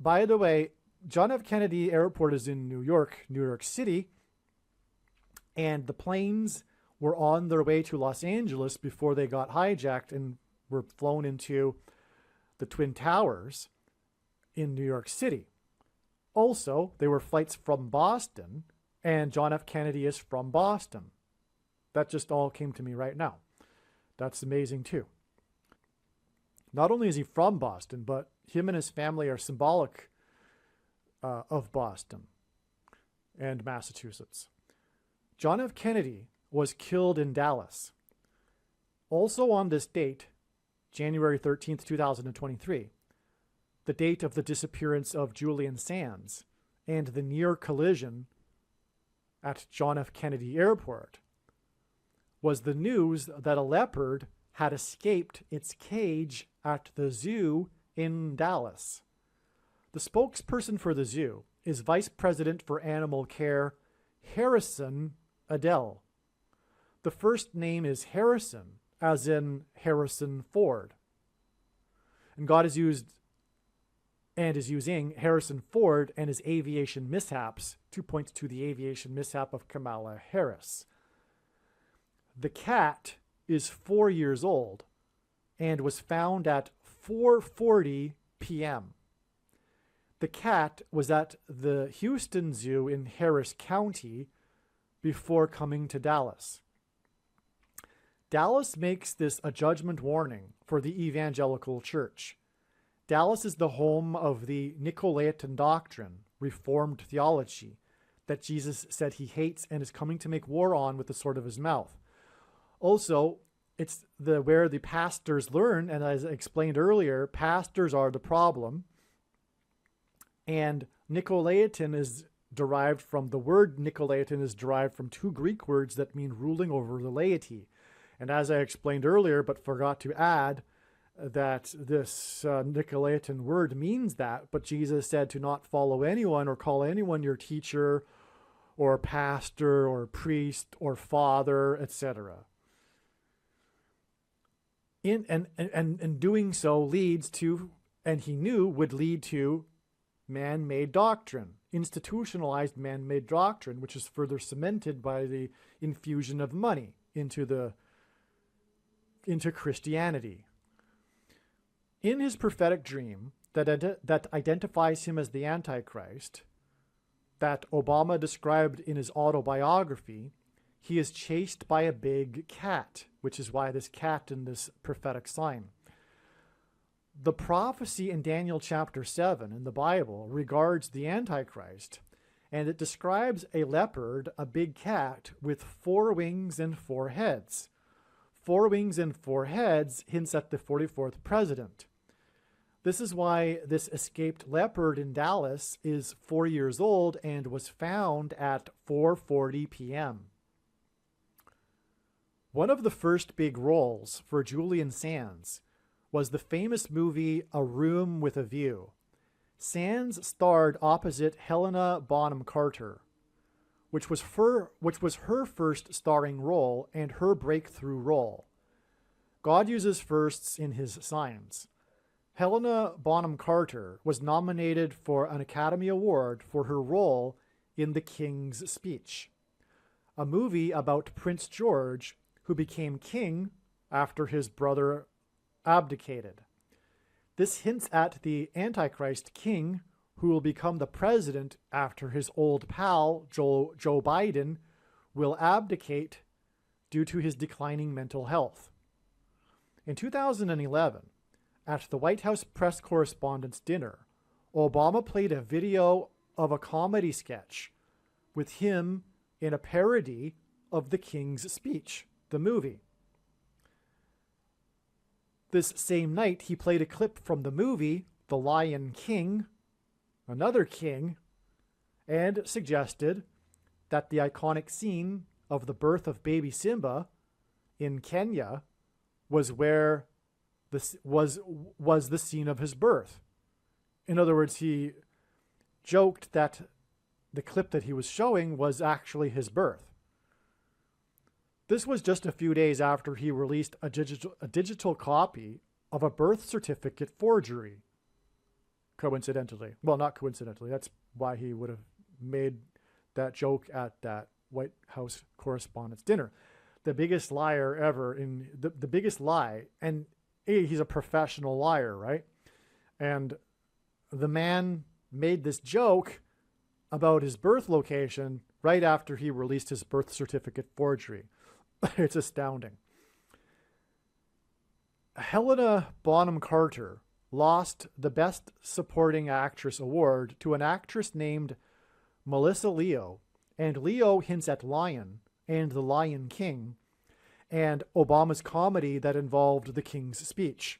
Speaker 1: by the way, John F. Kennedy Airport is in New York City, and the planes were on their way to Los Angeles before they got hijacked and were flown into the Twin Towers in New York City. Also, they were flights from Boston, and John F. Kennedy is from Boston. That just all came to me right now. That's amazing too. Not only is he from Boston, but him and his family are symbolic of Boston and Massachusetts. John F. Kennedy was killed in Dallas. Also on this date, January 13th, 2023, the date of the disappearance of Julian Sands and the near collision at John F. Kennedy Airport, was the news that a leopard had escaped its cage at the zoo in Dallas. The spokesperson for the zoo is Vice President for Animal Care, Harrison Adele. The first name is Harrison, as in Harrison Ford. And God is using Harrison Ford and his aviation mishaps to point to the aviation mishap of Kamala Harris. The cat is 4 years old and was found at 4:40 p.m. The cat was at the Houston Zoo in Harris County before coming to Dallas. Dallas makes this a judgment warning for the evangelical church. Dallas is the home of the Nicolaitan doctrine, Reformed theology, that Jesus said he hates and is coming to make war on with the sword of his mouth. Also, it's where the pastors learn, and as I explained earlier, pastors are the problem. And Nicolaitan is derived from, the word Nicolaitan is derived from 2 Greek words that mean ruling over the laity. And as I explained earlier, but forgot to add, that this Nicolaitan word means that, but Jesus said to not follow anyone or call anyone your teacher or pastor or priest or father, etc. And doing so leads to, and he knew would lead to, man-made doctrine, institutionalized man-made doctrine, which is further cemented by the infusion of money into Christianity. In his prophetic dream that identifies him as the Antichrist, that Obama described in his autobiography, he is chased by a big cat, which is why this cat in this prophetic sign. The prophecy in Daniel chapter 7 in the Bible regards the Antichrist, and it describes a leopard, a big cat, with 4 wings and 4 heads. 4 wings and 4 heads hints at the 44th president. This is why this escaped leopard in Dallas is 4 years old and was found at 4:40 p.m. One of the first big roles for Julian Sands was the famous movie A Room with a View. Sands starred opposite Helena Bonham Carter, which was her first starring role and her breakthrough role. God uses firsts in his signs. Helena Bonham Carter was nominated for an Academy Award for her role in The King's Speech, a movie about Prince George, who became king after his brother abdicated. This hints at the Antichrist king, who will become the president after his old pal, Joe Biden, will abdicate due to his declining mental health. In 2011, at the White House press correspondents' dinner, Obama played a video of a comedy sketch with him in a parody of The King's Speech, the movie. This same night, he played a clip from the movie The Lion King, another king, and suggested that the iconic scene of the birth of baby Simba in Kenya was where this was the scene of his birth. In other words, he joked that the clip that he was showing was actually his birth. This was just a few days after he released a digital copy of a birth certificate forgery. Coincidentally. Well, not coincidentally. That's why he would have made that joke at that White House correspondents' dinner. The biggest liar ever in the biggest lie. And he's a professional liar, right? And the man made this joke about his birth location right after he released his birth certificate forgery. It's astounding. Helena Bonham Carter lost the Best Supporting Actress award to an actress named Melissa Leo, and Leo hints at Lion and The Lion King and Obama's comedy that involved the King's Speech.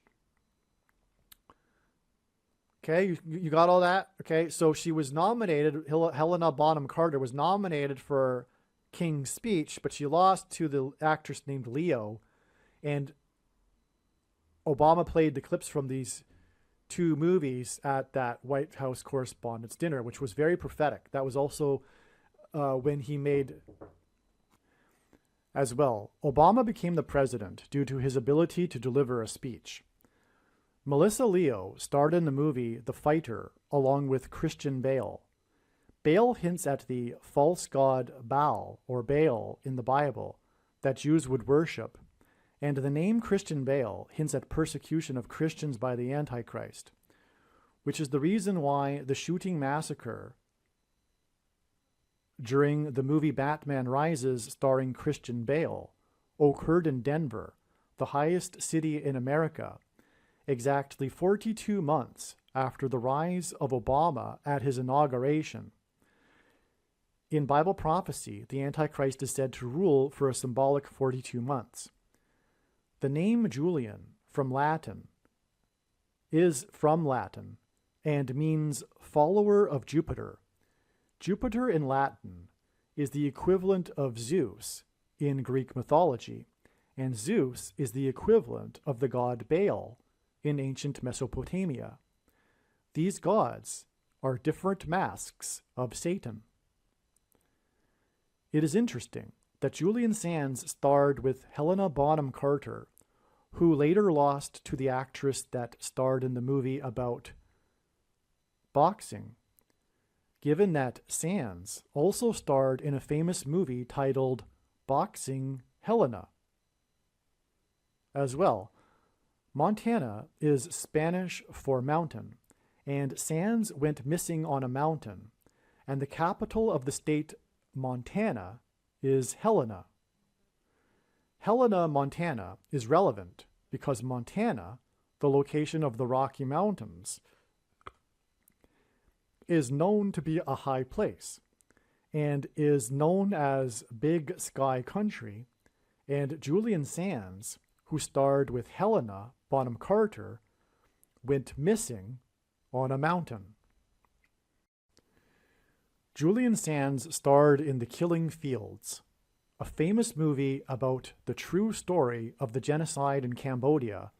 Speaker 1: Okay, you got all that? Okay, so she was nominated, Helena Bonham Carter was nominated for King's Speech, but she lost to the actress named Leo, and Obama played the clips from these two movies at that White House correspondents' dinner, which was very prophetic. That was also when he made as well. Obama became the president due to his ability to deliver a speech. Melissa Leo starred in the movie The Fighter along with Christian Bale. Bale hints at the false god Baal or Baal in the Bible that Jews would worship, and the name Christian Bale hints at persecution of Christians by the Antichrist, which is the reason why the shooting massacre during the movie Batman Rises starring Christian Bale occurred in Denver, the highest city in America, exactly 42 months after the rise of Obama at his inauguration. In Bible prophecy, the Antichrist is said to rule for a symbolic 42 months. The name Julian is from Latin and means follower of Jupiter. Jupiter in Latin is the equivalent of Zeus in Greek mythology, and Zeus is the equivalent of the god Baal in ancient Mesopotamia. These gods are different masks of Satan. It is interesting that Julian Sands starred with Helena Bonham Carter, who later lost to the actress that starred in the movie about boxing, given that Sands also starred in a famous movie titled Boxing Helena. As well, Montana is Spanish for mountain, and Sands went missing on a mountain, and the capital of the state Montana is Helena. Helena, Montana is relevant because Montana, the location of the Rocky Mountains, is known to be a high place and is known as Big Sky Country, and Julian Sands, who starred with Helena Bonham Carter, went missing on a mountain. Julian Sands starred in The Killing Fields, a famous movie about the true story of the genocide in Cambodia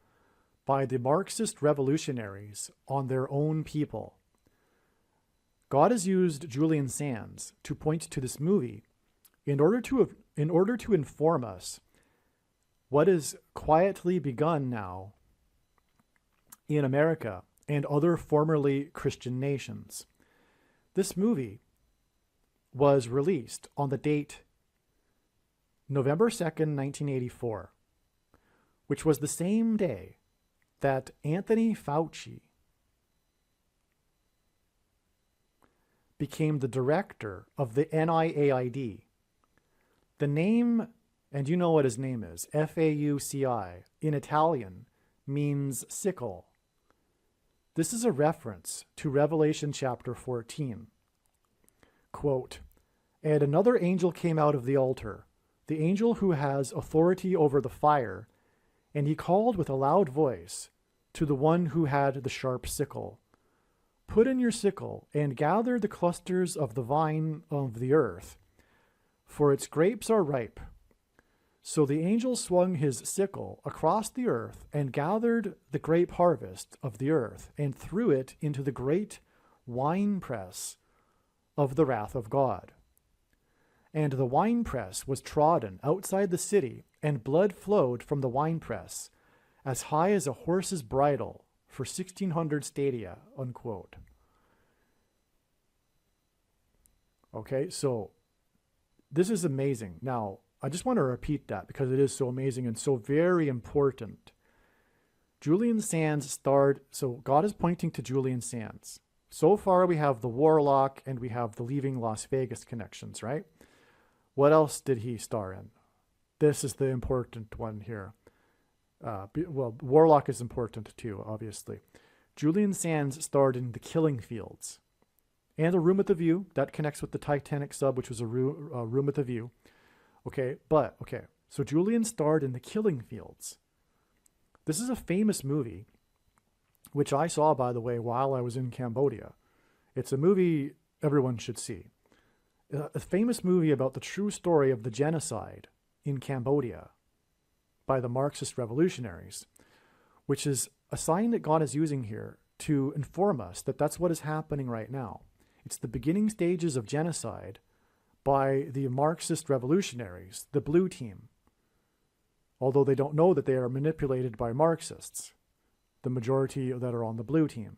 Speaker 1: by the Marxist revolutionaries on their own people. God has used Julian Sands to point to this movie in order to inform us what is quietly begun now in America and other formerly Christian nations. This movie was released on the date November 2nd, 1984, which was the same day that Anthony Fauci became the director of the NIAID. The name, and you know what his name is, F-A-U-C-I, in Italian means sickle. This is a reference to Revelation chapter 14. Quote, "And another angel came out of the altar, the angel who has authority over the fire, and he called with a loud voice to the one who had the sharp sickle, 'Put in your sickle and gather the clusters of the vine of the earth, for its grapes are ripe.' So the angel swung his sickle across the earth and gathered the grape harvest of the earth and threw it into the great winepress of the wrath of God. And the winepress was trodden outside the city, and blood flowed from the winepress as high as a horse's bridle for 1,600 stadia," unquote. Okay, so this is amazing. Now, I just want to repeat that because it is so amazing and so very important. Julian Sands starred, so God is pointing to Julian Sands. So far we have the Warlock and we have the Leaving Las Vegas connections, right? What else did he star in? This is the important one here. Well, Warlock is important too, obviously. Julian Sands starred in The Killing Fields and A Room with a View. That connects with the Titanic Sub, which was a room with a view. Okay, so Julian starred in The Killing Fields. This is a famous movie, which I saw, by the way, while I was in Cambodia. It's a movie everyone should see. A famous movie about the true story of the genocide in Cambodia by the Marxist revolutionaries, which is a sign that God is using here to inform us that that's what is happening right now. It's the beginning stages of genocide by the Marxist revolutionaries, the blue team, although they don't know that they are manipulated by Marxists, the majority that are on the blue team.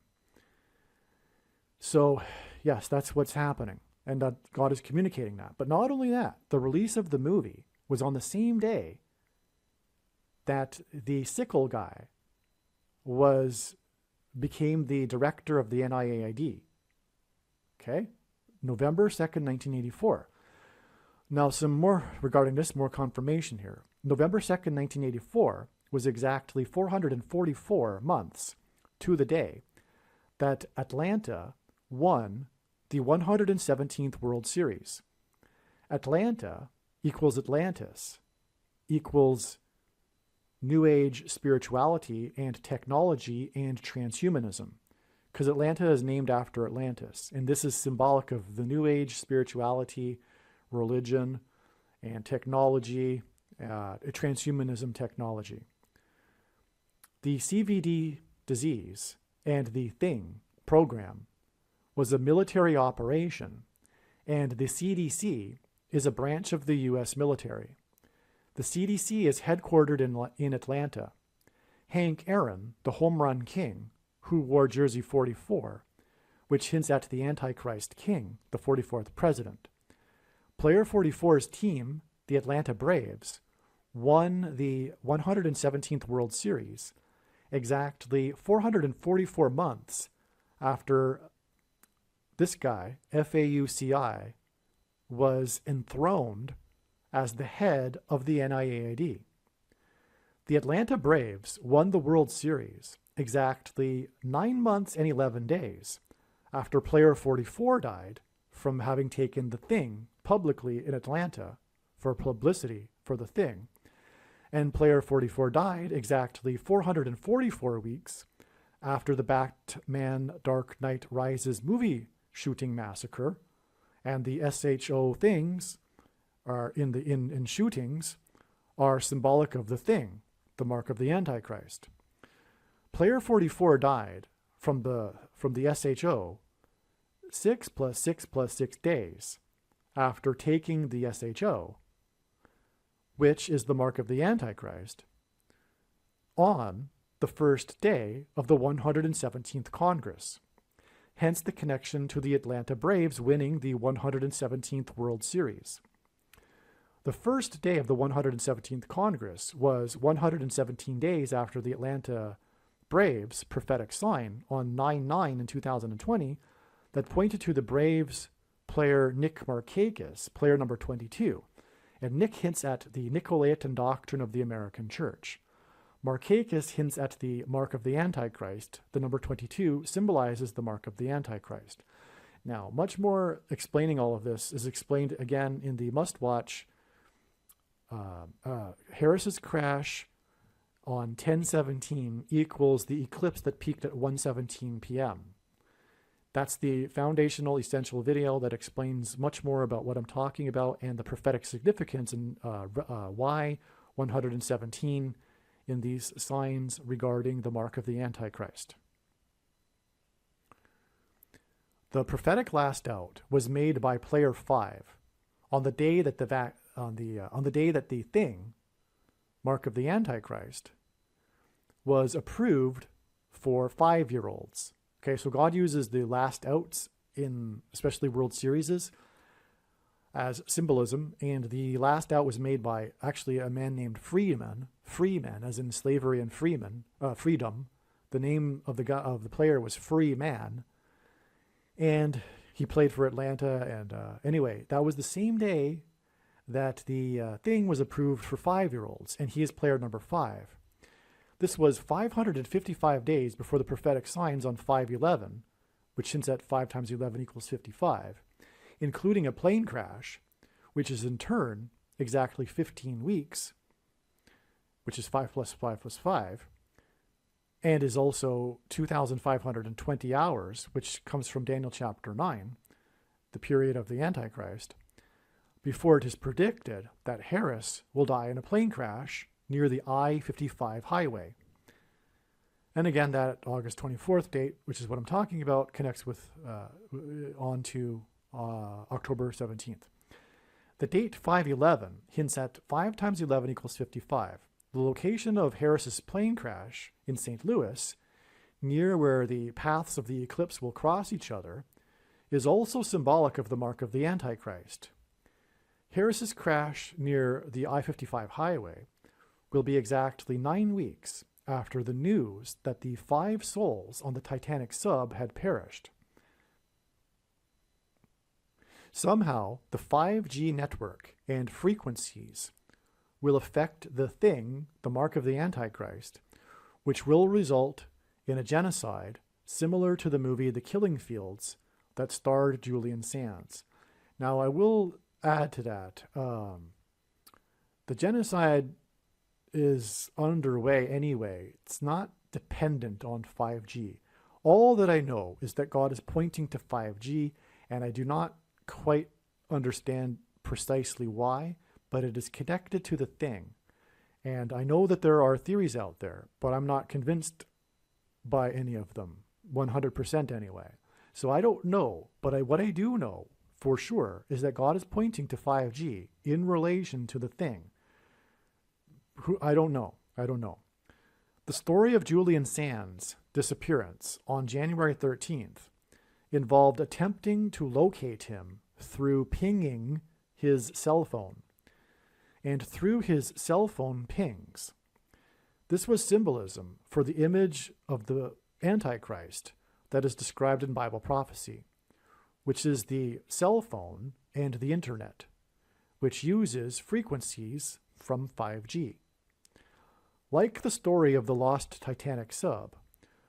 Speaker 1: So, yes, that's what's happening, and that God is communicating that. But not only that, the release of the movie was on the same day that the sickle guy became the director of the NIAID. Okay? November 2nd, 1984. Now, some more regarding this, more confirmation here. November 2nd, 1984 was exactly 444 months to the day that Atlanta won the 117th World Series. Atlanta equals Atlantis equals New Age spirituality and technology and transhumanism, because Atlanta is named after Atlantis, and this is symbolic of the New Age spirituality, religion, and technology, transhumanism technology. The CVD disease and the Thing program was a military operation, and the CDC is a branch of the U.S. military. The CDC is headquartered in Atlanta. Hank Aaron, the home run king, who wore jersey 44, which hints at the Antichrist king, the 44th president. Player 44's team, the Atlanta Braves, won the 117th World Series exactly 444 months after this guy, F-A-U-C-I, was enthroned as the head of the NIAID. The Atlanta Braves won the World Series exactly 9 months and 11 days after player 44 died from having taken the Thing publicly in Atlanta for publicity for the Thing. And player 44 died exactly 444 weeks after the Batman Dark Knight Rises movie shooting massacre, and the SHO things are in shootings are symbolic of the thing, the mark of the Antichrist. Player 44 died from the SHO 6 + 6 + 6 days after taking the SHO, which is the mark of the Antichrist, on the first day of the 117th Congress. Hence the connection to the Atlanta Braves winning the 117th World Series. The first day of the 117th Congress was 117 days after the Atlanta Braves' prophetic sign on 9/9 in 2020 that pointed to the Braves player Nick Markakis, player number 22, and Nick hints at the Nicolaitan doctrine of the American Church. Markakis hints at the mark of the Antichrist. The number 22 symbolizes the mark of the Antichrist. Now, much more explaining all of this is explained again in the must-watch Harris's crash on 10/17 equals the eclipse that peaked at 1:17 p.m. That's the foundational, essential video that explains much more about what I'm talking about and the prophetic significance and why 117 in these signs regarding the mark of the Antichrist. The prophetic last out was made by player 5 on the day that the thing, mark of the Antichrist, was approved for 5-year-olds. Okay, so God uses the last outs in especially World Series as symbolism, and the last out was made by actually a man named Freeman, as in slavery and freedom. The name of the player was Freeman, and he played for Atlanta. And anyway, that was the same day that the thing was approved for 5-year-olds, and he is player number 5. This was 555 days before the prophetic signs on 5/11, which hints at 5 × 11 = 55, including a plane crash, which is in turn exactly 15 weeks, which is 5 + 5 + 5, and is also 2,520 hours, which comes from Daniel chapter 9, the period of the Antichrist, before it is predicted that Harris will die in a plane crash near the I-55 highway. And again, that August 24th date, which is what I'm talking about, connects with on to October 17th. The date 5/11 hints at 5 × 11 = 55. The location of Harris's plane crash in St. Louis, near where the paths of the eclipse will cross each other, is also symbolic of the mark of the Antichrist. Harris's crash near the I-55 highway will be exactly 9 weeks after the news that the 5 souls on the Titanic sub had perished. Somehow, the 5G network and frequencies will affect the thing, the mark of the Antichrist, which will result in a genocide similar to the movie The Killing Fields that starred Julian Sands. Now, I will add to that, the genocide is underway anyway. It's not dependent on 5G. All that I know is that God is pointing to 5G, and I do not quite understand precisely why, but it is connected to the thing. And I know that there are theories out there, but I'm not convinced by any of them, 100% anyway. So I don't know, but what I do know for sure is that God is pointing to 5G in relation to the thing. I don't know. The story of Julian Sands' disappearance on January 13th involved attempting to locate him through pinging his cell phone and through his cell phone pings. This was symbolism for the image of the Antichrist that is described in Bible prophecy, which is the cell phone and the internet, which uses frequencies from 5G. Like the story of the lost Titanic sub,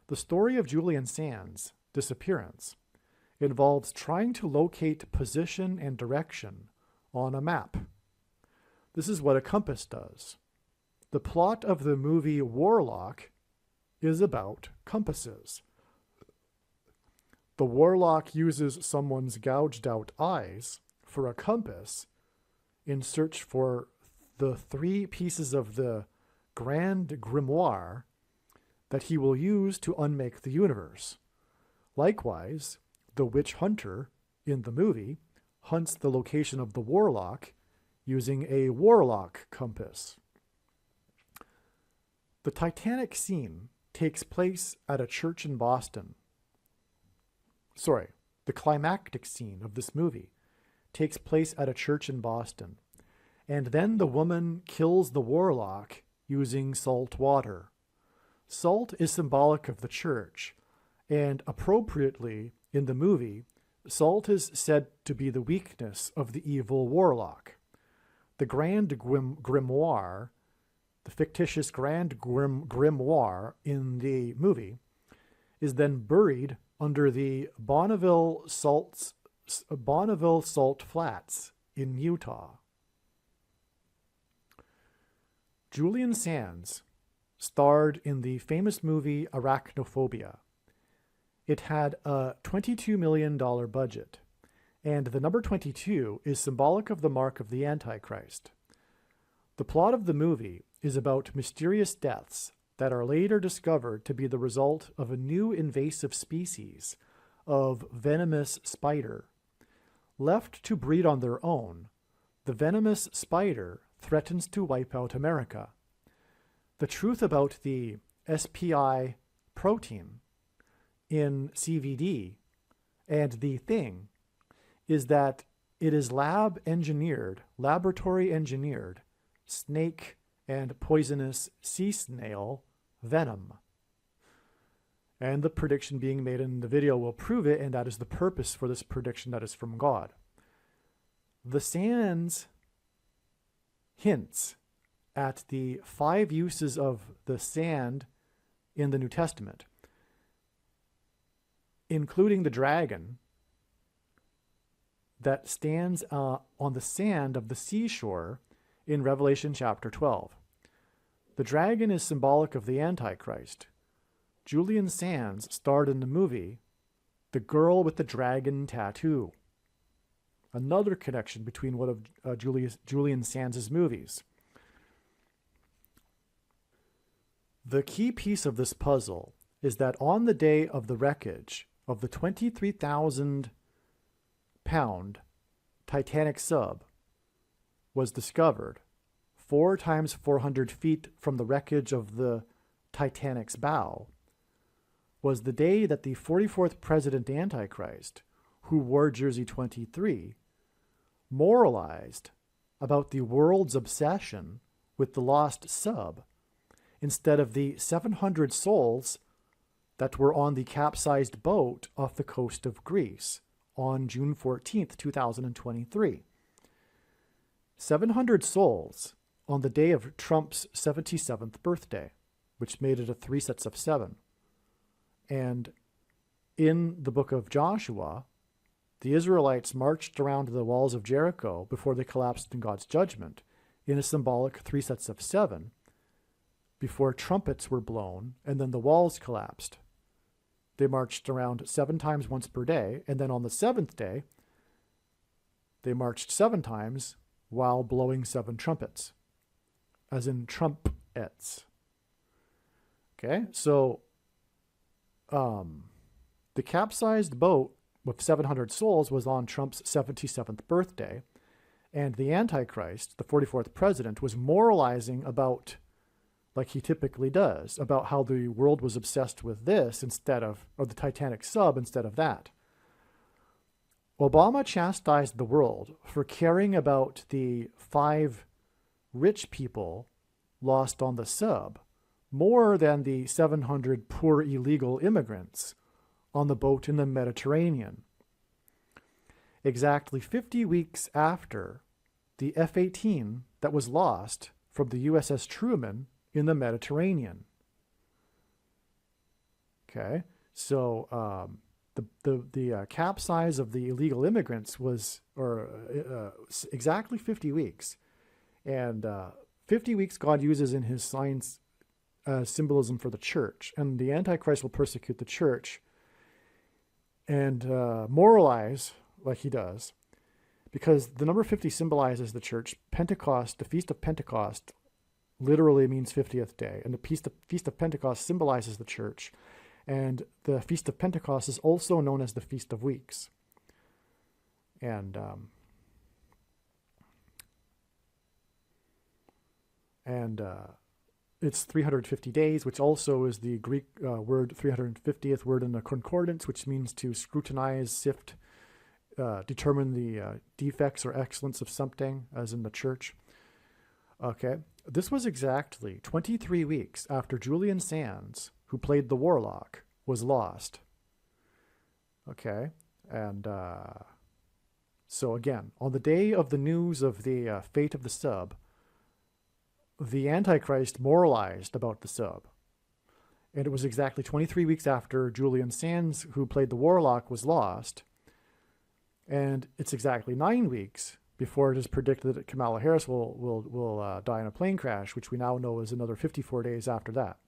Speaker 1: the story of Julian Sands' disappearance involves trying to locate position and direction on a map. This is what a compass does. The plot of the movie Warlock is about compasses. The warlock uses someone's gouged out eyes for a compass in search for the 3 pieces of the Grand Grimoire that he will use to unmake the universe. Likewise, the witch hunter in the movie hunts the location of the warlock using a warlock compass. The Titanic scene takes place at a church in Boston. The climactic scene of this movie takes place at a church in Boston. And then the woman kills the warlock using salt water. Salt is symbolic of the church, and appropriately in the movie, salt is said to be the weakness of the evil warlock. The Grand Grimoire, the fictitious Grand Grimoire in the movie, is then buried under the Bonneville Salt Flats in Utah. Julian Sands starred in the famous movie Arachnophobia. It had a $22 million budget, and the number 22 is symbolic of the mark of the Antichrist. The plot of the movie is about mysterious deaths that are later discovered to be the result of a new invasive species of venomous spider. Left to breed on their own, the venomous spider threatens to wipe out America. The truth about the SPI protein in CVD and the thing is that it is laboratory engineered snake and poisonous sea snail venom. And the prediction being made in the video will prove it, and that is the purpose for this prediction that is from God. The Sands hints at the 5 uses of the sand in the New Testament, including the dragon that stands on the sand of the seashore in Revelation chapter 12. The dragon is symbolic of the Antichrist. Julian Sands starred in the movie The Girl with the Dragon Tattoo. Another connection between one of Julian Sands' movies. The key piece of this puzzle is that on the day of the wreckage of the 23,000-pound Titanic sub was discovered 4 times 400 feet from the wreckage of the Titanic's bow, was the day that the 44th President Antichrist, who wore Jersey 23, moralized about the world's obsession with the lost sub instead of the 700 souls that were on the capsized boat off the coast of Greece on June 14th, 2023. 700 souls on the day of Trump's 77th birthday, which made it a 3 sets of 7. And in the book of Joshua, the Israelites marched around the walls of Jericho before they collapsed in God's judgment in a symbolic 3 sets of 7 before trumpets were blown and then the walls collapsed. They marched around 7 times once per day, and then on the 7th day, they marched 7 times while blowing 7 trumpets, as in trumpets. Okay, so the capsized boat with 700 souls was on Trump's 77th birthday, and the Antichrist, the 44th president, was moralizing about, like he typically does, about how the world was obsessed with this instead of, or the Titanic sub instead of that. Obama chastised the world for caring about the 5 rich people lost on the sub more than the 700 poor illegal immigrants on the boat in the Mediterranean. Exactly 50 weeks after the F-18 that was lost from the USS Truman in the Mediterranean. Okay, so the capsize of the illegal immigrants was exactly 50 weeks. And 50 weeks God uses in his science as symbolism for the church, and the Antichrist will persecute the church and moralize like he does, because the number 50 symbolizes the church. Pentecost, the Feast of Pentecost, literally means 50th day, and the Feast of Pentecost symbolizes the church, and the Feast of Pentecost is also known as the Feast of Weeks. And it's 350 days, which also is the Greek word 350th word in the concordance, which means to scrutinize, sift, determine the defects or excellence of something, as in the church. Okay, this was exactly 23 weeks after Julian Sands, who played the warlock, was lost. Okay, and so again, on the day of the news of the fate of the sub, the Antichrist moralized about the sub. And it was exactly 23 weeks after Julian Sands, who played the warlock, was lost. And it's exactly 9 weeks before it is predicted that Kamala Harris will die in a plane crash, which we now know is another 54 days after that.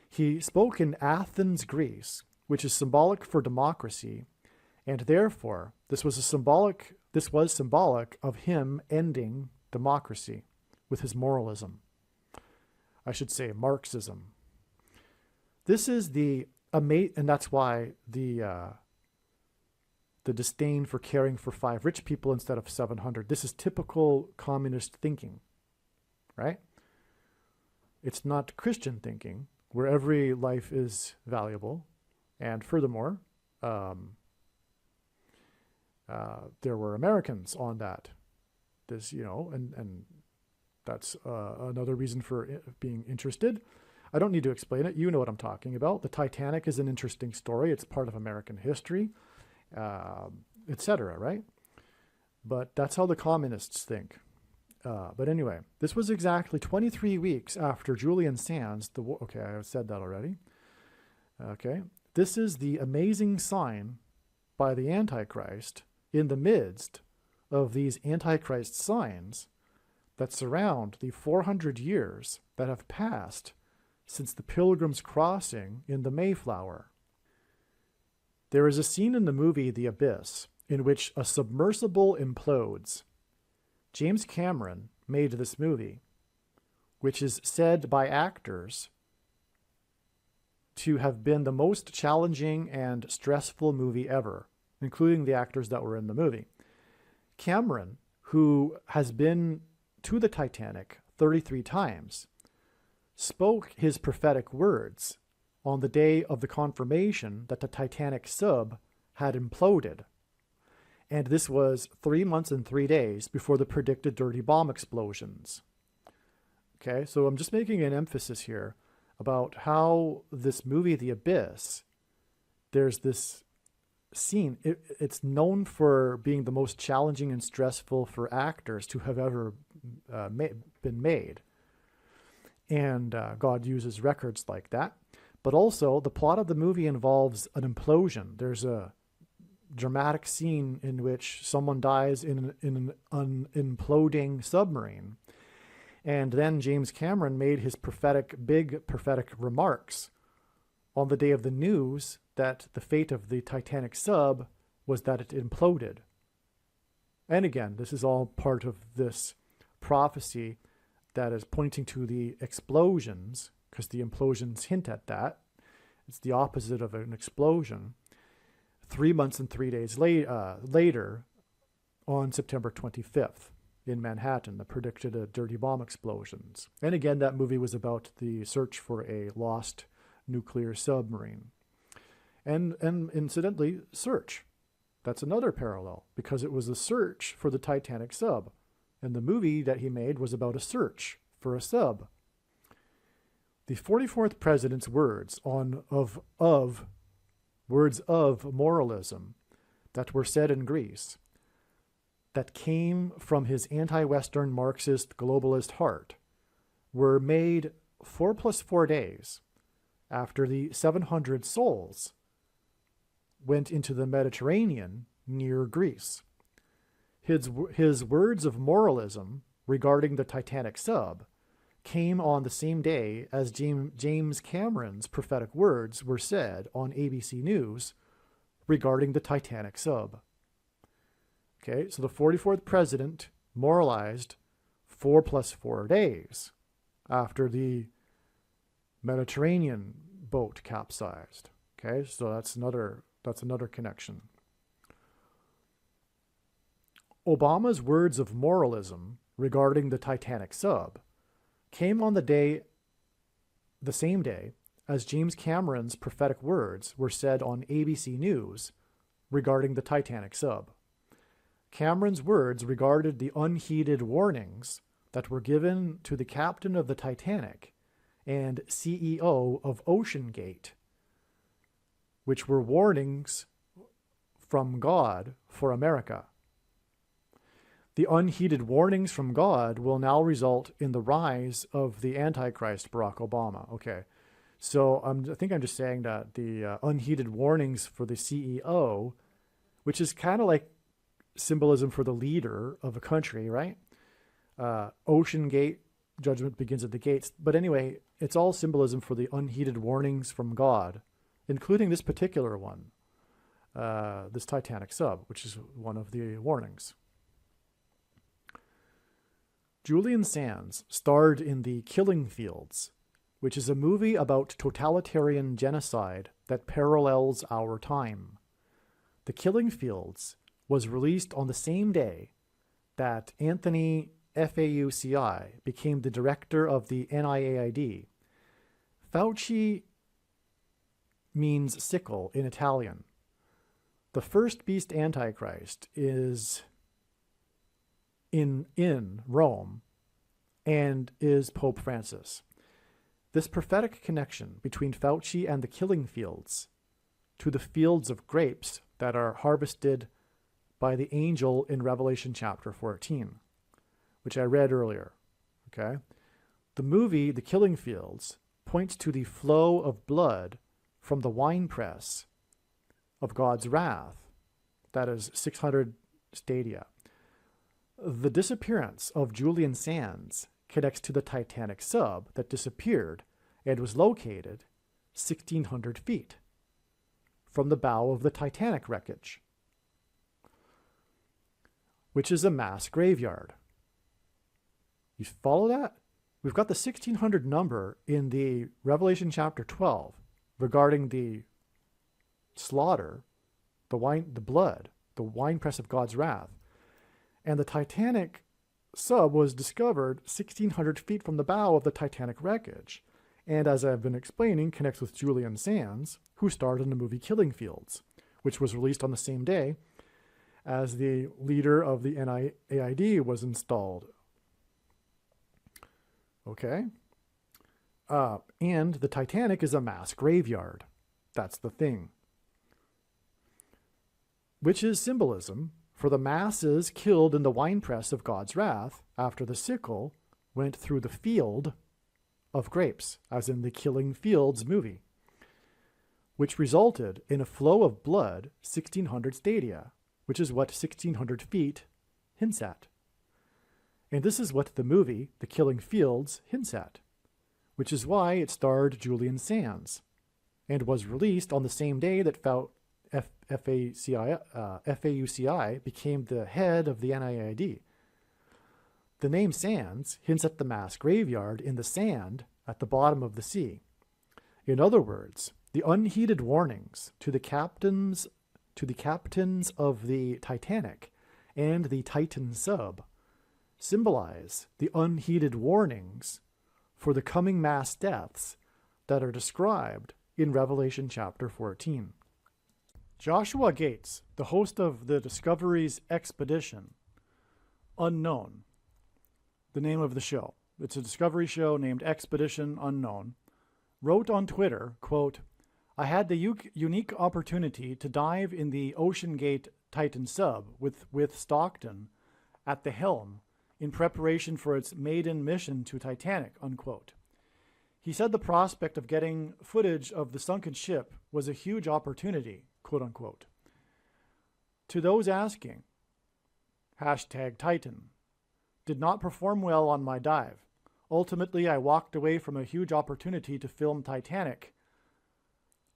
Speaker 1: He spoke in Athens, Greece, which is symbolic for democracy, and therefore this was symbolic of him ending democracy with his moralism. I should say Marxism. This is and that's why the disdain for caring for 5 rich people instead of 700. This is typical communist thinking, right? It's not Christian thinking, where every life is valuable. And furthermore, there were Americans on that. This, and that's another reason for being interested. I don't need to explain it. You know what I'm talking about. The Titanic is an interesting story. It's part of American history, etc., right? But that's how the communists think. But anyway, this was exactly 23 weeks after Julian Sands. Okay, I said that already. Okay, this is the amazing sign by the Antichrist in the midst of these Antichrist signs that surround the 400 years that have passed since the Pilgrim's Crossing in the Mayflower. There is a scene in the movie The Abyss in which a submersible implodes. James Cameron made this movie, which is said by actors to have been the most challenging and stressful movie ever, including the actors that were in the movie. Cameron, who has been to the Titanic 33 times, spoke his prophetic words on the day of the confirmation that the Titanic sub had imploded. And this was 3 months and 3 days before the predicted dirty bomb explosions. Okay, so I'm just making an emphasis here about how this movie, The Abyss, there's this scene. It's known for being the most challenging and stressful for actors to have ever been made. And God uses records like that. But also, the plot of the movie involves an implosion. There's a dramatic scene in which someone dies in an imploding submarine. And then James Cameron made his big prophetic remarks on the day of the news that the fate of the Titanic sub was that it imploded. And again, this is all part of this prophecy that is pointing to the explosions, because the implosions hint at that. It's the opposite of an explosion. 3 months and 3 days later, on September 25th in Manhattan, the predicted dirty bomb explosions. And again, that movie was about the search for a lost nuclear submarine. And incidentally, search. That's another parallel, because it was a search for the Titanic sub. And the movie that he made was about a search for a sub. The 44th president's words words of moralism that were said in Greece, that came from his anti-Western Marxist globalist heart, were made 4 + 4 days after the 700 souls went into the Mediterranean near Greece. His words of moralism regarding the Titanic sub came on the same day as James Cameron's prophetic words were said on ABC News regarding the Titanic sub. Okay, so the 44th president moralized 4 + 4 days after the Mediterranean boat capsized. Okay, so that's another connection. Obama's words of moralism regarding the Titanic sub came on the same day as James Cameron's prophetic words were said on ABC News regarding the Titanic sub. Cameron's words regarded the unheeded warnings that were given to the captain of the Titanic and CEO of OceanGate, which were warnings from God for America. The unheeded warnings from God will now result in the rise of the Antichrist, Barack Obama. Okay, so I think I'm just saying that the unheeded warnings for the CEO, which is kind of like symbolism for the leader of a country, right? OceanGate, judgment begins at the gates. But anyway, it's all symbolism for the unheeded warnings from God, including this particular one, this Titanic sub, which is one of the warnings. Julian Sands starred in The Killing Fields, which is a movie about totalitarian genocide that parallels our time. The Killing Fields was released on the same day that Anthony Fauci became the director of the NIAID. Fauci means sickle in Italian. The first beast Antichrist is in Rome and is Pope Francis. This prophetic connection between Fauci and the Killing Fields to the fields of grapes that are harvested by the angel in Revelation chapter 14, which I read earlier. Okay? The movie, The Killing Fields, points to the flow of blood from the winepress of God's wrath, that is 600 stadia. The disappearance of Julian Sands connects to the Titanic sub that disappeared and was located 1,600 feet from the bow of the Titanic wreckage, which is a mass graveyard. You follow that? We've got the 1,600 number in the Revelation chapter 12 regarding the slaughter, the blood, the winepress of God's wrath. And the Titanic sub was discovered 1,600 feet from the bow of the Titanic wreckage. And as I've been explaining, connects with Julian Sands, who starred in the movie Killing Fields, which was released on the same day as the leader of the NIAID was installed. Okay? And the Titanic is a mass graveyard. That's the thing. Which is symbolism for the masses killed in the winepress of God's wrath after the sickle went through the field of grapes, as in the Killing Fields movie, which resulted in a flow of blood 1,600 stadia, which is what 1,600 feet hints at. And this is what the movie, The Killing Fields, hints at, which is why it starred Julian Sands and was released on the same day that Fauci became the head of the NIAID. The name Sands hints at the mass graveyard in the sand at the bottom of the sea. In other words, the unheeded warnings to the captains of the Titanic and the Titan sub symbolize the unheeded warnings for the coming mass deaths that are described in Revelation chapter 14. Joshua Gates, the host of the Discovery's Expedition, Unknown, the name of the show. It's a Discovery show named Expedition Unknown, wrote on Twitter, quote, "I had the unique opportunity to dive in the OceanGate Titan sub with Stockton at the helm in preparation for its maiden mission to Titanic," unquote. He said the prospect of getting footage of the sunken ship was a huge opportunity, quote unquote. To those asking, #Titan, did not perform well on my dive. Ultimately, I walked away from a huge opportunity to film Titanic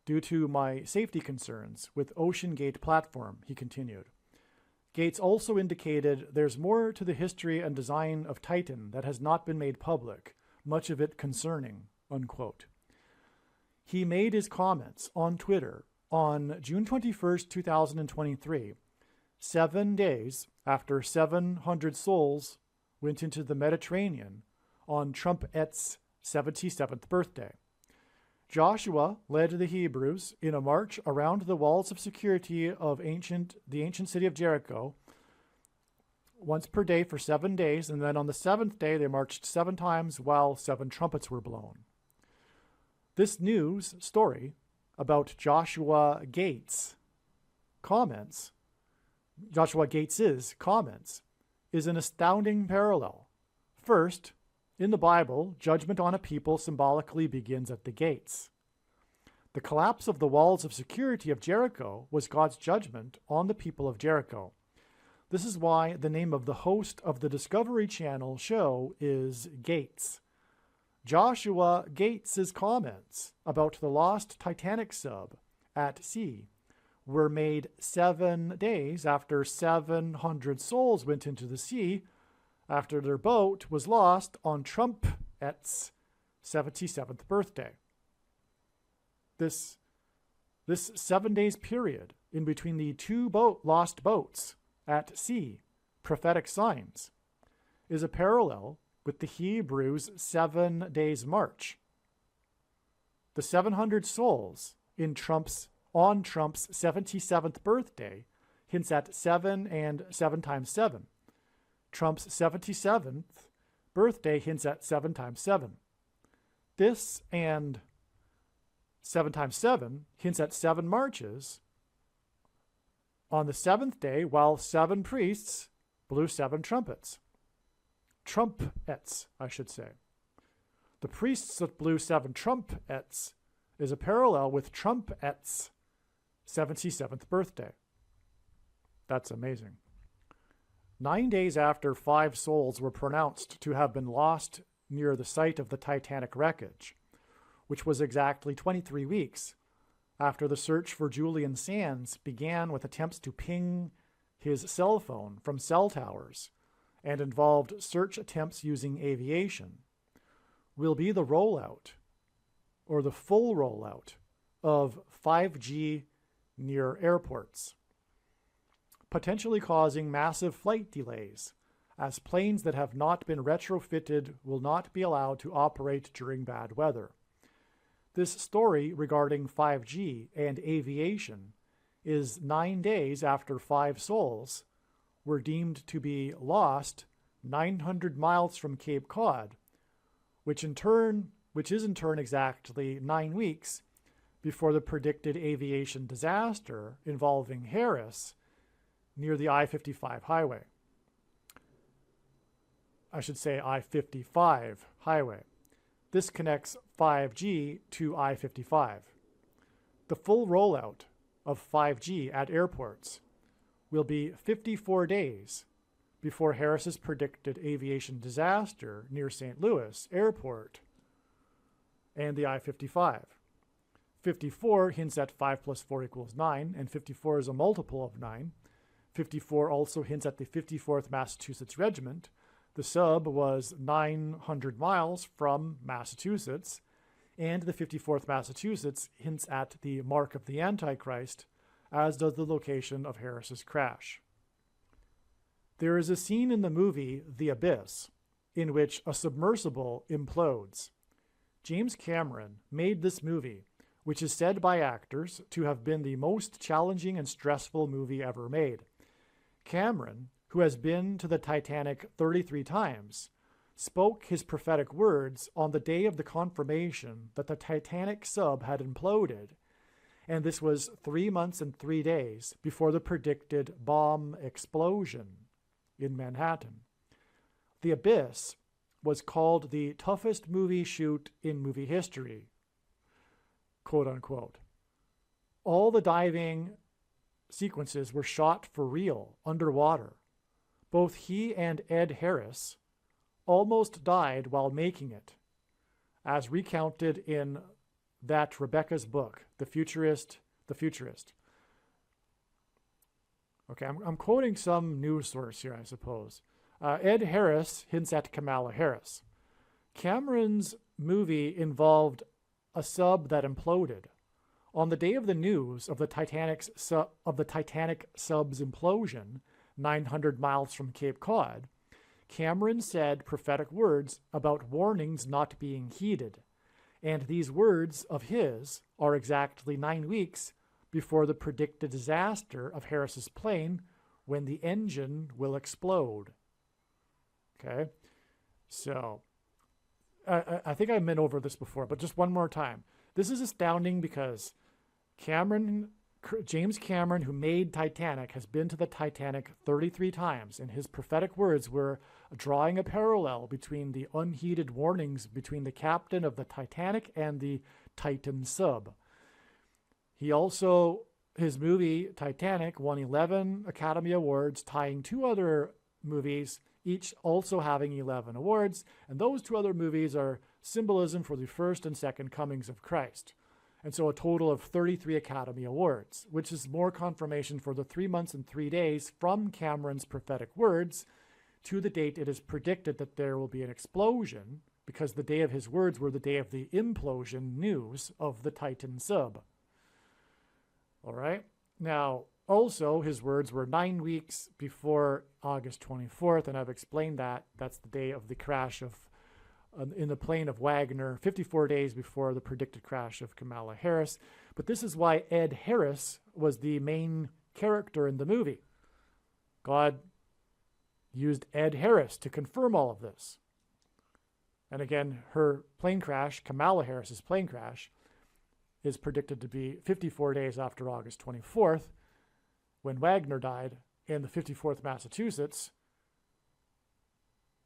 Speaker 1: due to my safety concerns with Ocean Gate platform, he continued. Gates also indicated there's more to the history and design of Titan that has not been made public, much of it concerning, unquote. He made his comments on Twitter on June 21st, 2023, 7 days after 700 souls went into the Mediterranean on Trumpet's 77th birthday. Joshua led the Hebrews in a march around the walls of security of the ancient city of Jericho once per day for 7 days, and then on the 7th day they marched 7 times while 7 trumpets were blown. This news story about Joshua Gates's comments, is an astounding parallel. First, in the Bible, judgment on a people symbolically begins at the gates. The collapse of the walls of security of Jericho was God's judgment on the people of Jericho. This is why the name of the host of the Discovery Channel show is Gates. Joshua Gates's comments about the lost Titanic sub at sea were made 7 days after 700 souls went into the sea after their boat was lost on Trumpet's 77th birthday. This 7 days period in between the 2 lost boats at sea, prophetic signs, is a parallel with the Hebrews' 7 days march. The 700 souls on Trump's 77th birthday hints at 7 and 7 times 7. Trump's 77th birthday hints at 7 times 7. This and 7 times 7 hints at 7 marches on the 7th day while 7 priests blew 7 trumpets. Trumpets, I should say. The priests that blew 7 trumpets is a parallel with Trumpet's 77th birthday. That's amazing. 9 days after 5 souls were pronounced to have been lost near the site of the Titanic wreckage, which was exactly 23 weeks after the search for Julian Sands began with attempts to ping his cell phone from cell towers and involved search attempts using aviation, will be the rollout, or the full rollout, of 5G near airports, potentially causing massive flight delays, as planes that have not been retrofitted will not be allowed to operate during bad weather. This story regarding 5G and aviation is 9 days after 5 souls were deemed to be lost 900 miles from Cape Cod, which is in turn exactly 9 weeks before the predicted aviation disaster involving Harris near the I-55 highway. I should say I-55 highway. This connects 5G to I-55. The full rollout of 5G at airports will be 54 days before Harris's predicted aviation disaster near St. Louis Airport and the I-55. 54 hints at 5 plus 4 equals 9, and 54 is a multiple of 9. 54 also hints at the 54th Massachusetts Regiment. The sub was 900 miles from Massachusetts, and the 54th Massachusetts hints at the mark of the Antichrist, as does the location of Harris's crash. There is a scene in the movie The Abyss in which a submersible implodes. James Cameron made this movie, which is said by actors to have been the most challenging and stressful movie ever made. Cameron, who has been to the Titanic 33 times, spoke his prophetic words on the day of the confirmation that the Titanic sub had imploded, and this was 3 months and 3 days before the predicted bomb explosion in Manhattan. The Abyss was called the toughest movie shoot in movie history, quote unquote. All the diving sequences were shot for real, underwater. Both he and Ed Harris almost died while making it, as recounted in that Rebecca's book, The Futurist. Okay, I'm quoting some news source here, I suppose. Ed Harris hints at Kamala Harris. Cameron's movie involved a sub that imploded. On the day of the news of the Titanic sub's implosion, 900 miles from Cape Cod, Cameron said prophetic words about warnings not being heeded. And these words of his are exactly 9 weeks before the predicted disaster of Harris's plane, when the engine will explode. Okay? So, I think I've been over this before, but just one more time. This is astounding because James Cameron, who made Titanic, has been to the Titanic 33 times, and his prophetic words were drawing a parallel between the unheeded warnings between the captain of the Titanic and the Titan sub. He also, his movie Titanic won 11 Academy Awards, tying 2 other movies, each also having 11 awards, and those 2 other movies are symbolism for the first and second comings of Christ. And so a total of 33 Academy Awards, which is more confirmation for the 3 months and 3 days from Cameron's prophetic words to the date it is predicted that there will be an explosion, because the day of his words were the day of the implosion news of the Titan sub. All right. Now, also, his words were 9 weeks before August 24th, and I've explained that. That's the day of the crash of in the plane of Wagner, 54 days before the predicted crash of Kamala Harris. But this is why Ed Harris was the main character in the movie. God used Ed Harris to confirm all of this. And again, her plane crash, Kamala Harris's plane crash, is predicted to be 54 days after August 24th, when Wagner died, and the 54th Massachusetts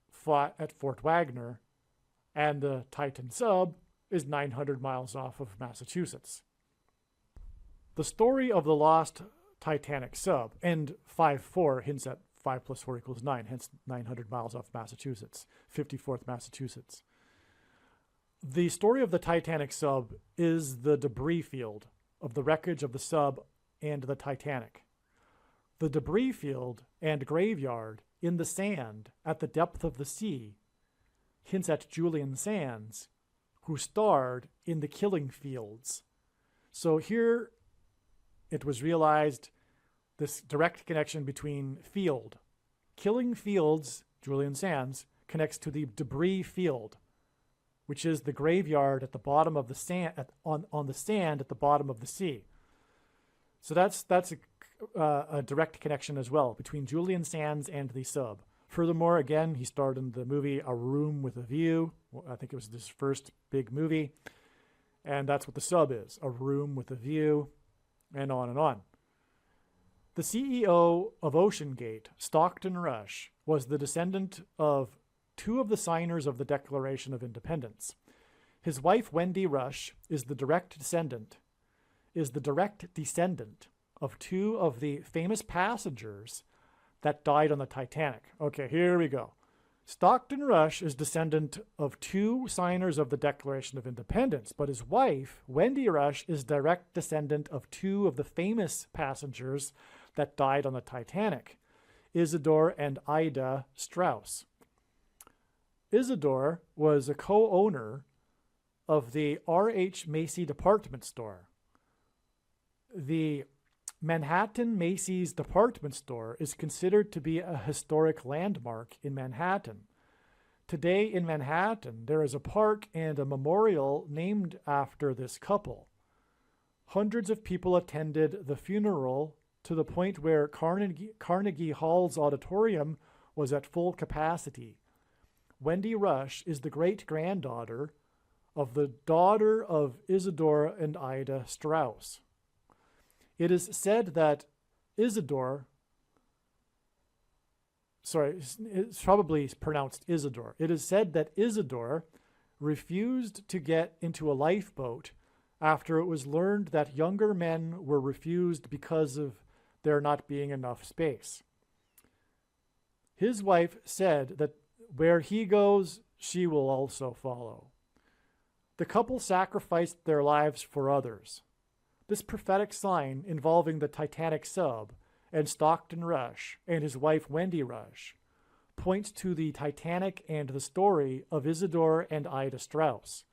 Speaker 1: fought at Fort Wagner, and the Titan sub is 900 miles off of Massachusetts. The story of the lost Titanic sub, and 5-4 hints at 5 plus 4 equals 9, hence 900 miles off Massachusetts, 54th Massachusetts. The story of the Titanic sub is the debris field of the wreckage of the sub and the Titanic. The debris field and graveyard in the sand at the depth of the sea hints at Julian Sands, who starred in The Killing Fields. So it was realized this direct connection between field. Killing Fields, Julian Sands, connects to the debris field, which is the graveyard at the bottom of the sand, on the sand at the bottom of the sea. So that's a direct connection as well between Julian Sands and the sub. Furthermore, again, he starred in the movie A Room with a View. I think it was his first big movie. And that's what the sub is, a room with a view, and on and on. The CEO of OceanGate, Stockton Rush, was the descendant of 2 of the signers of the Declaration of Independence. His wife, Wendy Rush, is the direct descendant of 2 of the famous passengers that died on the Titanic. Okay, here we go. Stockton Rush is descendant of 2 signers of the Declaration of Independence, but his wife, Wendy Rush, is direct descendant of 2 of the famous passengers that died on the Titanic, Isidore and Ida Strauss. Isidore was a co-owner of the R.H. Macy department store. The Manhattan Macy's department store is considered to be a historic landmark in Manhattan. Today in Manhattan, there is a park and a memorial named after this couple. Hundreds of people attended the funeral to the point where Carnegie Hall's auditorium was at full capacity. Wendy Rush is the great-granddaughter of the daughter of Isidore and Ida Strauss. It is said that Isidore, it's probably pronounced Isidore. It is said that Isidore refused to get into a lifeboat after it was learned that younger men were refused because of there not being enough space. His wife said that where he goes, she will also follow. The couple sacrificed their lives for others. This prophetic sign involving the Titanic sub and Stockton Rush and his wife Wendy Rush points to the Titanic and the story of Isidore and Ida Strauss,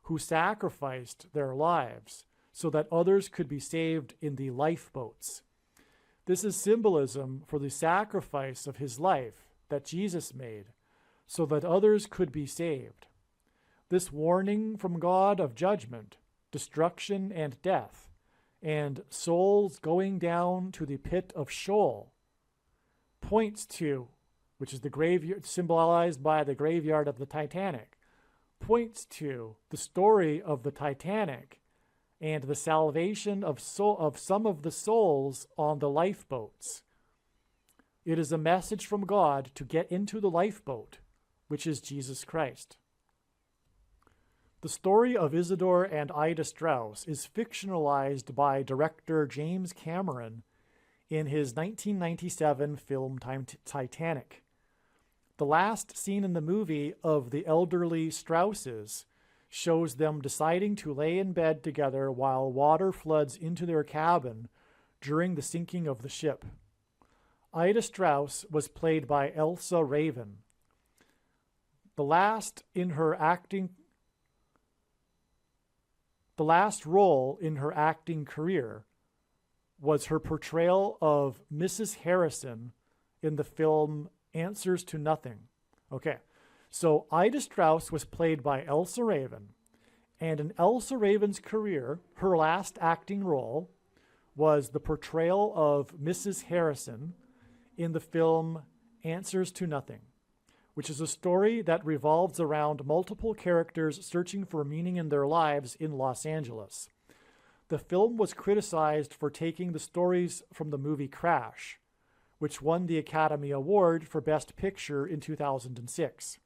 Speaker 1: who sacrificed their lives so that others could be saved in the lifeboats. This is symbolism for the sacrifice of his life that Jesus made so that others could be saved. This warning from God of judgment, destruction, and death, and souls going down to the pit of Sheol, points to, which is the graveyard symbolized by the graveyard of the Titanic, points to the story of the Titanic and the salvation of some of the souls on the lifeboats. It is a message from God to get into the lifeboat, which is Jesus Christ. The story of Isidore and Ida Strauss is fictionalized by director James Cameron in his 1997 film Titanic. The last scene in the movie of the elderly Strausses shows them deciding to lay in bed together while water floods into their cabin during the sinking of the ship. Ida Strauss was played by Elsa Raven. The last role in her acting career was her portrayal of Mrs. Harrison in the film Answers to Nothing. Okay, so Ida Strauss was played by Elsa Raven, and in Elsa Raven's career, her last acting role was the portrayal of Mrs. Harrison in the film Answers to Nothing, which is a story that revolves around multiple characters searching for meaning in their lives in Los Angeles. The film was criticized for taking the stories from the movie Crash, which won the Academy Award for Best Picture in 2006.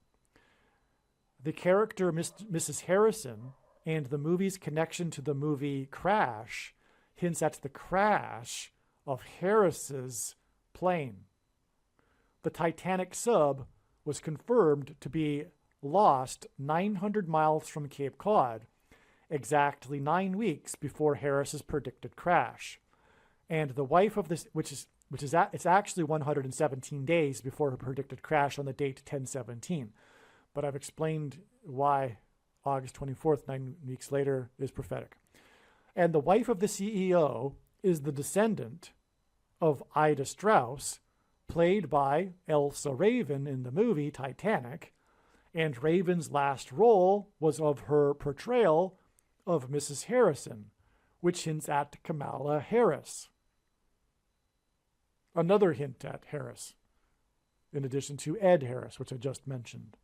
Speaker 1: The character Mrs. Harrison and the movie's connection to the movie Crash hints at the crash of Harris's plane. The Titanic sub was confirmed to be lost 900 miles from Cape Cod, exactly 9 weeks before Harris's predicted crash. And the wife of this, it's actually 117 days before her predicted crash on the date 10/17. But I've explained why August 24th, 9 weeks later, is prophetic. And the wife of the CEO is the descendant of Ida Strauss, played by Elsa Raven in the movie Titanic, and Raven's last role was of her portrayal of Mrs. Harrison, which hints at Kamala Harris. Another hint at Harris, in addition to Ed Harris, which I just mentioned,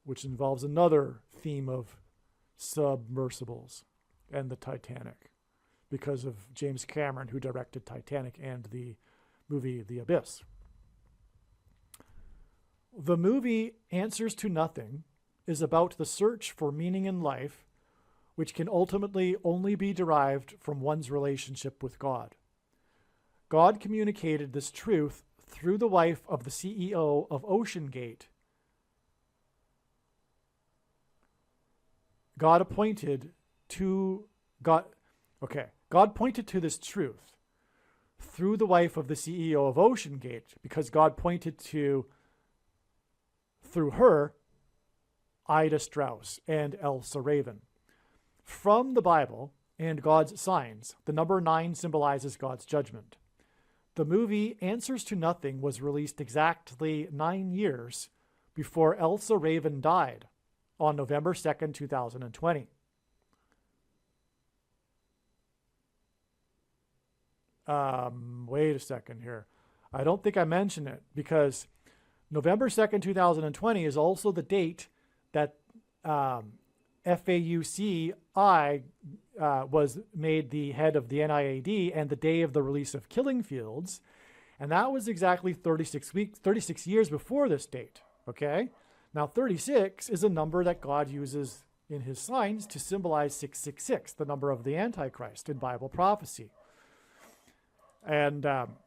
Speaker 1: which involves another theme of submersibles and the Titanic, because of James Cameron, who directed Titanic and the movie The Abyss. The movie Answers to Nothing is about the search for meaning in life, which can ultimately only be derived from one's relationship with God. God communicated this truth through the wife of the CEO of OceanGate. God pointed to this truth through the wife of the CEO of OceanGate, because God pointed to, through her, Ida Strauss and Elsa Raven. From the Bible and God's signs, the number 9 symbolizes God's judgment. The movie Answers to Nothing was released exactly 9 years before Elsa Raven died on November 2nd, 2020. Wait a second here. I don't think I mentioned it, because November 2nd, 2020 is also the date that FAUCI was made the head of the NIAD, and the day of the release of Killing Fields. And that was exactly 36 years before this date. Okay? Now 36 is a number that God uses in his signs to symbolize 666, the number of the Antichrist in Bible prophecy. And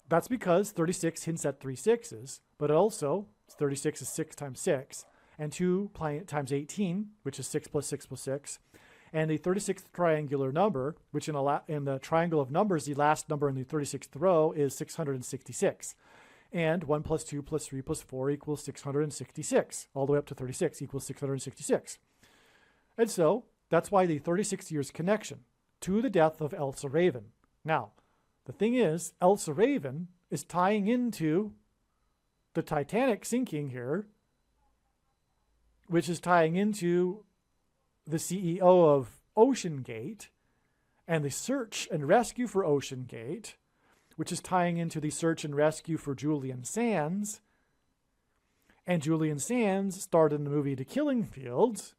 Speaker 1: that's because 36 hints at 3 6s, but also 36 is 6 times 6, and 2 times 18, which is 6 plus 6 plus 6. And the 36th triangular number, which in the triangle of numbers, the last number in the 36th row is 666. And 1 plus 2 plus 3 plus 4 equals 666. All the way up to 36 equals 666. And so that's why the 36 years connection to the death of Elsa Raven. Now, the thing is, Elsa Raven is tying into the Titanic sinking here, which is tying into the CEO of Ocean Gate and the search and rescue for Ocean Gate, which is tying into the search and rescue for Julian Sands. And Julian Sands starred in the movie The Killing Fields,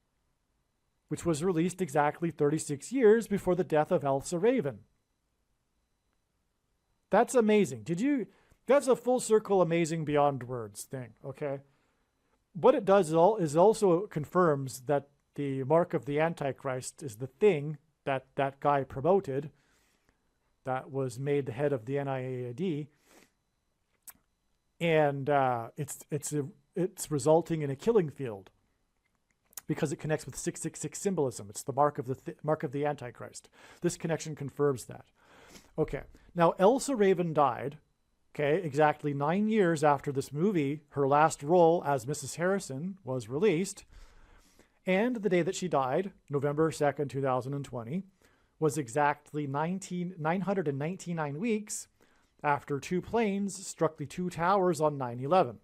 Speaker 1: which was released exactly 36 years before the death of Elsa Raven. That's amazing. That's a full circle amazing beyond words thing, okay? What it does is also confirms that the mark of the Antichrist is the thing that that guy promoted that was made the head of the NIAID. And it's resulting in a killing field because it connects with 666 symbolism. It's the mark of the Antichrist. This connection confirms that. Okay, now Elsa Raven died, okay, exactly 9 years after this movie, her last role as Mrs. Harrison was released. And the day that she died, November 2nd, 2020, was exactly 999 weeks after 2 planes struck the 2 towers on 9/11.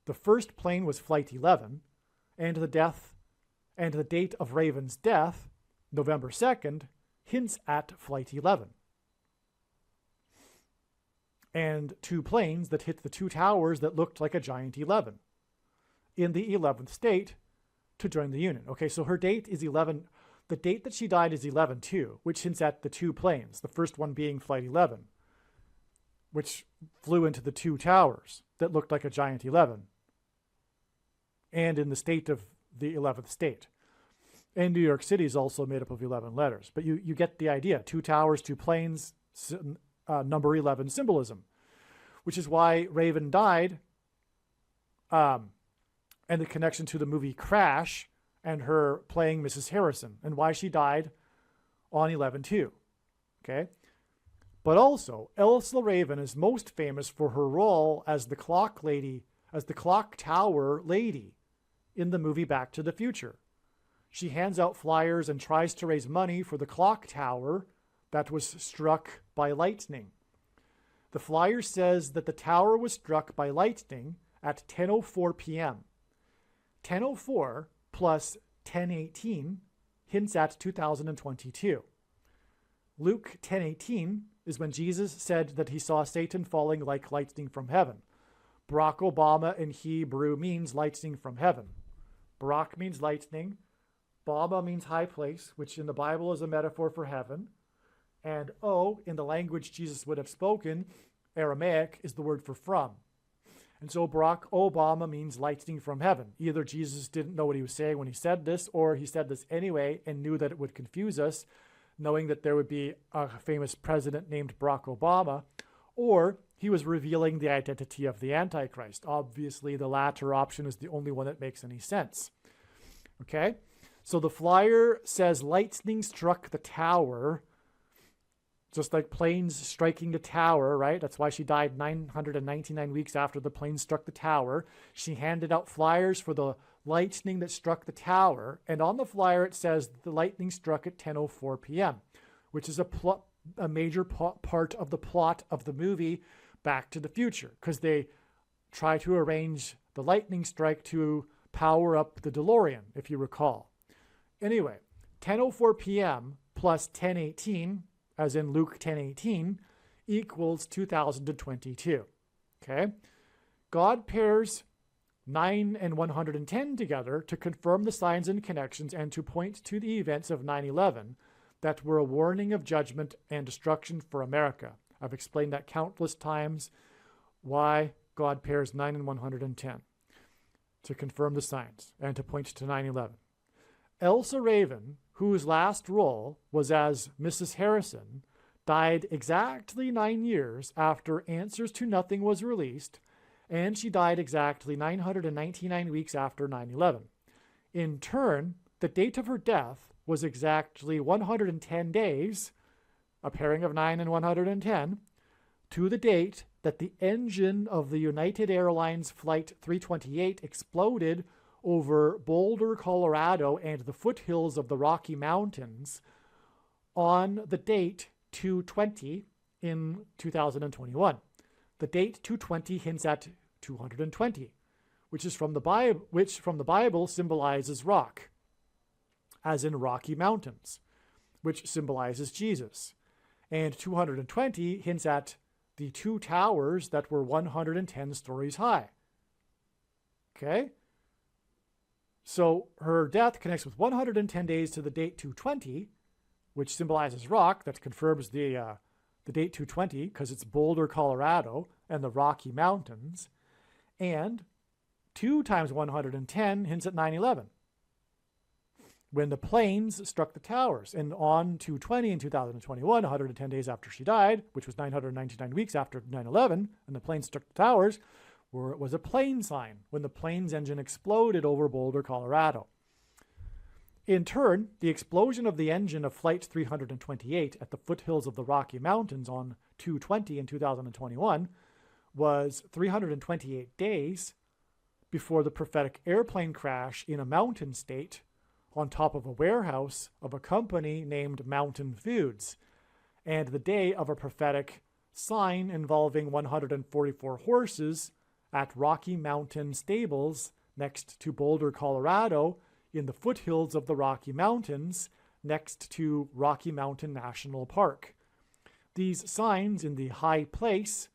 Speaker 1: The first plane was Flight 11, and the date of Raven's death, November 2nd, hints at Flight 11. And 2 planes that hit the 2 towers that looked like a giant 11 in the 11th state to join the Union. Okay, so her date is 11. The date that she died is 11/2, which hints at the 2 planes, the first one being Flight 11, which flew into the 2 towers that looked like a giant 11, and in the state of the 11th state. And New York City is also made up of 11 letters. But you get the idea. 2 towers, 2 planes, number 11 symbolism, which is why Raven died, and the connection to the movie Crash and her playing Mrs. Harrison, and why she died on 11/2. Okay? But also, Elsa Raven is most famous for her role as the clock lady, as the clock tower lady in the movie Back to the Future. She hands out flyers and tries to raise money for the clock tower that was struck by lightning. The flyer says that the tower was struck by lightning at 10:04 p.m. 10:04 plus 10:18 hints at 2022. Luke 10:18 is when Jesus said that he saw Satan falling like lightning from heaven. Barack Obama in Hebrew means lightning from heaven. Barack means lightning. Baba means high place, which in the Bible is a metaphor for heaven. And O, in the language Jesus would have spoken, Aramaic, is the word for from. And so Barack Obama means lightning from heaven. Either Jesus didn't know what he was saying when he said this, or he said this anyway and knew that it would confuse us, knowing that there would be a famous president named Barack Obama, or he was revealing the identity of the Antichrist. Obviously, the latter option is the only one that makes any sense. Okay? So the flyer says lightning struck the tower, just like planes striking the tower, right? That's why she died 999 weeks after the plane struck the tower. She handed out flyers for the lightning that struck the tower. And on the flyer, it says the lightning struck at 10:04 p.m., which is a major part of the plot of the movie Back to the Future, because they try to arrange the lightning strike to power up the DeLorean, if you recall. Anyway, 10:04 p.m. plus 10:18, as in Luke 10:18, equals 2022. Okay? God pairs 9 and 110 together to confirm the signs and connections and to point to the events of 9/11 that were a warning of judgment and destruction for America. I've explained that countless times, why God pairs 9 and 110 to confirm the signs and to point to 9/11. Elsa Raven, whose last role was as Mrs. Harrison, died exactly 9 years after Answers to Nothing was released and she died exactly 999 weeks after 9/11. In turn, the date of her death was exactly 110 days, a pairing of 9 and 110, to the date that the engine of the United Airlines Flight 328 exploded over Boulder, Colorado, and the foothills of the Rocky Mountains on the date 2/20 in 2021. The date 2/20 hints at 220, which from the Bible symbolizes rock, as in Rocky Mountains, which symbolizes Jesus. And 220 hints at the two towers that were 110 stories high. Okay? So her death connects with 110 days to the date 220, which symbolizes rock. That confirms the date 220 because it's Boulder, Colorado, and the Rocky Mountains. And 2 times 110 hints at 9/11, when the planes struck the towers. And on 220 in 2021, 110 days after she died, which was 999 weeks after 9/11, and the planes struck the towers, was a plane sign when the plane's engine exploded over Boulder, Colorado. In turn, the explosion of the engine of Flight 328 at the foothills of the Rocky Mountains on 2/20 in 2021 was 328 days before the prophetic airplane crash in a mountain state on top of a warehouse of a company named Mountain Foods, and the day of a prophetic sign involving 144 horses at Rocky Mountain Stables next to Boulder, Colorado, in the foothills of the Rocky Mountains next to Rocky Mountain National Park. These signs in the high place,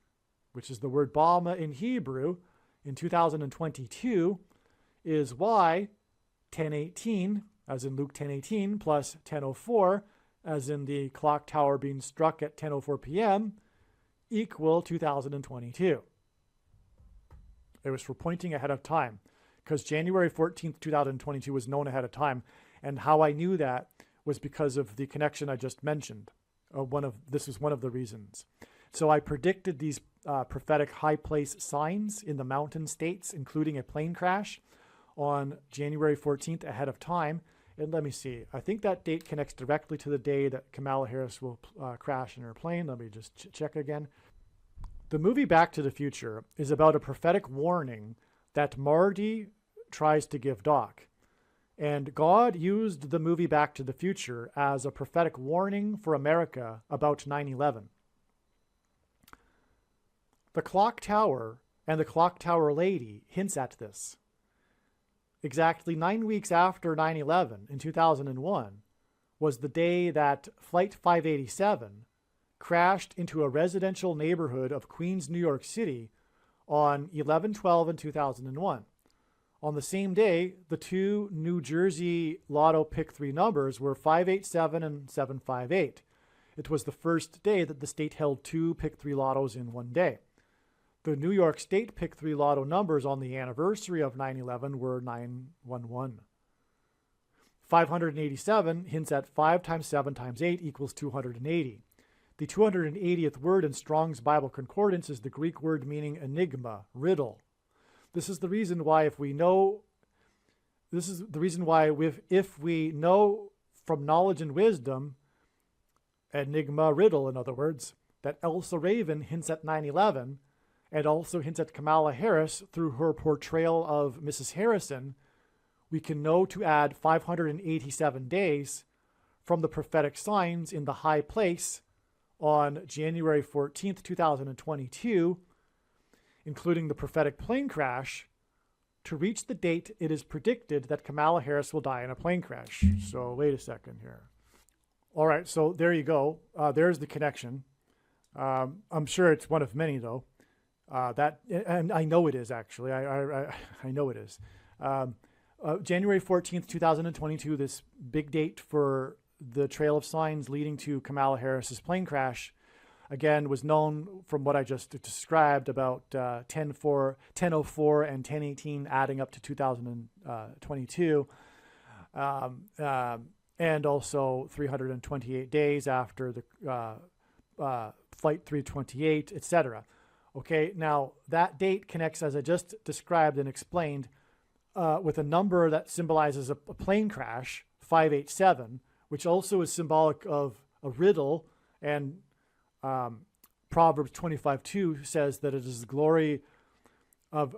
Speaker 1: which is the word Bama in Hebrew, in 2022 is why 10:18, as in Luke 10:18, plus 10:04, as in the clock tower being struck at 10:04 p.m., equal 2022. It was for pointing ahead of time, because January 14th, 2022 was known ahead of time, and how I knew that was because of the connection I just mentioned. This was one of the reasons. So I predicted these prophetic high place signs in the mountain states, including a plane crash, on January 14th ahead of time. And let me see. I think that date connects directly to the day that Kamala Harris will crash in her plane. Let me just check again. The movie Back to the Future is about a prophetic warning that Marty tries to give Doc. And God used the movie Back to the Future as a prophetic warning for America about 9/11. The clock tower and the clock tower lady hints at this. Exactly 9 weeks after 9/11 in 2001 was the day that Flight 587 crashed into a residential neighborhood of Queens, New York City on 11/12 in 2001. On the same day, the two New Jersey Lotto Pick 3 numbers were 587 and 758. It was the first day that the state held 2 Pick 3 Lottos in one day. The New York State Pick 3 Lotto numbers on the anniversary of 9/11 were 911. 587 hints at 5 times 7 times 8 equals 280. The 280th word in Strong's Bible Concordance is the Greek word meaning enigma, riddle. This is the reason why if we know from knowledge and wisdom, enigma, riddle, in other words, that Elsa Raven hints at 9/11 and also hints at Kamala Harris through her portrayal of Mrs. Harrison, we can know to add 587 days from the prophetic signs in the high place on January 14th, 2022, including the prophetic plane crash, to reach the date it is predicted that Kamala Harris will die in a plane crash. So wait a second here. All right, so there you go. There's the connection. I'm sure it's one of many, though. And I know it is, actually. I know it is. January 14th, 2022, this big date for the trail of signs leading to Kamala Harris's plane crash, again, was known from what I just described about 10:04 and 10:18 adding up to 2022, and also 328 days after the Flight 328, etc. Okay, now that date connects, as I just described and explained, with a number that symbolizes a plane crash, 587, which also is symbolic of a riddle. And Proverbs 25:2 says that it is the glory of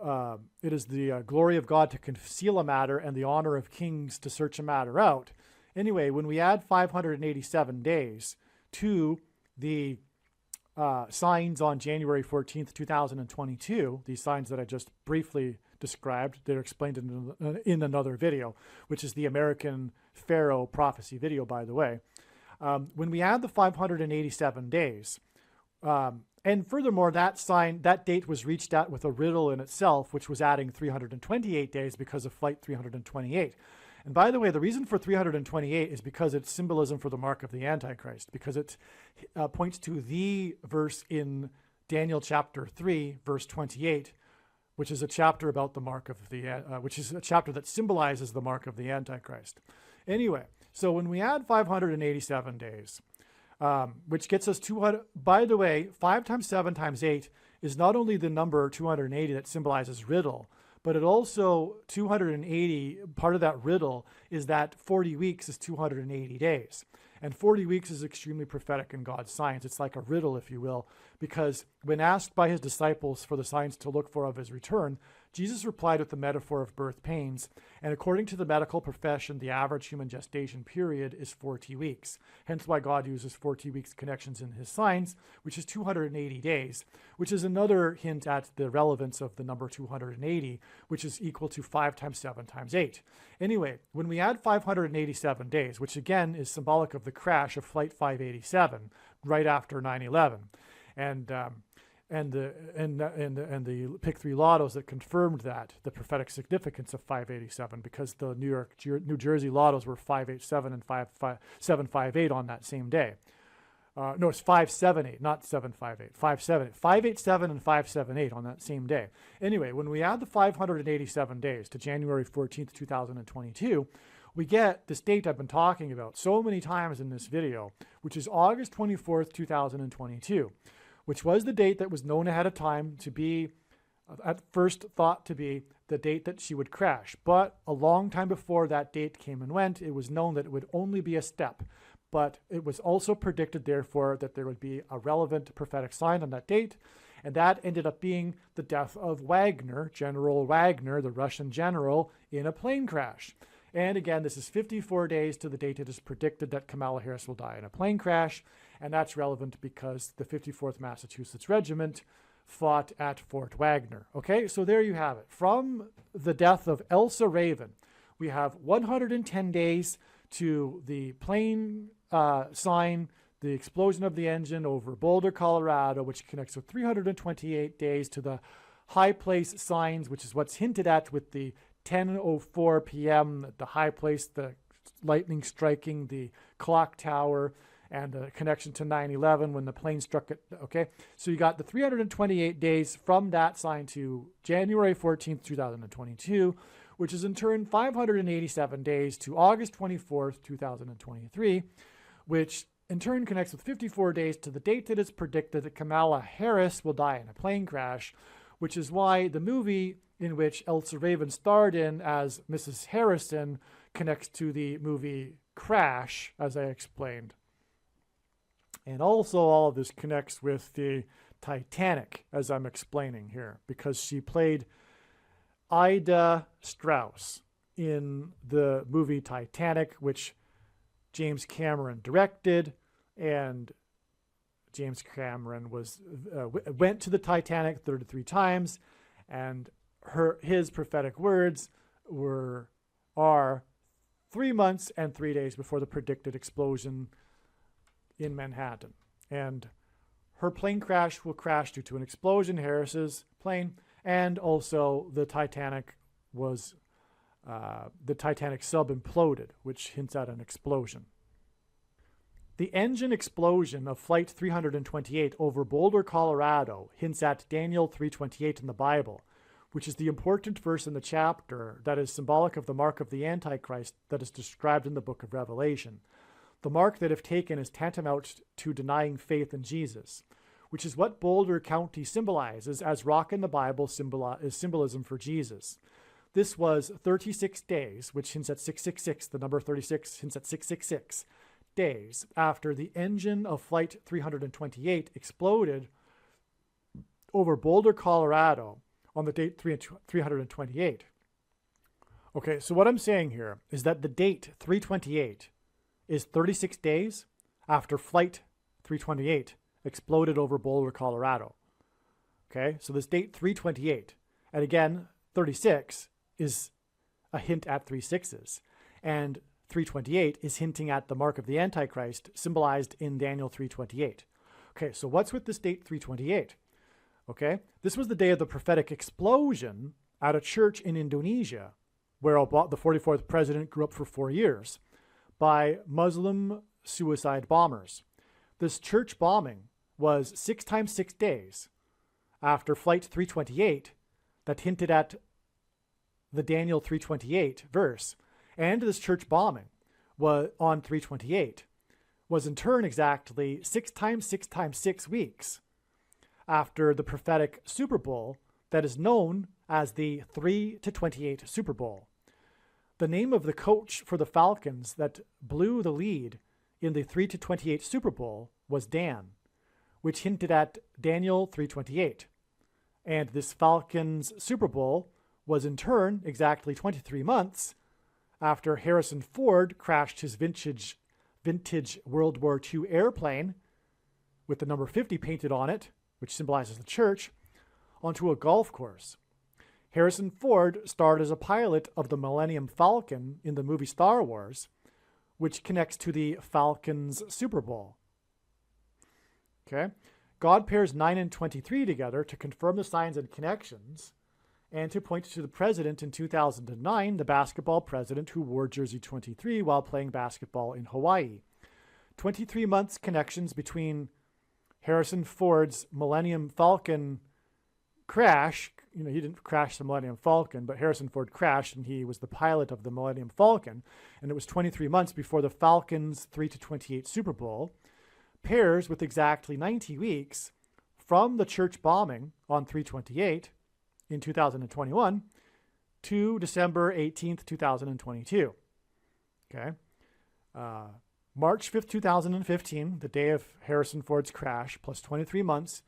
Speaker 1: glory of God to conceal a matter and the honor of kings to search a matter out. Anyway, when we add 587 days to the signs on January 14th, 2022, these signs that I just briefly described, they're explained in another video, which is the American Pharaoh prophecy video, by the way. When we add the 587 days, and furthermore, that date was reached at with a riddle in itself, which was adding 328 days because of flight 328. And by the way, the reason for 328 is because it's symbolism for the mark of the Antichrist, because it points to the verse in Daniel chapter 3, verse 28, which is a chapter about the mark of the, which is a chapter that symbolizes the mark of the Antichrist. Anyway, so when we add 587 days, which gets us 200, by the way, 5 times 7 times 8 is not only the number 280 that symbolizes riddle, but it also, 280, part of that riddle is that 40 weeks is 280 days. And 40 weeks is extremely prophetic in God's science. It's like a riddle, if you will, because when asked by his disciples for the signs to look for of his return, Jesus replied with the metaphor of birth pains. And according to the medical profession, the average human gestation period is 40 weeks. Hence why God uses 40 weeks connections in his signs, which is 280 days, which is another hint at the relevance of the number 280, which is equal to 5 times 7 times 8. Anyway, when we add 587 days, which again is symbolic of the crash of Flight 587 right after 9/11, and the Pick 3 lottos that confirmed that, the prophetic significance of 587, because the New Jersey lottos were 587 and 758 on that same day. No, it's 578, not 758, 578. 587 and 578 on that same day. Anyway, when we add the 587 days to January 14th, 2022, we get this date I've been talking about so many times in this video, which is August 24th, 2022, which was the date that was known ahead of time to be, at first thought to be, the date that she would crash. But a long time before that date came and went, it was known that it would only be a step. But it was also predicted, therefore, that there would be a relevant prophetic sign on that date. And that ended up being the death of Wagner, General Wagner, the Russian general, in a plane crash. And again, this is 54 days to the date it is predicted that Kamala Harris will die in a plane crash. And that's relevant because the 54th Massachusetts Regiment fought at Fort Wagner. Okay, so there you have it. From the death of Elsa Raven, we have 110 days to the plane sign, the explosion of the engine over Boulder, Colorado, which connects with 328 days to the high place signs, which is what's hinted at with the 10:04 p.m., the high place, the lightning striking the clock tower, and the connection to 9/11 when the plane struck it. Okay, so you got the 328 days from that sign to January 14th, 2022, which is in turn 587 days to August 24th, 2023, which in turn connects with 54 days to the date that it's predicted that Kamala Harris will die in a plane crash, which is why the movie in which Elsa Raven starred in as Mrs. Harrison connects to the movie Crash, as I explained. And also all of this connects with the Titanic, as I'm explaining here, because she played Ida Strauss in the movie Titanic, which James Cameron directed, and James Cameron went to the Titanic 33 times, and his prophetic words are 3 months and 3 days before the predicted explosion in Manhattan. And her plane crash will crash due to an explosion, Harris's plane, and also the Titanic sub imploded, which hints at an explosion. The engine explosion of Flight 328 over Boulder, Colorado hints at Daniel 3:28 in the Bible, which is the important verse in the chapter that is symbolic of the mark of the Antichrist that is described in the book of Revelation. The mark that, if taken, is tantamount to denying faith in Jesus, which is what Boulder County symbolizes, as rock in the Bible is symbolism for Jesus. This was 36 days, which hints at 666. The number 36 hints at 666 days after the engine of Flight 328 exploded over Boulder, Colorado on the date 328. Okay, so what I'm saying here is that the date 328 is 36 days after Flight 328 exploded over Boulder, Colorado. Okay, so this date 328, and again, 36 is a hint at 3 6s, and 328 is hinting at the mark of the Antichrist symbolized in Daniel 3:28. Okay, so what's with this date 328? Okay, this was the day of the prophetic explosion at a church in Indonesia, where the 44th president grew up for 4 years, by Muslim suicide bombers. This church bombing was 6 times 6 days after Flight 328 that hinted at the Daniel 3:28 verse. And this church bombing was on 328 was in turn exactly 6 times 6 times 6 weeks after the prophetic Super Bowl that is known as the 3-28 Super Bowl. The name of the coach for the Falcons that blew the lead in the 3-28 Super Bowl was Dan, which hinted at Daniel 3:28. And this Falcons Super Bowl was in turn exactly 23 months after Harrison Ford crashed his vintage World War II airplane with the number 50 painted on it, which symbolizes the church, onto a golf course. Harrison Ford starred as a pilot of the Millennium Falcon in the movie Star Wars, which connects to the Falcons Super Bowl. Okay? God pairs 9 and 23 together to confirm the signs and connections and to point to the president in 2009, the basketball president who wore jersey 23 while playing basketball in Hawaii. 23 months connections between Harrison Ford's Millennium Falcon crash. You know, he didn't crash the Millennium Falcon, but Harrison Ford crashed and he was the pilot of the Millennium Falcon. And it was 23 months before the Falcons 3-28 Super Bowl, pairs with exactly 90 weeks from the church bombing on 3/28 in 2021 to December 18th, 2022. Okay. March 5th, 2015, the day of Harrison Ford's crash, plus 23 months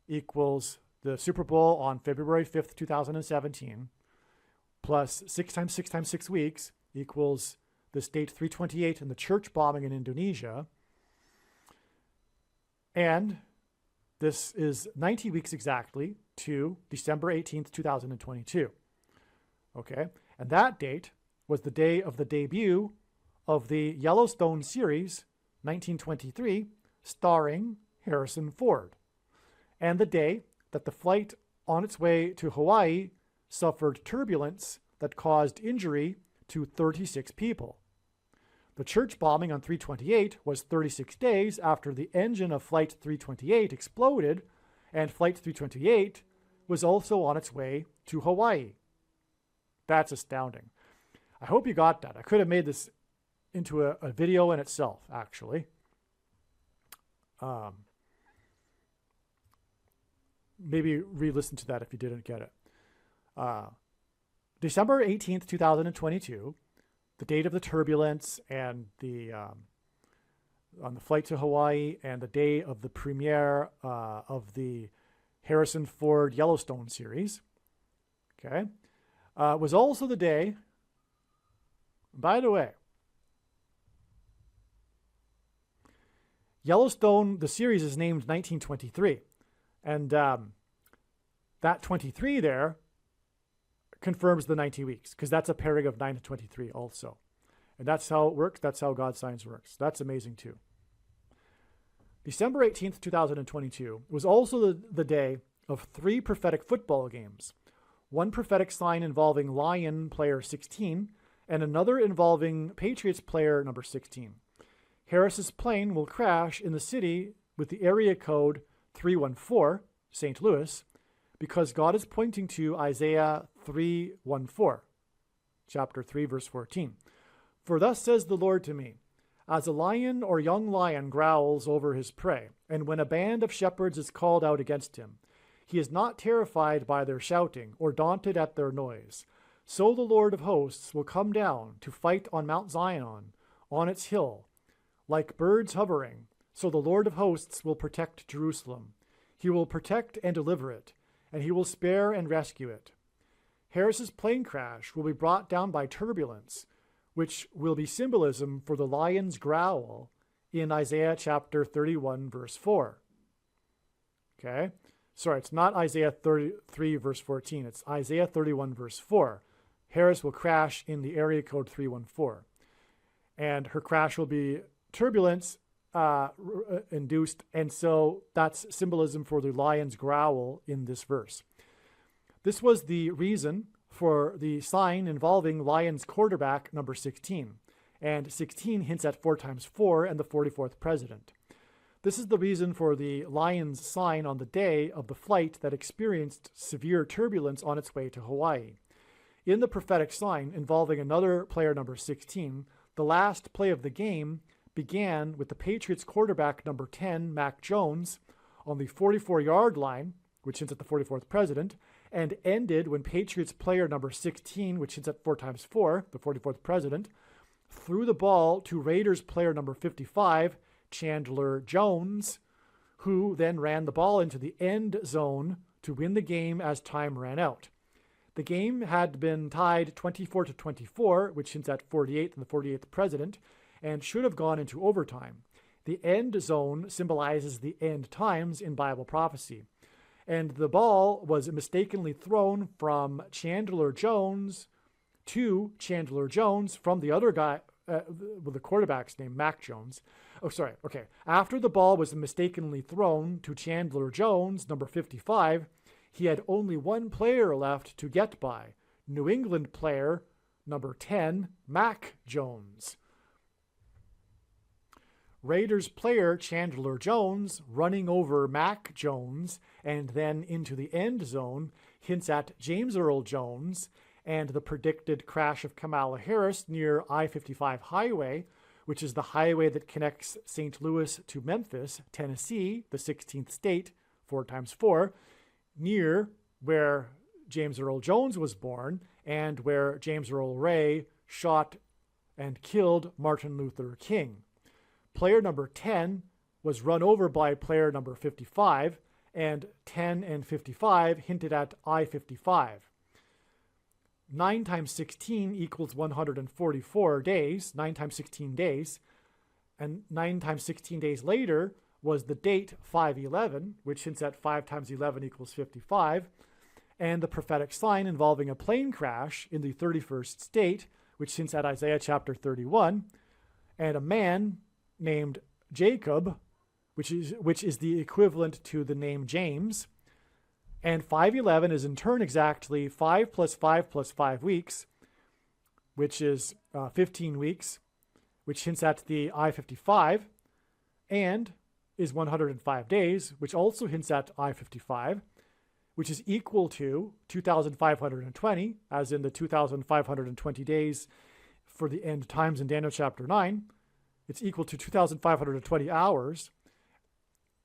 Speaker 1: equals the Super Bowl on February 5th, 2017, plus 6 times 6 times 6 weeks equals this date 3/28 and the church bombing in Indonesia. And this is 90 weeks exactly to December 18th, 2022. Okay, and that date was the day of the debut of the Yellowstone series, 1923, starring Harrison Ford, and the day that the flight on its way to Hawaii suffered turbulence that caused injury to 36 people. The church bombing on 3/28 was 36 days after the engine of Flight 328 exploded, and Flight 328 was also on its way to Hawaii. That's astounding. I hope you got that. I could have made this into a video in itself, actually. Maybe re-listen to that if you didn't get it. December 18th, 2022, the date of the turbulence and the on the flight to Hawaii, and the day of the premiere of the Harrison Ford Yellowstone series, okay, was also the day, by the way, Yellowstone, the series is named 1923, and that 23 there confirms the 90 weeks, because that's a pairing of 9 to 23 also. And that's how it works. That's how God's science works. That's amazing too. December 18th, 2022 was also the day of 3 prophetic football games. One prophetic sign involving Lion player 16 and another involving Patriots player number 16. Harris's plane will crash in the city with the area code 314, St. Louis, because God is pointing to Isaiah 3:14, chapter 3, verse 14. For thus says the Lord to me, As a lion or young lion growls over his prey, and when a band of shepherds is called out against him, he is not terrified by their shouting or daunted at their noise. So the Lord of hosts will come down to fight on Mount Zion, on its hill, like birds hovering. So the Lord of hosts will protect Jerusalem. He will protect and deliver it, and he will spare and rescue it. Harris's plane crash will be brought down by turbulence, which will be symbolism for the lion's growl in Isaiah chapter 31, verse 4. Okay? Sorry, it's not Isaiah 33, verse 14. It's Isaiah 31, verse 4. Harris will crash in the area code 314. And her crash will be turbulence induced, and so that's symbolism for the lion's growl in this verse. This was the reason for the sign involving Lions quarterback number 16, and 16 hints at 4 times 4 and the 44th president. This is the reason for the Lions sign on the day of the flight that experienced severe turbulence on its way to Hawaii. In the prophetic sign involving another player number 16, the last play of the game began with the Patriots quarterback number 10, Mac Jones, on the 44-yard line, which hints at the 44th president, and ended when Patriots player number 16, which hints at 4 times 4, the 44th president, threw the ball to Raiders player number 55, Chandler Jones, who then ran the ball into the end zone to win the game as time ran out. The game had been tied 24-24, which hints at 48th and the 48th president, and should have gone into overtime. The end zone symbolizes the end times in Bible prophecy. And the ball was mistakenly thrown from Chandler Jones to Chandler Jones from the other guy, with the quarterback's name, Mac Jones. After the ball was mistakenly thrown to Chandler Jones, number 55, he had only one player left to get by, New England player number 10, Mac Jones. Raiders player Chandler Jones running over Mac Jones and then into the end zone hints at James Earl Jones and the predicted crash of Kamala Harris near I-55 highway, which is the highway that connects St. Louis to Memphis, Tennessee, the 16th state, 4 times 4, near where James Earl Jones was born and where James Earl Ray shot and killed Martin Luther King. Player number 10 was run over by player number 55, and 10 and 55 hinted at I-55. 9 times 16 equals 144 days, 9 times 16 days, and 9 times 16 days later was the date 5/11, which hints at 5 times 11 equals 55, and the prophetic sign involving a plane crash in the 31st state, which hints at Isaiah chapter 31, and a man named Jacob, which is the equivalent to the name James. And 5/11 is in turn exactly 5 plus 5 plus 5 weeks, which is 15 weeks, which hints at the I-55, and is 105 days, which also hints at I-55, which is equal to 2,520, as in the 2,520 days for the end times in Daniel chapter 9. It's equal to 2,520 hours.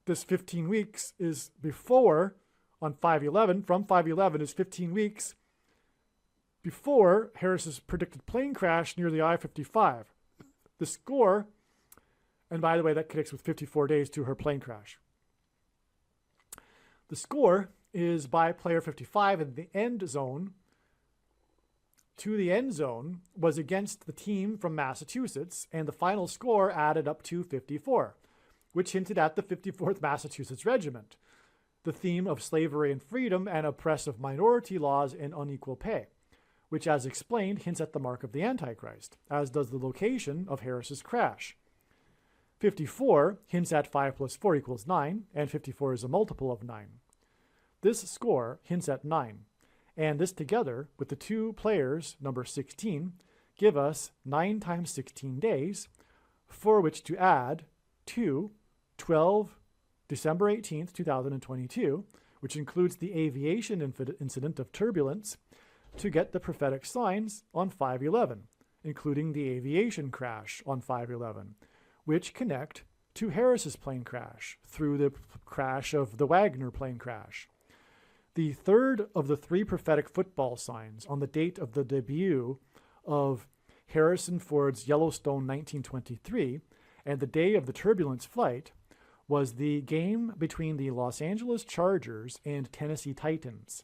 Speaker 1: This 15 weeks is before, on 5/11, from 5/11 is 15 weeks before Harris's predicted plane crash near the I-55. The score, and by the way, that connects with 54 days to her plane crash. The score is by player 55 in the end zone to the end zone was against the team from Massachusetts, and the final score added up to 54, which hinted at the 54th Massachusetts Regiment, the theme of slavery and freedom and oppressive minority laws and unequal pay, which, as explained, hints at the mark of the Antichrist, as does the location of Harris's crash. 54 hints at 5 plus 4 equals 9, and 54 is a multiple of 9. This score hints at 9. And this together with the two players, number 16, give us 9 times 16 days, for which to add to 12 December 18th, 2022, which includes the aviation incident of turbulence, to get the prophetic signs on 5/11, including the aviation crash on 5/11, which connect to Harris's plane crash through the crash of the Wagner plane crash. The third of the three prophetic football signs on the date of the debut of Harrison Ford's Yellowstone 1923 and the day of the turbulence flight was the game between the Los Angeles Chargers and Tennessee Titans.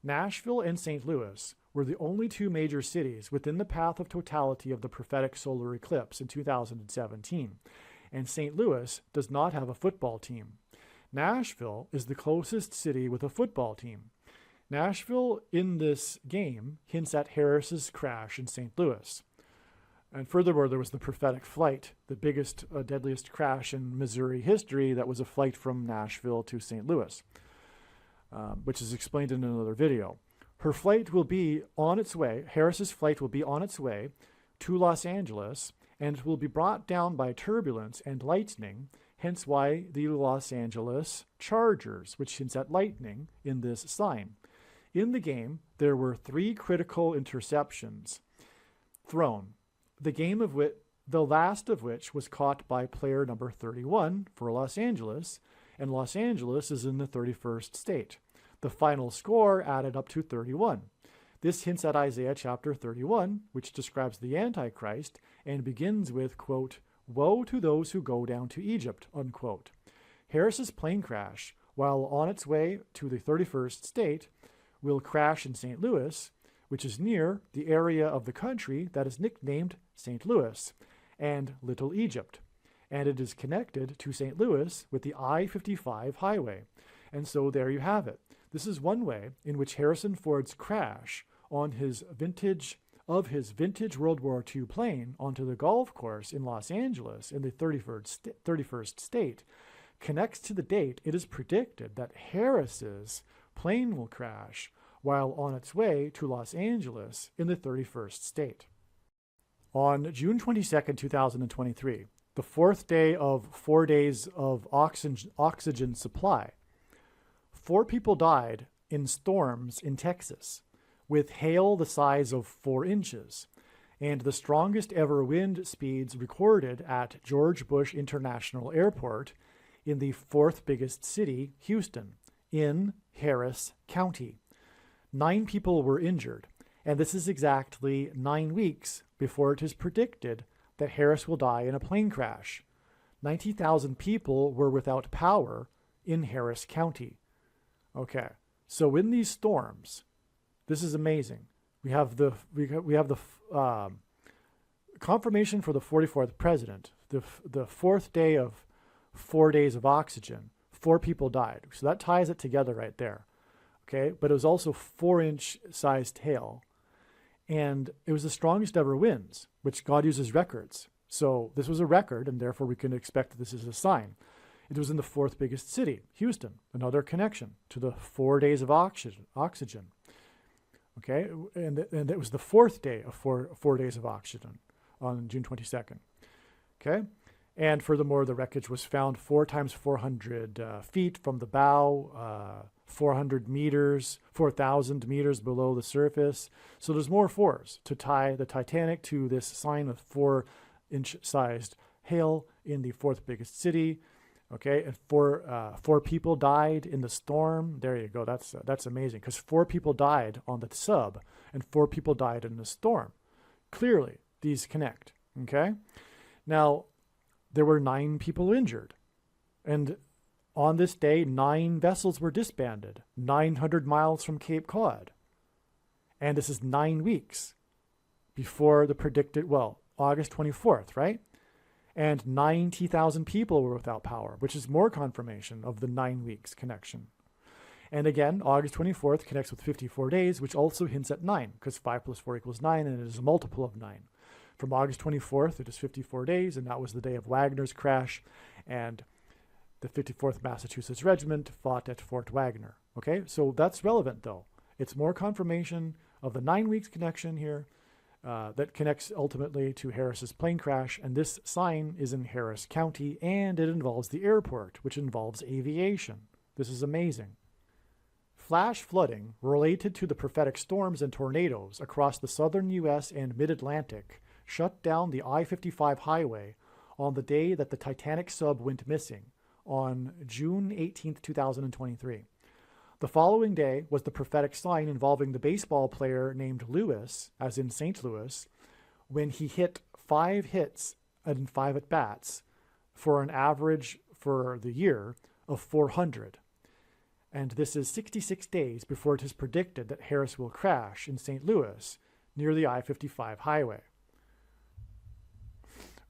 Speaker 1: Nashville and St. Louis were the only two major cities within the path of totality of the prophetic solar eclipse in 2017, and St. Louis does not have a football team. Nashville is the closest city with a football team. Nashville in this game hints at Harris's crash in St. Louis. And furthermore, there was the prophetic flight, the biggest, deadliest crash in Missouri history that was a flight from Nashville to St. Louis, which is explained in another video. Her flight will be on its way, Harris's flight will be on its way to Los Angeles, and will be brought down by turbulence and lightning, hence why the Los Angeles Chargers, which hints at lightning in this sign. In the game, there were 3 critical interceptions thrown, the last of which was caught by player number 31 for Los Angeles, and Los Angeles is in the 31st state. The final score added up to 31. This hints at Isaiah chapter 31, which describes the Antichrist and begins with, quote, "Woe to those who go down to Egypt," unquote. Harris's plane crash, while on its way to the 31st state, will crash in St. Louis, which is near the area of the country that is nicknamed St. Louis and Little Egypt. And it is connected to St. Louis with the I-55 highway. And so there you have it. This is one way in which Harrison Ford's crash on his vintage World War II plane onto the golf course in Los Angeles in the 31st state connects to the date it is predicted that Harris's plane will crash while on its way to Los Angeles in the 31st state. On June 22, 2023, the 4th day of 4 days of oxygen supply, 4 people died in storms in Texas with hail the size of 4 inches and the strongest ever wind speeds recorded at George Bush International Airport in the 4th biggest city, Houston, in Harris County. 9 people were injured, and this is exactly 9 weeks before it is predicted that Harris will die in a plane crash. 90,000 people were without power in Harris County. Okay, so in these storms, this is amazing. We have the confirmation for the 44th president, the 4th day of 4 days of oxygen. 4 people died, so that ties it together right there. Okay, but it was also 4-inch sized hail, and it was the strongest ever winds, which God uses records. So this was a record, and therefore we can expect that this is a sign. It was in the 4th biggest city, Houston, another connection to the 4 days of oxygen. Okay, and it was the 4th day of four days of oxygen on June 22nd. Okay, and furthermore, the wreckage was found 4 times 400 feet from the bow, 400 meters, 4,000 meters below the surface. So there's more 4s to tie the Titanic to this sign of 4-inch sized hail in the 4th biggest city. Okay, and 4 people died in the storm. There you go. That's amazing, because 4 people died on the sub and 4 people died in the storm. Clearly, these connect. Okay, now there were 9 people injured, and on this day, 9 vessels were disbanded, 900 miles from Cape Cod. And this is 9 weeks before the predicted, August 24th, right? And 90,000 people were without power, which is more confirmation of the 9 weeks connection. And again, August 24th connects with 54 days, which also hints at 9, because 5 plus 4 equals 9, and it is a multiple of 9. From August 24th, it is 54 days, and that was the day of Wagner's crash, and the 54th Massachusetts Regiment fought at Fort Wagner. Okay, so that's relevant, though. It's more confirmation of the 9 weeks connection here that connects ultimately to Harris's plane crash, and this sign is in Harris County, and it involves the airport, which involves aviation. This is amazing. Flash flooding related to the prophetic storms and tornadoes across the southern U.S. and mid-Atlantic shut down the I-55 highway on the day that the Titanic sub went missing, on June 18th, 2023. The following day was the prophetic sign involving the baseball player named Lewis, as in St. Louis, when he hit 5 hits and 5 at-bats for an average for the year of 400. And this is 66 days before it is predicted that Harris will crash in St. Louis near the I-55 highway.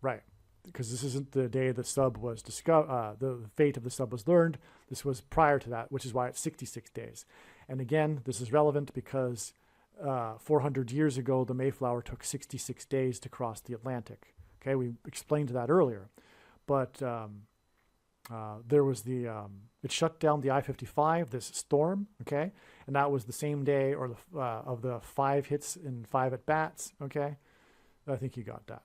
Speaker 1: Right, because this isn't the day the sub was discovered, the fate of the sub was learned. This was prior to that, which is why it's 66 days. And again, this is relevant because 400 years ago, the Mayflower took 66 days to cross the Atlantic. Okay, we explained that earlier. But there was it shut down the I-55, this storm, okay? And that was the same day or of the 5 hits and 5 at-bats, okay? I think you got that.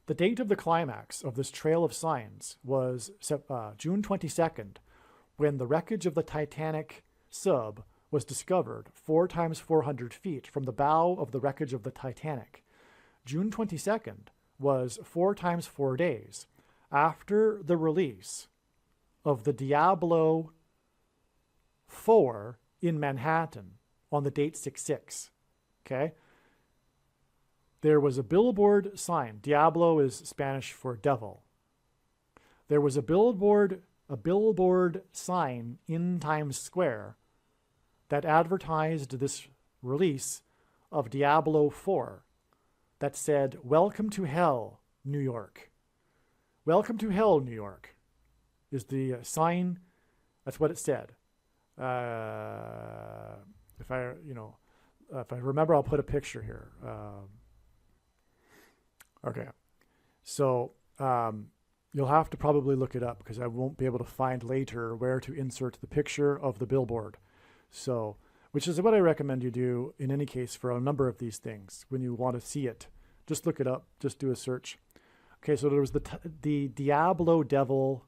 Speaker 1: The date of the climax of this trail of signs was June 22nd, when the wreckage of the Titanic sub was discovered 4 times 400 feet from the bow of the wreckage of the Titanic. June 22nd was 4 times 4 days after the release of the Diablo 4 in Manhattan on the date 6/6. Okay? There was a billboard sign. Diablo is Spanish for devil. There was a billboard sign in Times Square that advertised this release of Diablo 4 that said, "Welcome to hell, New York." Welcome to hell, New York is the sign. That's what it said. If I remember, I'll put a picture here. Okay. So you'll have to probably look it up because I won't be able to find later where to insert the picture of the billboard. So, which is what I recommend you do in any case for a number of these things. When you want to see it, just look it up. Just do a search. Okay, so there was the Diablo Devil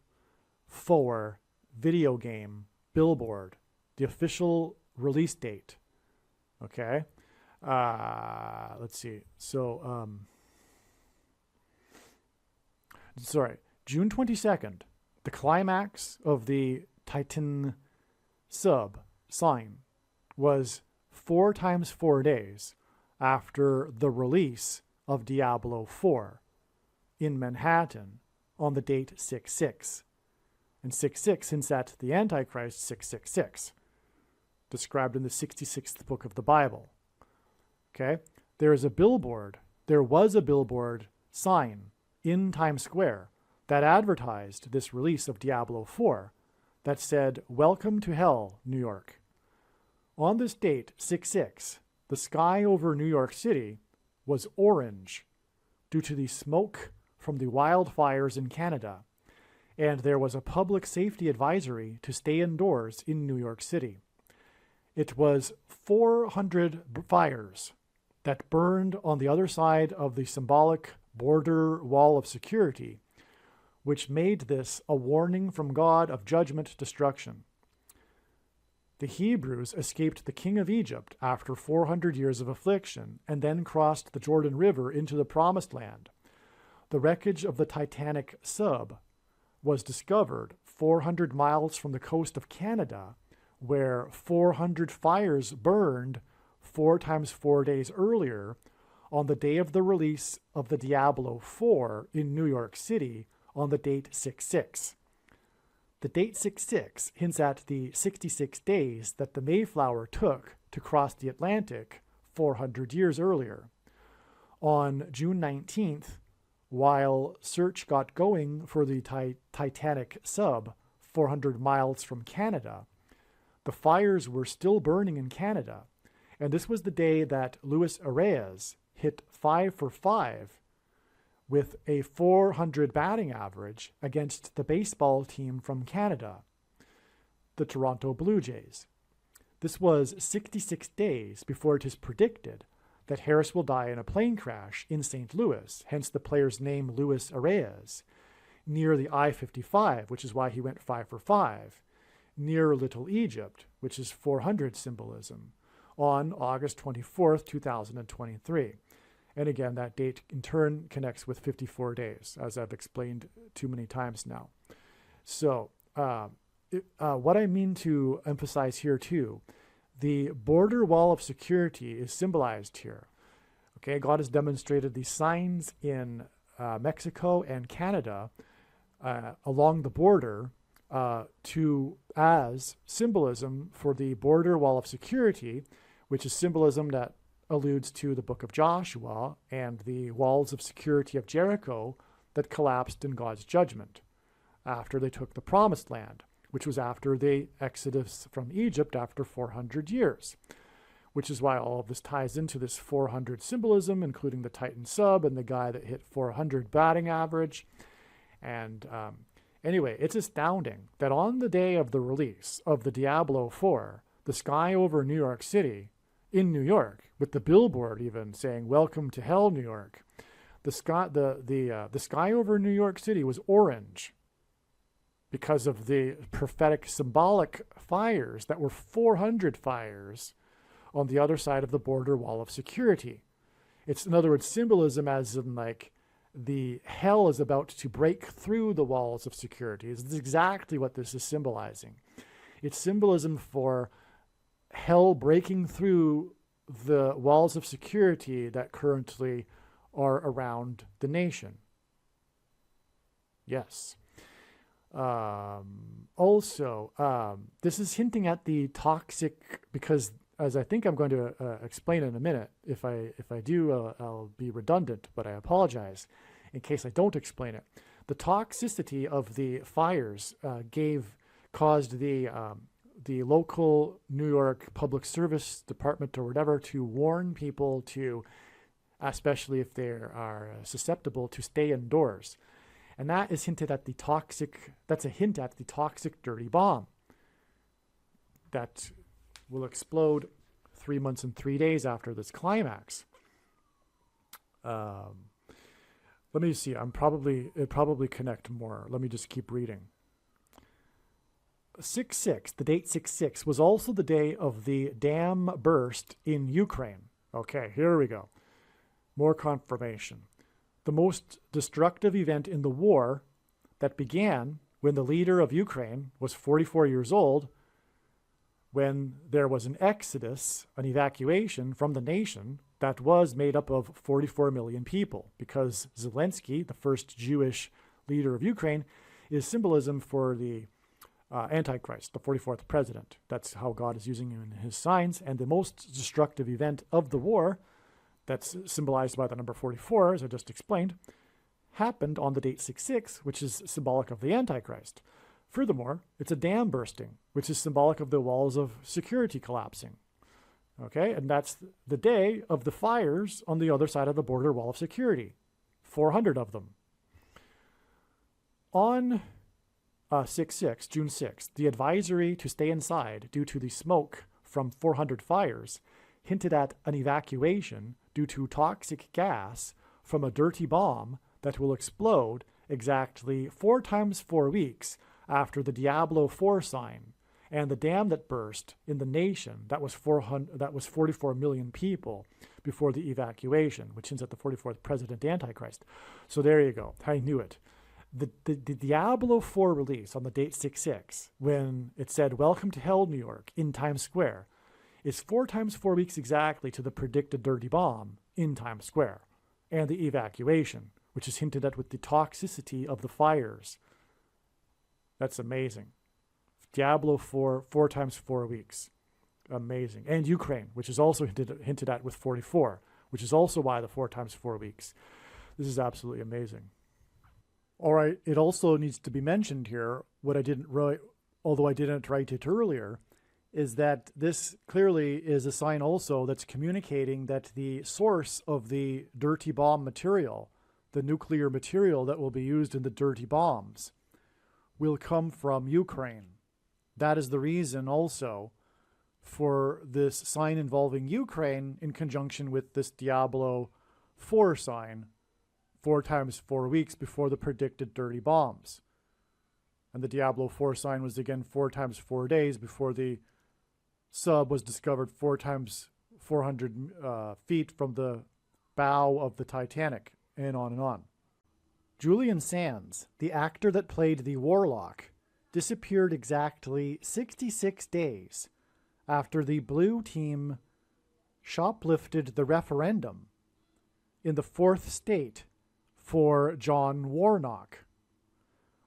Speaker 1: 4 video game billboard, the official release date. Okay, let's see. So, June 22nd, the climax of the Titan sub sign was 4 times 4 days after the release of Diablo 4 in Manhattan on the date 6/6. And 6/6 hints at the Antichrist 666, described in the 66th book of the Bible. Okay? There was a billboard sign in Times Square that advertised this release of Diablo 4 that said, "Welcome to hell, New York." On this date, 6/6, the sky over New York City was orange due to the smoke from the wildfires in Canada, and there was a public safety advisory to stay indoors in New York City. It was 400 fires that burned on the other side of the symbolic border wall of security, which made this a warning from God of judgment destruction. The Hebrews escaped the king of Egypt after 400 years of affliction and then crossed the Jordan River into the Promised Land. The wreckage of the Titanic sub was discovered 400 miles from the coast of Canada, where 400 fires burned 4 times 4 days earlier on the day of the release of the Diablo 4 in New York City on the date 6/6. The date 6/6 hints at the 66 days that the Mayflower took to cross the Atlantic 400 years earlier. On June 19th, while search got going for the Titanic sub 400 miles from Canada, the fires were still burning in Canada, and this was the day that Luis Arias hit 5 for 5 with a 400 batting average against the baseball team from Canada, the Toronto Blue Jays. This was 66 days before it is predicted that Harris will die in a plane crash in St. Louis, hence the player's name Luis Arias, near the I-55, which is why he went 5 for 5, near Little Egypt, which is 400 symbolism, on August 24th, 2023. And again, that date in turn connects with 54 days, as I've explained too many times now. So what I mean to emphasize here too, the border wall of security is symbolized here. Okay, God has demonstrated these signs in Mexico and Canada along the border as symbolism for the border wall of security, which is symbolism that alludes to the book of Joshua and the walls of security of Jericho that collapsed in God's judgment after they took the promised land, which was after the exodus from Egypt after 400 years, which is why all of this ties into this 400 symbolism, including the Titan sub and the guy that hit 400 batting average. And anyway, it's astounding that on the day of the release of the Diablo 4, the sky over New York City, in New York, with the billboard even saying "Welcome to Hell, New York," the sky over New York City was orange because of the prophetic symbolic fires that were 400 fires on the other side of the border wall of security. It's, in other words, symbolism as in like the hell is about to break through the walls of security. It's exactly what this is symbolizing. It's symbolism for hell breaking through the walls of security that currently are around the nation. Yes. Also, this is hinting at the toxic, because as I think I'm going to explain in a minute, if I do, I'll be redundant, but I apologize in case I don't explain it. The toxicity of the fires caused the local New York Public Service Department or whatever to warn people to, especially if they are susceptible, to stay indoors. And that is hinted at that's a hint at the toxic dirty bomb that will explode 3 months and 3 days after this climax. Let me see. It'd probably connect more. Let me just keep reading. 6/6, the date 6/6 was also the day of the dam burst in Ukraine. Okay, here we go. More confirmation. The most destructive event in the war that began when the leader of Ukraine was 44 years old, when there was an exodus, an evacuation from the nation that was made up of 44 million people, because Zelensky, the first Jewish leader of Ukraine, is symbolism for the Antichrist, the 44th president. That's how God is using him in his signs. And the most destructive event of the war, that's symbolized by the number 44, as I just explained, happened on the date 6/6, which is symbolic of the Antichrist. Furthermore, it's a dam bursting, which is symbolic of the walls of security collapsing. Okay, and that's the day of the fires on the other side of the border wall of security. 400 of them. On 6/6, June 6th, the advisory to stay inside due to the smoke from 400 fires hinted at an evacuation due to toxic gas from a dirty bomb that will explode exactly 4 times 4 weeks after the Diablo 4 sign and the dam that burst in the nation that was 44 million people before the evacuation, which hints at the 44th president Antichrist. So there you go. I knew it. The Diablo 4 release on the date 6/6, when it said "Welcome to Hell, New York" in Times Square, is 4 times 4 weeks exactly to the predicted dirty bomb in Times Square and the evacuation, which is hinted at with the toxicity of the fires. That's amazing. Diablo 4 times 4 weeks. Amazing. And Ukraine, which is also hinted at with 44, which is also why the 4 times 4 weeks. This is absolutely amazing. All right, it also needs to be mentioned here, what I didn't write, although I didn't write it earlier, is that this clearly is a sign also that's communicating that the source of the dirty bomb material, the nuclear material that will be used in the dirty bombs, will come from Ukraine. That is the reason also for this sign involving Ukraine in conjunction with this Diablo 4 sign, 4 times 4 weeks before the predicted dirty bombs. And the Diablo 4 sign was again 4 times 4 days before the sub was discovered 4 times 400 feet from the bow of the Titanic, and on and on. Julian Sands, the actor that played the Warlock, disappeared exactly 66 days after the blue team shoplifted the referendum in the 4th state for John Warnock,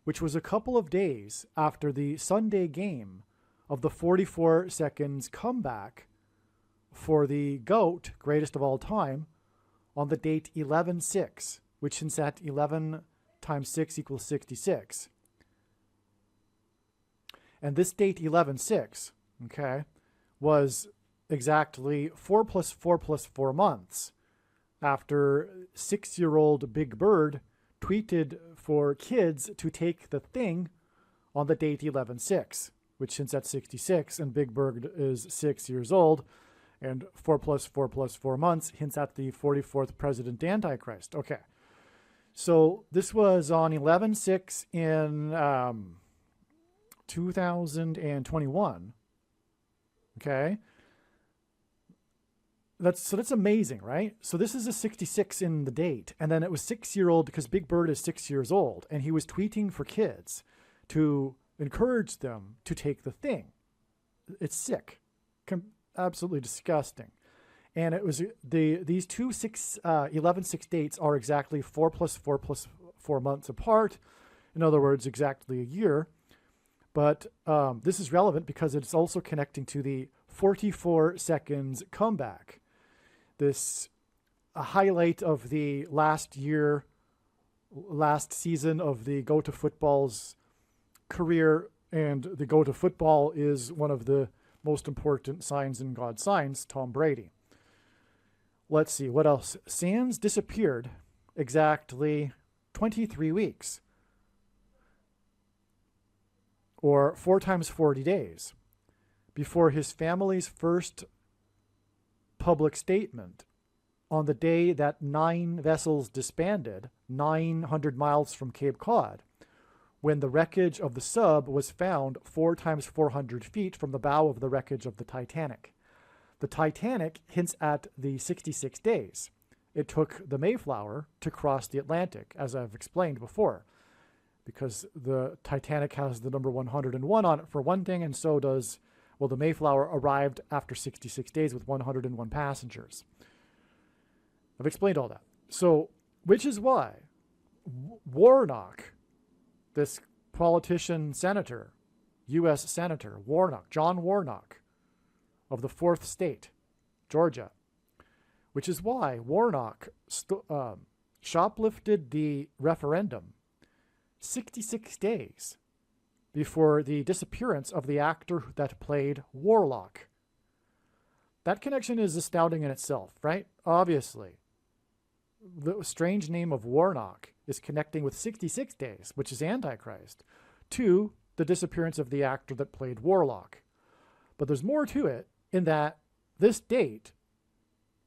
Speaker 1: which was a couple of days after the Sunday game of the 44 seconds comeback for the GOAT, greatest of all time, on the date 11-6, which hints at 11 times 6 equals 66. And this date 11-6, okay, was exactly 4 plus 4 plus 4 months after 6-year-old Big Bird tweeted for kids to take the thing on the date 11-6, which hints at 66, and Big Bird is 6 years old, and 4 plus 4 plus 4 months hints at the 44th President Antichrist. Okay, so this was on 11-6 in 2021. Okay, that's amazing, right? So this is a 66 in the date, and then it was 6-year-old because Big Bird is 6 years old, and he was tweeting for kids to encourage them to take the thing. It's sick, absolutely disgusting. And it was these two 11-6 dates are exactly 4 plus 4 plus 4 months apart. In other words, exactly a year. But this is relevant because it's also connecting to the 44 seconds comeback. This a highlight of the last season of the Go to Football's career, and the Go to Football is one of the most important signs in God's signs, Tom Brady. Let's see, what else? Sands disappeared exactly 23 weeks, or 4 times 40 days, before his family's first public statement on the day that 9 vessels disbanded 900 miles from Cape Cod, when the wreckage of the sub was found 4 times 400 feet from the bow of the wreckage of the Titanic. The Titanic hints at the 66 days it took the Mayflower to cross the Atlantic, as I've explained before, because the Titanic has the number 101 on it for one thing, and so does, well, the Mayflower arrived after 66 days with 101 passengers. I've explained all that. So, which is why Warnock, this politician senator, U.S. Senator Warnock, John Warnock of the 4th state, Georgia, which is why Warnock shoplifted the referendum 66 days before the disappearance of the actor that played Warlock. That connection is astounding in itself, right? Obviously. The strange name of Warnock is connecting with 66 days, which is Antichrist, to the disappearance of the actor that played Warlock. But there's more to it in that this date,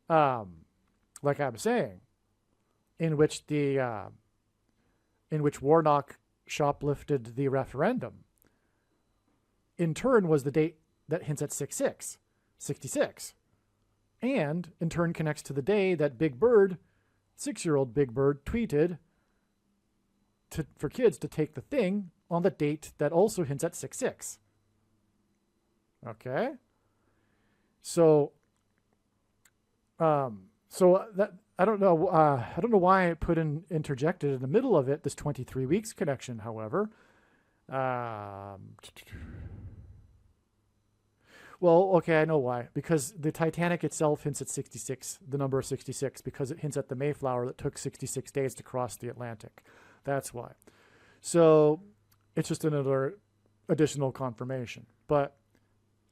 Speaker 1: like I'm saying, in which Warnock shoplifted the referendum, in turn was the date that hints at 66, and in turn connects to the day that Big Bird, 6-year-old Big Bird, tweeted for kids to take the thing on the date that also hints at 66. Okay, so that I don't know why I interjected in the middle of it this 23 weeks connection. However, well, okay, I know why. Because the Titanic itself hints at 66, the number 66, because it hints at the Mayflower that took 66 days to cross the Atlantic. That's why. So it's just another additional confirmation. But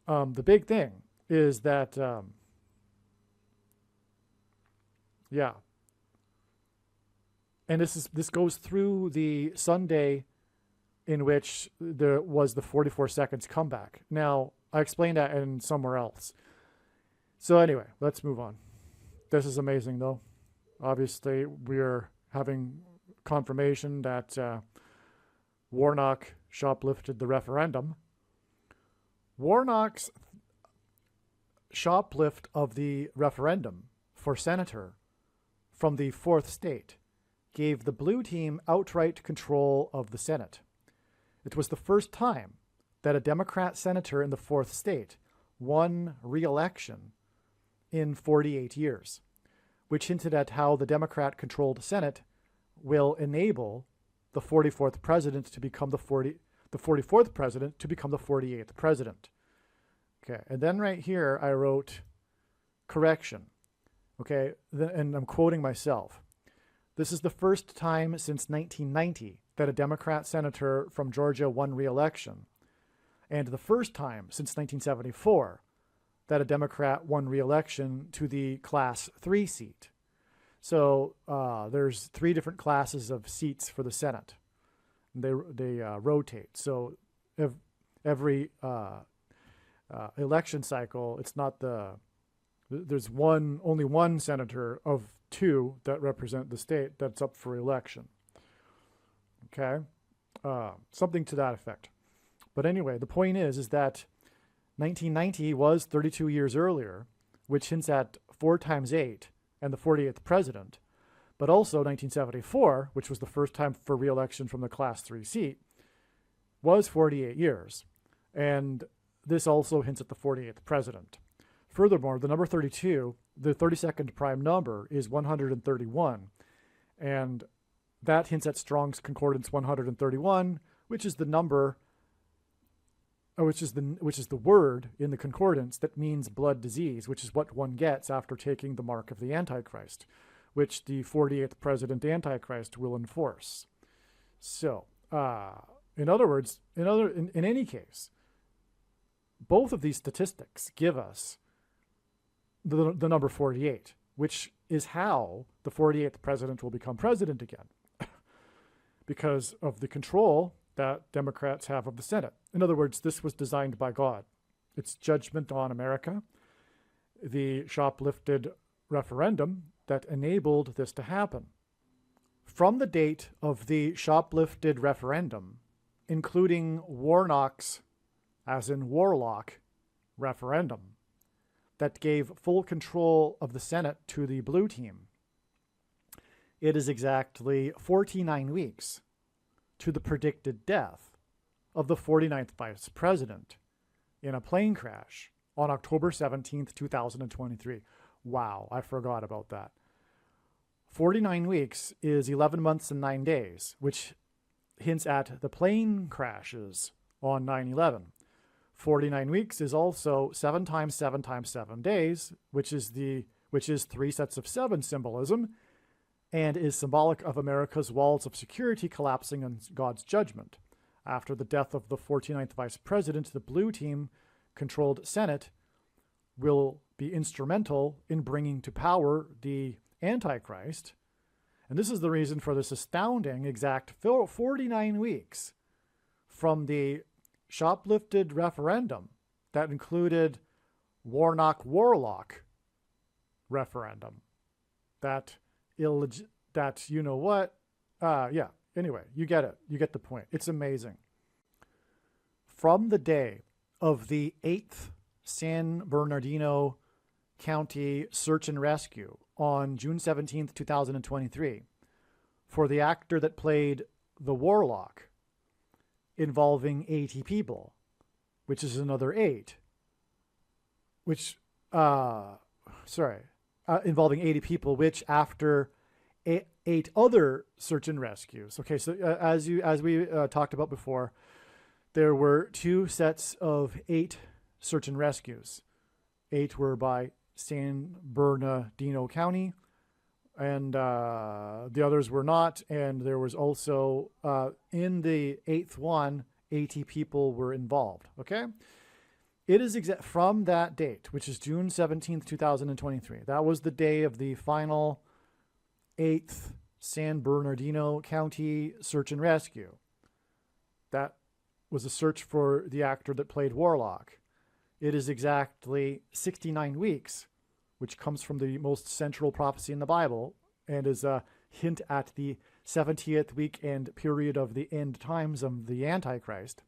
Speaker 1: the big thing is that, yeah. And this goes through the Sunday in which there was the 44 seconds comeback. Now, I explained that in somewhere else. So anyway, let's move on. This is amazing, though. Obviously, we're having confirmation that Warnock shoplifted the referendum. Warnock's shoplift of the referendum for senator from the fourth state gave the blue team outright control of the Senate. It was the first time that a Democrat senator in the fourth state won re-election in 48 years, which hinted at how the Democrat-controlled Senate will enable the 44th president to become the 44th president to become the 48th president. Okay, and then right here I wrote correction. Okay, and I'm quoting myself. This is the first time since 1990 that a Democrat senator from Georgia won re-election, and the first time since 1974 that a Democrat won re-election to the Class 3 seat. So there's 3 different classes of seats for the Senate. They rotate. So every election cycle, it's not there's only one senator of 2 that represent the state that's up for election. Okay, something to that effect. But anyway, the point is that 1990 was 32 years earlier, which hints at 4 times 8 and the 48th president. But also 1974, which was the first time for re-election from the Class 3 seat, was 48 years. And this also hints at the 48th president. Furthermore, the number 32, the 32nd prime number, is 131. And that hints at Strong's Concordance 131, which is the number, which is the word in the concordance that means blood disease, which is what one gets after taking the mark of the Antichrist, which the 48th president Antichrist will enforce. So, in other words, in any case, both of these statistics give us the number 48, which is how the 48th president will become president again, because of the control that Democrats have of the Senate. In other words, this was designed by God. It's judgment on America, the shoplifted referendum that enabled this to happen. From the date of the shoplifted referendum, including Warnock's, as in Warlock, referendum, that gave full control of the Senate to the blue team, it is exactly 49 weeks to the predicted death of the 49th vice president in a plane crash on October 17th, 2023. Wow, I forgot about that. 49 weeks is 11 months and 9 days, which hints at the plane crashes on 9/11. 49 weeks is also 7 times 7 times 7 days, which is 3 sets of 7 symbolism, and is symbolic of America's walls of security collapsing on God's judgment. After the death of the 49th vice president, the blue team-controlled Senate will be instrumental in bringing to power the Antichrist. And this is the reason for this astounding exact 49 weeks from the shoplifted referendum that included Warnock-Warlock referendum. You know what? Yeah, anyway, you get it. You get the point. It's amazing. From the day of the 8th San Bernardino County search and rescue on June 17th, 2023, for the actor that played the Warlock, involving 80 people, which is another 8, involving 80 people, which after 8 other search and rescues. Okay, so as we talked about before, there were 2 sets of 8 search and rescues. 8 were by San Bernardino County, and the others were not. And there was also, in the 8th one, 80 people were involved. Okay? It is from that date, which is June 17th, 2023. That was the day of the final 8th San Bernardino County search and rescue. That was a search for the actor that played Warlock. It is exactly 69 weeks, which comes from the most central prophecy in the Bible and is a hint at the 70th week and period of the end times of the Antichrist.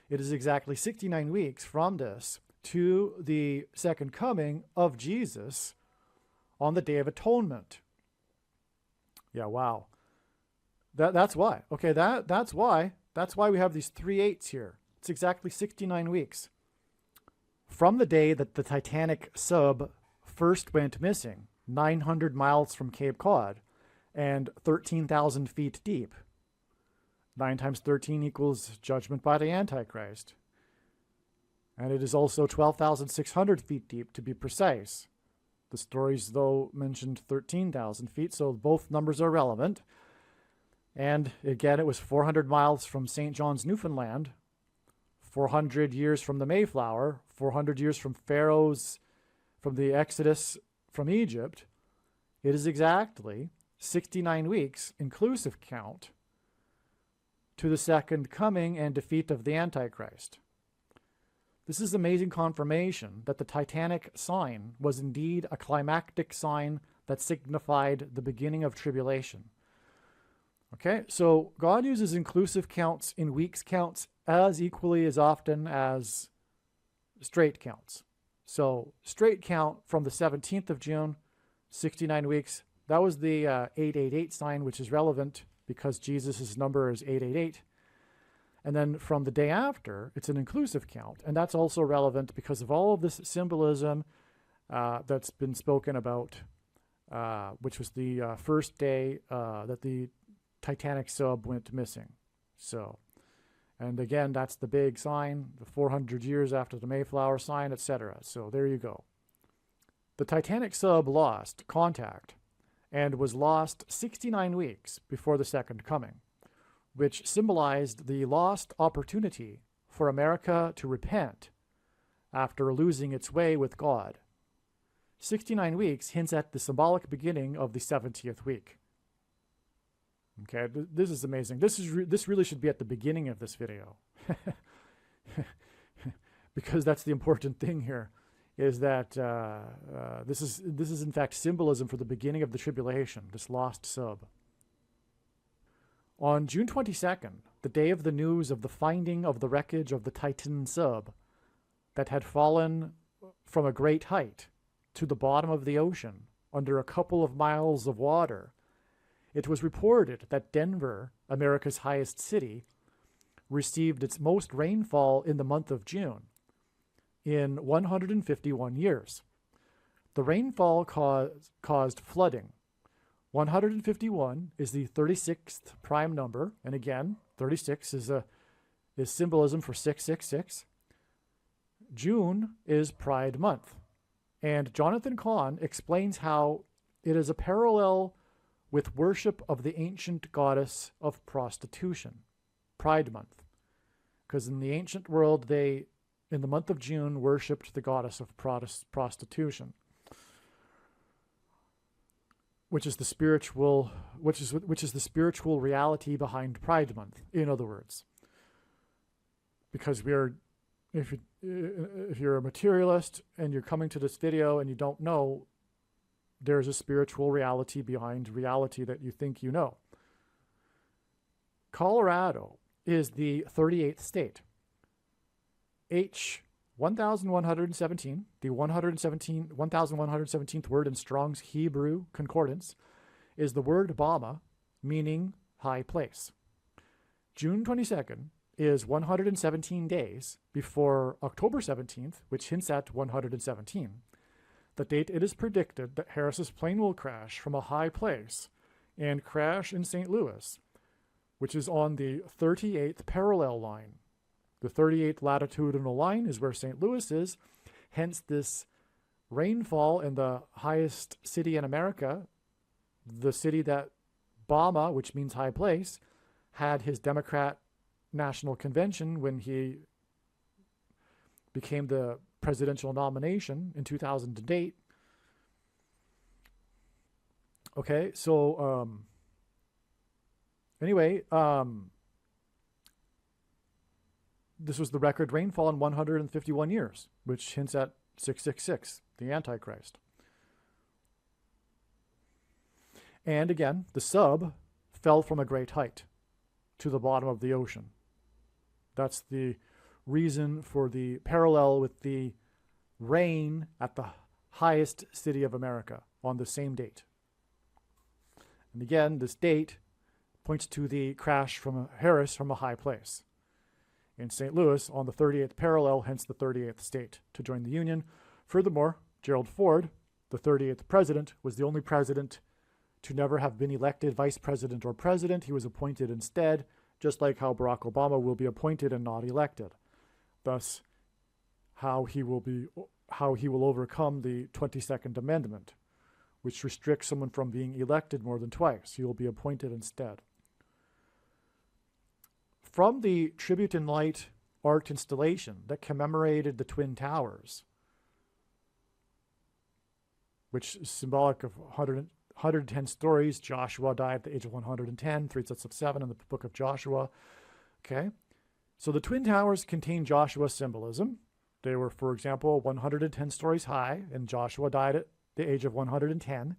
Speaker 1: It is exactly 69 weeks from this to the second coming of Jesus on the Day of Atonement. Yeah, wow. That's why. Okay, that's why. That's why we have these 3 8s here. It's exactly 69 weeks. From the day that the Titanic sub first went missing, 900 miles from Cape Cod and 13,000 feet deep. 9 times 13 equals judgment by the Antichrist. And it is also 12,600 feet deep, to be precise. The stories, though, mentioned 13,000 feet, so both numbers are relevant. And again, it was 400 miles from St. John's, Newfoundland, 400 years from the Mayflower, 400 years from from the Exodus from Egypt. It is exactly 69 weeks, inclusive count, to the second coming and defeat of the Antichrist. This is amazing confirmation that the Titanic sign was indeed a climactic sign that signified the beginning of tribulation. Okay, so God uses inclusive counts in weeks counts as equally as often as straight counts. So straight count from the 17th of June, 69 weeks, that was the 888 sign, which is relevant because Jesus' number is 888. And then from the day after, it's an inclusive count. And that's also relevant because of all of this symbolism that's been spoken about, which was the first day that the Titanic sub went missing. So, and again, that's the big sign, the 400 years after the Mayflower sign, etc. So there you go. The Titanic sub lost contact and was lost 69 weeks before the second coming, which symbolized the lost opportunity for America to repent after losing its way with God. 69 weeks hints at the symbolic beginning of the 70th week. Okay, this is amazing. This really should be at the beginning of this video. Because that's the important thing here, is that this is in fact symbolism for the beginning of the tribulation, this lost sub. On June 22nd, the day of the news of the finding of the wreckage of the Titan sub that had fallen from a great height to the bottom of the ocean under a couple of miles of water, it was reported that Denver, America's highest city, received its most rainfall in the month of June in 151 years. The rainfall caused flooding. 151 is the 36th prime number, and again, 36 is symbolism for 666. June is Pride Month, and Jonathan Cahn explains how it is a parallel with worship of the ancient goddess of prostitution, Pride Month, because in the ancient world they, in the month of June, worshipped the goddess of prostitution, which is the spiritual reality behind Pride Month. In other words, because if you're a materialist and you're coming to this video and you don't know, there's a spiritual reality behind reality that you think you know. Colorado is the 38th state. H 1117, the 1117th word in Strong's Hebrew Concordance, is the word Bama, meaning high place. June 22nd is 117 days before October 17th, which hints at 117. The date it is predicted that Harris's plane will crash from a high place and crash in St. Louis, which is on the 38th parallel line. The 38th latitudinal line is where St. Louis is, hence this rainfall in the highest city in America, the city that Bama, which means high place, had his Democrat National Convention when he became the presidential nomination in 2008. Okay, so anyway, this was the record rainfall in 151 years, which hints at 666, the Antichrist. And again, the sub fell from a great height to the bottom of the ocean. That's the reason for the parallel with the rain at the highest city of America on the same date. And again, this date points to the crash from Harris from a high place in St. Louis on the 38th parallel, hence the 38th state to join the Union. Furthermore, Gerald Ford, the 38th president, was the only president to never have been elected vice president or president. He was appointed instead, just like how Barack Obama will be appointed and not elected. Thus, how he will overcome the 22nd Amendment, which restricts someone from being elected more than twice. He will be appointed instead. From the Tribute in Light art installation that commemorated the Twin Towers, which is symbolic of 110 stories. Joshua died at the age of 110, 3 sets of 7 in the book of Joshua. Okay, so the Twin Towers contain Joshua's symbolism. They were, for example, 110 stories high, and Joshua died at the age of 110.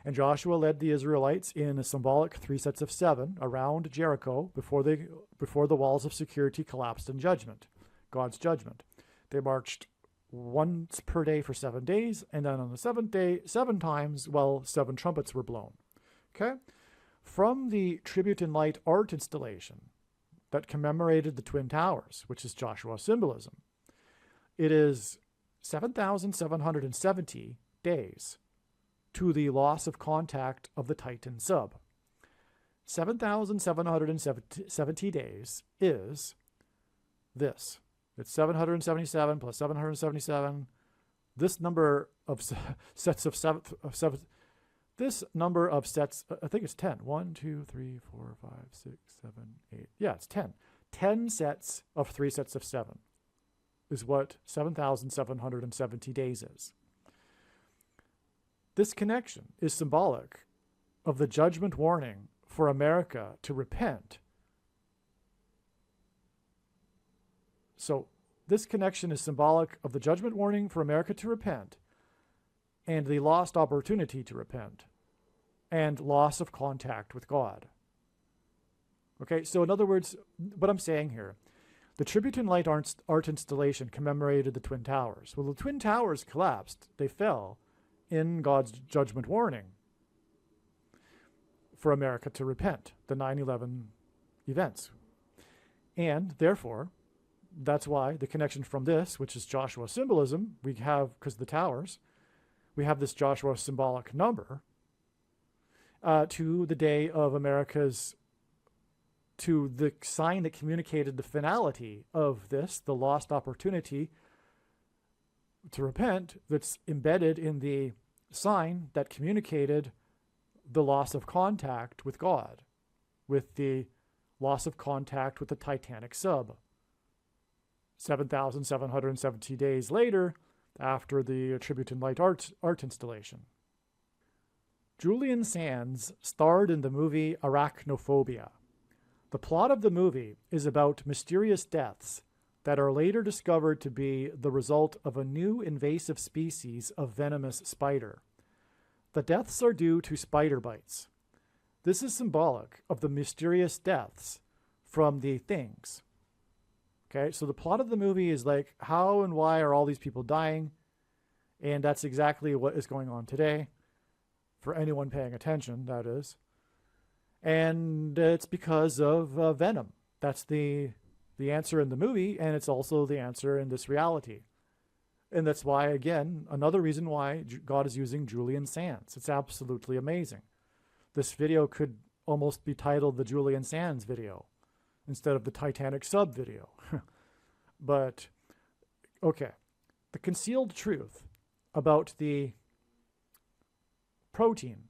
Speaker 1: And Joshua led the Israelites in a symbolic 3 sets of 7 around Jericho before the walls of security collapsed in judgment, God's judgment. They marched once per day for 7 days, and then on the 7th day, 7 times, while 7 trumpets were blown. Okay? From the Tribute in Light art installation that commemorated the Twin Towers, which is Joshua's symbolism, it is 7,770 days to the loss of contact of the Titan sub. 7,770 days is this. It's 777 plus 777. This number of sets of seven. This number of sets, I think it's 10. 1, 2, 3, 4, 5, 6, 7, 8. Yeah, it's 10. 10 sets of 3 sets of 7 is what 7,770 days is. This connection is symbolic of the judgment warning for America to repent. So this connection is symbolic of the judgment warning for America to repent and the lost opportunity to repent and loss of contact with God. Okay, so in other words, what I'm saying here, the Tribute in Light art installation commemorated the Twin Towers. Well, the Twin Towers collapsed. They fell in God's judgment warning for America to repent, the 9/11 events. And therefore, that's why the connection from this, which is Joshua symbolism, we have, because the towers, we have this Joshua symbolic number to the day of America's, to the sign that communicated the finality of this, the lost opportunity to repent, that's embedded in the sign that communicated the loss of contact with God, with the loss of contact with the Titanic sub. 7,770 days later, after the Tribute in Light art installation. Julian Sands starred in the movie Arachnophobia. The plot of the movie is about mysterious deaths that are later discovered to be the result of a new invasive species of venomous spider. The deaths are due to spider bites. This is symbolic of the mysterious deaths from the things. Okay, so the plot of the movie is like, how and why are all these people dying? And that's exactly what is going on today, for anyone paying attention, that is. And it's because of venom. That's the answer in the movie, and it's also the answer in this reality. And that's why, again, another reason why God is using Julian Sands. It's absolutely amazing. This video could almost be titled the Julian Sands video instead of the Titanic sub video. But, okay. The concealed truth about the protein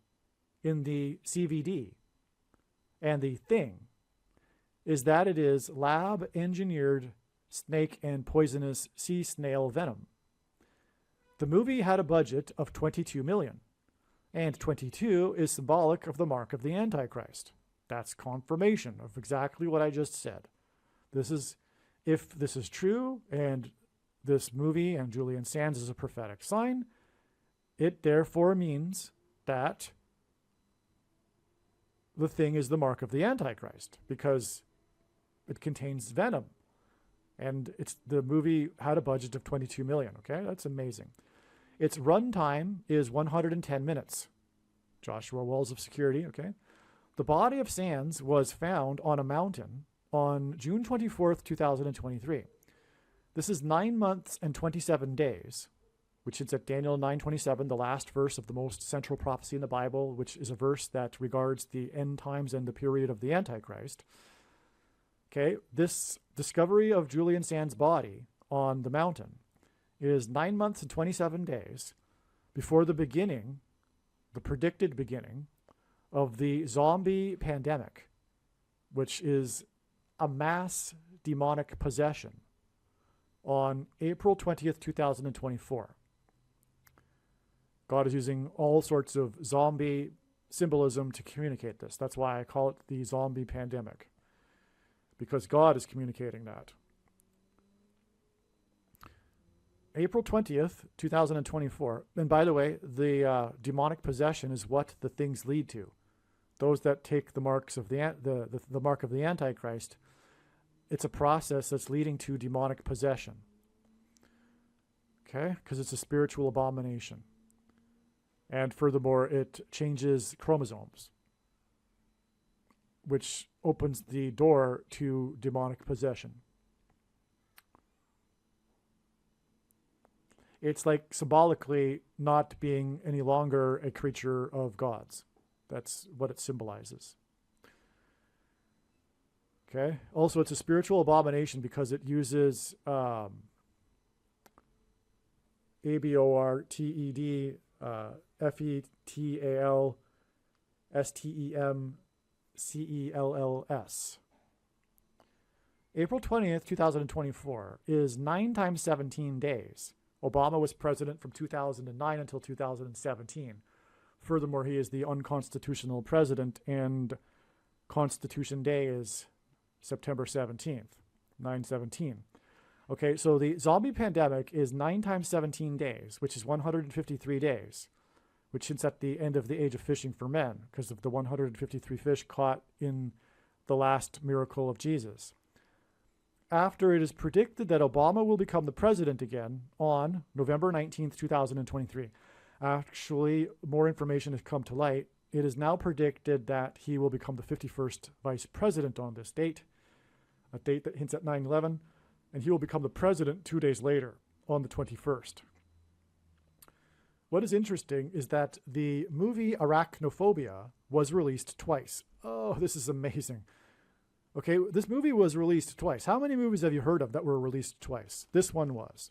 Speaker 1: in the CVD and the thing is that it is lab-engineered snake and poisonous sea snail venom. The movie had a budget of $22 million, and 22 is symbolic of the mark of the Antichrist. That's confirmation of exactly what I just said. This is, if this is true, and this movie and Julian Sands is a prophetic sign, it therefore means that the thing is the mark of the Antichrist, because it contains venom. And the movie had a budget of $22 million, okay? That's amazing. Its runtime is 110 minutes, Joshua, walls of security, okay? The body of Sands was found on a mountain on June 24th, 2023. This is 9 months and 27 days, which is at Daniel 9:27, the last verse of the most central prophecy in the Bible, which is a verse that regards the end times and the period of the Antichrist. Okay, this discovery of Julian Sands' body on the mountain is 9 months and 27 days before the beginning, the predicted beginning, of the zombie pandemic, which is a mass demonic possession on April 20th, 2024. God is using all sorts of zombie symbolism to communicate this. That's why I call it the zombie pandemic, because God is communicating that. April 20th, 2024. And by the way, the demonic possession is what the things lead to. Those that take the marks of the mark of the Antichrist, it's a process that's leading to demonic possession. Okay? Because it's a spiritual abomination. And furthermore, it changes chromosomes, which opens the door to demonic possession. It's like symbolically not being any longer a creature of God's. That's what it symbolizes. Okay. Also, it's a spiritual abomination because it uses ABORTED, FETAL, STEMCELLS. April 20th, 2024 is 9 times 17 days. Obama was president from 2009 until 2017. Furthermore, he is the unconstitutional president, and Constitution Day is September 17th, 9/17. Okay, so the zombie pandemic is 9 times 17 days, which is 153 days, which hints at the end of the age of fishing for men because of the 153 fish caught in the last miracle of Jesus. After it is predicted that Obama will become the president again on November 19th, 2023. Actually, more information has come to light. It is now predicted that he will become the 51st vice president on this date, a date that hints at 9/11, and he will become the president 2 days later on the 21st. What is interesting is that the movie Arachnophobia was released twice. Oh, this is amazing. Okay, this movie was released twice. How many movies have you heard of that were released twice? This one was.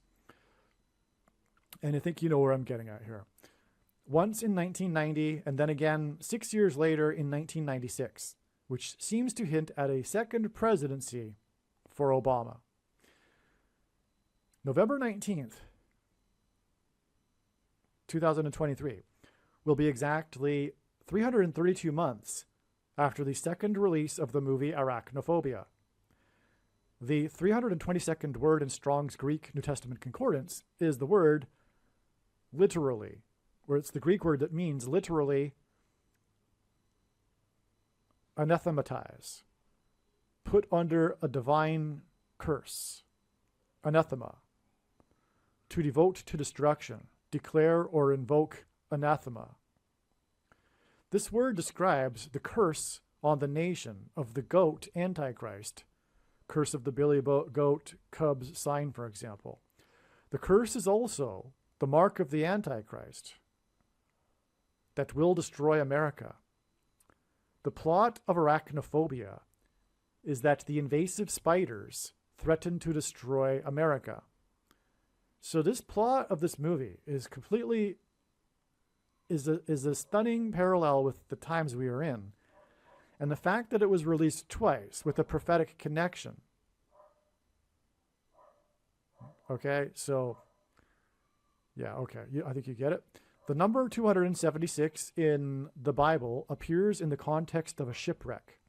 Speaker 1: And I think you know where I'm getting at here. Once in 1990, and then again 6 years later in 1996, which seems to hint at a second presidency for Obama. November 19th, 2023, will be exactly 332 months after the second release of the movie Arachnophobia. The 322nd word in Strong's Greek New Testament Concordance is the word literally, where it's the Greek word that means literally anathematize, put under a divine curse, anathema, to devote to destruction, declare or invoke anathema. This word describes the curse on the nation of the goat Antichrist, curse of the billy goat cubs sign, for example. The curse is also the mark of the Antichrist that will destroy America. The plot of Arachnophobia is that the invasive spiders threaten to destroy America. So this plot of this movie is completely is a stunning parallel with the times we are in. And the fact that it was released twice with a prophetic connection. Okay, so yeah, okay, I think you get it. The number 276 in the Bible appears in the context of a shipwreck.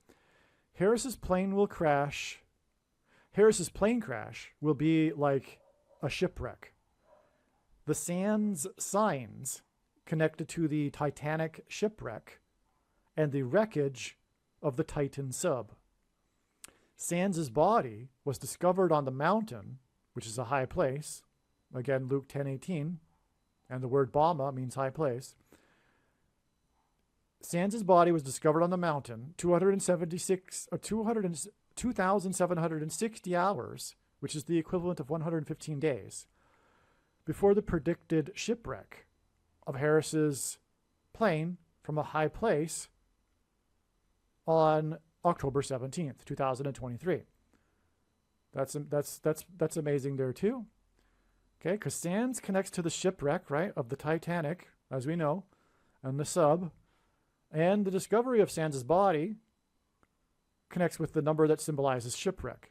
Speaker 1: Harris's plane crash will be like a shipwreck. The Sands signs connected to the Titanic shipwreck and the wreckage of the Titan sub. Sands' body was discovered on the mountain, which is a high place. Again, Luke 10:18, and the word Bama means high place. Sands's body was discovered on the mountain 2,760 hours, which is the equivalent of 115 days, before the predicted shipwreck of Harris's plane from a high place on October 17th, 2023. That's amazing there too. Okay, because Sands connects to the shipwreck, right, of the Titanic, as we know, and the sub, and the discovery of Sands' body connects with the number that symbolizes shipwreck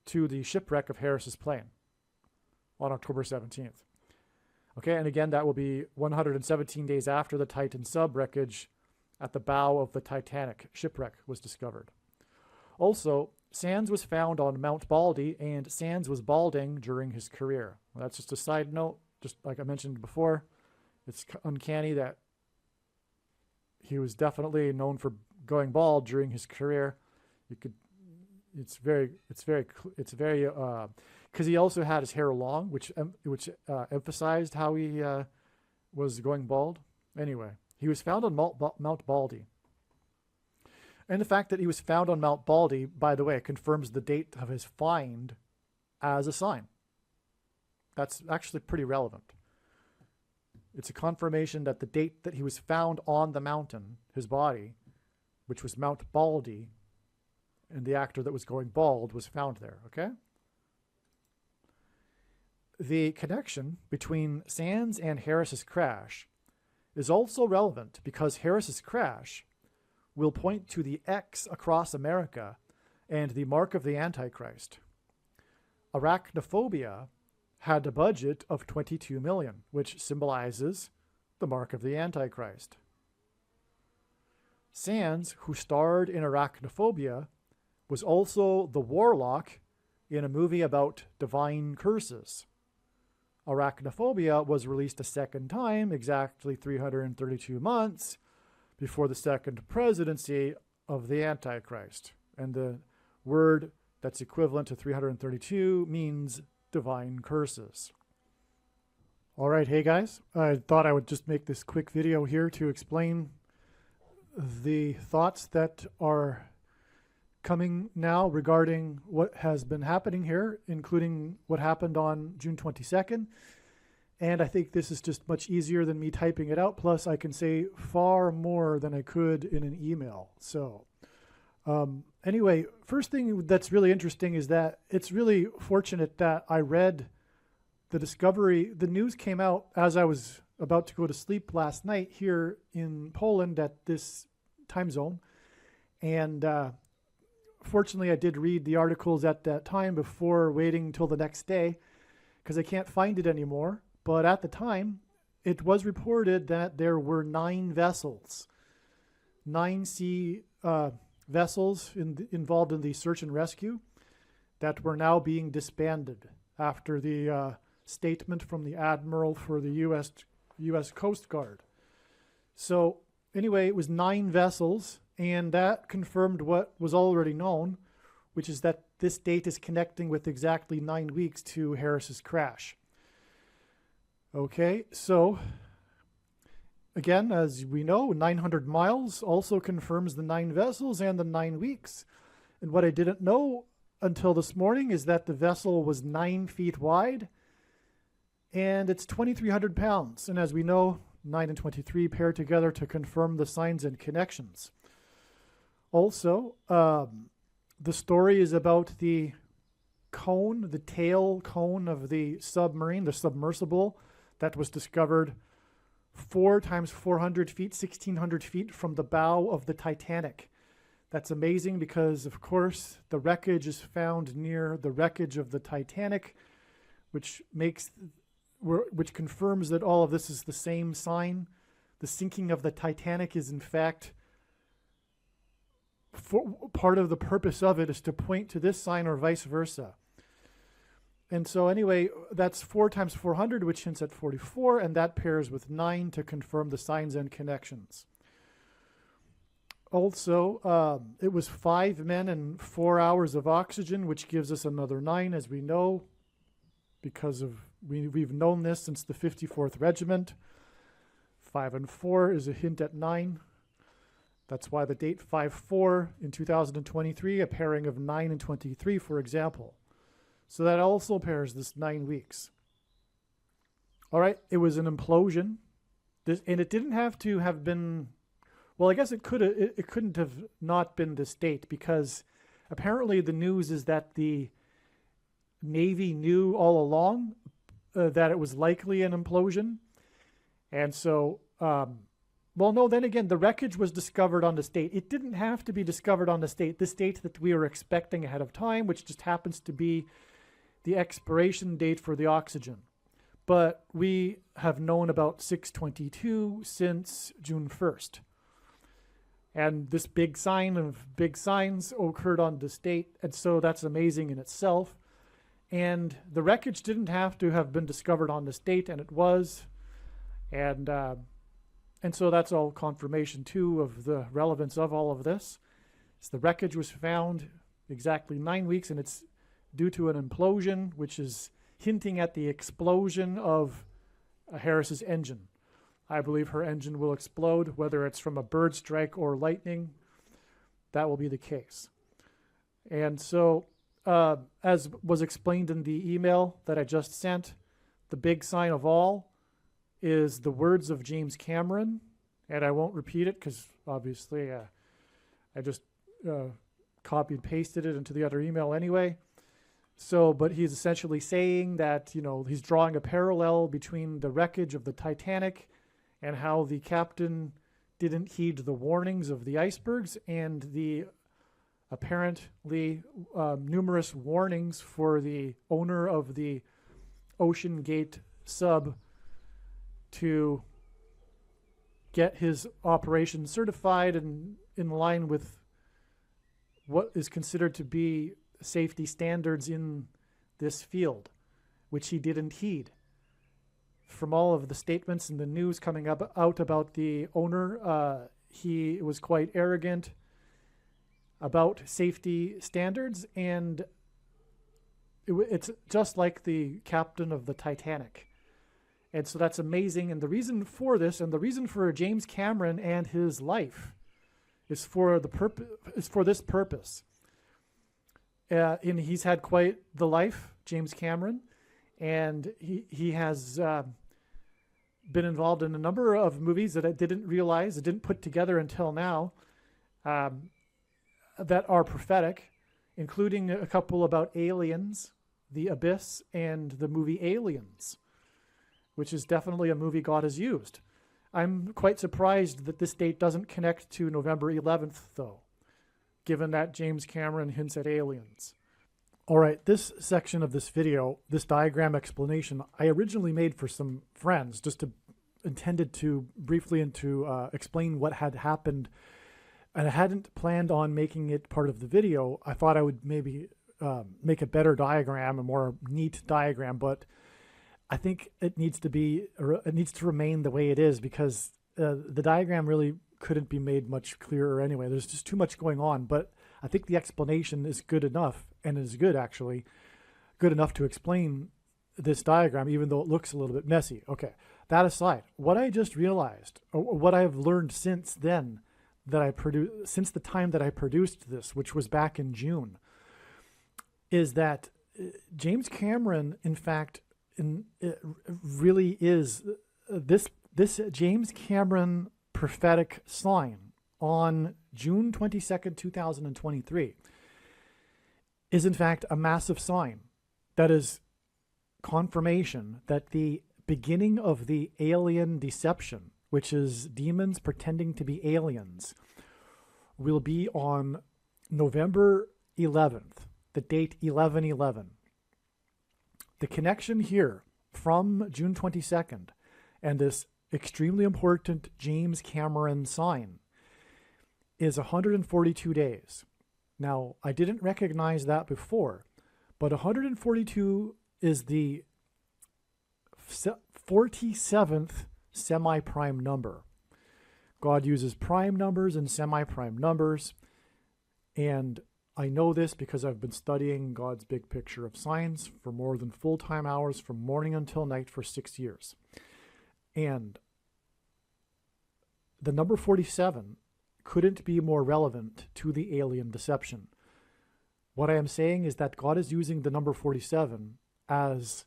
Speaker 1: to the shipwreck of Harris's plane on October 17th. Okay, and again, that will be 117 days after the Titan sub wreckage at the bow of the Titanic shipwreck was discovered. Also, Sands was found on Mount Baldy, and Sands was balding during his career. Well, that's just a side note. Just like I mentioned before, it's uncanny that he was definitely known for going bald during his career. It's very, because he also had his hair long, which emphasized how he was going bald. Anyway, he was found on Mount Baldy. And the fact that he was found on Mount Baldy, by the way, confirms the date of his find as a sign. That's actually pretty relevant. It's a confirmation that the date that he was found on the mountain, his body, which was Mount Baldy, and the actor that was going bald was found there, okay? The connection between Sands and Harris's crash is also relevant because Harris's crash will point to the X across America and the mark of the Antichrist. Arachnophobia had a budget of $22 million, which symbolizes the mark of the Antichrist. Sands, who starred in Arachnophobia, was also the warlock in a movie about divine curses. Arachnophobia was released a second time, exactly 332 months before the second presidency of the Antichrist. And the word that's equivalent to 332 means divine curses. All right, hey guys, I thought I would just make this quick video here to explain the thoughts that are coming now regarding what has been happening here, including what happened on June 22nd. And I think this is just much easier than me typing it out. Plus, I can say far more than I could in an email. So anyway, first thing that's really interesting is that it's really fortunate that I read the discovery. The news came out as I was about to go to sleep last night here in Poland at this time zone. And fortunately, I did read the articles at that time before waiting until the next day because I can't find it anymore. But at the time, it was reported that there were 9 vessels, 9 sea vessels involved in the search and rescue that were now being disbanded after the statement from the Admiral for the U.S. Coast Guard. So anyway, it was 9 vessels, and that confirmed what was already known, which is that this date is connecting with exactly 9 weeks to Harris's crash. Okay, so again, as we know, 900 miles also confirms the 9 vessels and the 9 weeks. And what I didn't know until this morning is that the vessel was 9 feet wide and it's 2,300 pounds. And as we know, 9 and 23 pair together to confirm the signs and connections. Also, the story is about the cone, the tail cone of the submarine, the submersible, that was discovered 4 times 400 feet, 1,600 feet from the bow of the Titanic. That's amazing because, of course, the wreckage is found near the wreckage of the Titanic, which confirms that all of this is the same sign. The sinking of the Titanic is, in fact, part of the purpose of it is to point to this sign or vice versa. And so anyway, that's 4 times 400, which hints at 44, and that pairs with 9 to confirm the signs and connections. Also, it was 5 men and 4 hours of oxygen, which gives us another 9, as we know, because we've known this since the 54th Regiment. 5 and 4 is a hint at 9. That's why the date 5-4 in 2023, a pairing of 9 and 23, for example. So that also pairs this 9 weeks. All right, it was an implosion. And it didn't have to have been, well, I guess it couldn't have not been this date, because apparently the news is that the Navy knew all along that it was likely an implosion. And so, well, no, then again, the wreckage was discovered on the date. It didn't have to be discovered on this date that we were expecting ahead of time, which just happens to be the expiration date for the oxygen. But we have known about 622 since June 1st. And this big sign of big signs occurred on this date, and so that's amazing in itself. And the wreckage didn't have to have been discovered on this date, and it was. And so that's all confirmation, too, of the relevance of all of this. So the wreckage was found exactly 9 weeks, and it's due to an implosion, which is hinting at the explosion of Harris's engine. I believe her engine will explode, whether it's from a bird strike or lightning. That will be the case. And so, as was explained in the email that I just sent, the big sign of all is the words of James Cameron. And I won't repeat it because obviously I just copied and pasted it into the other email anyway. So, but he's essentially saying that, you know, he's drawing a parallel between the wreckage of the Titanic and how the captain didn't heed the warnings of the icebergs and the apparently numerous warnings for the owner of the Ocean Gate sub to get his operation certified and in line with what is considered to be safety standards in this field, which he didn't heed. From all of the statements and the news coming out about the owner, he was quite arrogant about safety standards, and it's just like the captain of the Titanic. And so that's amazing. And the reason for this, and the reason for James Cameron and his life, is for this purpose. And he's had quite the life, James Cameron, and he has been involved in a number of movies that I didn't realize, I didn't put together until now, that are prophetic, including a couple about aliens, The Abyss, and the movie Aliens, which is definitely a movie God has used. I'm quite surprised that this date doesn't connect to November 11th, though, given that James Cameron hints at aliens. All right, this section of this video, this diagram explanation, I originally made for some friends, intended to briefly explain what had happened, and I hadn't planned on making it part of the video. I thought I would maybe make a better diagram, a more neat diagram, but I think it needs to remain the way it is, because the diagram really couldn't be made much clearer anyway. There's just too much going on, but I think the explanation is good enough, and is good enough to explain this diagram, even though it looks a little bit messy. Okay, that aside, what I just realized, or what I have learned since then, since the time that I produced this, which was back in June, is that James Cameron, in fact, it really is this James Cameron prophetic sign on June 22nd, 2023 is in fact a massive sign that is confirmation that the beginning of the alien deception, which is demons pretending to be aliens, will be on November 11th, the date 11/11. The connection here from June 22nd and this extremely important James Cameron sign is 142 days. Now, I didn't recognize that before, but 142 is the 47th semi-prime number. God uses prime numbers and semi-prime numbers, and I know this because I've been studying God's big picture of signs for more than full-time hours from morning until night for 6 years. And the number 47 couldn't be more relevant to the alien deception. What I am saying is that God is using the number 47 as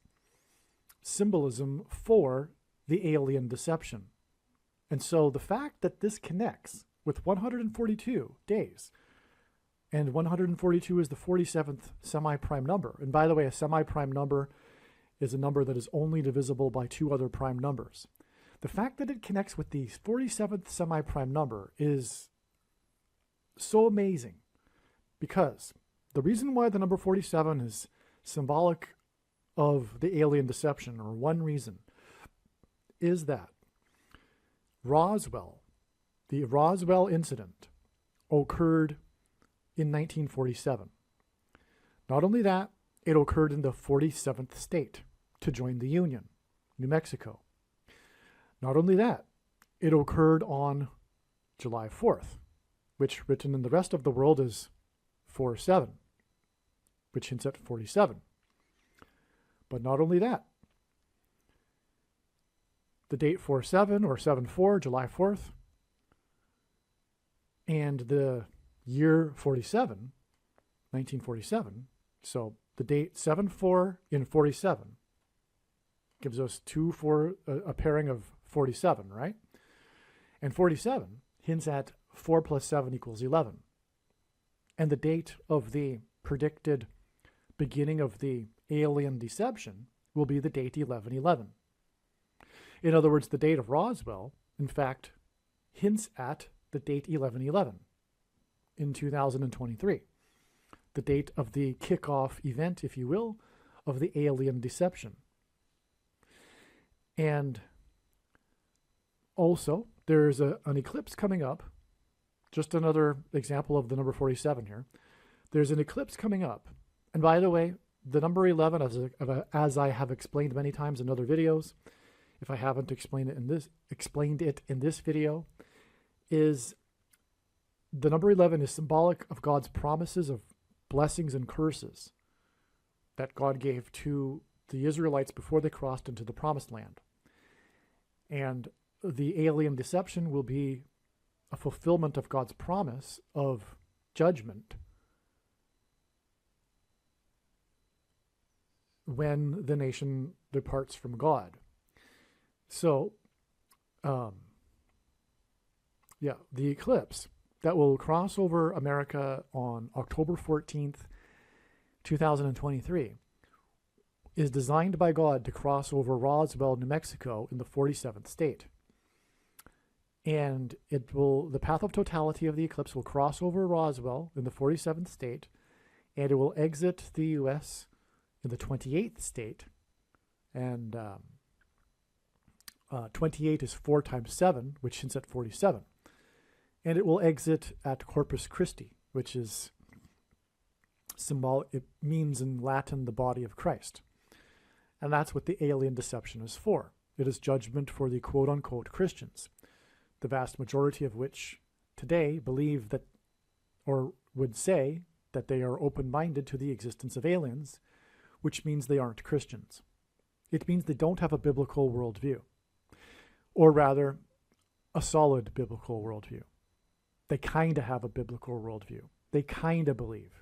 Speaker 1: symbolism for the alien deception. And so the fact that this connects with 142 days, and 142 is the 47th semi-prime number. And by the way, a semi-prime number is a number that is only divisible by two other prime numbers. The fact that it connects with the 47th semi-prime number is so amazing, because the reason why the number 47 is symbolic of the alien deception, or one reason, is that the Roswell incident occurred in 1947. Not only that, it occurred in the 47th state to join the Union, New Mexico. Not only that, it occurred on July 4th, which written in the rest of the world is 4-7, which hints at 47. But not only that, the date 4-7 or 7-4, July 4th, and the year 47, 1947, so the date 7-4 in 47 gives us a pairing of 47, right? And 47 hints at 4 plus 7 equals 11. And the date of the predicted beginning of the alien deception will be the date 11/11. In other words, the date of Roswell, in fact, hints at the date 11/11 in 2023, the date of the kickoff event, if you will, of the alien deception. And also, there's an eclipse coming up. Just another example of the number 47 here. There's an eclipse coming up. And by the way, the number 11, as I have explained many times in other videos, if I haven't explained it in this video, is the number 11 is symbolic of God's promises of blessings and curses that God gave to the Israelites before they crossed into the promised land. And the alien deception will be a fulfillment of God's promise of judgment when the nation departs from God. So, the eclipse that will cross over America on October 14th, 2023, is designed by God to cross over Roswell, New Mexico in the 47th state. And the path of totality of the eclipse will cross over Roswell in the 47th state, and it will exit the U.S. in the 28th state. And 28 is 4 times 7, which hints at 47. And it will exit at Corpus Christi, which is symbolic. It means in Latin the body of Christ. And that's what the alien deception is for. It is judgment for the quote-unquote Christians, the vast majority of which today believe that, or would say that they are open-minded to the existence of aliens, which means they aren't Christians. It means they don't have a biblical worldview, or rather, a solid biblical worldview. They kind of have a biblical worldview. They kind of believe.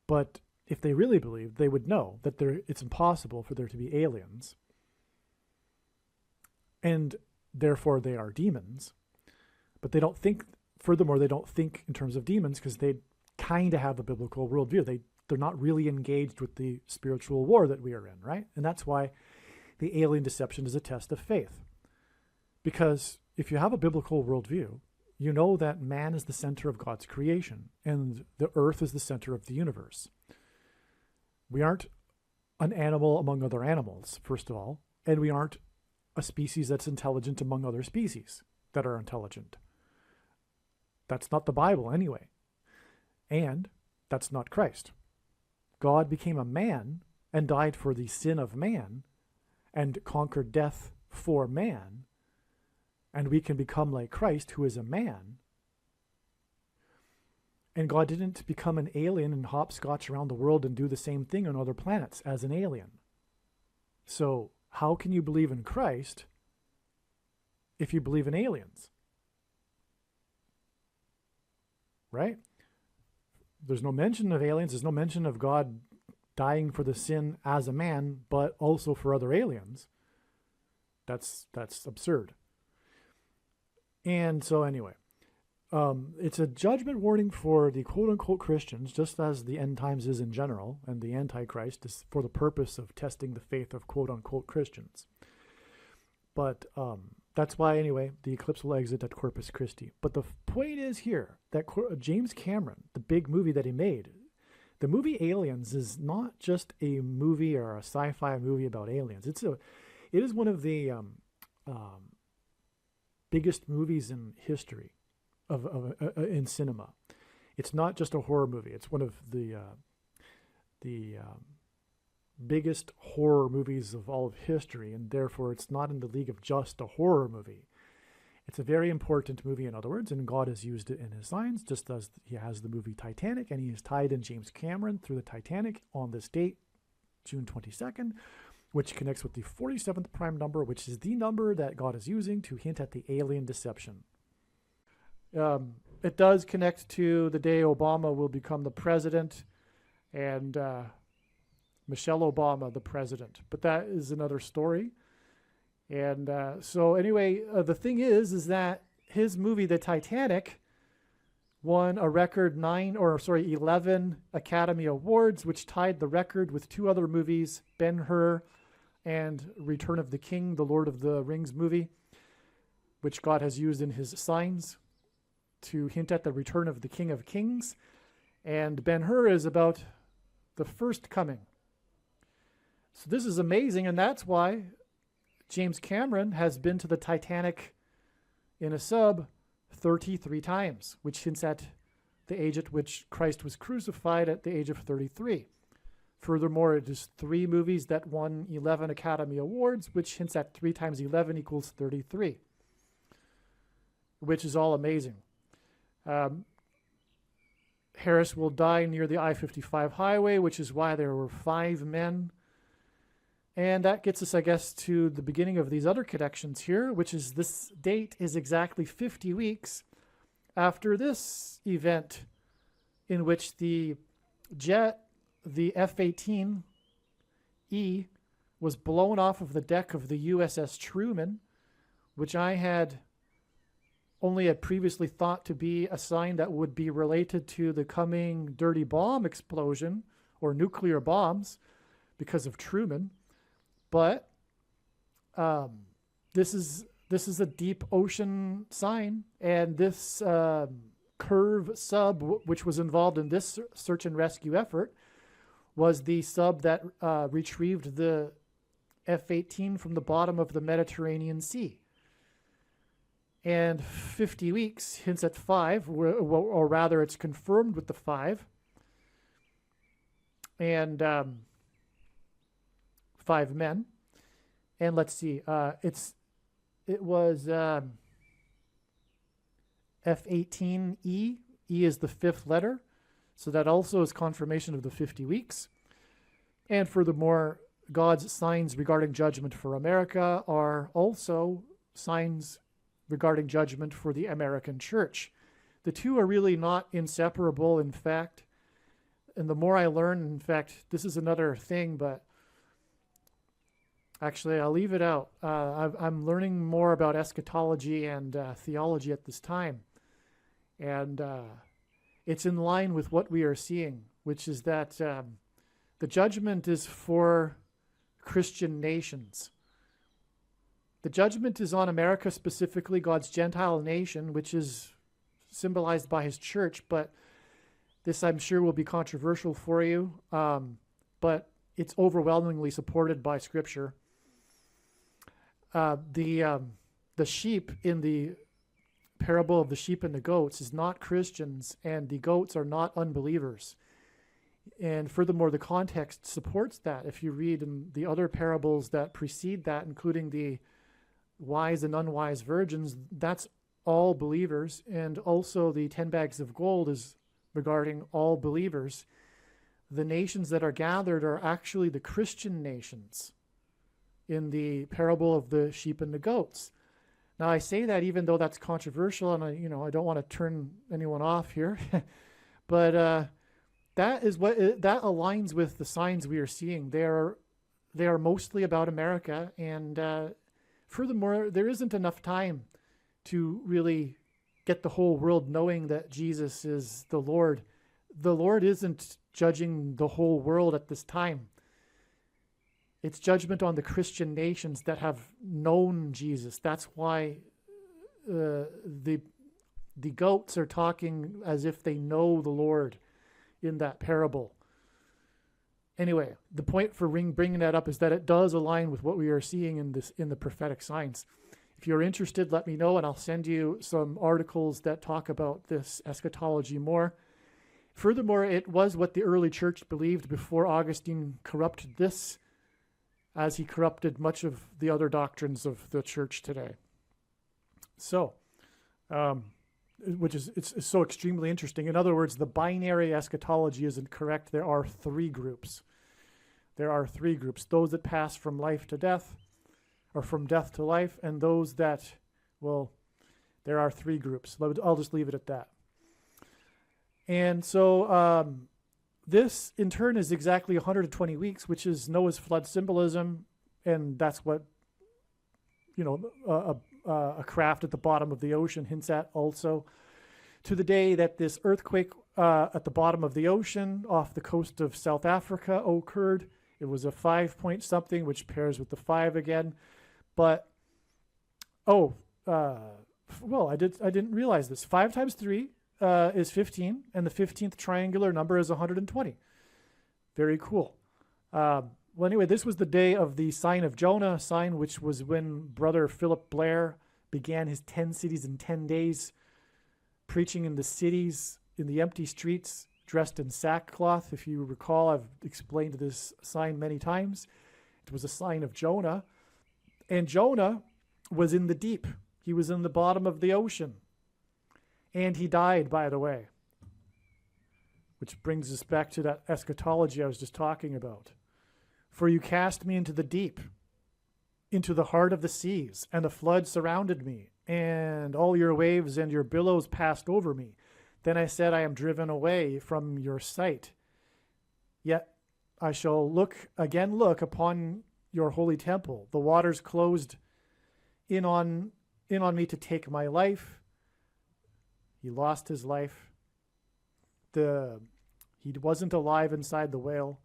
Speaker 1: But if they really believed, they would know that it's impossible for there to be aliens, and therefore they are demons. But they don't think, furthermore, they don't think in terms of demons because they kind of have a biblical worldview. They're not really engaged with the spiritual war that we are in, right? And that's why the alien deception is a test of faith. Because if you have a biblical worldview, you know that man is the center of God's creation and the earth is the center of the universe. We aren't an animal among other animals, first of all, and we aren't a species that's intelligent among other species that are intelligent. That's not the Bible anyway. And that's not Christ. God became a man and died for the sin of man and conquered death for man, and we can become like Christ, who is a man. And God didn't become an alien and hopscotch around the world and do the same thing on other planets as an alien. So how can you believe in Christ if you believe in aliens? right? There's no mention of aliens. There's no mention of God dying for the sin as a man, but also for other aliens. That's absurd. And so anyway, it's a judgment warning for the quote-unquote Christians, just as the end times is in general, and the Antichrist is for the purpose of testing the faith of quote-unquote Christians. But that's why, anyway, the eclipse will exit at Corpus Christi. But the point is here that James Cameron, the big movie that he made, the movie Aliens is not just a movie or a sci-fi movie about aliens. It is one of the biggest movies in history in cinema. It's not just a horror movie. It's one of the biggest horror movies of all of history, and therefore it's not in the league of just a horror movie. It's a very important movie, in other words, and God has used it in his signs, just as he has the movie Titanic, and he has tied in James Cameron through the Titanic on this date, June 22nd, which connects with the 47th prime number, which is the number that God is using to hint at the alien deception. It does connect to the day Obama will become the president, and Michelle Obama the president. But that is another story. And so anyway, the thing is that his movie, The Titanic, won a record 11 Academy Awards, which tied the record with two other movies, Ben-Hur and Return of the King, the Lord of the Rings movie, which God has used in his signs to hint at the return of the King of Kings. And Ben-Hur is about the first coming. So this is amazing, and that's why James Cameron has been to the Titanic in a sub 33 times, which hints at the age at which Christ was crucified at the age of 33. Furthermore, it is 3 movies that won 11 Academy Awards, which hints at 3 times 11 equals 33, which is all amazing. Harris will die near the I-55 highway, which is why there were 5 men. And that gets us, I guess, to the beginning of these other connections here, which is this date is exactly 50 weeks after this event in which the jet, the F-18E, was blown off of the deck of the USS Truman, which I had previously thought to be a sign that would be related to the coming dirty bomb explosion or nuclear bombs because of Truman. But this is a deep ocean sign, and this Curve sub, which was involved in this search and rescue effort, was the sub that retrieved the F-18 from the bottom of the Mediterranean Sea. And 50 weeks hints at 5, or rather it's confirmed with the 5. And 5 men. And let's see, it was F-18E. E is the 5th letter. So that also is confirmation of the 50 weeks. And furthermore, God's signs regarding judgment for America are also signs regarding judgment for the American church. The two are really not inseparable, in fact. And the more I learn, in fact, this is another thing, but actually I'll leave it out. I'm learning more about eschatology and theology at this time. And it's in line with what we are seeing, which is that the judgment is for Christian nations. The judgment is on America specifically, God's Gentile nation, which is symbolized by his church. But this, I'm sure, will be controversial for you. But it's overwhelmingly supported by Scripture. The sheep in the parable of the sheep and the goats is not Christians, and the goats are not unbelievers. And furthermore, the context supports that. If you read in the other parables that precede that, including the wise and unwise virgins, that's all believers. And also the 10 bags of gold is regarding all believers. The nations that are gathered are actually the Christian nations in the parable of the sheep and the goats. Now, I say that even though that's controversial, and I don't want to turn anyone off here, but that is that aligns with the signs we are seeing. They are mostly about America, and furthermore, there isn't enough time to really get the whole world knowing that Jesus is the Lord. The Lord isn't judging the whole world at this time. It's judgment on the Christian nations that have known Jesus. That's why the goats are talking as if they know the Lord in that parable. Anyway, the point for bringing that up is that it does align with what we are seeing in the prophetic signs. If you're interested, let me know, and I'll send you some articles that talk about this eschatology more. Furthermore, it was what the early church believed before Augustine corrupted this, as he corrupted much of the other doctrines of the church today. So, it's so extremely interesting. In other words, the binary eschatology isn't correct. There are three groups. Those that pass from life to death, or from death to life, and those that, there are three groups. I'll just leave it at that. And so this, in turn, is exactly 120 weeks, which is Noah's flood symbolism, and that's what, a craft at the bottom of the ocean hints at also. To the day that this earthquake at the bottom of the ocean off the coast of South Africa occurred. It was a 5 point something, which pairs with the 5 again. But, I didn't realize this. 5 times 3 is 15, and the 15th triangular number is 120. Very cool. Anyway, this was the day of the sign of Jonah, sign which was when Brother Philip Blair began his 10 cities in 10 days, preaching in the cities, in the empty streets, dressed in sackcloth. If you recall, I've explained this sign many times. It was a sign of Jonah. And Jonah was in the deep. He was in the bottom of the ocean. And he died, by the way. Which brings us back to that eschatology I was just talking about. For you cast me into the deep, into the heart of the seas, and the flood surrounded me, and all your waves and your billows passed over me. Then I said, I am driven away from your sight. Yet I shall look upon your holy temple. The waters closed in on me to take my life. He lost his life. He wasn't alive inside the whale.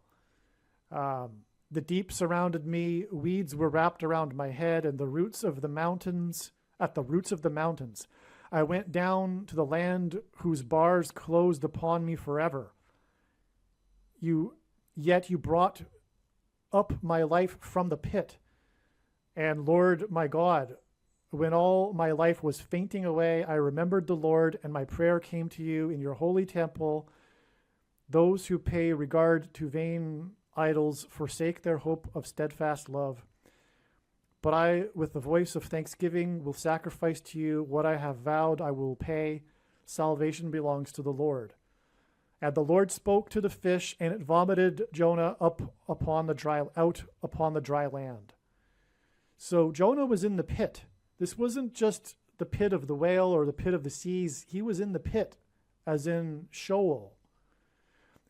Speaker 1: The deep surrounded me. Weeds were wrapped around my head, and at the roots of the mountains, I went down to the land whose bars closed upon me forever. Yet you brought up my life from the pit. And Lord, my God, when all my life was fainting away, I remembered the Lord, and my prayer came to you in your holy temple. Those who pay regard to vain idols forsake their hope of steadfast love. But I, with the voice of thanksgiving, will sacrifice to you what I have vowed I will pay. Salvation belongs to the Lord. And the Lord spoke to the fish, and it vomited Jonah out upon the dry land. So Jonah was in the pit. This wasn't just the pit of the whale or the pit of the seas. He was in the pit, as in Sheol.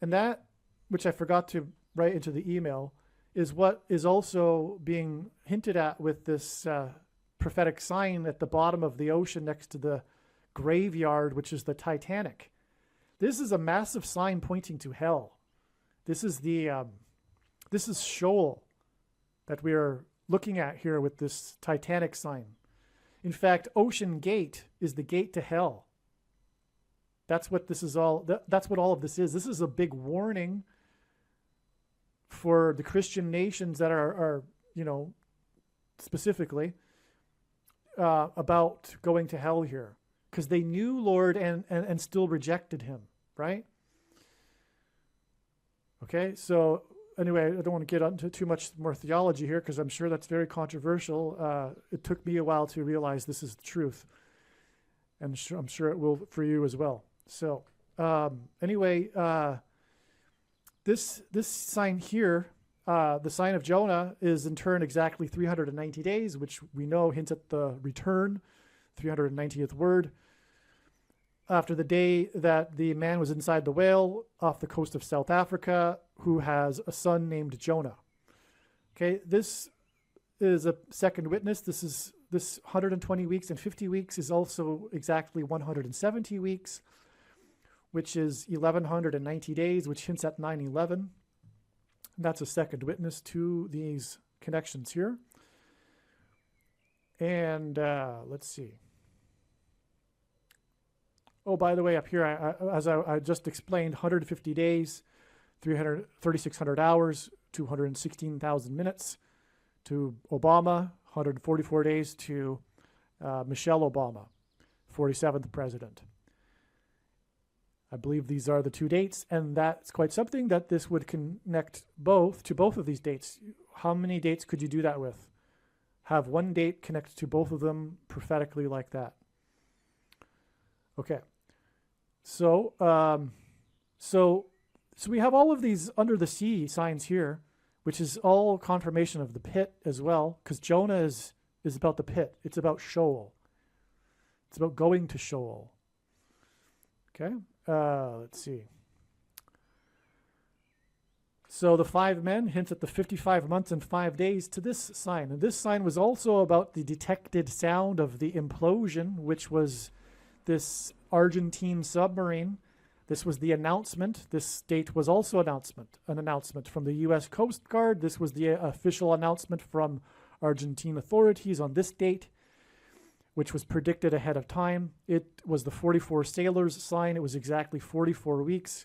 Speaker 1: And that, which I forgot to write into the email, is what is also being hinted at with this prophetic sign at the bottom of the ocean next to the graveyard, which is the Titanic. This is a massive sign pointing to hell. This is Sheol that we are looking at here with this Titanic sign. In fact, Ocean Gate is the gate to hell. That's what this is all. That's what all of this is. This is a big warning for the Christian nations that are specifically about going to hell here, because they knew Lord and still rejected him, right? Okay, so anyway, I don't want to get into too much more theology here, because I'm sure that's very controversial. It took me a while to realize this is the truth, and I'm sure it will for you as well. So anyway, this sign here, the sign of Jonah, is in turn exactly 390 days, which we know hints at the return 390th word, after the day that the man was inside the whale off the coast of South Africa, who has a son named Jonah. Okay, this is a second witness. This 120 weeks and 50 weeks is also exactly 170 weeks, which is 1190 days, which hints at 9/11. That's a second witness to these connections here. And let's see. Oh, by the way, up here, as I just explained, 150 days, 3,600 hours, 216,000 minutes to Obama, 144 days to Michelle Obama, 47th president. I believe these are the two dates, and that's quite something that this would connect to both of these dates. How many dates could you do that with? Have one date connect to both of them prophetically like that. Okay. So we have all of these under the sea signs here, which is all confirmation of the pit as well, because Jonah is about the pit. It's about Sheol. It's about going to Sheol. Okay. Let's see. So the 5 men hints at the 55 months and 5 days to this sign. And this sign was also about the detected sound of the implosion, which was this Argentine submarine. This was the announcement. This date was also an announcement from the U.S. Coast Guard. This was the official announcement from Argentine authorities on this date, which was predicted ahead of time. It was the 44 sailors sign. It was exactly 44 weeks.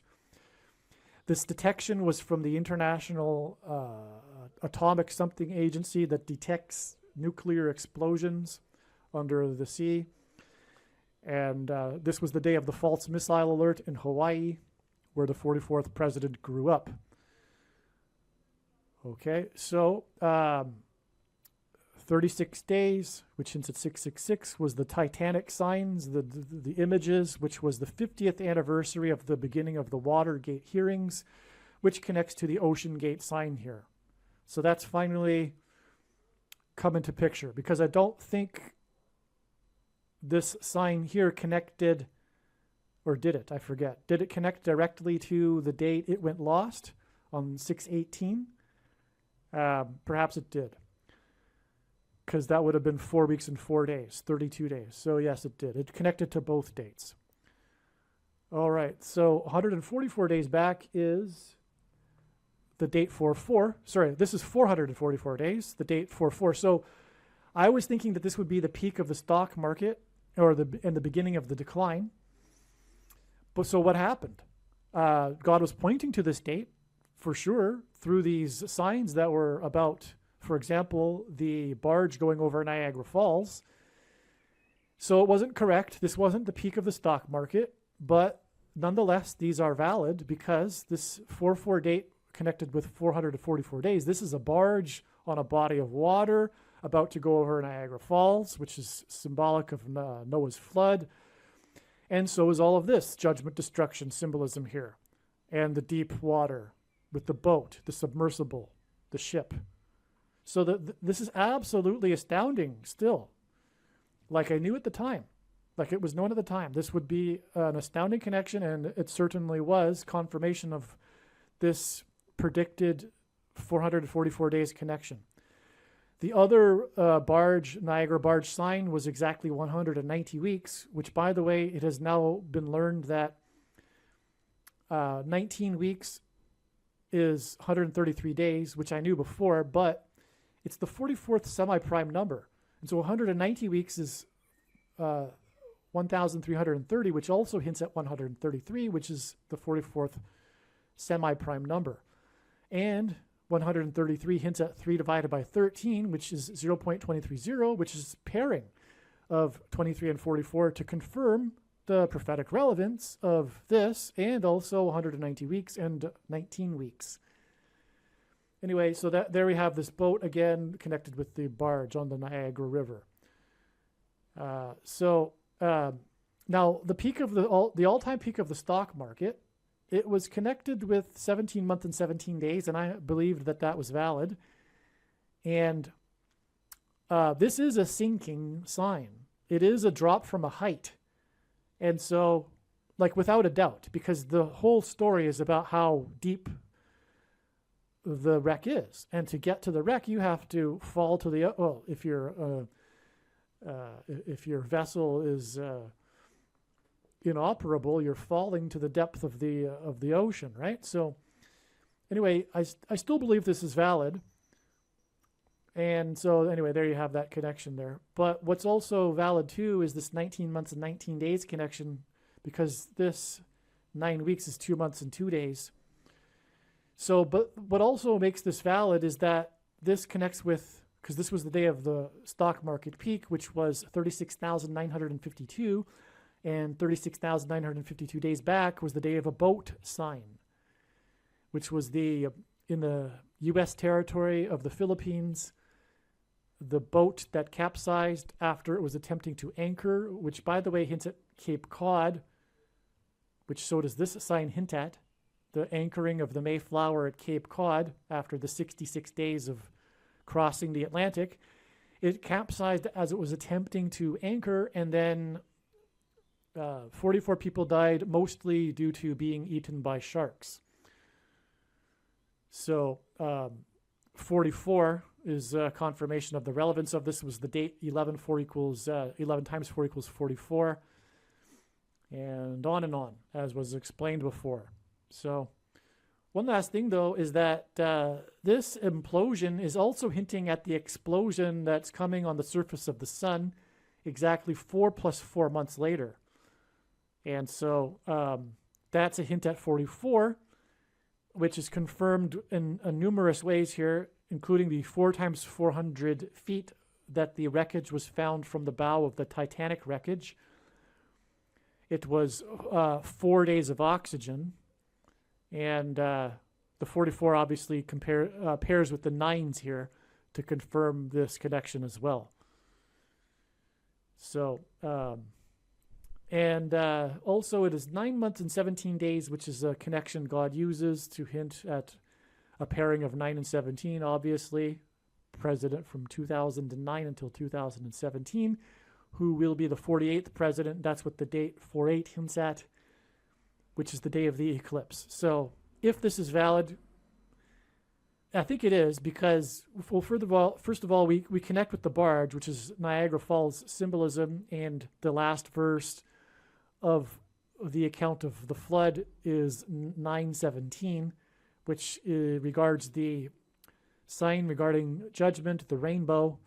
Speaker 1: This detection was from the International Atomic Something Agency that detects nuclear explosions under the sea. And this was the day of the false missile alert in Hawaii, where the 44th president grew up. Okay, so 36 days, which hints at 666, was the Titanic signs, the images, which was the 50th anniversary of the beginning of the Watergate hearings, which connects to the Ocean Gate sign here. So that's finally come into picture, because I don't think this sign here connected, or did it? I forget. Did it connect directly to the date it went lost on 6/18? Perhaps it did, because that would have been 4 weeks and 4 days, 32 days. So yes, it did. It connected to both dates. All right, so 144 days back is the date 4/4. Sorry, this is 444 days, the date 4/4. So I was thinking that this would be the peak of the stock market, or the beginning of the decline. But so what happened? God was pointing to this date for sure through these signs that were about, for example, the barge going over Niagara Falls. So it wasn't correct. This wasn't the peak of the stock market, but nonetheless, these are valid because this 4/4 date connected with 444 days. This is a barge on a body of water about to go over Niagara Falls, which is symbolic of Noah's flood. And so is all of this judgment, destruction symbolism here, and the deep water with the boat, the submersible, the ship. So this is absolutely astounding still. Like I knew at the time, like it was known at the time, this would be an astounding connection, and it certainly was confirmation of this predicted 444 days connection. The other Niagara barge sign was exactly 190 weeks, which, by the way, it has now been learned that 19 weeks is 133 days, which I knew before, but it's the 44th semi-prime number. And so 190 weeks is 1,330, which also hints at 133, which is the 44th semi-prime number. And 133 hints at 3 divided by 13, which is 0.230, which is pairing of 23 and 44 to confirm the prophetic relevance of this, and also 190 weeks and 19 weeks. Anyway, so there we have this boat again connected with the barge on the Niagara River. Now the peak of the all-time peak of the stock market, it was connected with 17 months and 17 days, and I believed that that was valid. And this is a sinking sign. it is a drop from a height. And so, like, without a doubt, because the whole story is about how deep the wreck is. And to get to the wreck, you have to fall to the, well, if your vessel is inoperable, you're falling to the depth of the ocean, right? So anyway, I still believe this is valid. And so anyway, there you have that connection there. But what's also valid too is this 19 months and 19 days connection, because this 9 weeks is 2 months and 2 days. So, but what also makes this valid is that this connects with, because this was the day of the stock market peak, which was 36,952, and 36,952 days back was the day of a boat sign, which was in the U.S. territory of the Philippines, the boat that capsized after it was attempting to anchor, which, by the way, hints at Cape Cod, which so does this sign hint at, the anchoring of the Mayflower at Cape Cod after the 66 days of crossing the Atlantic. It capsized as it was attempting to anchor, and then 44 people died, mostly due to being eaten by sharks. So 44 is confirmation of the relevance of this. Was the date 11 times 4 equals 44, and on, as was explained before. So one last thing, though, is that this implosion is also hinting at the explosion that's coming on the surface of the sun exactly 4 plus 4 months later. And so that's a hint at 44, which is confirmed in numerous ways here, including the 4 times 400 feet that the wreckage was found from the bow of the Titanic wreckage. It was 4 days of oxygen. And the 44 obviously pairs with the 9s here to confirm this connection as well. So, also it is 9 months and 17 days, which is a connection God uses to hint at a pairing of 9 and 17, obviously. President from 2009 until 2017, who will be the 48th president. That's what the date 48 hints at, which is the day of the eclipse. So if this is valid, I think it is, because, well, first of all, we connect with the barge, which is Niagara Falls symbolism, and the last verse of the account of the flood is 9:17, which regards the sign regarding judgment, the rainbow.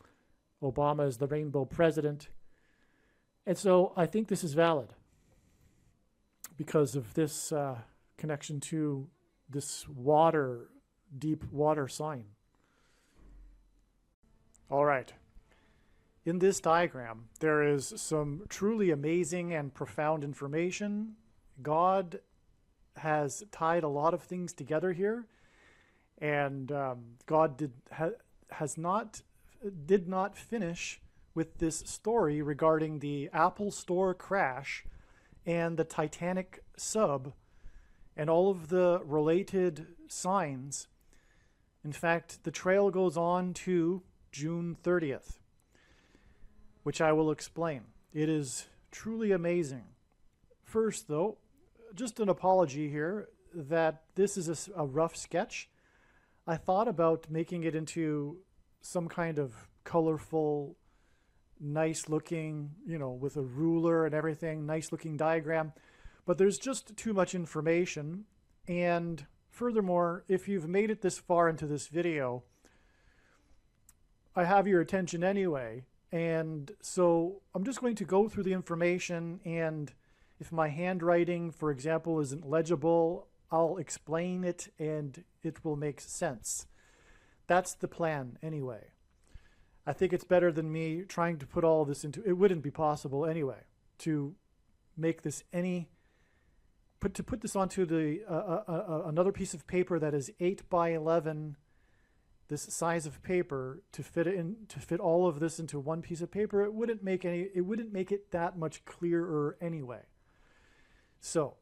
Speaker 1: Obama is the rainbow president. And so I think this is valid because of this connection to this deep water sign. All right. In this diagram, there is some truly amazing and profound information. God has tied a lot of things together here, and God did not finish with this story regarding the Apple Store crash and the Titanic sub and all of the related signs. In fact, the trail goes on to June 30th, which I will explain. It is truly amazing. First, though, just an apology here that this is a rough sketch. I thought about making it into some kind of colorful, nice looking, with a ruler and everything, nice looking diagram, but there's just too much information. And furthermore, if you've made it this far into this video, I have your attention anyway. And so I'm just going to go through the information, and if my handwriting, for example, isn't legible, I'll explain it and it will make sense. That's the plan anyway. I think it's better than me trying to put all this into, it wouldn't be possible anyway, to make this put this onto another piece of paper that is 8 by 11, this size of paper, to fit all of this into one piece of paper. It wouldn't make it that much clearer anyway. So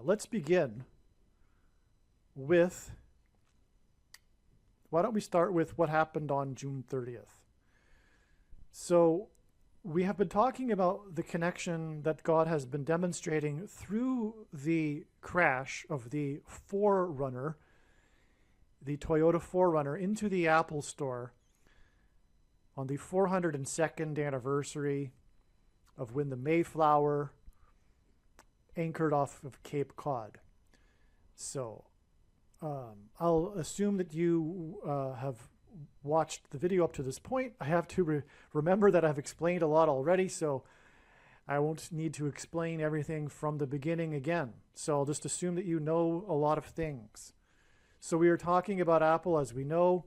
Speaker 1: let's begin with, why don't we start with what happened on June 30th? So we have been talking about the connection that God has been demonstrating through the crash of the 4Runner, the Toyota 4Runner, into the Apple Store on the 402nd anniversary of when the Mayflower anchored off of Cape Cod. So I'll assume that you have watched the video up to this point. I have to remember that I've explained a lot already, so I won't need to explain everything from the beginning again. So I'll just assume that you know a lot of things. So we are talking about Apple, as we know,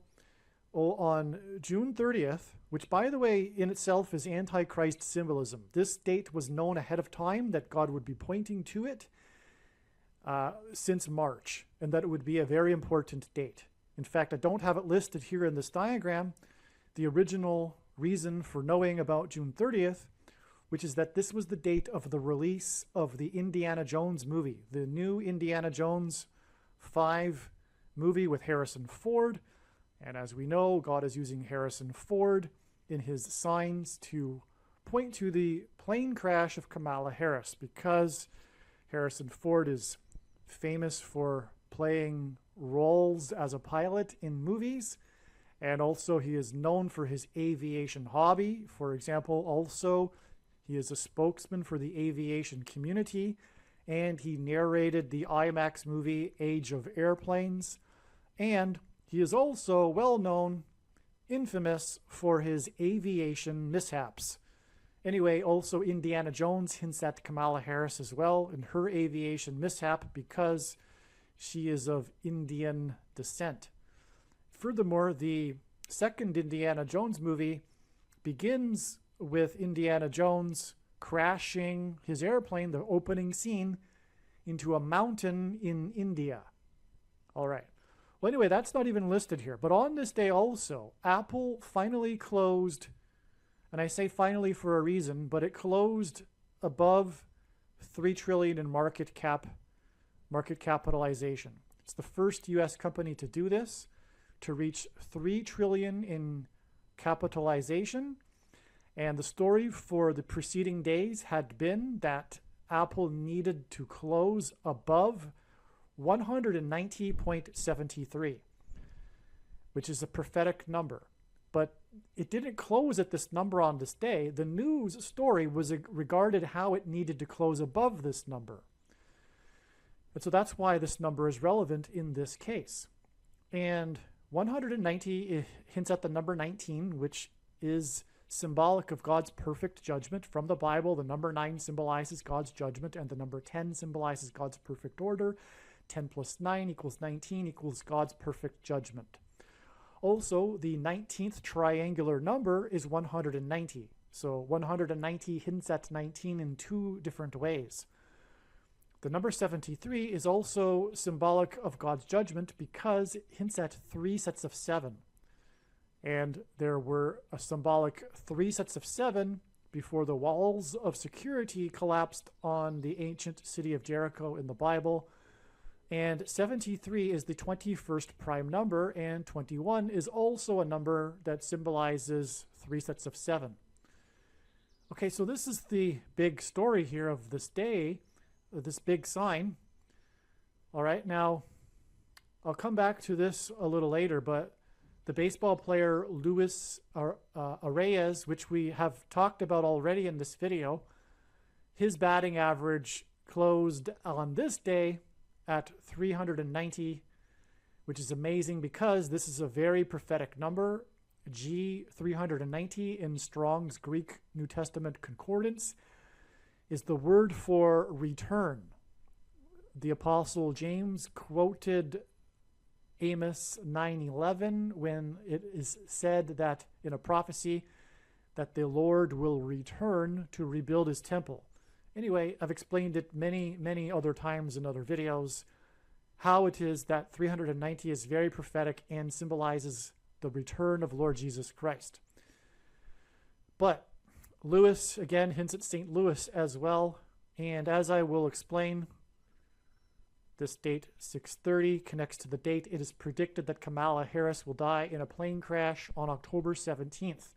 Speaker 1: on June 30th, which, by the way, in itself is Antichrist symbolism. This date was known ahead of time, that God would be pointing to it since March, and that it would be a very important date. In fact, I don't have it listed here in this diagram, the original reason for knowing about June 30th, which is that this was the date of the release of the Indiana Jones movie, the new Indiana Jones 5 movie with Harrison Ford. And as we know, God is using Harrison Ford in his signs to point to the plane crash of Kamala Harris, because Harrison Ford is famous for playing roles as a pilot in movies, and also he is known for his aviation hobby. For example, also he is a spokesman for the aviation community, and he narrated the IMAX movie Age of Airplanes, and he is also well known, infamous for his aviation mishaps. Anyway, also Indiana Jones hints at Kamala Harris as well in her aviation mishap, because she is of Indian descent. Furthermore, the second Indiana Jones movie begins with Indiana Jones crashing his airplane, the opening scene, into a mountain in India. All right. Well, anyway, that's not even listed here. But on this day also, Apple finally closed, and I say finally for a reason, but it closed above $3 trillion in market capitalization. It's the first U.S. company to do this, to reach $3 trillion in capitalization. And the story for the preceding days had been that Apple needed to close above 190.73, which is a prophetic number. But it didn't close at this number on this day. The news story was regarded how it needed to close above this number. And so that's why this number is relevant in this case. And 190 hints at the number 19, which is symbolic of God's perfect judgment. From the Bible, the number 9 symbolizes God's judgment, and the number 10 symbolizes God's perfect order. 10 plus 9 equals 19 equals God's perfect judgment. Also, the 19th triangular number is 190. So 190 hints at 19 in two different ways. The number 73 is also symbolic of God's judgment because it hints at 3 sets of 7. And there were a symbolic 3 sets of 7 before the walls of security collapsed on the ancient city of Jericho in the Bible. And 73 is the 21st prime number, and 21 is also a number that symbolizes 3 sets of 7. Okay, so this is the big story here of this day, this big sign. All right, now I'll come back to this a little later, but the baseball player Luis Arraez, which we have talked about already in this video, his batting average closed on this day at 390, which is amazing because this is a very prophetic number. G390 in Strong's Greek New Testament Concordance is the word for return. The Apostle James quoted Amos 9:11 when it is said that in a prophecy that the Lord will return to rebuild his temple. Anyway, I've explained it many other times in other videos, how it is that 390 is very prophetic and symbolizes the return of Lord Jesus Christ. But Lewis, again, hints at St. Louis as well. And as I will explain, this date, 6/30, connects to the date it is predicted that Kamala Harris will die in a plane crash on October 17th,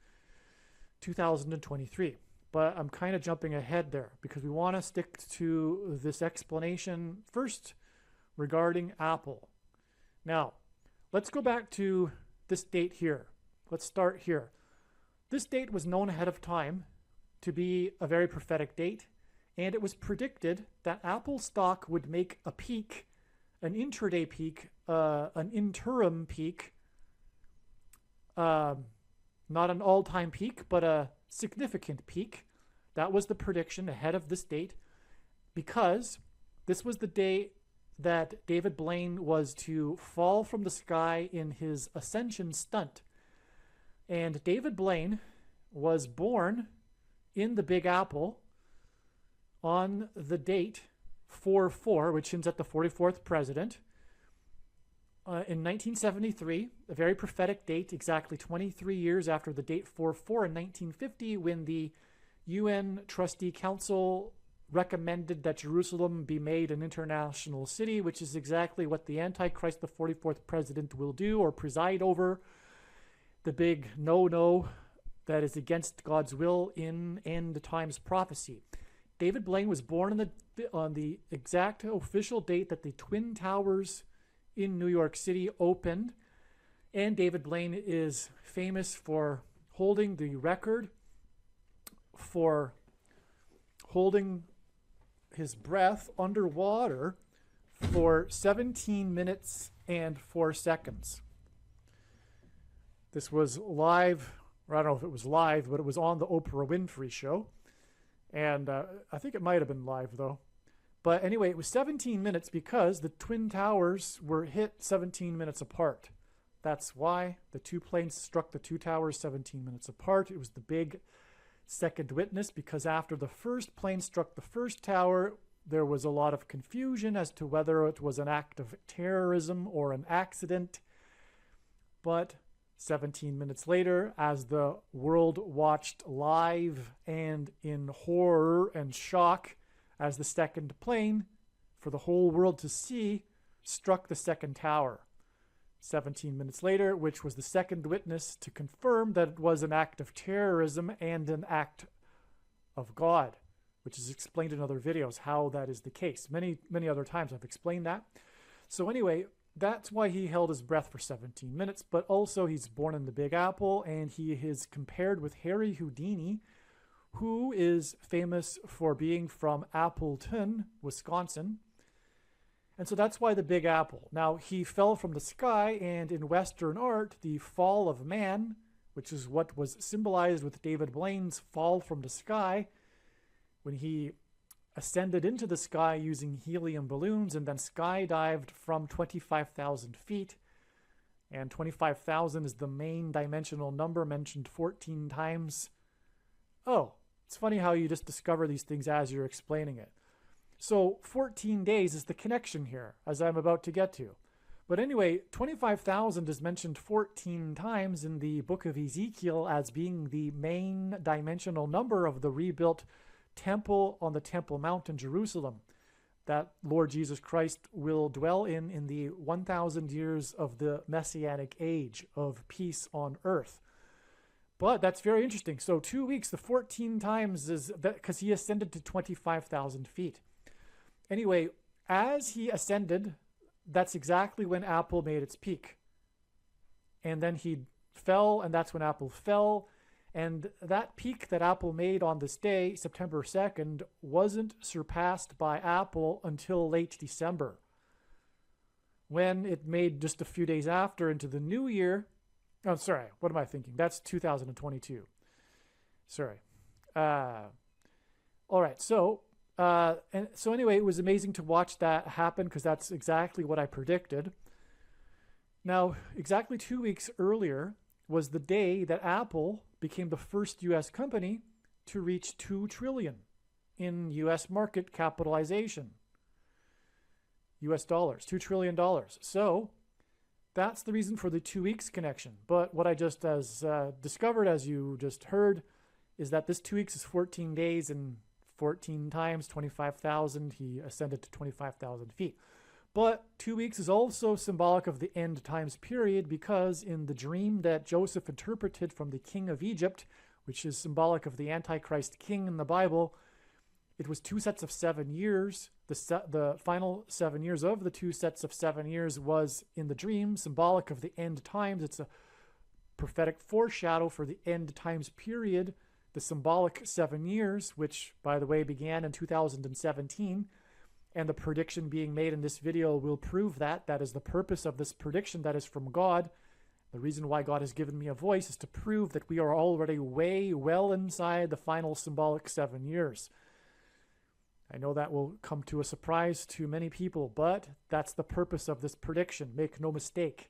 Speaker 1: 2023. But I'm kind of jumping ahead there because we want to stick to this explanation first regarding Apple. Now, let's go back to this date here. Let's start here. This date was known ahead of time to be a very prophetic date, and it was predicted that Apple stock would make a peak, an intraday peak, an interim peak, not an all-time peak, but a significant peak. That was the prediction ahead of this date, because this was the day that David Blaine was to fall from the sky in his ascension stunt. And David Blaine was born in the Big Apple on the date 4-4, which hints at the 44th president, in 1973, a very prophetic date, exactly 23 years after the date 4-4 in 1950, when the UN Trustee Council recommended that Jerusalem be made an international city, which is exactly what the Antichrist, the 44th president, will do or preside over. The big no-no that is against God's will in end times prophecy. David Blaine was born on the exact official date that the Twin Towers in New York City opened, and David Blaine is famous for holding the record for holding his breath underwater for 17 minutes and 4 seconds. This was live, or I don't know if it was live, but it was on the Oprah Winfrey Show. And I think it might have been live, though. But anyway, it was 17 minutes because the Twin Towers were hit 17 minutes apart. That's why the two planes struck the two towers 17 minutes apart. It was the big second witness, because after the first plane struck the first tower, there was a lot of confusion as to whether it was an act of terrorism or an accident. But 17 minutes later, as the world watched live and in horror and shock as the second plane, for the whole world to see, struck the second tower. 17 minutes later, which was the second witness to confirm that it was an act of terrorism and an act of God, which is explained in other videos how that is the case. Many other times I've explained that. So anyway, that's why he held his breath for 17 minutes, but also he's born in the Big Apple, and he is compared with Harry Houdini, who is famous for being from Appleton, Wisconsin. And so that's why the Big Apple. Now, he fell from the sky, and in Western art, the fall of man, which is what was symbolized with David Blaine's fall from the sky, when he ascended into the sky using helium balloons and then skydived from 25,000 feet. And 25,000 is the main dimensional number mentioned 14 times. Oh, it's funny how you just discover these things as you're explaining it. So 14 days is the connection here, as I'm about to get to. But anyway, 25,000 is mentioned 14 times in the book of Ezekiel as being the main dimensional number of the rebuilt temple on the Temple Mount in Jerusalem that Lord Jesus Christ will dwell in the 1,000 years of the Messianic age of peace on earth. But that's very interesting. So 2 weeks, the 14 times is that because he ascended to 25,000 feet. Anyway, as he ascended, that's exactly when Apple made its peak. And then he fell, and that's when Apple fell. And that peak that Apple made on this day, September 2nd, wasn't surpassed by Apple until late December, when it made just a few days after into the new year. Oh, sorry, what am I thinking? That's 2022. Sorry. All right, so anyway, it was amazing to watch that happen because that's exactly what I predicted. Now, exactly 2 weeks earlier was the day that Apple became the first U.S. company to reach $2 trillion in U.S. market capitalization. U.S. dollars, $2 trillion. So that's the reason for the 2 weeks connection. But what I just discovered, as you just heard, is that this 2 weeks is 14 days, and 14 times 25,000, he ascended to 25,000 feet. But 2 weeks is also symbolic of the end times period, because in the dream that Joseph interpreted from the king of Egypt, which is symbolic of the Antichrist king in the Bible. It was 2 sets of 7 years. The final 7 years of the 2 sets of 7 years was in the dream, symbolic of the end times. It's a prophetic foreshadow for the end times period, the symbolic 7 years, which, by the way, began in 2017. And the prediction being made in this video will prove that. That is the purpose of this prediction that is from God. The reason why God has given me a voice is to prove that we are already way well inside the final symbolic 7 years. I know that will come to a surprise to many people, but that's the purpose of this prediction. Make no mistake.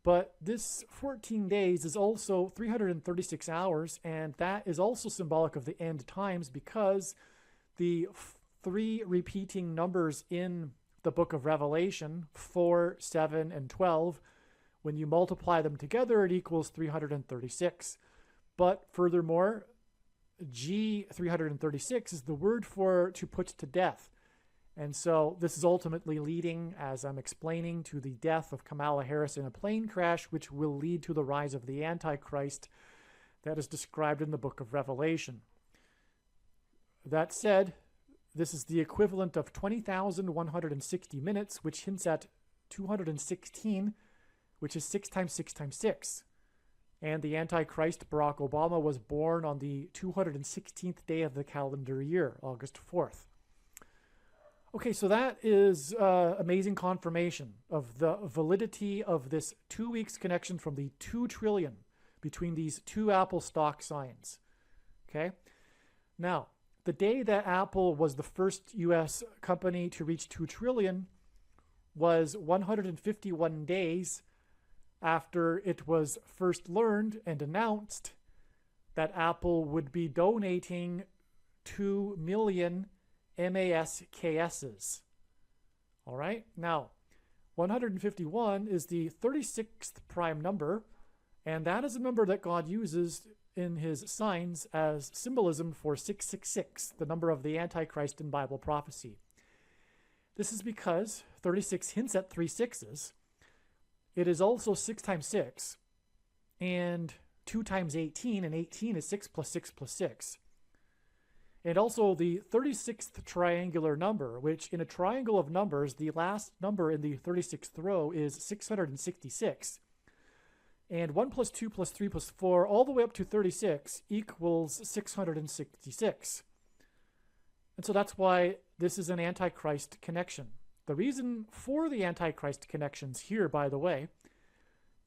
Speaker 1: But this 14 days is also 336 hours, and that is also symbolic of the end times, because the 3 repeating numbers in the book of Revelation, 4, 7, and 12, when you multiply them together, it equals 336. But furthermore, G 336 is the word for to put to death. And so this is ultimately leading, as I'm explaining, to the death of Kamala Harris in a plane crash, which will lead to the rise of the Antichrist that is described in the book of Revelation. That said, this is the equivalent of 20,160 minutes, which hints at 216, which is 6 times 6 times 6. And the Antichrist, Barack Obama, was born on the 216th day of the calendar year, August 4th. Okay, so that is amazing confirmation of the validity of this 2 weeks connection from the 2 trillion between these 2 Apple stock signs. Okay, now the day that Apple was the first U.S. company to reach 2 trillion was 151 days after it was first learned and announced that Apple would be donating 2 million MASKSs. All right, now 151 is the 36th prime number, and that is a number that God uses in his signs as symbolism for 666, the number of the Antichrist in Bible prophecy. This is because 36 hints at 3 6s. It is also 6 times 6, and 2 times 18, and 18 is 6 plus 6 plus 6. And also the 36th triangular number, which in a triangle of numbers, the last number in the 36th row is 666. And 1 plus 2 plus 3 plus 4, all the way up to 36, equals 666. And so that's why this is an Antichrist connection. The reason for the Antichrist connections here, by the way,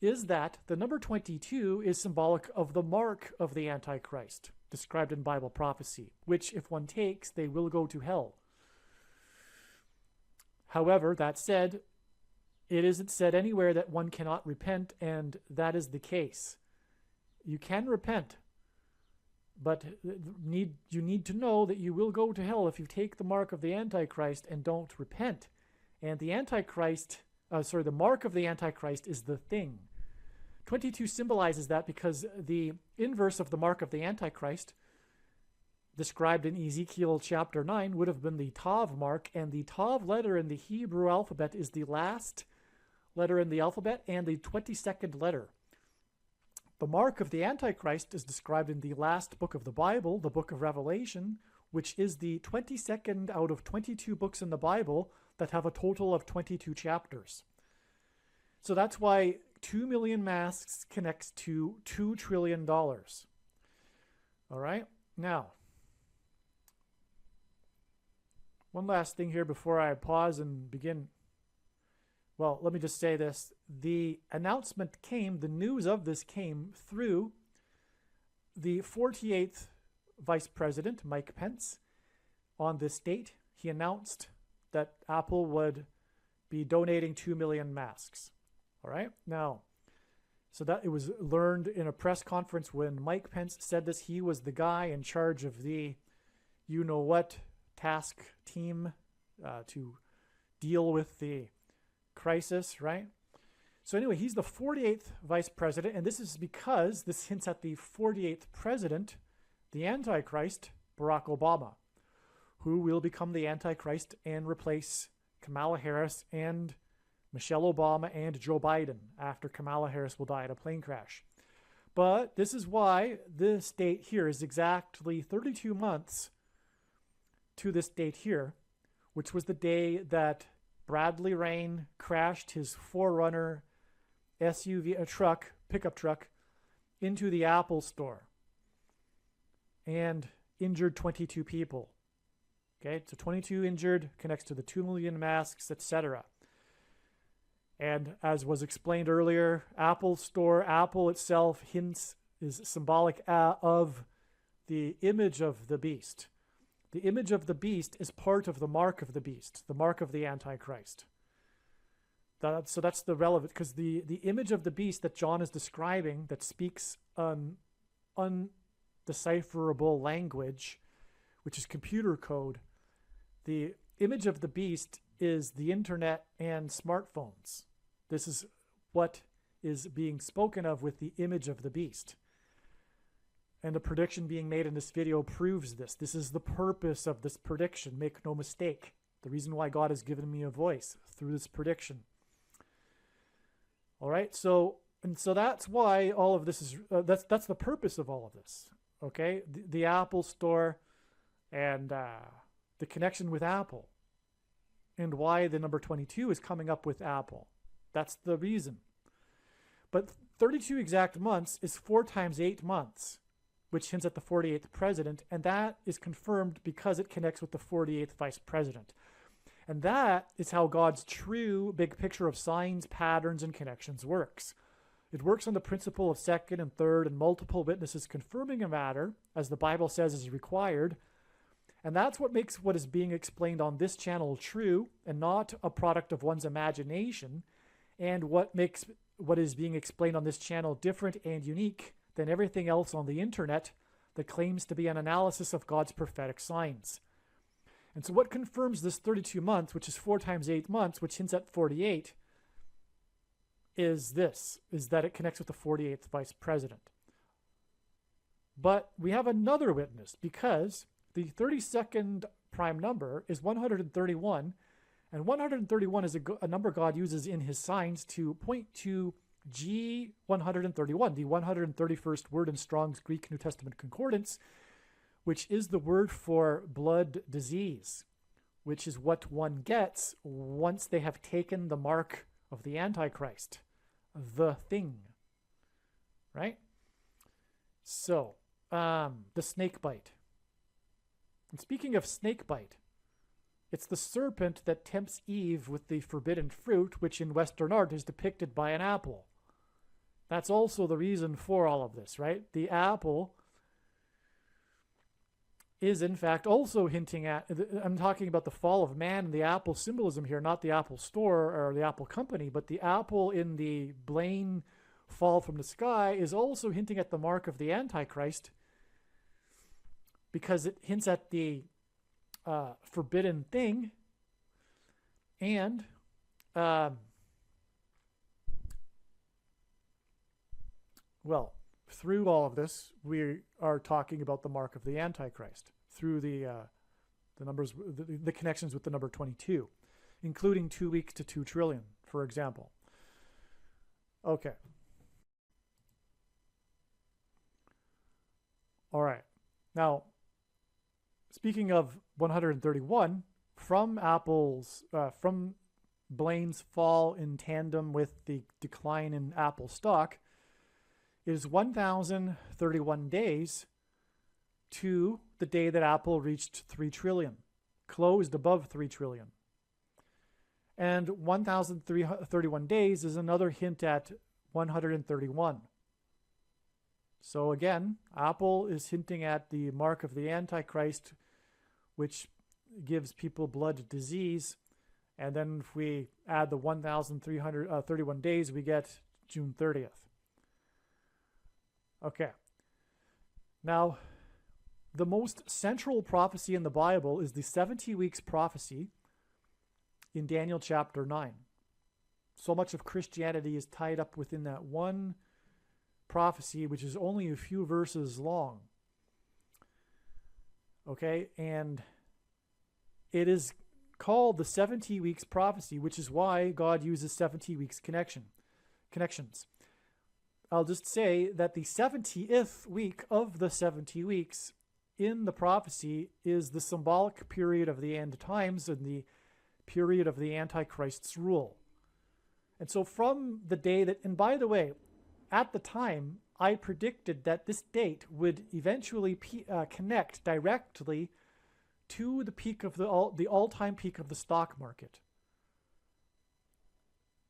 Speaker 1: is that the number 22 is symbolic of the mark of the Antichrist, described in Bible prophecy, which if one takes, they will go to hell. However, that said, it isn't said anywhere that one cannot repent, and that is the case. You can repent, but you need to know that you will go to hell if you take the mark of the Antichrist and don't repent. And the the mark of the Antichrist is the thing. 22 symbolizes that because the inverse of the mark of the Antichrist, described in Ezekiel chapter 9, would have been the Tav mark, and the Tav letter in the Hebrew alphabet is the last letter in the alphabet and the 22nd letter. The mark of the Antichrist is described in the last book of the Bible, the book of Revelation, which is the 22nd out of 22 books in the Bible that have a total of 22 chapters. So that's why 2 million masks connects to $2 trillion. All right, now, one last thing here before I pause and begin. Well, let me just say this. The announcement came, the news of this came through the 48th Vice President, Mike Pence. On this date, he announced that Apple would be donating 2 million masks. All right, now, so that it was learned in a press conference when Mike Pence said this. He was the guy in charge of the you-know-what task team to deal with the crisis, right? So anyway, he's the 48th vice president, and this is because this hints at the 48th president, the Antichrist, Barack Obama, who will become the Antichrist and replace Kamala Harris and Michelle Obama and Joe Biden after Kamala Harris will die in a plane crash. But this is why this date here is exactly 32 months to this date here, which was the day that Bradley Rain crashed his 4Runner SUV, pickup truck, into the Apple store and injured 22 people. Okay, so 22 injured, connects to the 2 million masks, etc. And as was explained earlier, Apple store, Apple itself is symbolic of the image of the beast. The image of the beast is part of the mark of the beast, the mark of the Antichrist. So that's the relevant, because the image of the beast that John is describing, that speaks an undecipherable language, which is computer code, the image of the beast is the internet and smartphones. This is what is being spoken of with the image of the beast. And the prediction being made in this video proves this. This is the purpose of this prediction. Make no mistake. The reason why God has given me a voice through this prediction. All right, so that's why all of this is, that's the purpose of all of this. Okay, the Apple store and the connection with Apple, and why the number 22 is coming up with Apple. That's the reason. But 32 exact months is 4 times 8 months, which hints at the 48th president, and that is confirmed because it connects with the 48th vice president. And that is how God's true big picture of signs, patterns, and connections works. It works on the principle of second and third and multiple witnesses confirming a matter, as the Bible says is required. And that's what makes what is being explained on this channel true and not a product of one's imagination, and what makes what is being explained on this channel different and unique than everything else on the internet that claims to be an analysis of God's prophetic signs. And so what confirms this 32 months, which is 4 times 8 months, which hints at 48, is that it connects with the 48th vice president. But we have another witness, because the 32nd prime number is 131, and 131 is a number God uses in his signs to point to G131, the 131st word in Strong's Greek New Testament Concordance, which is the word for blood disease, which is what one gets once they have taken the mark of the Antichrist, the thing, right? So, the snake bite. And speaking of snake bite, it's the serpent that tempts Eve with the forbidden fruit, which in Western art is depicted by an apple. That's also the reason for all of this, right? The apple is in fact also hinting at, I'm talking about the fall of man and the apple symbolism here, not the Apple store or the Apple company, but the apple in the Blaine fall from the sky is also hinting at the mark of the Antichrist, because it hints at the forbidden thing. And well, through all of this, we are talking about the mark of the Antichrist through the numbers, the connections with the number 22, including 2 weeks to 2 trillion, for example. Okay. All right. Now, speaking of 131, from Blaine's fall in tandem with the decline in Apple stock, it is 1,031 days to the day that Apple reached 3 trillion, closed above 3 trillion. And 1,031 days is another hint at 131. So again, Apple is hinting at the mark of the Antichrist, which gives people blood disease. And then if we add the 1,331 days, we get June 30th. Okay. Now, the most central prophecy in the Bible is the 70 weeks prophecy in Daniel chapter 9. So much of Christianity is tied up within that one prophecy, which is only a few verses long. Okay, and it is called the 70 weeks prophecy, which is why God uses 70 weeks connections. I'll just say that the 70th week of the 70 weeks in the prophecy is the symbolic period of the end times and the period of the Antichrist's rule. And so from the day that, and by the way, at the time, I predicted that this date would eventually connect directly to the peak of the all-time peak of the stock market.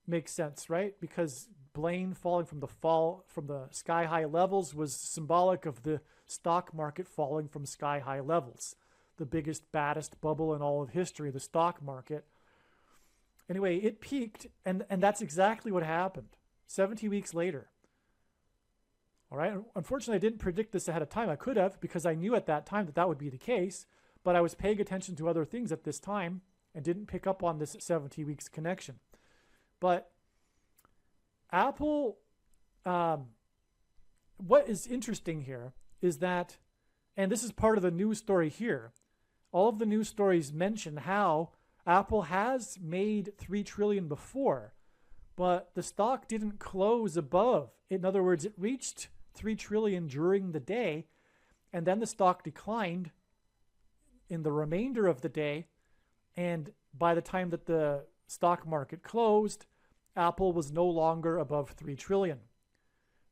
Speaker 1: Makes sense, right? Because Blaine falling from the sky-high levels was symbolic of the stock market falling from sky-high levels. The biggest, baddest bubble in all of history, the stock market. Anyway, it peaked, and that's exactly what happened 70 weeks later. All right. Unfortunately, I didn't predict this ahead of time. I could have, because I knew at that time that that would be the case, but I was paying attention to other things at this time and didn't pick up on this 70 weeks connection. But Apple, what is interesting here is that, and this is part of the news story here, all of the news stories mention how Apple has made $3 trillion before, but the stock didn't close above. In other words, it reached $3 trillion during the day, and then the stock declined in the remainder of the day. And by the time that the stock market closed, Apple was no longer above $3 trillion.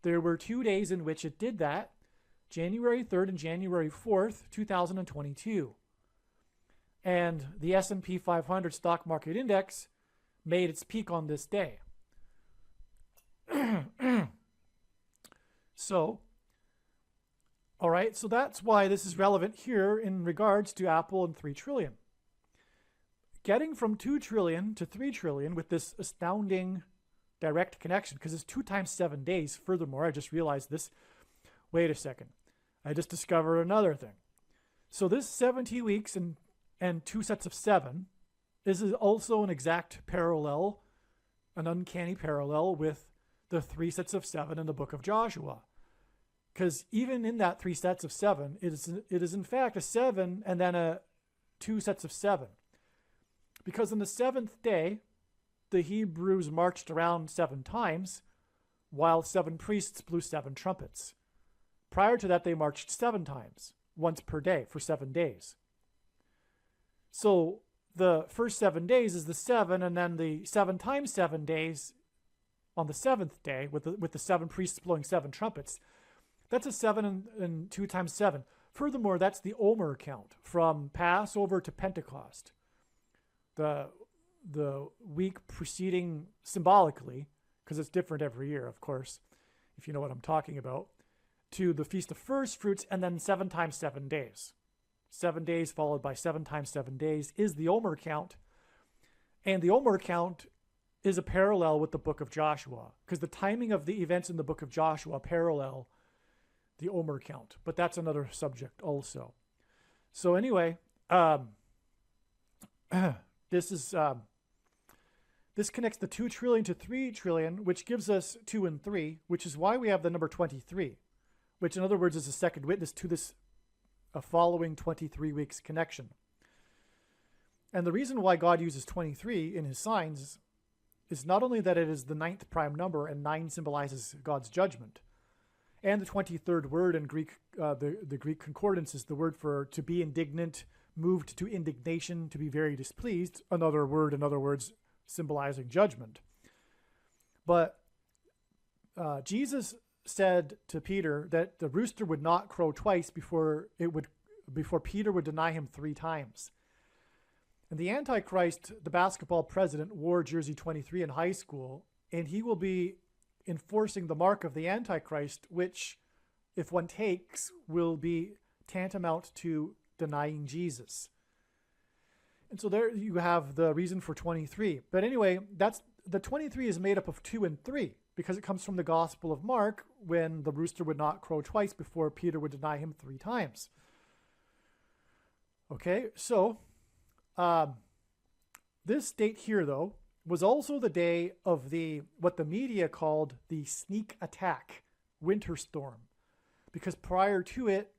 Speaker 1: There were 2 days in which it did that, January 3rd and January 4th, 2022. And the S&P 500 stock market index made its peak on this day. So, all right, so that's why this is relevant here in regards to Apple and $3 trillion. Getting from 2 trillion to 3 trillion with this astounding direct connection, because it's 2 times 7 days. Furthermore, I just realized this. Wait a second. I just discovered another thing. So this 70 weeks and 2 sets of 7 is also an exact parallel, an uncanny parallel with the 3 sets of 7 in the book of Joshua. Because even in that 3 sets of 7, it is in fact a 7 and then a 2 sets of 7. Because on the 7th day, the Hebrews marched around 7 times, while 7 priests blew 7 trumpets. Prior to that, they marched 7 times, once per day, for 7 days. So the first 7 days is the 7, and then the 7 times 7 days on the 7th day, with the 7 priests blowing 7 trumpets. That's a 7 and 2 times 7. Furthermore, that's the Omer count from Passover to Pentecost. The week preceding, symbolically, because it's different every year, of course, if you know what I'm talking about, to the Feast of First Fruits, and then 7 times 7 days. 7 days followed by 7 times 7 days is the Omer count. And the Omer count is a parallel with the book of Joshua, because the timing of the events in the book of Joshua parallel the Omer count. But that's another subject also. So anyway, this connects the 2 trillion to 3 trillion, which gives us 2 and 3, which is why we have the number 23, which in other words is a second witness to this following 23 weeks connection. And the reason why God uses 23 in his signs is not only that it is the 9th prime number, and 9 symbolizes God's judgment, and the 23rd word in Greek, the Greek concordance is the word for to be indignant, moved to indignation, to be very displeased, another word, in other words, symbolizing judgment. But Jesus said to Peter that the rooster would not crow twice before Peter would deny him 3 times. And the Antichrist, the basketball president, wore jersey 23 in high school, and he will be enforcing the mark of the Antichrist, which, if one takes, will be tantamount to denying Jesus. And so there you have the reason for 23. But anyway, that's the 23 is made up of 2 and 3, because it comes from the Gospel of Mark, when the rooster would not crow twice before Peter would deny him 3 times. Okay, so this date here, though, was also the day of what the media called the sneak attack winter storm, because prior to it,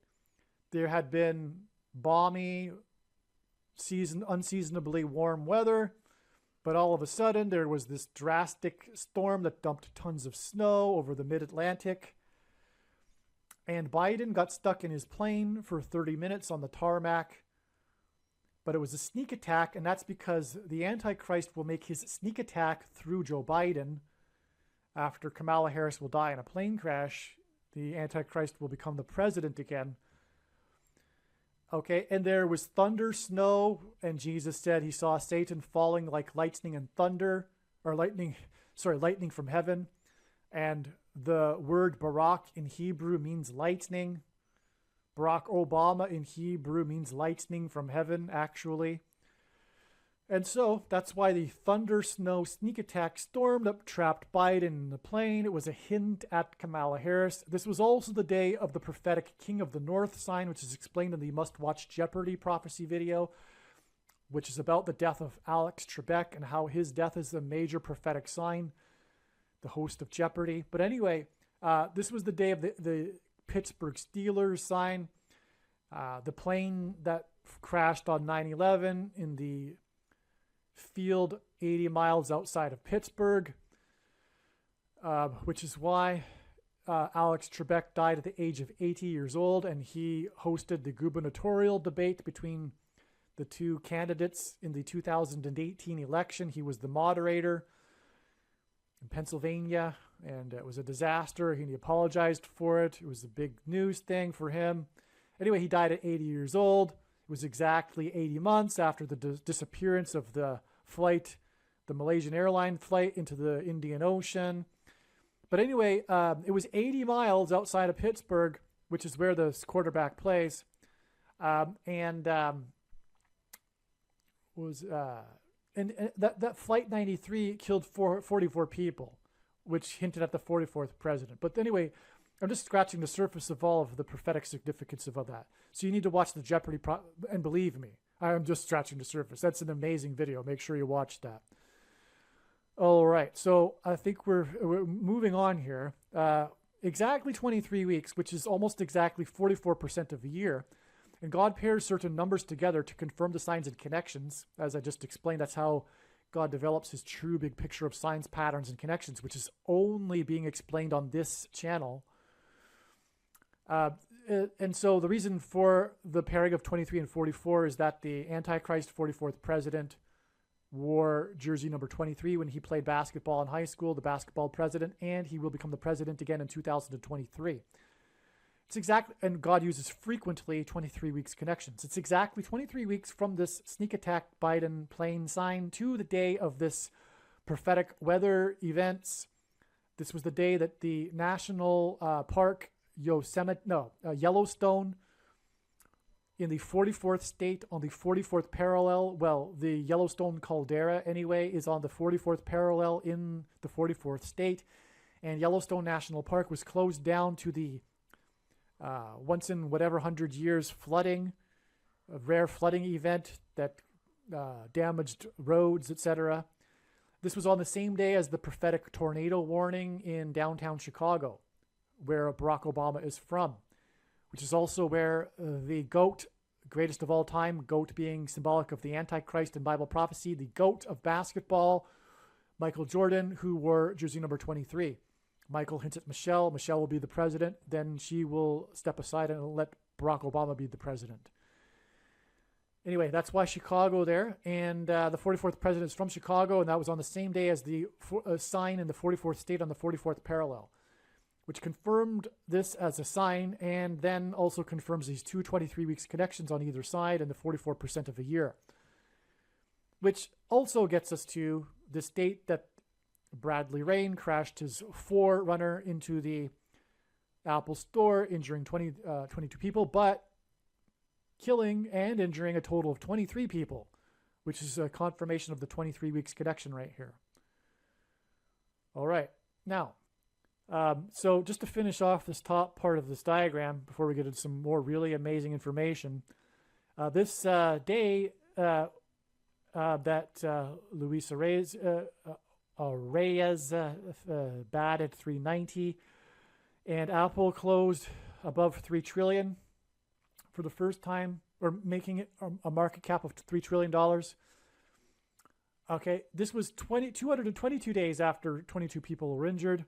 Speaker 1: there had been balmy, unseasonably warm weather, But all of a sudden, there was this drastic storm that dumped tons of snow over the mid-Atlantic. And Biden got stuck in his plane for 30 minutes on the tarmac. But it was a sneak attack, and that's because the Antichrist will make his sneak attack through Joe Biden. After Kamala Harris will die in a plane crash, the Antichrist will become the president again. Okay, and there was thunder, snow, and Jesus said he saw Satan falling like lightning and thunder, or lightning from heaven. And the word Barak in Hebrew means lightning. Barack Obama in Hebrew means lightning from heaven, actually. And so that's why the thunder, snow, sneak attack storm that trapped Biden in the plane. It was a hint at Kamala Harris. This was also the day of the prophetic King of the North sign, which is explained in the must-watch Jeopardy prophecy video, which is about the death of Alex Trebek and how his death is a major prophetic sign, the host of Jeopardy. But anyway, this was the day of the Pittsburgh Steelers sign, the plane that crashed on 9/11 in the field 80 miles outside of Pittsburgh, which is why Alex Trebek died at the age of 80 years old, and he hosted the gubernatorial debate between the two candidates in the 2018 election. He was the moderator in Pennsylvania, and it was a disaster. He apologized for it. It was a big news thing for him. Anyway, he died at 80 years old. It was exactly 80 months after the disappearance of the flight, the Malaysian airline flight into the Indian Ocean. But anyway, it was 80 miles outside of Pittsburgh, which is where the quarterback plays. And that Flight 93 killed 44 people, which hinted at the 44th president. But anyway, I'm just scratching the surface of all of the prophetic significance of that. So you need to watch the Jeopardy, and believe me, I'm just scratching the surface. That's an amazing video. Make sure you watch that. All right, so I think we're moving on here. Exactly 23 weeks, which is almost exactly 44% of a year. And God pairs certain numbers together to confirm the signs and connections. As I just explained, that's how God develops his true big picture of signs, patterns, and connections, which is only being explained on this channel. And so the reason for the pairing of 23 and 44 is that the Antichrist 44th president wore jersey number 23 when he played basketball in high school, the basketball president, and he will become the president again in 2023. It's exactly, and God uses frequently 23 weeks connections. It's exactly 23 weeks from this sneak attack Biden plane sign to the day of this prophetic weather events. This was the day that the national park Yellowstone in the 44th state on the 44th parallel. Well, the Yellowstone caldera anyway is on the 44th parallel in the 44th state, and Yellowstone National Park was closed down to the once in whatever 100 years flooding, a rare flooding event that damaged roads, etc. This was on the same day as the prophetic tornado warning in downtown Chicago, where Barack Obama is from, which is also where the GOAT, greatest of all time, GOAT being symbolic of the Antichrist in Bible prophecy, the GOAT of basketball, Michael Jordan, who wore jersey number 23. Michael hints at Michelle. Michelle will be the president. Then she will step aside and let Barack Obama be the president. Anyway, that's why Chicago there. And the 44th president is from Chicago, and that was on the same day as the sign in the 44th state on the 44th parallel, which confirmed this as a sign, and then also confirms these 23 weeks connections on either side and the 44% of a year, which also gets us to this date that Bradley Rain crashed his 4Runner into the Apple store, injuring 22 people, but killing and injuring a total of 23 people, which is a confirmation of the 23 weeks connection right here. All right. Now, so just to finish off this top part of this diagram before we get into some more really amazing information, this day that Luis Reyes batted 390, and Apple closed above 3 trillion for the first time, or making it a market cap of $3 trillion. Okay, this was 222 days after 22 people were injured.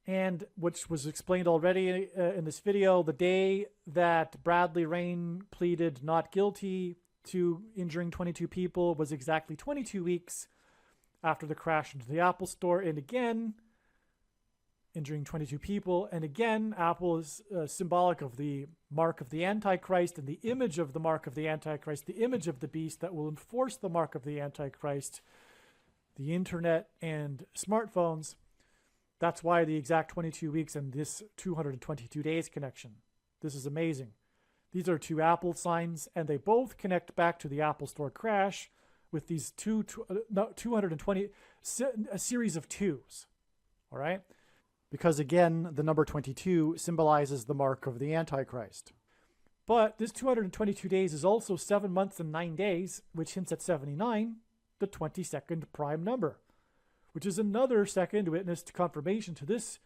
Speaker 1: And which was explained already in this video, the day that Bradley Rain pleaded not guilty to injuring 22 people was exactly 22 weeks after the crash into the Apple store, and again, injuring 22 people. And again, Apple is symbolic of the mark of the Antichrist and the image of the mark of the Antichrist, the image of the beast that will enforce the mark of the Antichrist, the internet and smartphones. That's why the exact 22 weeks and this 222 days connection. This is amazing. These are two Apple signs, and they both connect back to the Apple Store crash with these 220, a series of twos. All right? Because again, the number 22 symbolizes the mark of the Antichrist. But this 222 days is also 7 months and 9 days, which hints at 79, the 22nd prime number, which is another second witness to confirmation to this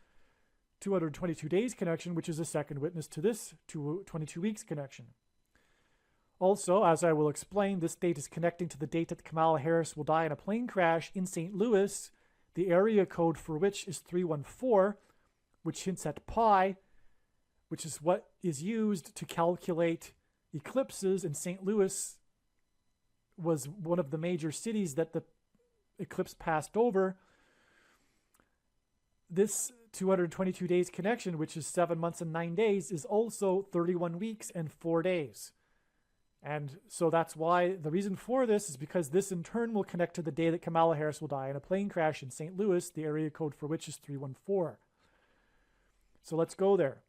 Speaker 1: 222 days connection, which is a second witness to this 22 weeks connection. Also, as I will explain, this date is connecting to the date that Kamala Harris will die in a plane crash in St. Louis, the area code for which is 314, which hints at pi, which is what is used to calculate eclipses. And St. Louis was one of the major cities that the eclipse passed over. This 222 days connection, which is 7 months and 9 days, is also 31 weeks and 4 days. And so that's why the reason for this is because this in turn will connect to the day that Kamala Harris will die in a plane crash in St. Louis, the area code for which is 314. So let's go there.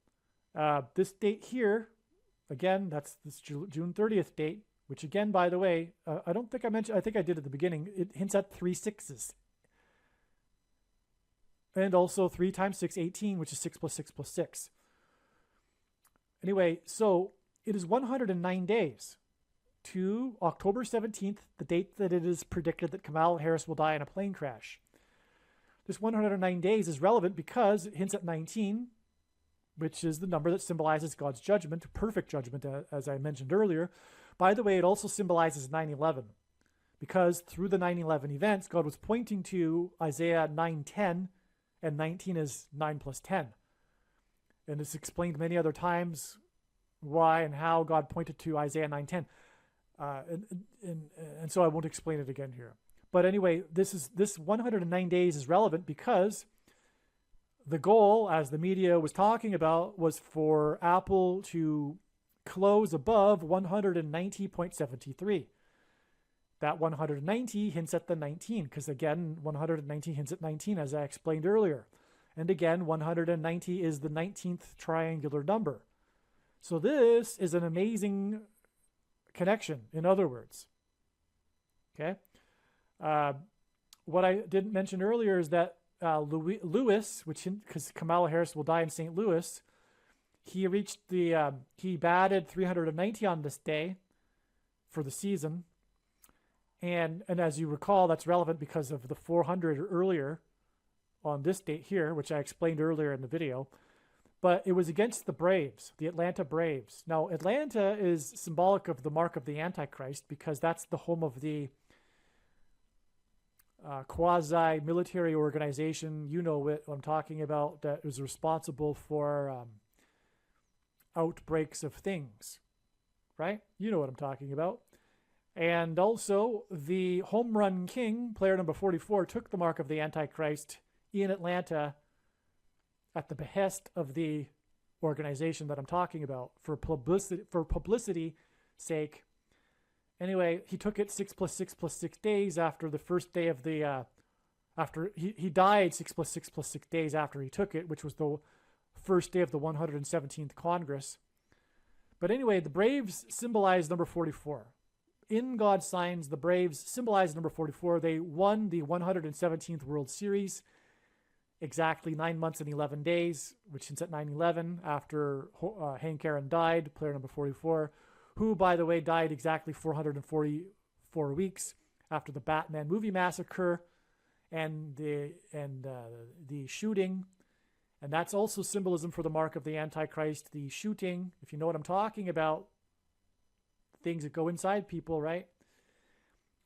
Speaker 1: This date here, again, that's this June 30th date, which again, by the way, I don't think I mentioned, I think I did at the beginning, it hints at 3 6s. And also 3 times 6, 18, which is 6 plus 6 plus 6. Anyway, so it is 109 days to October 17th, the date that it is predicted that Kamala Harris will die in a plane crash. This 109 days is relevant because it hints at 19, which is the number that symbolizes God's judgment, perfect judgment, as I mentioned earlier. By the way, it also symbolizes 9/11, because through the 9/11 events, God was pointing to Isaiah 9:10, and 19 is 9 plus 10. And it's explained many other times why and how God pointed to Isaiah 9:10. And so I won't explain it again here. But anyway, this 109 days is relevant because the goal, as the media was talking about, was for Apple to close above 190.73. That 190 hints at the 19, because again, 190 hints at 19, as I explained earlier. And again, 190 is the 19th triangular number. So this is an amazing connection, in other words. Okay? What I didn't mention earlier is that Lewis, because Kamala Harris will die in St. Louis, he batted 390 on this day for the season. And as you recall, that's relevant because of the 400 earlier on this date here, which I explained earlier in the video. But it was against the Braves, the Atlanta Braves. Now, Atlanta is symbolic of the mark of the Antichrist because that's the home of the quasi-military organization, you know what I'm talking about, that is responsible for outbreaks of things, right? You know what I'm talking about. And also, the home run king, player number 44, took the mark of the Antichrist in Atlanta at the behest of the organization that I'm talking about for publicity sake. Anyway, he took it 6 plus 6 plus 6 days after the first day of the, after he died 6 plus 6 plus 6 days after he took it, which was the first day of the 117th Congress. But anyway, the Braves symbolize number 44. In God's signs, the Braves symbolize number 44. They won the 117th World Series exactly 9 months and 11 days, which hints at 9/11 after Hank Aaron died, player number 44, who, by the way, died exactly 444 weeks after the Batman movie massacre and the shooting. And that's also symbolism for the mark of the Antichrist, the shooting, if you know what I'm talking about, things that go inside people, right?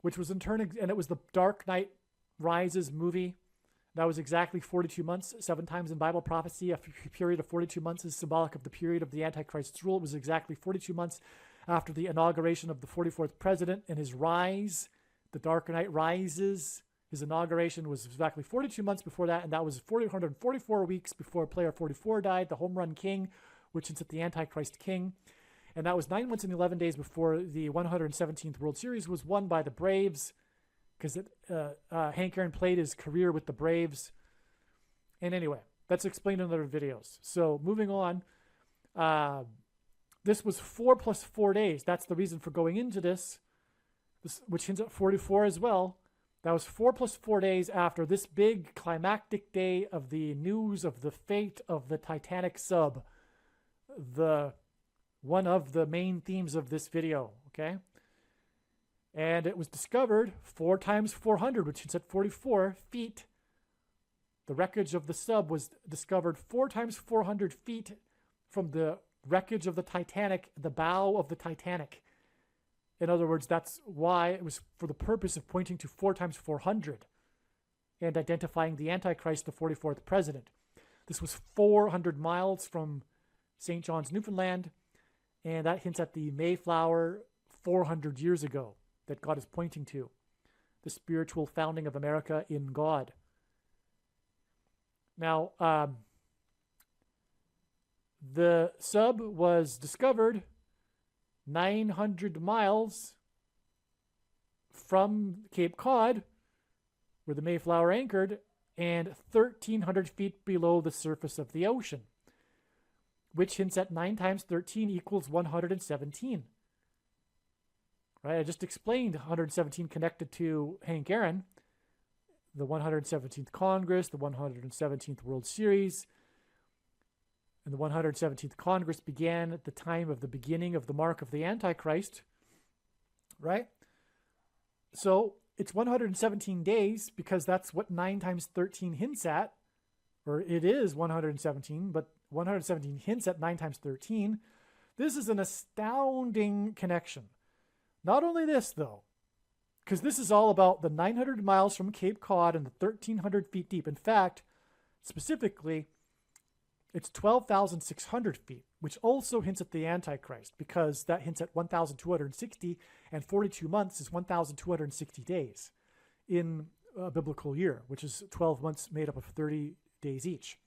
Speaker 1: which was in turn, and it was the Dark Knight Rises movie. That was exactly 42 months, 7 times in Bible prophecy. A period of 42 months is symbolic of the period of the Antichrist's rule. It was exactly 42 months after the inauguration of the 44th president and his rise. The Dark Knight Rises, his inauguration was exactly 42 months before that, and that was 444 weeks before Player 44 died, the home run king, which hints at the Antichrist king. And that was 9 months and 11 days before the 117th World Series was won by the Braves, because Hank Aaron played his career with the Braves. And anyway, that's explained in other videos. So moving on, this was 4 plus 4 days. That's the reason for going into this, which hints at 44 as well. That was 4 plus 4 days after this big climactic day of the news of the fate of the Titanic sub, one of the main themes of this video, okay? And it was discovered 4 times 400, which is at 44 feet. The wreckage of the sub was discovered 4 times 400 feet from the wreckage of the Titanic, the bow of the Titanic. In other words, that's why it was for the purpose of pointing to 4 times 400 and identifying the Antichrist, the 44th president. This was 400 miles from St. John's, Newfoundland, and that hints at the Mayflower 400 years ago that God is pointing to, the spiritual founding of America in God. Now, the sub was discovered 900 miles from Cape Cod, where the Mayflower anchored, and 1,300 feet below the surface of the ocean, which hints at 9 times 13 equals 117. Right? I just explained 117 connected to Hank Aaron, the 117th Congress, the 117th World Series. And the 117th Congress began at the time of the beginning of the mark of the Antichrist, right? So it's 117 days because that's what 9 times 13 hints at, or it is 117, but 117 hints at 9 times 13. This is an astounding connection. Not only this, though, because this is all about the 900 miles from Cape Cod and the 1,300 feet deep. In fact, specifically, it's 12,600 feet, which also hints at the Antichrist, because that hints at 1,260, and 42 months is 1,260 days in a biblical year, which is 12 months made up of 30 days each.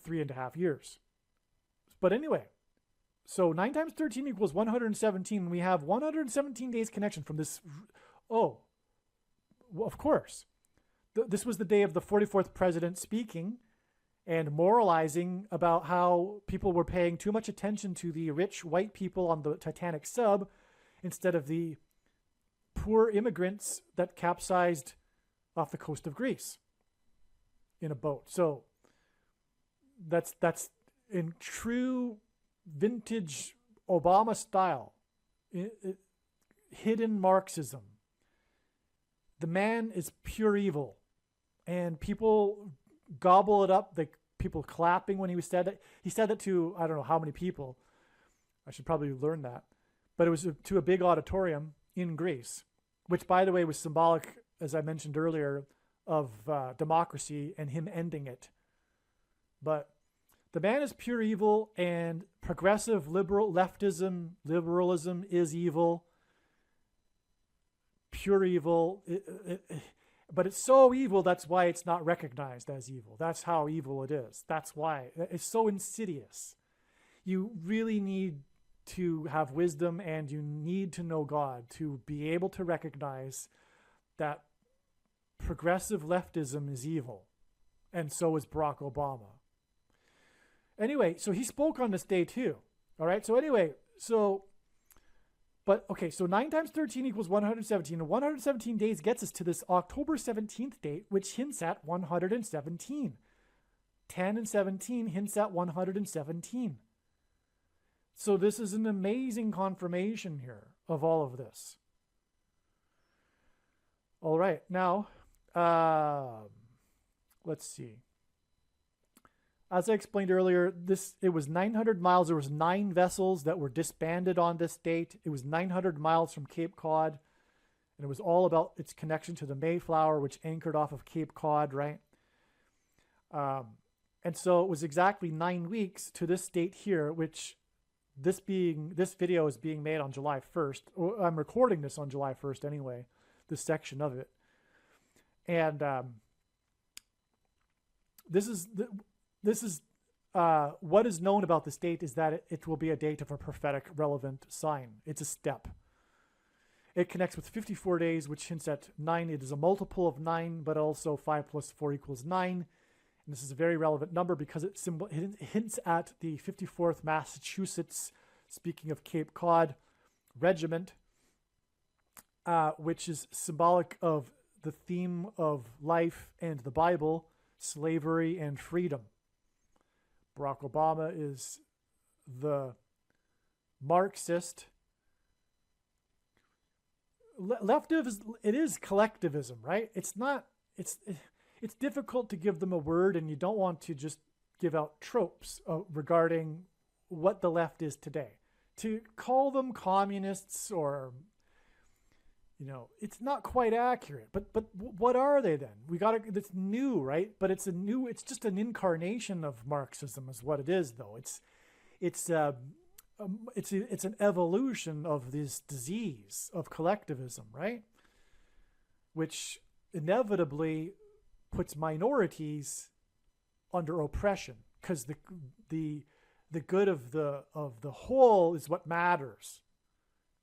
Speaker 1: 3.5 years. But anyway, so 9 times 13 equals 117. We have 117 days connection from this. Oh, well, of course. This was the day of the 44th president speaking and moralizing about how people were paying too much attention to the rich white people on the Titanic sub instead of the poor immigrants that capsized off the coast of Greece in a boat. So that's in true vintage Obama style, hidden Marxism. The man is pure evil, and people gobble it up. Like people clapping when he said it. He said it to I don't know how many people. I should probably learn that, but it was to a big auditorium in Greece, which, by the way, was symbolic, as I mentioned earlier, of democracy and him ending it. But the man is pure evil, and progressive liberalism is evil. Pure evil. But it's so evil, that's why it's not recognized as evil. That's how evil it is. That's why. It's so insidious. You really need to have wisdom, and you need to know God to be able to recognize that progressive leftism is evil. And so is Barack Obama. Anyway, so he spoke on this day too. All right. So anyway, so 9 times 13 equals 117. And 117 days gets us to this October 17th date, which hints at 117. 10 and 17 hints at 117. So this is an amazing confirmation here of all of this. All right. Now, let's see. As I explained earlier, it was 900 miles. There was 9 vessels that were disbanded on this date. It was 900 miles from Cape Cod. And it was all about its connection to the Mayflower, which anchored off of Cape Cod, right? And so it was exactly 9 weeks to this date here, which this video is being made on July 1st. I'm recording this on July 1st anyway, this section of it. And this is what is known about this date is that it will be a date of a prophetic relevant sign. It's a step. It connects with 54 days, which hints at 9. It is a multiple of 9, but also 5 plus 4 equals 9. And this is a very relevant number because it hints at the 54th Massachusetts, speaking of Cape Cod, regiment, which is symbolic of the theme of life and the Bible, slavery and freedom. Barack Obama is the Marxist. It is collectivism, right? It's difficult to give them a word, and you don't want to just give out tropes regarding what the left is today. To call them communists or, it's not quite accurate. But what are they then? It's new, right? But it's just an incarnation of Marxism is what it is, though. It's an evolution of this disease of collectivism, right? Which inevitably puts minorities under oppression, because the good of the whole is what matters.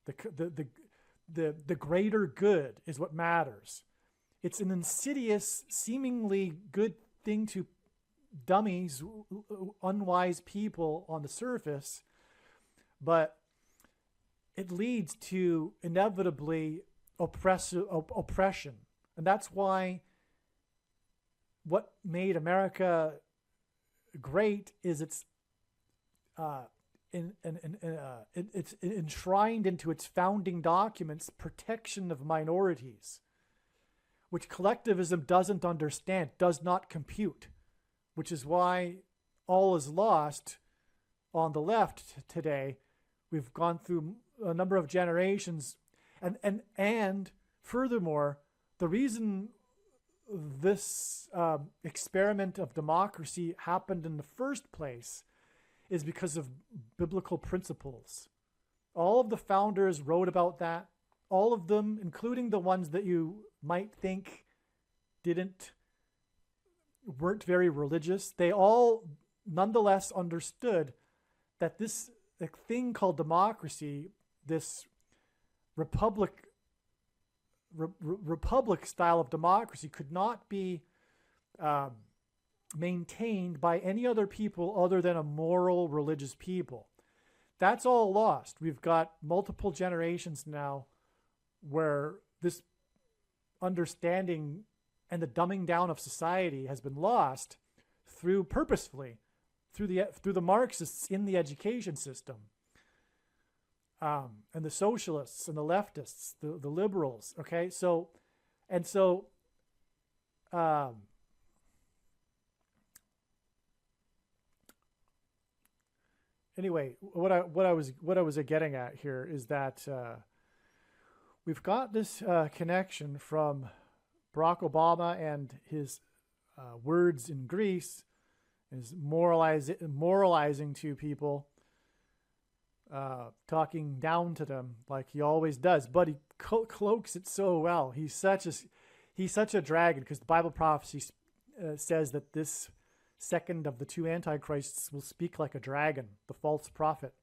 Speaker 1: The greater good is what matters. It's an insidious, seemingly good thing to dummies, unwise people on the surface, but it leads to inevitably oppression. And that's why what made America great is it's enshrined into its founding documents protection of minorities, which collectivism doesn't understand, does not compute, which is why all is lost on the left today. We've gone through a number of generations, and furthermore, the reason this experiment of democracy happened in the first place is because of biblical principles. All of the founders wrote about that. All of them, including the ones that you might think weren't very religious, they all nonetheless understood that this thing called democracy, this republic style of democracy, could not be maintained by any other people other than a moral religious people. That's all lost. We've got multiple generations now where this understanding and the dumbing down of society has been lost purposefully through the Marxists in the education system, and the socialists and the leftists, the liberals. Okay, anyway, what I was getting at here is that we've got this connection from Barack Obama and his words in Greece, is moralizing to people, talking down to them like he always does, but he cloaks it so well. He's such a dragon, because the Bible prophecy says that this second of the two antichrists will speak like a dragon, the false prophet,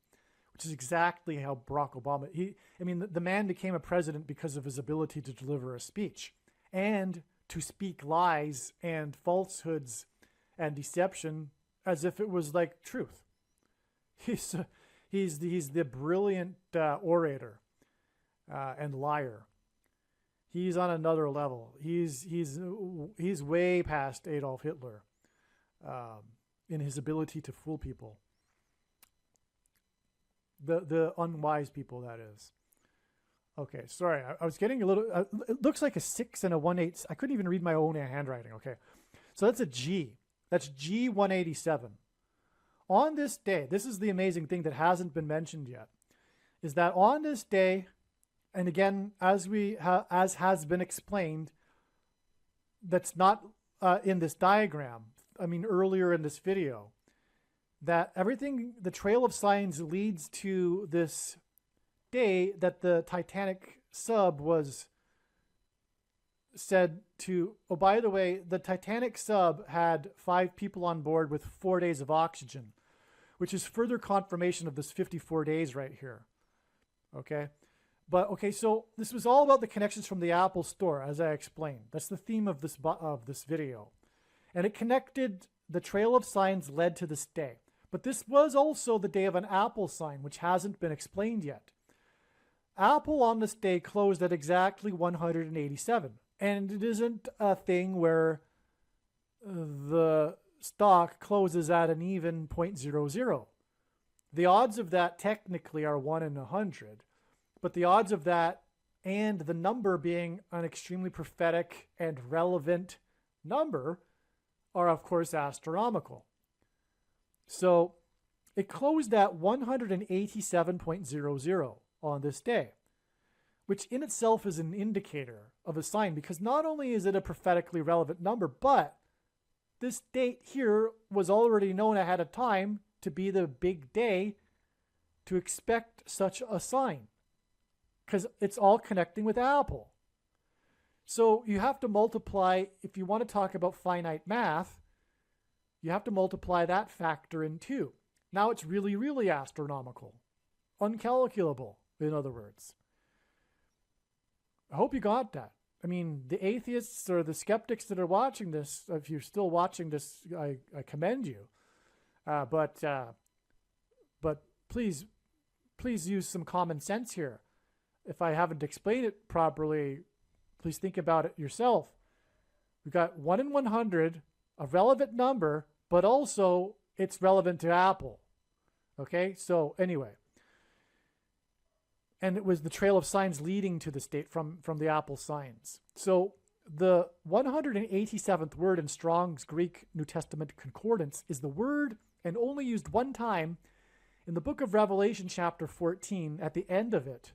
Speaker 1: which is exactly how Barack Obama, the man became a president because of his ability to deliver a speech and to speak lies and falsehoods and deception as if it was like truth. He's the brilliant orator and liar. He's on another level. He's way past Adolf Hitler in his ability to fool people. The unwise people, that is. Okay, sorry. I was getting a little... it looks like a 6 and a 1/8. I couldn't even read my own handwriting. Okay, so that's a G. That's G187. On this day, this is the amazing thing that hasn't been mentioned yet, is that on this day, And again, as has been explained, that's not in this diagram. I mean, earlier in this video, that everything, the trail of signs leads to this day that the Titanic sub was said to, oh, by the way, the Titanic sub had 5 people on board with 4 days of oxygen, which is further confirmation of this 54 days right here. Okay. But okay, so this was all about the connections from the Apple store, as I explained. That's the theme of this video. And it connected, the trail of signs led to this day. But this was also the day of an Apple sign, which hasn't been explained yet. Apple on this day closed at exactly 187. And it isn't a thing where the stock closes at an even 0.00. The odds of that technically are 1 in 100. But the odds of that and the number being an extremely prophetic and relevant number are, of course, astronomical. So it closed at 187.00 on this day, which in itself is an indicator of a sign, because not only is it a prophetically relevant number, but this date here was already known ahead of time to be the big day to expect such a sign, because it's all connecting with Apple. So you have to multiply, if you want to talk about finite math, you have to multiply that factor in 2. Now it's really, really astronomical. Uncalculable, in other words. I hope you got that. I mean, the atheists or the skeptics that are watching this, if you're still watching this, I commend you. But please use some common sense here. If I haven't explained it properly, please think about it yourself. We've got 1 in 100, a relevant number, but also it's relevant to Apple. Okay, so anyway. And it was the trail of signs leading to this date from the Apple signs. So the 187th word in Strong's Greek New Testament Concordance is the word, and only used one time, in the book of Revelation chapter 14, at the end of it,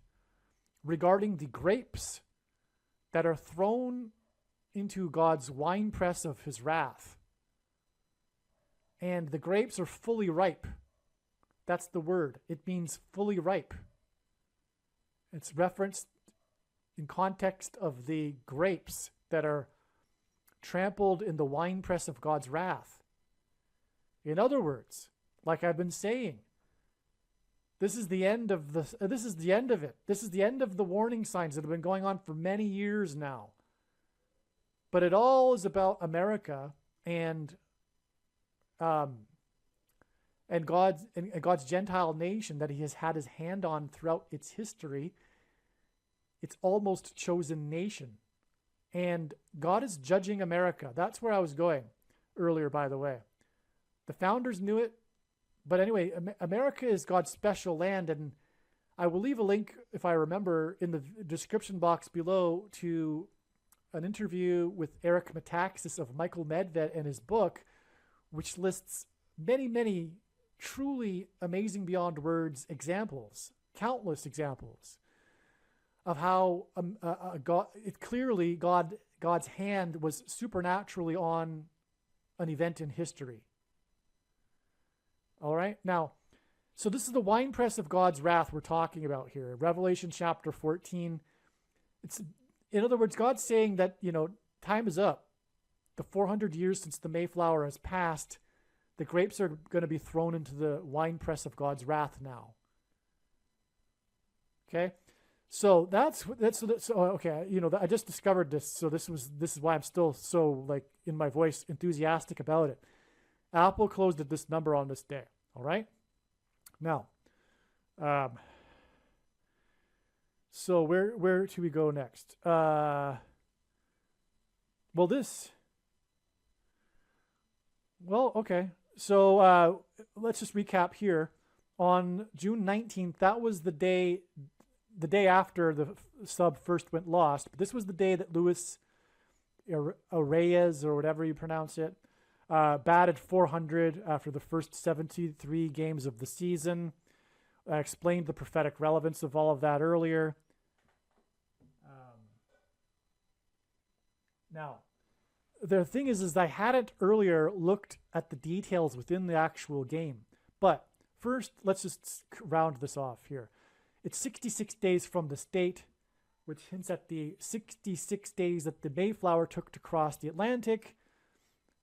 Speaker 1: regarding the grapes that are thrown into God's winepress of his wrath. And the grapes are fully ripe. That's the word. It means fully ripe. It's referenced in context of the grapes that are trampled in the winepress of God's wrath. In other words, like I've been saying, this is the end of it. This is the end of the warning signs that have been going on for many years now. But it all is about America and God's Gentile nation that he has had his hand on throughout its history. It's almost chosen nation. And God is judging America. That's where I was going earlier, by the way. The founders knew it. But anyway, America is God's special land, and I will leave a link, if I remember, in the description box below to an interview with Eric Metaxas of Michael Medved and his book, which lists many, many truly amazing beyond words examples, countless examples of how God's hand was supernaturally on an event in history. All right. Now, so this is the winepress of God's wrath we're talking about here. Revelation chapter 14. It's, in other words, God's saying that, time is up. The 400 years since the Mayflower has passed, the grapes are going to be thrown into the winepress of God's wrath now. Okay. So that's okay. I just discovered this. So this is why I'm still so, like, in my voice, enthusiastic about it. Apple closed at this number on this day. All right. Now, so where should we go next? Well, okay. So let's just recap here. On June 19th, that was the day after the sub first went lost. But this was the day that Luis Arraez, or whatever you pronounce it, batted 400 after the first 73 games of the season. I explained the prophetic relevance of all of that earlier. Now, the thing is I hadn't earlier looked at the details within the actual game. But first, let's just round this off here. It's 66 days from this date, which hints at the 66 days that the Mayflower took to cross the Atlantic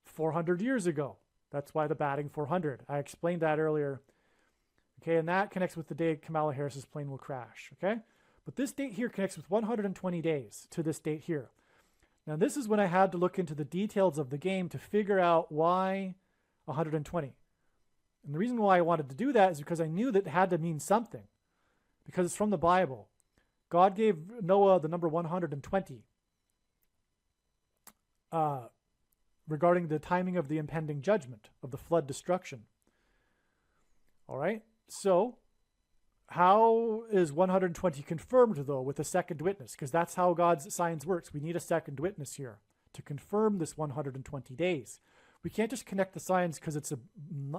Speaker 1: 400 years ago. That's why the batting 400. I explained that earlier. Okay, and that connects with the day Kamala Harris's plane will crash. Okay, but this date here connects with 120 days to this date here. Now, this is when I had to look into the details of the game to figure out why 120. And the reason why I wanted to do that is because I knew that it had to mean something, because it's from the Bible. God gave Noah the number 120 regarding the timing of the impending judgment of the flood destruction. All right, so how is 120 confirmed, though, with a second witness? Because that's how God's signs works. We need a second witness here to confirm this 120 days. We can't just connect the signs because it's a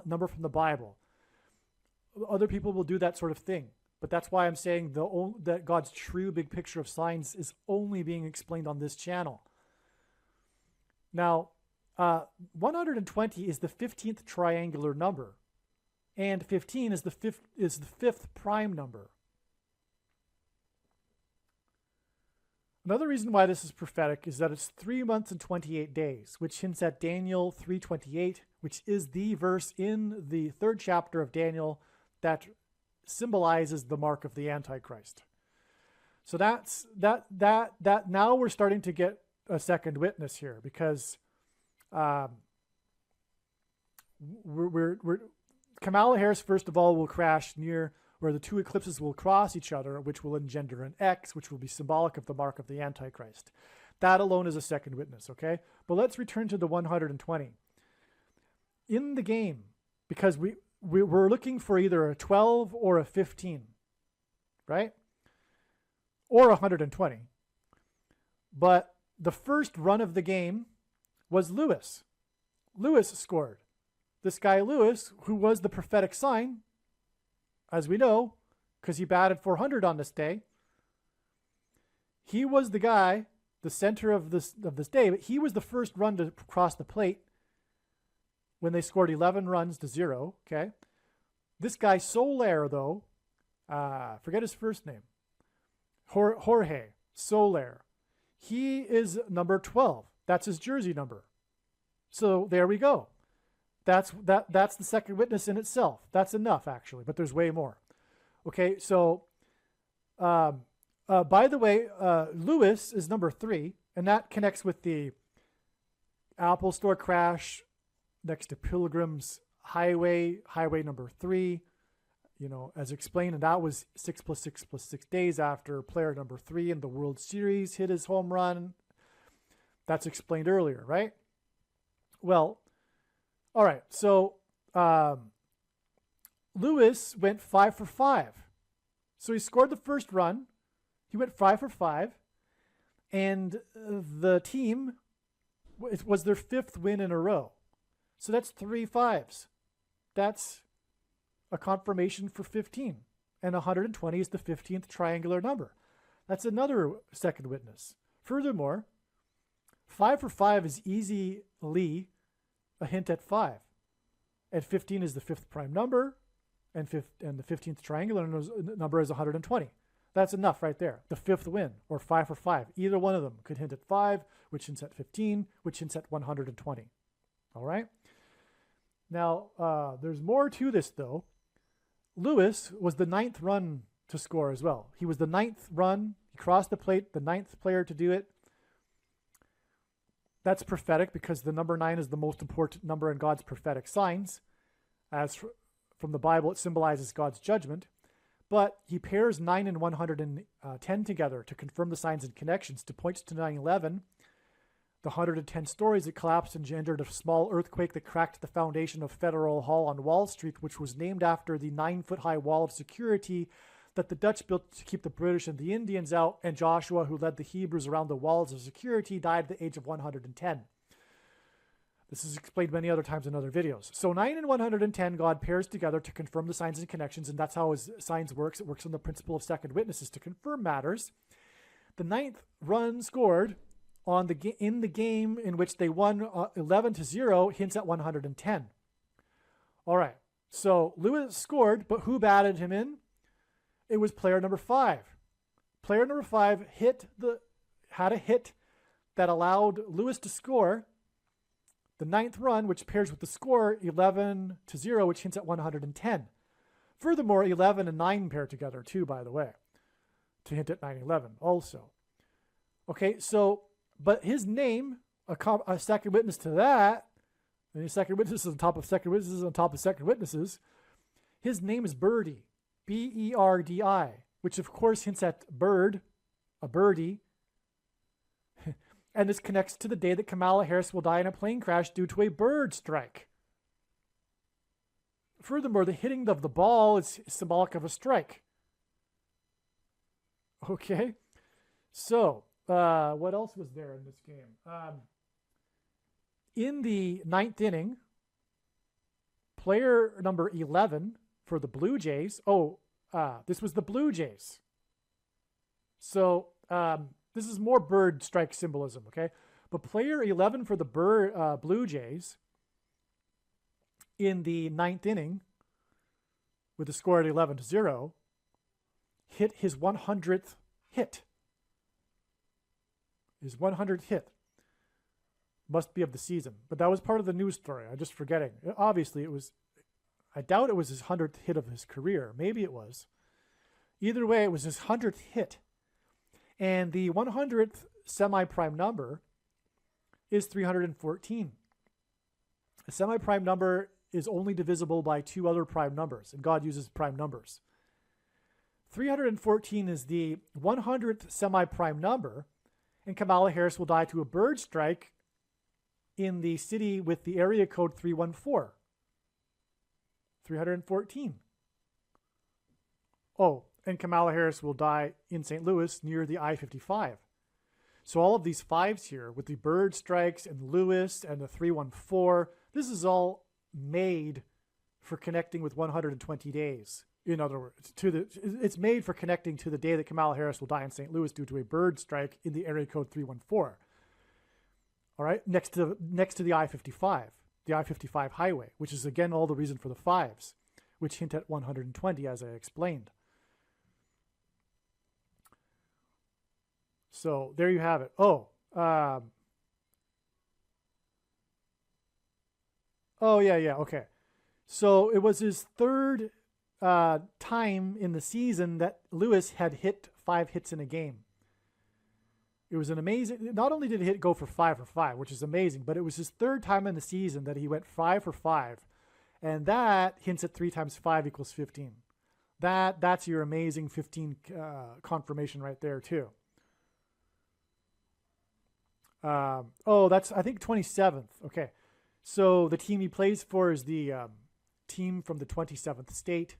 Speaker 1: number from the Bible. Other people will do that sort of thing. But that's why I'm saying that God's true big picture of signs is only being explained on this channel. Now, 120 is the 15th triangular number. And 15 is the fifth prime number. Another reason why this is prophetic is that it's 3 months and 28 days, which hints at Daniel 3:28, which is the verse in the 3rd chapter of Daniel that symbolizes the mark of the Antichrist. So that's that. Now we're starting to get a second witness here, because Kamala Harris, first of all, will crash near where the two eclipses will cross each other, which will engender an X, which will be symbolic of the mark of the Antichrist. That alone is a second witness, okay? But let's return to the 120. In the game, because we're looking for either a 12 or a 15, right? Or 120. But the first run of the game was Lewis. Lewis scored. This guy Lewis, who was the prophetic sign, as we know, because he batted 400 on this day, he was the guy, the center of this day, but he was the first run to cross the plate when they scored 11 runs to 0, okay? This guy Soler, though, forget his first name, Jorge Soler, he is number 12. That's his jersey number. So there we go. That's the second witness in itself. That's enough, actually, but there's way more. Okay, so by the way, Lewis is number 3, and that connects with the Apple Store crash next to Pilgrim's Highway number 3, as explained, and that was 6 + 6 + 6 days after player number 3 in the World Series hit his home run. That's explained earlier, right? Well, all right, so Lewis went 5 for 5. So he scored the first run. He went 5 for 5. And the team, it was their 5th win in a row. So that's 3 5s. That's a confirmation for 15. And 120 is the 15th triangular number. That's another second witness. Furthermore, 5 for 5 is easily a hint at 5. And 15 is the 5th prime number, and the 15th triangular number is 120. That's enough right there. The 5th win, or 5 for 5. Either one of them could hint at 5, which hints at 15, which hints at 120. All right? Now, there's more to this, though. Lewis was the 9th run to score as well. He was the 9th run. He crossed the plate, the 9th player to do it. That's prophetic because the number 9 is the most important number in God's prophetic signs. As from the Bible, it symbolizes God's judgment. But he pairs 9 and 110 together to confirm the signs and connections to point to 9/11, the 110 stories that collapsed and engendered a small earthquake that cracked the foundation of Federal Hall on Wall Street, which was named after the 9-foot-high wall of security that the Dutch built to keep the British and the Indians out, and Joshua, who led the Hebrews around the walls of security, died at the age of 110. This is explained many other times in other videos. So 9 and 110, God pairs together to confirm the signs and connections, and that's how his signs works. It works on the principle of second witnesses to confirm matters. The 9th run scored in the game in which they won 11-0 hints at 110. All right. So Lewis scored, but who batted him in? It was player number 5. Player number 5 had a hit that allowed Lewis to score the 9th run, which pairs with the score 11-0, which hints at 110. Furthermore, 11 and 9 pair together too, by the way, to hint at 911 also. Okay, so, but his name, a second witness to that, and his second witnesses on top of second witnesses on top of second witnesses, his name is Birdie, B-E-R-D-I, which of course hints at bird, a birdie. And this connects to the day that Kamala Harris will die in a plane crash due to a bird strike. Furthermore, the hitting of the ball is symbolic of a strike. Okay, so what else was there in this game? In the 9th inning, player number 11 for the Blue Jays. This was the Blue Jays. So this is more bird strike symbolism, okay? But player 11 for the Blue Jays in the 9th inning with a score at 11-0 hit his 100th hit. His 100th hit must be of the season. But that was part of the news story. I'm just forgetting. Obviously, it was, I doubt it was his 100th hit of his career. Maybe it was. Either way, it was his 100th hit. And the 100th semi-prime number is 314. A semi-prime number is only divisible by 2 other prime numbers, and God uses prime numbers. 314 is the 100th semi-prime number, and Kamala Harris will die to a bird strike in the city with the area code 314. 314. Oh, and Kamala Harris will die in St. Louis near the I-55. So all of these 5s here with the bird strikes and Lewis and the 314, this is all made for connecting with 120 days. In other words, it's made for connecting to the day that Kamala Harris will die in St. Louis due to a bird strike in the area code 314. All right, next to the I-55, the I-55 highway, which is again all the reason for the 5s, which hint at 120 as I explained. So there you have it. Okay. So it was his 3rd time in the season that Lewis had hit 5 hits in a game. It was an amazing, not only did he go for 5 for 5, which is amazing, but it was his 3rd time in the season that he went 5 for 5. And that hints at 3 times 5 equals 15. That's your amazing 15 confirmation right there too. That's, I think, 27th. Okay. So the team he plays for is the team from the 27th state,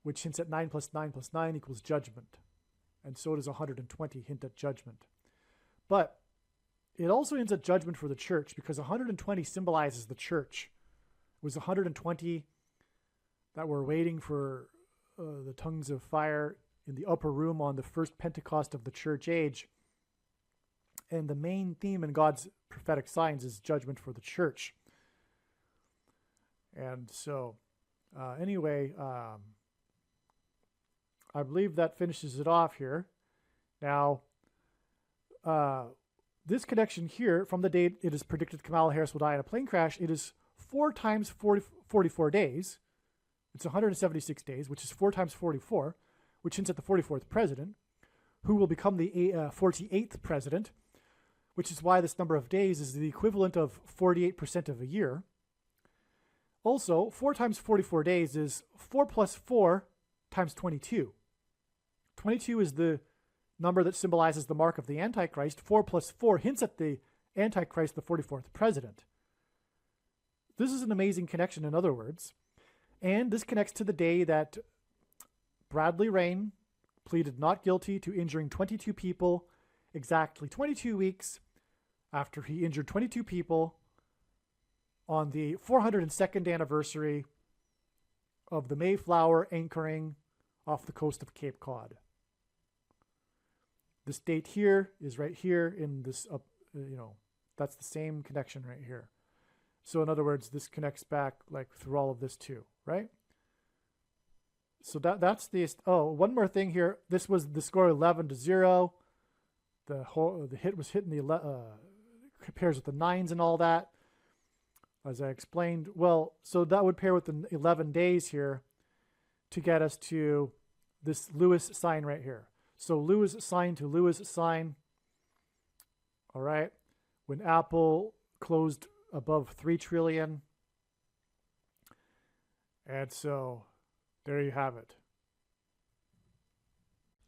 Speaker 1: which hints at 9 plus 9 plus 9 equals judgment. And so does 120 hint at judgment. But it also hints at judgment for the church because 120 symbolizes the church. It was 120 that were waiting for the tongues of fire in the upper room on the first Pentecost of the church age. And the main theme in God's prophetic signs is judgment for the church. And so, anyway, I believe that finishes it off here. Now, this connection here, from the date it is predicted Kamala Harris will die in a plane crash, it is 4 times 44 days. It's 176 days, which is 4 times 44, which hints at the 44th president, who will become the 48th president, which is why this number of days is the equivalent of 48% of a year. Also, 4 times 44 days is 4 plus 4 times 22. 22 is the number that symbolizes the mark of the Antichrist. 4 plus 4 hints at the Antichrist, the 44th president. This is an amazing connection, in other words. And this connects to the day that Bradley Rain pleaded not guilty to injuring 22 people exactly 22 weeks after he injured 22 people on the 402nd anniversary of the Mayflower anchoring off the coast of Cape Cod. This date here is right here in this, that's the same connection right here. So in other words, this connects back like through all of this too, right? So that's the, one more thing here. This was the score 11-0. The hit was hitting the, compares with the 9s and all that, as I explained. Well, so that would pair with the 11 days here to get us to this Lewis sign right here. So Lewis sign to Lewis sign. All right. When Apple closed above 3 trillion. And so there you have it.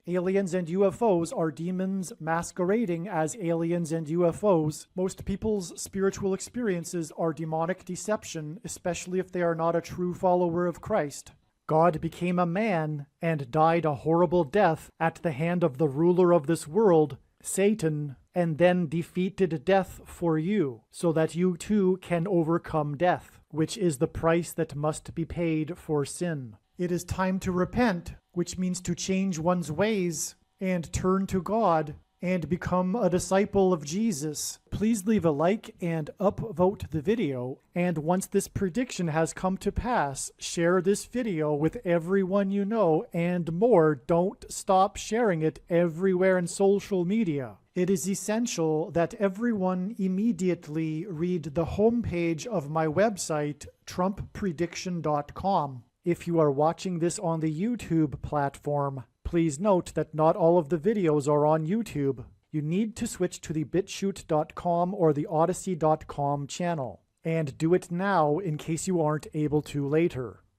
Speaker 1: Aliens and UFOs are demons masquerading as aliens and UFOs. Most people's spiritual experiences are demonic deception, especially if they are not a true follower of Christ. God became a man and died a horrible death at the hand of the ruler of this world, Satan, and then defeated death for you, so that you too can overcome death, which is the price that must be paid for sin. It is time to repent, which means to change one's ways and turn to God and become a disciple of Jesus. Please leave a like and upvote the video. And once this prediction has come to pass, share this video with everyone you know and more. Don't stop sharing it everywhere in social media. It is essential that everyone immediately read the homepage of my website, TrumpPrediction.com. If you are watching this on the YouTube platform, please note that not all of the videos are on YouTube. You need to switch to the BitChute.com or the Odyssey.com channel. And do it now in case you aren't able to later.